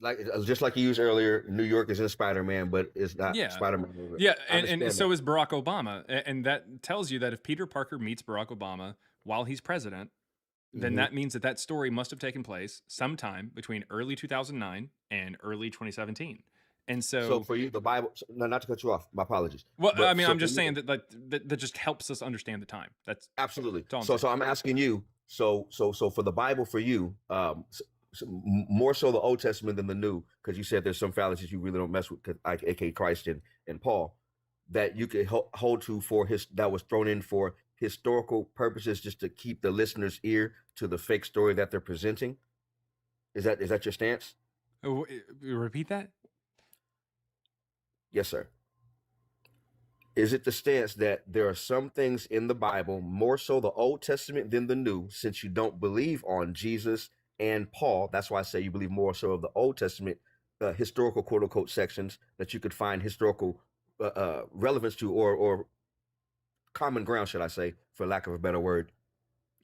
Like just like you used earlier, New York is in Spider-Man, but it's not Spider-Man. Yeah, and so is Barack Obama, and that tells you that if Peter Parker meets Barack Obama while he's president, then that means that story must have taken place sometime between early 2009 and early 2017. And so for you, the Bible. No, not to cut you off. My apologies. Well, I mean, I'm just saying that just helps us understand the time. That's absolutely. So I'm asking you. So for the Bible, for you, more so the Old Testament than the New, because you said there's some fallacies you really don't mess with, aka Christ and Paul, that you could hold to that was thrown in for historical purposes, just to keep the listener's ear to the fake story that they're presenting? Is that your stance? Repeat that? Yes, sir. Is it the stance that there are some things in the Bible, more so the Old Testament than the New, since you don't believe on Jesus and Paul? That's why I say you believe more so of the Old Testament historical quote unquote sections that you could find historical relevance to, or common ground, should I say, for lack of a better word,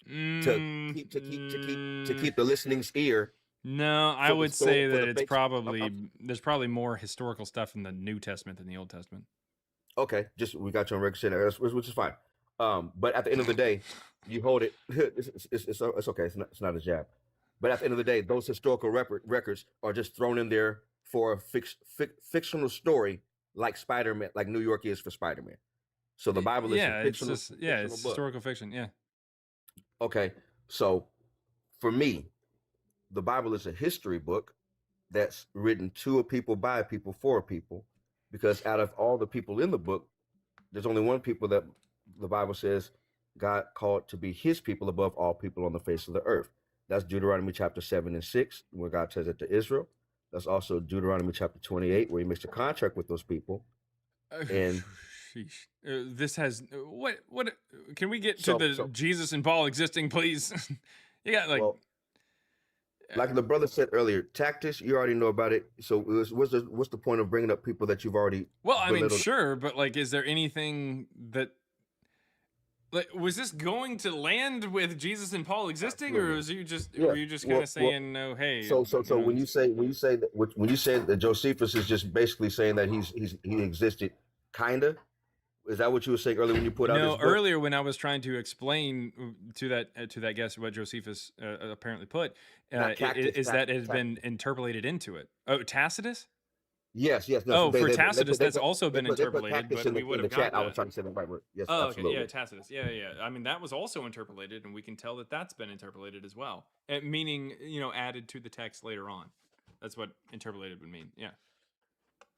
to keep the listening's ear. No, I would say that it's probably there's probably more historical stuff in the New Testament than the Old Testament. Okay, just we got you on record, which is fine. But at the end of the day, you hold it. It's okay. It's not a jab. But at the end of the day, those historical records are just thrown in there for a fictional story, like Spider-Man, like New York is for Spider-Man. So the Bible is a fictional, it's historical fiction. Yeah. Okay, so for me, the Bible is a history book that's written to a people, by a people, for a people, because out of all the people in the book, there's only one people that the Bible says God called to be his people above all people on the face of the earth. That's Deuteronomy chapter 7 and 6, where God says it to Israel. That's also Deuteronomy chapter 28, where he makes a contract with those people. And this has what can we get to the Jesus and Paul existing, please? You got like the brother said earlier, tactics, you already know about it. So what's the point of bringing up people that you've already belittled? Sure, but is there anything that was this going to land with Jesus and Paul existing? Absolutely. Or was you just were you just kind of saying no? Hey, so when you say that Josephus is just basically saying that he existed, kinda. Is that what you were saying earlier when you put out? No, earlier when I was trying to explain to that guest what Josephus apparently put that it has been interpolated into it. Oh, Tacitus. Yes. No, for Tacitus, that's also been interpolated, but we would have got that. I was trying to say the right word. Yes, oh, absolutely. Okay, yeah, Tacitus. Yeah. I mean, that was also interpolated, and we can tell that that's been interpolated as well, meaning added to the text later on. That's what interpolated would mean. Yeah.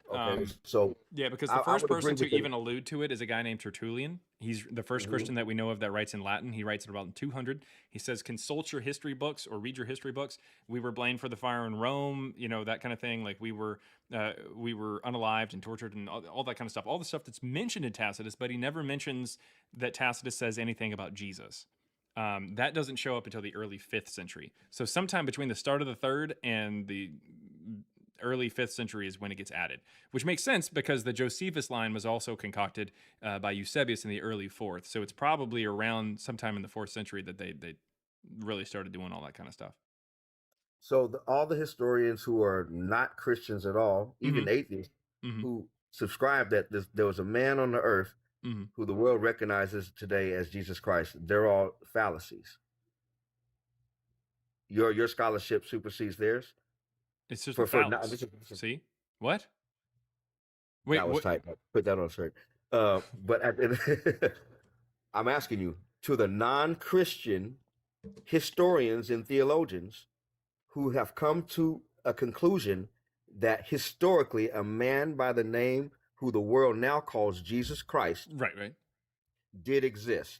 Okay, so yeah, because the first person to even allude to it is a guy named Tertullian. He's the first Christian that we know of that writes in Latin. He writes it about 200. He says, consult your history books or read your history books. We were blamed for the fire in Rome, that kind of thing. Like we were unalived and tortured and all that kind of stuff. All the stuff that's mentioned in Tacitus, but he never mentions that Tacitus says anything about Jesus. That doesn't show up until the early 5th century. So sometime between the start of the 3rd and the early 5th century is when it gets added, which makes sense because the Josephus line was also concocted by Eusebius in the early 4th. So it's probably around sometime in the 4th century that they really started doing all that kind of stuff. So all the historians who are not Christians at all, even atheists, who subscribe that there was a man on the earth who the world recognizes today as Jesus Christ, they're all fallacies. Your scholarship supersedes theirs. It's just see what? Wait, that was tight. Put that on a shirt. But I'm asking you, to the non-Christian historians and theologians who have come to a conclusion that historically a man by the name who the world now calls Jesus Christ, right, did exist.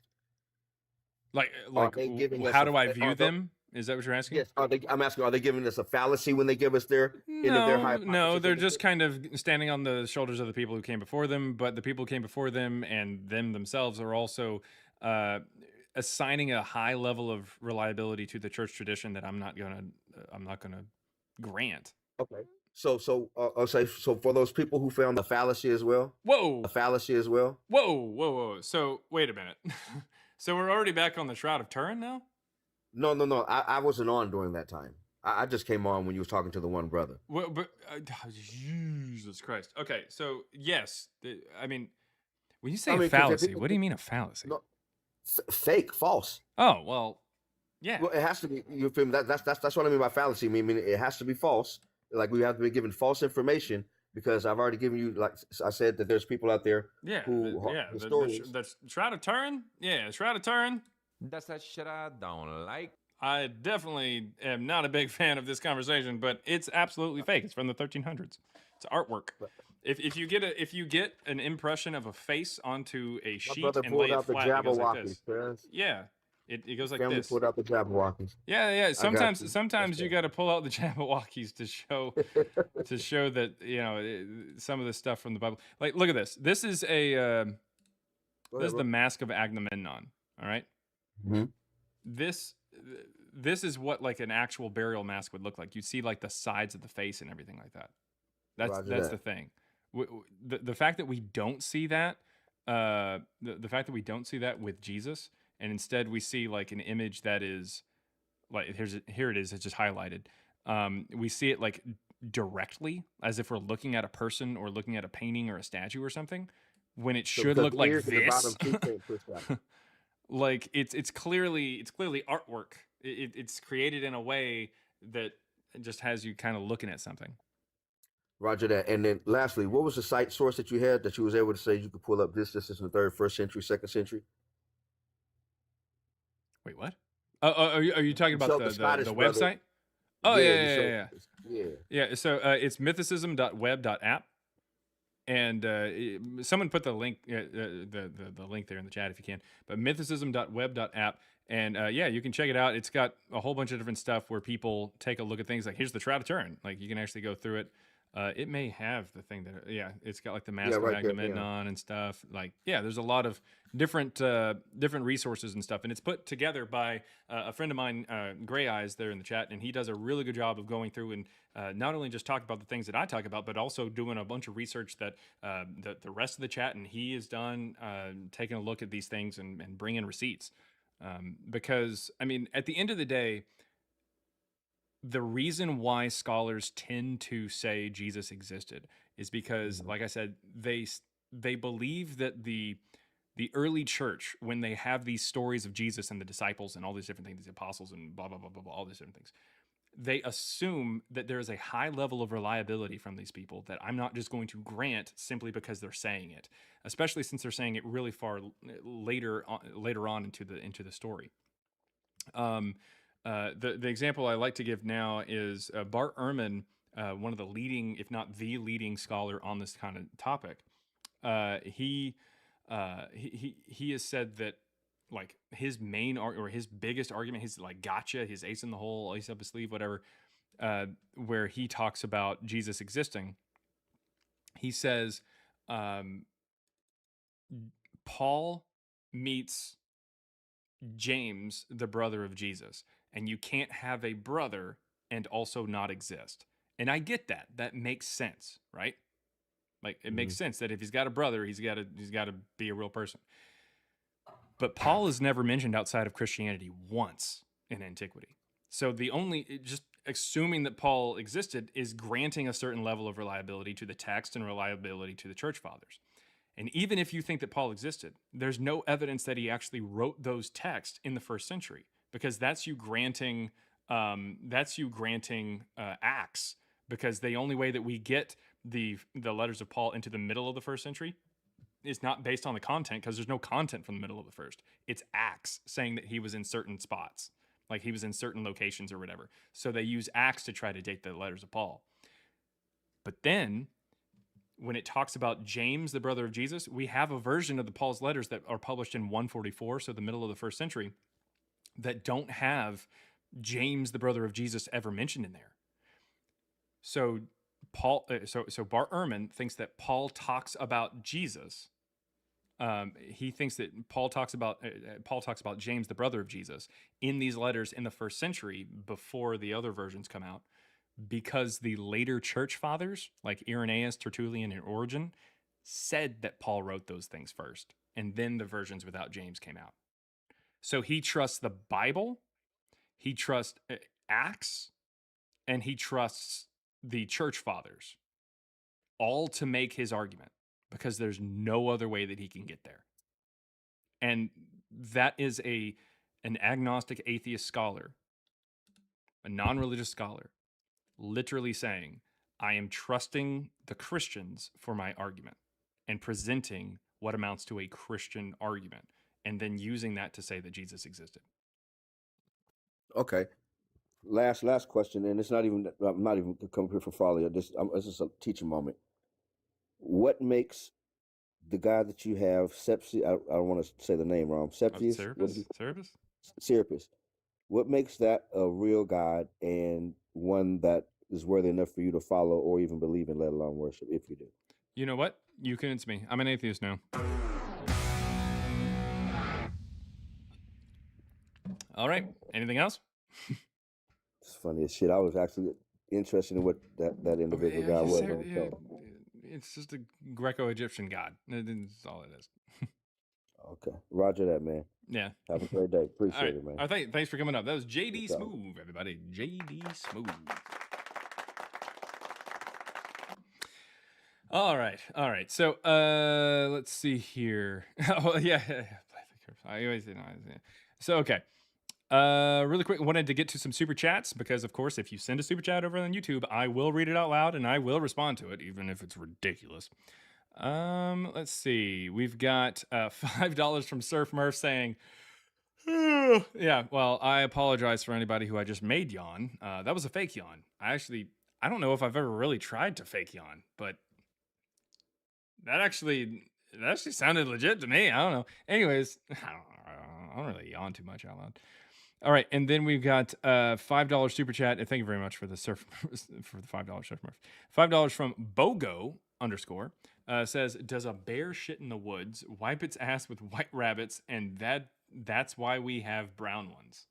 Like how do I view them? Is that what you're asking? Yes. I'm asking, are they giving us a fallacy when they give us their hypothesis? No, they're just kind of standing on the shoulders of the people who came before them, but the people who came before them and them themselves are also assigning a high level of reliability to the church tradition that I'm not gonna grant. Okay. So for those people who found the fallacy as well. Whoa. A fallacy as well. Whoa. So wait a minute. So we're already back on the Shroud of Turin now? No. I wasn't on during that time. I just came on when you was talking to the one brother. Well, but Jesus Christ. Okay, so yes, I mean, when you say a fallacy, what do you mean a fallacy? No, fake, false. Oh well, yeah. Well, it has to be. You feel me? That's what I mean by fallacy. I mean, it has to be false. Like we have to be given false information because I've already given you. Like I said, that there's people out there. Yeah. Historians. The Shroud of Turin. Yeah, Shroud of Turin. That's that shit I don't like. I definitely am not a big fan of this conversation, but it's absolutely fake. It's from the 1300s. It's artwork. If you get an impression of a face onto a My sheet brother and lay pulled it out the flat, it goes like Jabberwockies, this. parents. Yeah, it goes like Family this. pulled out the Jabberwockies. Yeah. I got you. Sometimes you got to pull out the Jabberwockies to show that some of the stuff from the Bible. Like, look at this. This is this is the Mask of Agamemnon. All right. Mm-hmm. This is what like an actual burial mask would look like. You see like the sides of the face and everything like that. That's the thing. The fact that we don't see that, the fact that we don't see that with Jesus, and instead we see like an image that is like here it is. It's just highlighted. We see it like directly as if we're looking at a person or looking at a painting or a statue or something, when it should look like this. Like it's clearly artwork. It's created in a way that just has you kind of looking at something. Roger that. And then lastly, what was the site source that you had that you was able to say you could pull up this is in the 3rd, 1st century, 2nd century? Wait, what? Are you talking about the website? Oh yeah. So it's mythicism.web.app, and someone put the link the link there in the chat if you can. But mythicism.web.app, and you can check it out. It's got a whole bunch of different stuff where people take a look at things. Like here's the Shroud of Turin. Like you can actually go through it. It may have the thing that it's got like the Mask of Agamemnon and stuff. Like there's a lot of different resources and stuff, and it's put together by a friend of mine, Gray Eyes, there in the chat, and he does a really good job of going through and not only just talk about the things that I talk about, but also doing a bunch of research that the rest of the chat and he has done, taking a look at these things and bringing receipts, because I mean at the end of the day, the reason why scholars tend to say Jesus existed is because, like I said, they believe that the early church, when they have these stories of Jesus and the disciples and all these different things, the apostles and blah, blah, blah, blah, blah, all these different things, they assume that there is a high level of reliability from these people that I'm not just going to grant simply because they're saying it, especially since they're saying it really far later on into the story. The example I like to give now is Bart Ehrman, one of the leading, if not the leading scholar on this kind of topic. He has said that like his main or his biggest argument, his like gotcha, his ace in the hole, ace up his sleeve, whatever, where he talks about Jesus existing. He says Paul meets James, the brother of Jesus, and you can't have a brother and also not exist. And I get that. That makes sense, right? Like it makes sense that if he's got a brother, he's got to be a real person. But Paul is never mentioned outside of Christianity once in antiquity. So just assuming that Paul existed is granting a certain level of reliability to the text and reliability to the church fathers. And even if you think that Paul existed, there's no evidence that he actually wrote those texts in the 1st century, because that's you granting Acts, because the only way that we get the letters of Paul into the middle of the 1st century is not based on the content, because there's no content from the middle of the first. It's Acts saying that he was in certain spots, like he was in certain locations or whatever. So they use Acts to try to date the letters of Paul. But then when it talks about James, the brother of Jesus, we have a version of the Paul's letters that are published in 144, so the middle of the 1st century, that don't have James, the brother of Jesus, ever mentioned in there. So Bart Ehrman thinks that Paul talks about Jesus. He thinks that Paul talks about James, the brother of Jesus, in these letters in the 1st century before the other versions come out, because the later church fathers like Irenaeus, Tertullian, and Origen said that Paul wrote those things first, and then the versions without James came out. So he trusts the Bible, he trusts Acts, and he trusts the church fathers, all to make his argument, because there's no other way that he can get there. And that is an agnostic atheist scholar, a non-religious scholar, literally saying, I am trusting the Christians for my argument and presenting what amounts to a Christian argument, and then using that to say that Jesus existed. Okay. Last question, and it's not even. I'm not even coming here for folly. This is a teaching moment. What makes the guy that you have, Sepsi? I don't want to say the name wrong. Sepsius. Serapis. What makes that a real God and one that is worthy enough for you to follow or even believe in, let alone worship, if you do? You know what? You convinced me. I'm an atheist now. All right. Anything else? It's funny as shit. I was actually interested in what that individual guy was. It's just a Greco-Egyptian god. That's all it is. Okay. Roger that, man. Yeah. Have a great day. Appreciate it, man. All right. Thanks for coming up. That was JD Smooth, everybody. JD Smooth. All right. So, let's see here. Oh, yeah. I always say no. So, okay. Really quick, wanted to get to some super chats because, of course, if you send a super chat over on YouTube, I will read it out loud and I will respond to it, even if it's ridiculous. Let's see. We've got $5 from Surf Murph saying, yeah, well, I apologize for anybody who I just made yawn. That was a fake yawn. I don't know if I've ever really tried to fake yawn, but that actually sounded legit to me. I don't know. Anyways, I don't really yawn too much out loud. All right, and then we've got $5 super chat, and thank you very much for the $5 Surf Murph. $5 from Bogo _ says, does a bear shit in the woods, wipe its ass with white rabbits, and that's why we have brown ones?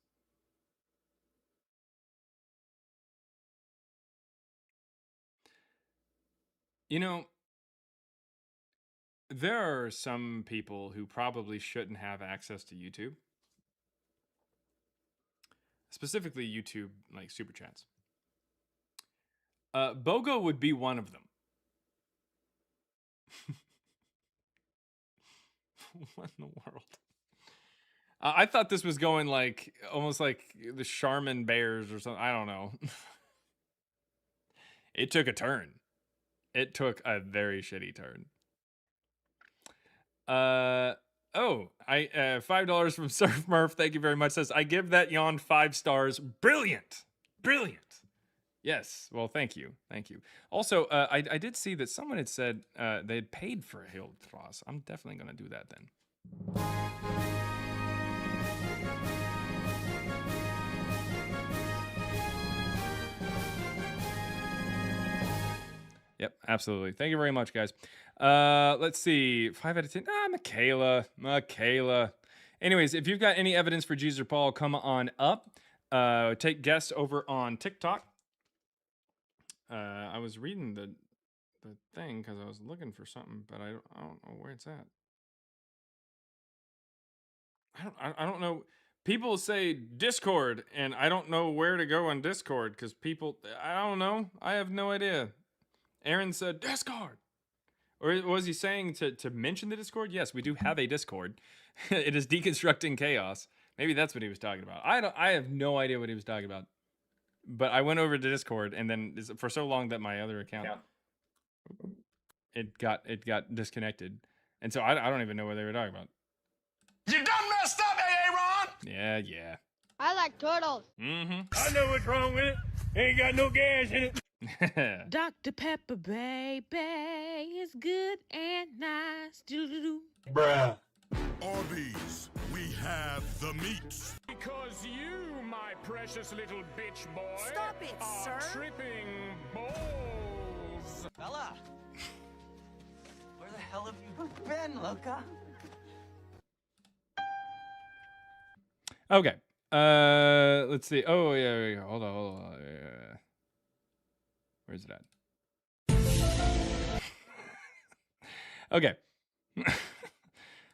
You know, there are some people who probably shouldn't have access to YouTube. Specifically YouTube, like super chats. Bogo would be one of them. What in the world? I thought this was going like almost like the Charmin Bears or something. I don't know. It took a turn. It took a very shitty turn. $5 from Surf Murph. Thank you very much. Says, I give that yawn 5 stars. Brilliant. Yes. Well, thank you. Also, I did see that someone had said they had paid for a Hail Cross. I'm definitely going to do that then. Yep, absolutely. Thank you very much, guys. Let's see. 5 out of 10. Michaela. Anyways, if you've got any evidence for Jesus or Paul, come on up. Take guests over on TikTok. I was reading the thing because I was looking for something, but I don't know where it's at. I don't know. People say Discord, and I don't know where to go on Discord because I don't know. I have no idea. Aaron said Discord. Or was he saying to mention the Discord? Yes, we do have a Discord. It is Deconstructing Chaos. Maybe that's what he was talking about. I have no idea what he was talking about. But I went over to Discord, and then for so long that my other account it got disconnected, and so I don't even know what they were talking about. You done messed up, Aaron! Yeah. I like turtles. Mm-hmm. I know what's wrong with it. Ain't got no gas in it. Dr. Pepper, baby, is good and nice. Do-do-do. Bruh. Arby's, we have the meats. Because you, my precious little bitch boy, Stop it, are sir. tripping balls. Bella! Where the hell have you been, Luca? Okay. Let's see. Oh yeah. Hold on. Yeah. Where's it at? Okay.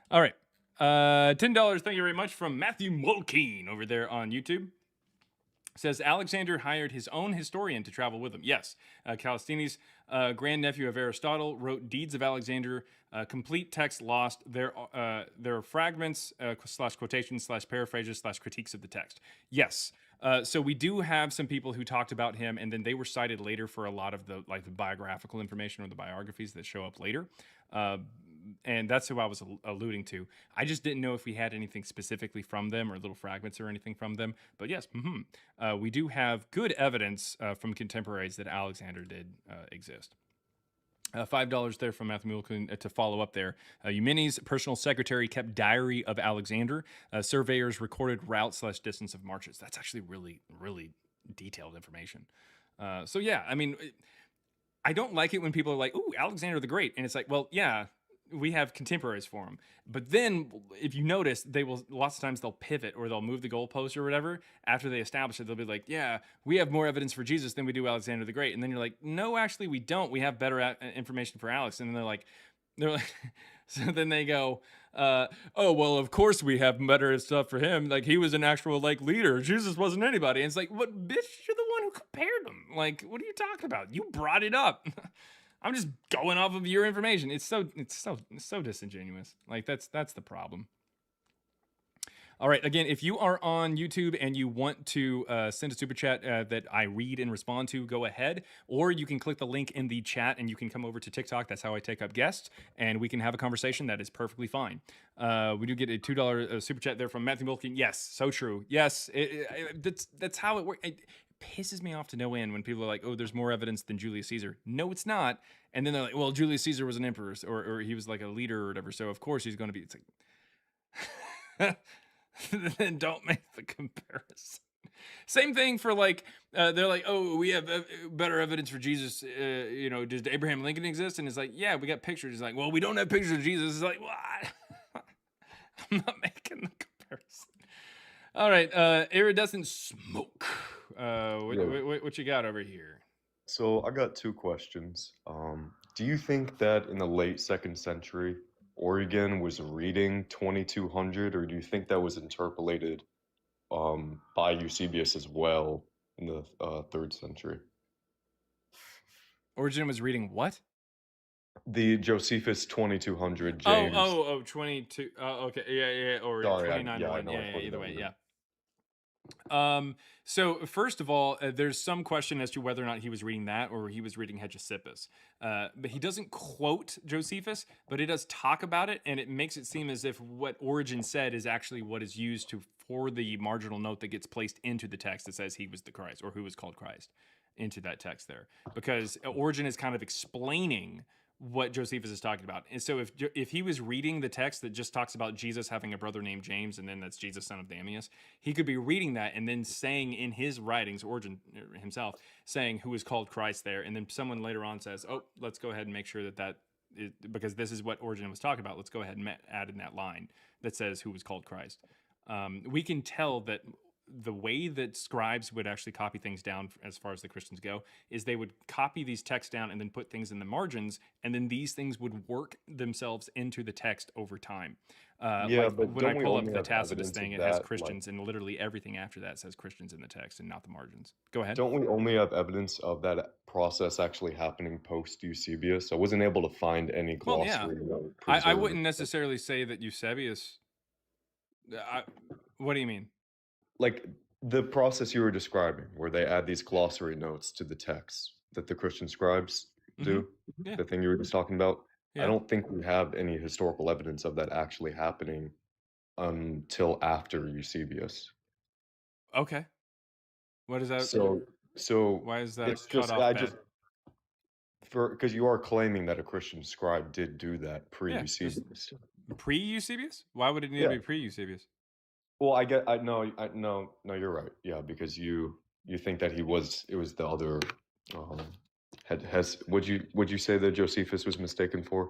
All right. $10. Thank you very much from Matthew Mulkeen over there on YouTube. Says Alexander hired his own historian to travel with him. Yes, Callisthenes, grandnephew of Aristotle, wrote Deeds of Alexander. Complete text lost. There are fragments / quotations / paraphrases / critiques of the text. Yes. So we do have some people who talked about him, and then they were cited later for a lot of the biographical information or the biographies that show up later. and that's who I was alluding to. I just didn't know if we had anything specifically from them or little fragments or anything from them. But yes, we do have good evidence from contemporaries that Alexander did exist. $5 there from Matthew Mulkin to follow up there. Eumenes' personal secretary kept diary of Alexander. Surveyors recorded route/distance of marches. That's actually really, really detailed information. So yeah, I mean, I don't like it when people are like, "Ooh, Alexander the Great," and it's like, well, yeah, we have contemporaries for him. But then, if you notice, they will lots of times they'll pivot or they'll move the goalpost or whatever after they establish it. They'll be like, "Yeah, we have more evidence for Jesus than we do Alexander the Great," and then you're like, "No, actually, we don't. We have better information for Alex." And then they're like, so then they go, "Oh, well, of course we have better stuff for him. Like he was an actual like leader. Jesus wasn't anybody." And it's like, "What, bitch? You're the one who compared them. Like, what are you talking about? You brought it up." I'm just going off of your information. It's so disingenuous. Like that's the problem. All right. Again, if you are on YouTube and you want to send a super chat that I read and respond to, go ahead. Or you can click the link in the chat and you can come over to TikTok. That's how I take up guests, and we can have a conversation. That is perfectly fine. We do get a $2 super chat there from Matthew Wilkin. Yes, so true. Yes, that's how it works. It pisses me off to no end when people are like, "Oh, there's more evidence than Julius Caesar." No, it's not. And then they're like, "Well, Julius Caesar was an emperor, or he was like a leader or whatever, so of course he's going to be." It's like, then don't make the comparison. Same thing for like, they're like, "Oh, we have better evidence for Jesus. Does Abraham Lincoln exist?" And it's like, "Yeah, we got pictures." It's like, "Well, we don't have pictures of Jesus." It's like, what? I'm not making the comparison. All right, iridescent smoke. What you got over here? So I got two questions. Do you think that in the late 2nd century, Origen was reading 2200, or do you think that was interpolated by Eusebius as well in the 3rd century? Origen was reading what? The Josephus 2200 James. 22. Okay, yeah, or Sorry, 29. I Yeah, either way, yeah. So first of all, there's some question as to whether or not he was reading that or he was reading Hegesippus. But he doesn't quote Josephus, but he does talk about it, and it makes it seem as if what Origen said is actually what is used for the marginal note that gets placed into the text that says he was the Christ or who was called Christ into that text there, because Origen is kind of explaining what Josephus is talking about. And so if he was reading the text that just talks about Jesus having a brother named James, and then that's Jesus, son of Damius, he could be reading that and then saying in his writings, Origen himself, saying who is called Christ there. And then someone later on says, "Oh, let's go ahead and make sure that is, because this is what Origen was talking about. Let's go ahead and add in that line that says who was called Christ." We can tell that the way that scribes would actually copy things down as far as the Christians go is they would copy these texts down and then put things in the margins, and then these things would work themselves into the text over time. But when I pull up the have Tacitus evidence thing, of it has that, Christians, and literally everything after that says Christians in the text and not the margins. Go ahead. Don't we only have evidence of that process actually happening post Eusebius? I wasn't able to find any glossary. I wouldn't necessarily say that Eusebius. What do you mean? Like the process you were describing, where they add these glossary notes to the text that the Christian scribes do, Yeah. the thing you were just talking about. Yeah. I don't think we have any historical evidence of that actually happening until after Eusebius. Okay. What is that? So why is that it's cut just, off? Because you are claiming that a Christian scribe did do that pre-Eusebius. Pre-Eusebius? Why would it need to be pre-Eusebius? Well, no, you're right. Yeah, because you think that it was the other would you say that Josephus was mistaken for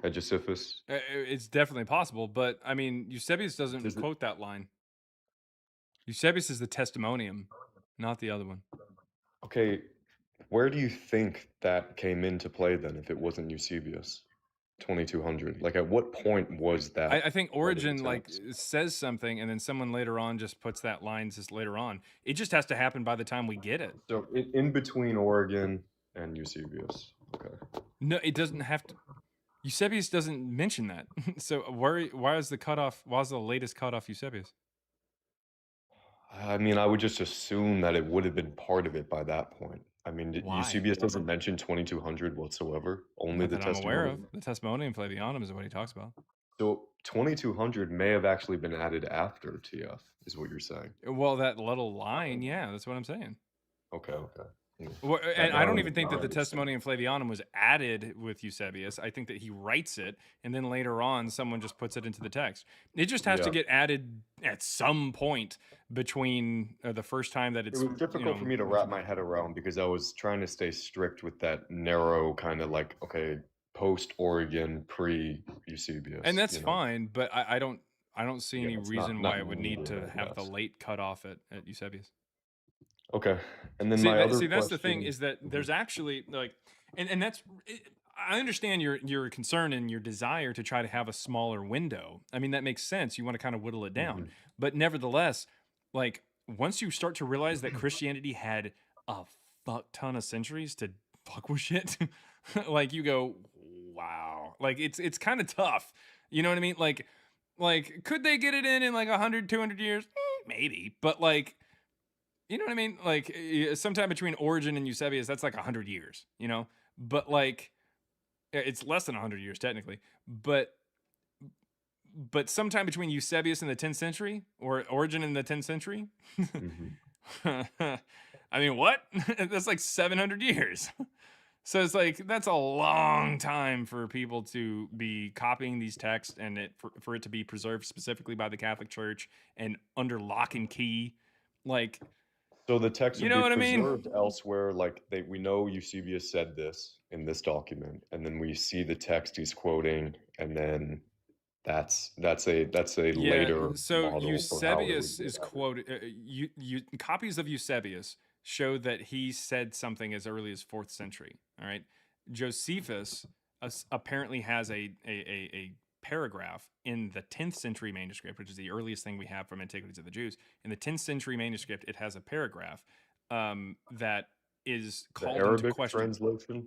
Hegesippus? It's definitely possible, but I mean, Eusebius doesn't quote that line. Eusebius is the testimonium, not the other one. Okay, where do you think that came into play then if it wasn't Eusebius? 2200. Like, at what point was that? I think Origen says something, and then someone later on just puts that line just later on. It just has to happen by the time we get it. So in between Origen and Eusebius. Okay. No, it doesn't have to. Eusebius doesn't mention that. So why is the cutoff? Why is the latest cutoff Eusebius? I mean, I would just assume that it would have been part of it by that point. I mean, Why? Eusebius doesn't mention 2200 whatsoever. Only Not the that I'm aware testimony. of. The Testimonium Flavianum is what he talks about. So 2200 may have actually been added after TF, is what you're saying. Well, that little line, yeah, that's what I'm saying. Okay, okay. Well, and I don't even think now that the I understand. Testimonium Flavianum was added with Eusebius. I think that he writes it, and then later on, someone just puts it into the text. It just has to Yeah. get added at some point between the first time that It it's was difficult for me to wrap my head around because I was trying to stay strict with that narrow kind of like, okay, post-Origen, pre-Eusebius. And that's you know? fine, but I don't see Yeah, any it's reason not why it would need needed, to I have the guess. late cutoff at Eusebius. Okay, and then See, my other see, that's question. the thing is that there's actually like, and that's, I understand your concern and your desire to try to have a smaller window. I mean, that makes sense. You want to kind of whittle it down, but nevertheless, like once you start to realize that Christianity had a fuck ton of centuries to fuck with shit, like you go, wow, like it's kind of tough. You know what I mean? Like could they get it in like 100, 200 years? Maybe, but like. You know what I mean? Like sometime between Origin and Eusebius, that's like 100 years, you know? But like it's less than 100 years technically. But sometime between Eusebius and the 10th century or Origin in the 10th century. I mean, what? That's like 700 years. So it's like that's a long time for people to be copying these texts and for it to be preserved specifically by the Catholic Church and under lock and key. Like So the text you would know be what I mean? preserved elsewhere. Like we know Eusebius said this in this document, and then we see the text he's quoting, and then that's a later so model for how it would Eusebius be is added. quoted. Copies of Eusebius show that he said something as early as 4th century. All right, Josephus apparently has a paragraph in the 10th century manuscript, which is the earliest thing we have from Antiquities of the Jews. In the 10th century manuscript, it has a paragraph that is called into Arabic question. translation.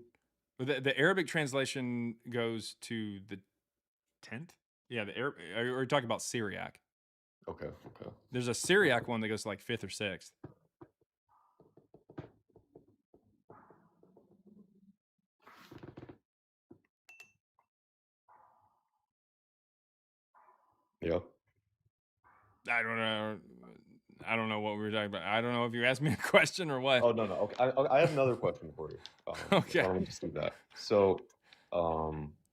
The Arabic translation goes to the 10th. Yeah, the Arab. Are you talking about Syriac? Okay, okay. There's a Syriac one that goes to like 5th or 6th. Yeah. I don't know what we were talking about. I don't know if you asked me a question or what. Oh no. Okay, I have another question for you. Okay. Why don't we just do that? So,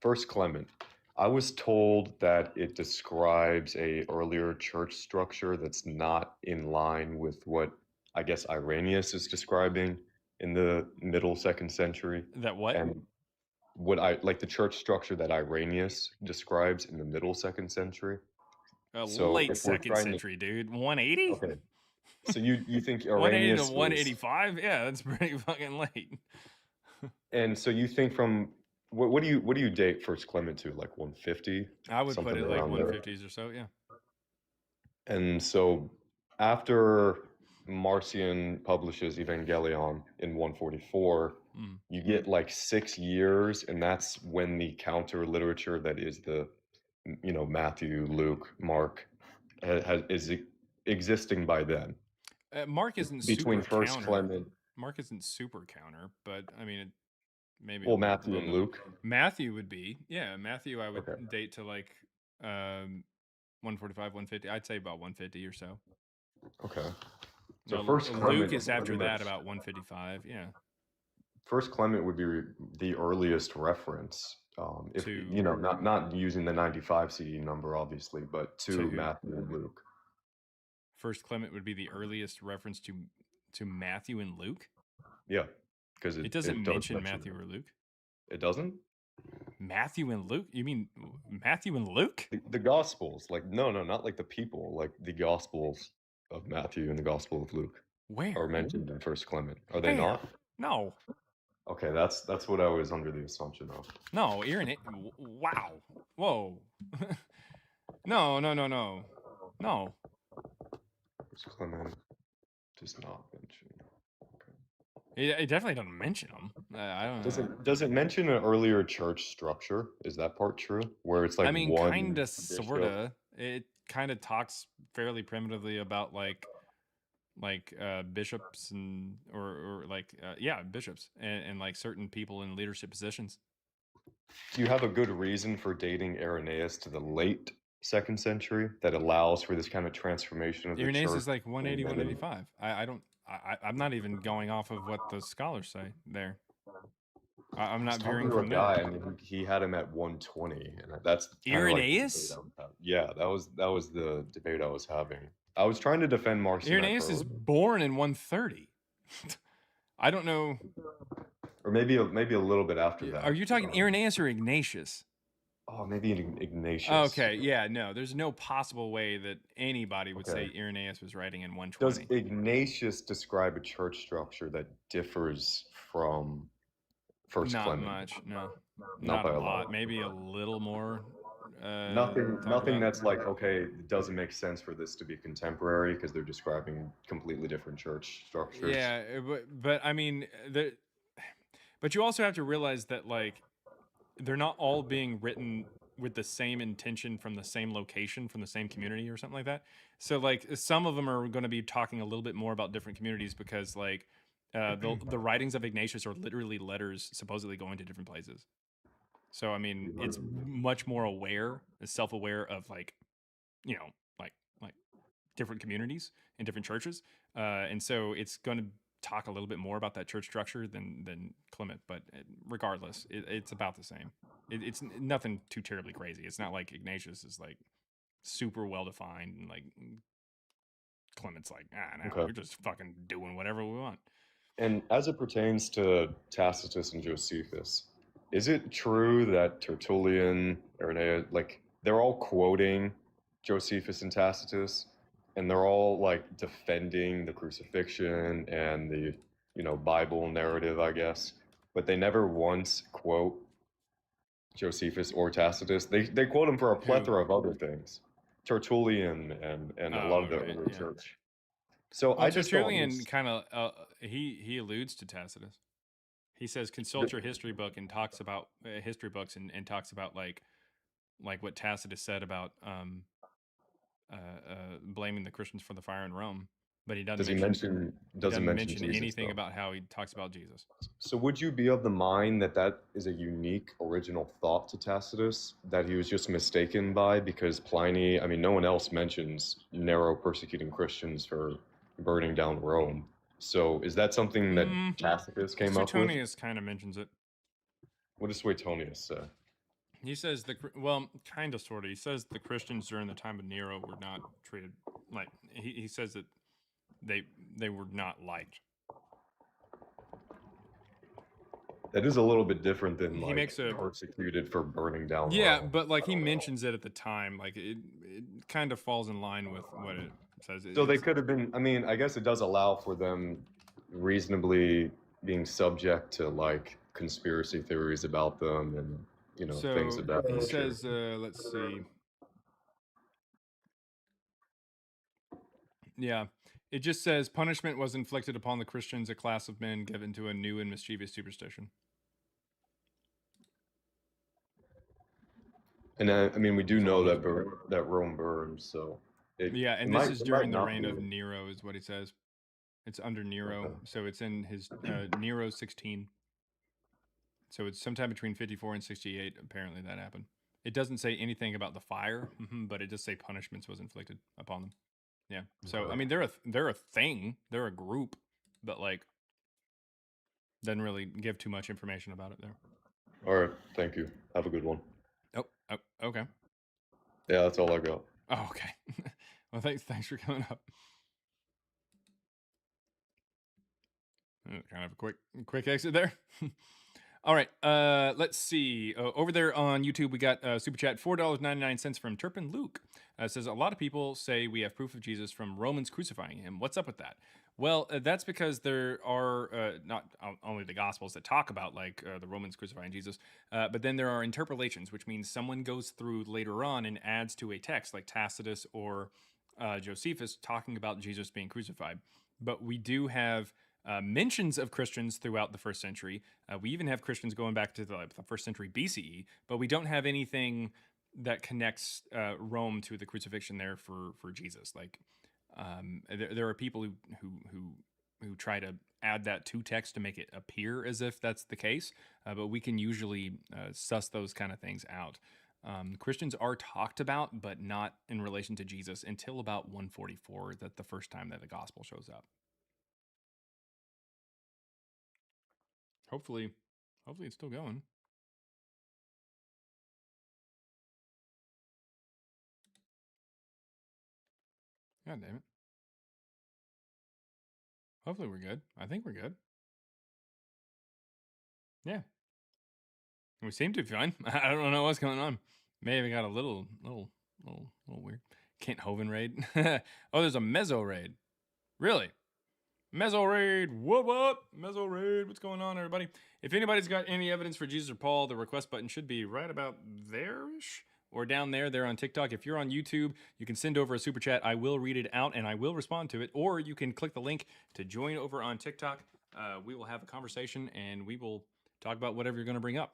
First Clement. I was told that it describes a earlier church structure that's not in line with what I guess Irenaeus is describing in the middle 2nd century. That what? And what I like the church structure that Irenaeus describes in the middle 2nd century. So Late if we're 2nd trying to- century, dude. 180? Okay. So you think 180 Irenaeus to was, 185? Yeah, that's pretty fucking late. and so you think from what do you date First Clement to, like 150? I would Something put it like around there. 150s or so, yeah. And so after Marcion publishes Evangelion in 144, you get like 6 years, and that's when the counter literature that is the Matthew, Luke, Mark is existing by then. Mark isn't Between super First counter. Clement. Mark isn't super counter, but I mean, maybe. Well, Matthew and Luke. Matthew would be, yeah. Matthew, I would date to like 145, 150. I'd say about 150 or so. Okay. So No, First Luke Clement is after pretty that much- about 155. Yeah. First Clement would be the earliest reference, if not using the 95 CE number, obviously, but to Matthew and Luke. First Clement would be the earliest reference to Matthew and Luke. Yeah, because it doesn't mention Matthew or Luke. It doesn't. Matthew and Luke? You mean Matthew and Luke? The Gospels, like no, not like the people, like the Gospels of Matthew and the Gospel of Luke. Where are mentioned in First Clement? Are they Where? not? No. Okay, that's what I was under the assumption of. No, wow. Whoa. No. First Clement does not mention. It definitely doesn't mention them. I don't know. Does it mention an earlier church structure? Is that part true? Where it's like I mean, one kinda, bishop? sorta. It kind of talks fairly primitively about like bishops or bishops and like certain people in leadership positions. Do you have a good reason for dating Irenaeus to the late 2nd century that allows for this kind of transformation of the Irenaeus church? is like 180, 185. I'm not even going off of what the scholars say there. I'm not veering from a there. guy, and he had him at 120, and that's Irenaeus. Yeah, that was the debate I was having. I was trying to defend Mark. Irenaeus is born in 130. I don't know. Or maybe a little bit after that. Are you talking Irenaeus or Ignatius? Oh, maybe Ignatius. Okay, yeah, no. There's no possible way that anybody would say Irenaeus was writing in 120. Does Ignatius describe a church structure that differs from First Clement? Not much, no. Not a lot. Maybe a little more. Nothing that's like, okay, it doesn't make sense for this to be contemporary because they're describing completely different church structures. Yeah, but I mean, but you also have to realize that like they're not all being written with the same intention from the same location, from the same community or something like that. So like some of them are going to be talking a little bit more about different communities because like the writings of Ignatius are literally letters supposedly going to different places. So I mean, it's much more self-aware of like, you know, like different communities and different churches, and so it's going to talk a little bit more about that church structure than Clement. But regardless, it's about the same. It's nothing too terribly crazy. It's not like Ignatius is like super well defined and like Clement's like, we're just fucking doing whatever we want. And as it pertains to Tacitus and Josephus, is it true that Tertullian, Irenaeus, like they're all quoting Josephus and Tacitus, and they're all like defending the crucifixion and the Bible narrative, I guess, but they never once quote Josephus or Tacitus. They quote him for a plethora of other things, Tertullian and a lot of the early church. So I just Tertullian kind of he alludes to Tacitus. He says consult your history book and talks about history books and talks about like what Tacitus said about blaming the Christians for the fire in Rome, but he doesn't mention anything about how he talks about Jesus. So would you be of the mind that is a unique original thought to Tacitus that he was just mistaken by, because Pliny, I mean, no one else mentions Nero persecuting Christians for burning down Rome. So is that something that Tacitus came up with? Suetonius kind of mentions it. What does Suetonius say? He says kind of, sort of. He says the Christians during the time of Nero were not treated like. He says that they were not liked. That is a little bit different than persecuted for burning down. Yeah, Rome. but like he mentions it at the time, like it kind of falls in line with what it says. So they could have been. I mean, I guess it does allow for them reasonably being subject to like conspiracy theories about them and things of that nature. He says, let's see. Yeah, it just says punishment was inflicted upon the Christians, a class of men given to a new and mischievous superstition. And I mean, we do know that Rome burned, so. And this is during the reign of Nero, is what he says. It's under Nero, so it's in his Nero 16. So it's sometime between 54 and 68. Apparently that happened. It doesn't say anything about the fire, but it does say punishments was inflicted upon them. Yeah. So I mean, they're a thing. They're a group, but like, doesn't really give too much information about it there. All right. Thank you. Have a good one. Oh, okay. Yeah, that's all I got. Oh, okay. Well, thanks for coming up. Kind of a quick exit there. All right, let's see. Over there on YouTube, we got super chat $4.99 from Turpin Luke. Says a lot of people say we have proof of Jesus from Romans crucifying him. What's up with that? Well, that's because there are not only the Gospels that talk about like the Romans crucifying Jesus, but then there are interpolations, which means someone goes through later on and adds to a text, like Tacitus or Josephus, talking about Jesus being crucified. But we do have mentions of Christians throughout the first century. We even have Christians going back to the first century BCE, but we don't have anything that connects Rome to the crucifixion there for Jesus. Like There are people who try to add that to text to make it appear as if that's the case, but we can usually suss those kind of things out. Christians are talked about, but not in relation to Jesus until about 144. That's the first time that the gospel shows up. Hopefully it's still going. God damn it. Hopefully we're good. I think we're good. Yeah. We seem to be fine. I don't know what's going on. Maybe got a little weird. Kent Hovind raid. Oh, there's a Mezzo raid. Really? Mezzo raid. What? Mezzo raid. What's going on, everybody? If anybody's got any evidence for Jesus or Paul, the request button should be right about there-ish or down there. They're on TikTok. If you're on YouTube, you can send over a super chat. I will read it out and I will respond to it. Or you can click the link to join over on TikTok. We will have a conversation and we will talk about whatever you're going to bring up.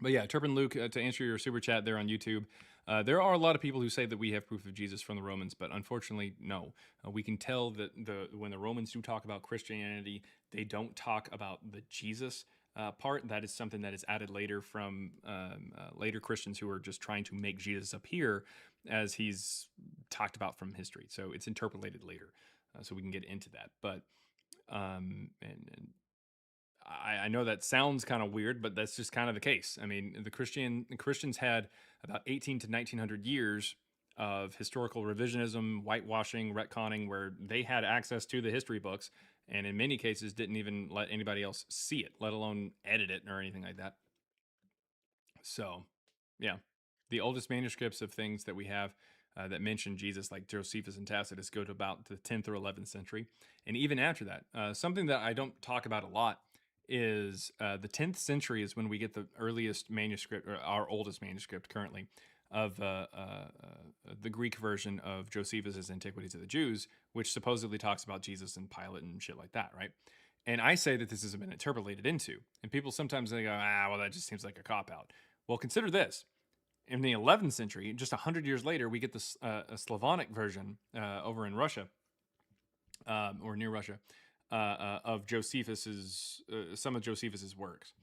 But yeah, Turpin Luke, to answer your super chat there on YouTube, there are a lot of people who say that we have proof of Jesus from the Romans, but unfortunately, no. We can tell that when the Romans do talk about Christianity, they don't talk about the Jesus part. That is something that is added later from later Christians who are just trying to make Jesus appear as he's talked about from history. So it's interpolated later, so we can get into that. But I know that sounds kind of weird, but that's just kind of the case. I mean, the Christians had about 18 to 1900 years of historical revisionism, whitewashing, retconning, where they had access to the history books, and in many cases didn't even let anybody else see it, let alone edit it or anything like that. So, yeah, the oldest manuscripts of things that we have that mention Jesus, like Josephus and Tacitus, go to about the 10th or 11th century. And even after that, something that I don't talk about a lot is the 10th century is when we get the earliest manuscript, or our oldest manuscript currently, of the Greek version of Josephus's Antiquities of the Jews, which supposedly talks about Jesus and Pilate and shit like that, right? And I say that this has been interpolated into. And people sometimes they go, well, that just seems like a cop-out. Well, consider this. In the 11th century, just 100 years later, we get this a Slavonic version over in Russia, or near Russia, of Josephus's some of Josephus's works,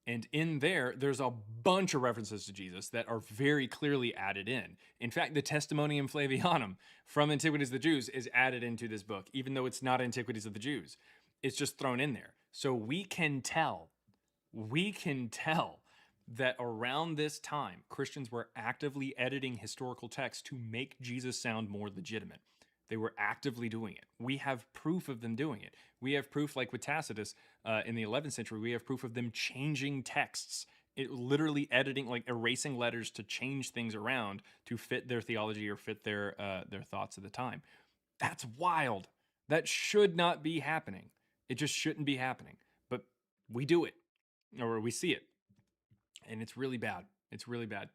and in there's a bunch of references to Jesus that are very clearly added in. In fact, the Testimonium Flavianum from Antiquities of the Jews is added into this book, even though it's not Antiquities of the Jews. It's just thrown in there, so we can tell that around this time, Christians were actively editing historical texts to make Jesus sound more legitimate. They were actively doing it. We have proof of them doing it. We have proof, like with Tacitus in the 11th century, we have proof of them changing texts, literally editing, like erasing letters to change things around to fit their theology or fit their thoughts at the time. That's wild. That should not be happening. It just shouldn't be happening. But we do it, or we see it. And it's really bad. It's really bad.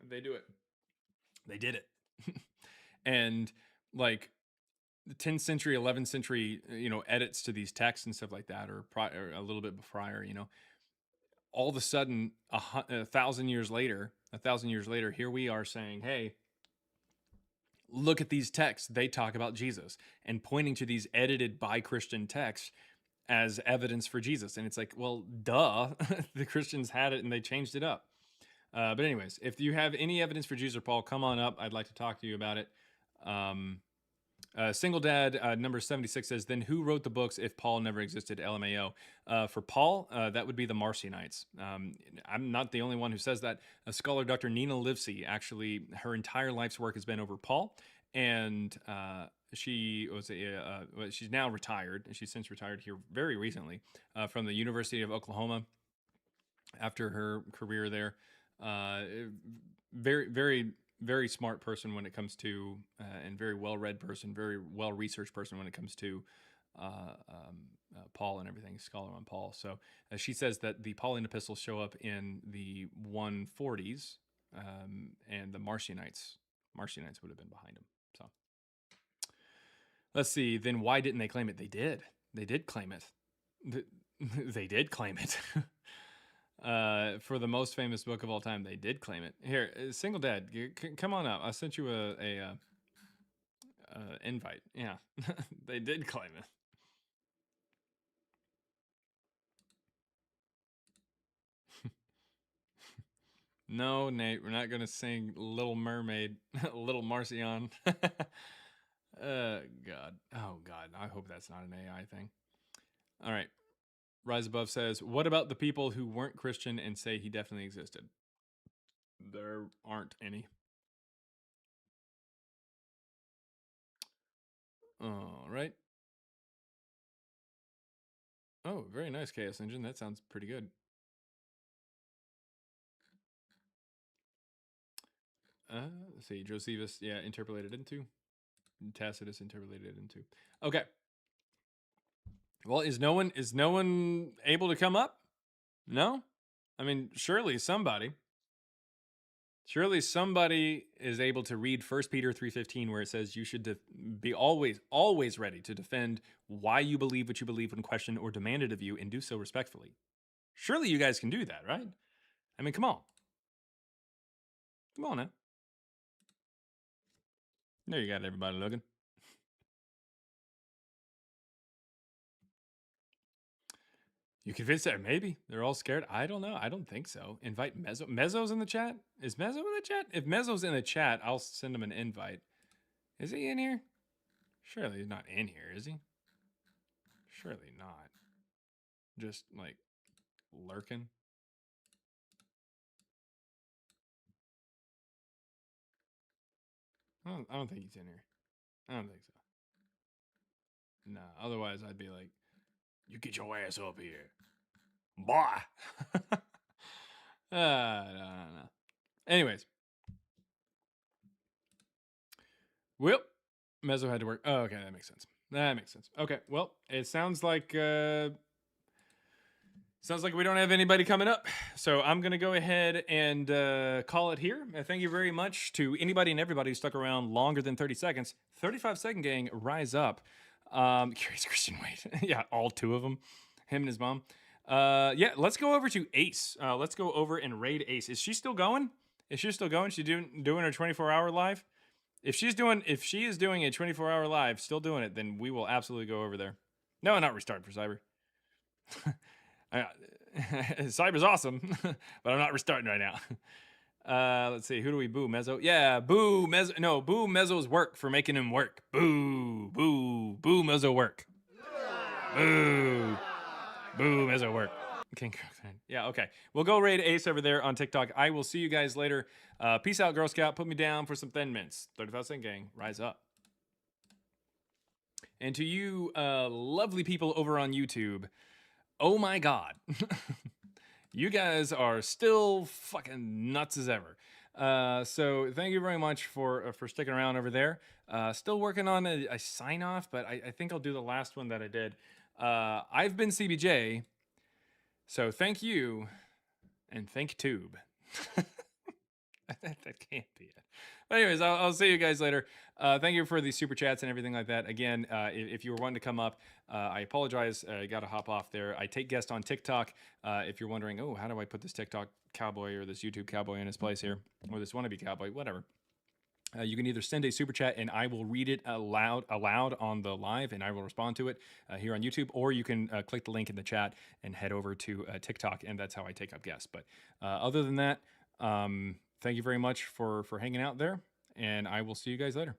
They do it. They did it. And like the 10th century, 11th century, edits to these texts and stuff like that, or a little bit prior, all of a sudden, 1,000 years later, here we are saying, hey, look at these texts. They talk about Jesus, and pointing to these edited by Christian texts as evidence for Jesus. And it's like, well, duh, the Christians had it and they changed it up. But anyways, if you have any evidence for Jesus or Paul, come on up. I'd like to talk to you about it. Single Dad number 76 says, then who wrote the books if Paul never existed? LMAO. For Paul, that would be the Marcionites. I'm not the only one who says that. A scholar, Dr. Nina Livesey, actually, her entire life's work has been over Paul. And she was she's now retired. She's since retired here very recently from the University of Oklahoma after her career there. Very, very, very smart person when it comes to, and very well-read person, very well-researched person when it comes to Paul and everything, scholar on Paul. So she says that the Pauline epistles show up in the 140s, and the Marcionites would have been behind them. So let's see. Then why didn't they claim it? They did. They did claim it. They did claim it. For the most famous book of all time, they did claim it. Here, Single Dad, come on up. I sent you a invite. Yeah, they did claim it. No, Nate, we're not gonna sing Little Mermaid, Little Marcion. God. Oh, God. I hope that's not an AI thing. All right. Rise Above says, what about the people who weren't Christian and say he definitely existed? There aren't any. All right. Oh, very nice, Chaos Engine. That sounds pretty good. Let's see. Josephus, yeah, interpolated into. Tacitus interpolated into. Okay. Well, is no one able to come up? No? I mean, surely somebody is able to read 1 Peter 3:15 where it says you should be always ready to defend why you believe what you believe when questioned or demanded of you, and do so respectfully. Surely you guys can do that, right? I mean, come on. Come on now. There you got everybody looking. You convinced that? Maybe. They're all scared. I don't know. I don't think so. Invite Mezzo. Mezzo's in the chat? Is Mezzo in the chat? If Mezzo's in the chat, I'll send him an invite. Is he in here? Surely he's not in here, is he? Surely not. Just, like, lurking. I don't think he's in here. I don't think so. Nah, otherwise I'd be like, you get your ass up here. Boy. No. Anyways. Well, Mezzo had to work. Oh, okay, that makes sense. That makes sense. Okay, well, it sounds like we don't have anybody coming up. So I'm going to go ahead and call it here. Thank you very much to anybody and everybody who stuck around longer than 30 seconds. 35-second gang, rise up. Curious Christian Wade. Yeah, all two of them. Him and his mom. Yeah, let's go over to Ace. Let's go over and raid Ace. Is she still going? She's doing her 24-hour live? If she is doing a 24-hour live, still doing it, then we will absolutely go over there. No, not restart for Cyber. Cyber's awesome, but I'm not restarting right now. Let's see. Who do we boo? Mezzo? Yeah, boo Mezzo. No, boo Mezzo's work for making him work. Boo, boo, boo Mezzo work. Boo, boo Mezzo work. Yeah, okay. We'll go raid Ace over there on TikTok. I will see you guys later. Peace out, Girl Scout. Put me down for some Thin Mints. 35-cent gang, rise up. And to you lovely people over on YouTube, oh my God. You guys are still fucking nuts as ever. So thank you very much for sticking around over there. Still working on a sign off, but I think I'll do the last one that I did. I've been CBJ. So thank you, and thank Tube. That can't be it. But anyways, I'll see you guys later. Thank you for the super chats and everything like that. Again, if you were wanting to come up, I apologize. I got to hop off there. I take guests on TikTok. If you're wondering, oh, how do I put this TikTok cowboy or this YouTube cowboy in his place here, or this wannabe cowboy, whatever. You can either send a super chat and I will read it aloud on the live and I will respond to it here on YouTube, or you can click the link in the chat and head over to TikTok, and that's how I take up guests. But other than that, thank you very much for hanging out there, and I will see you guys later.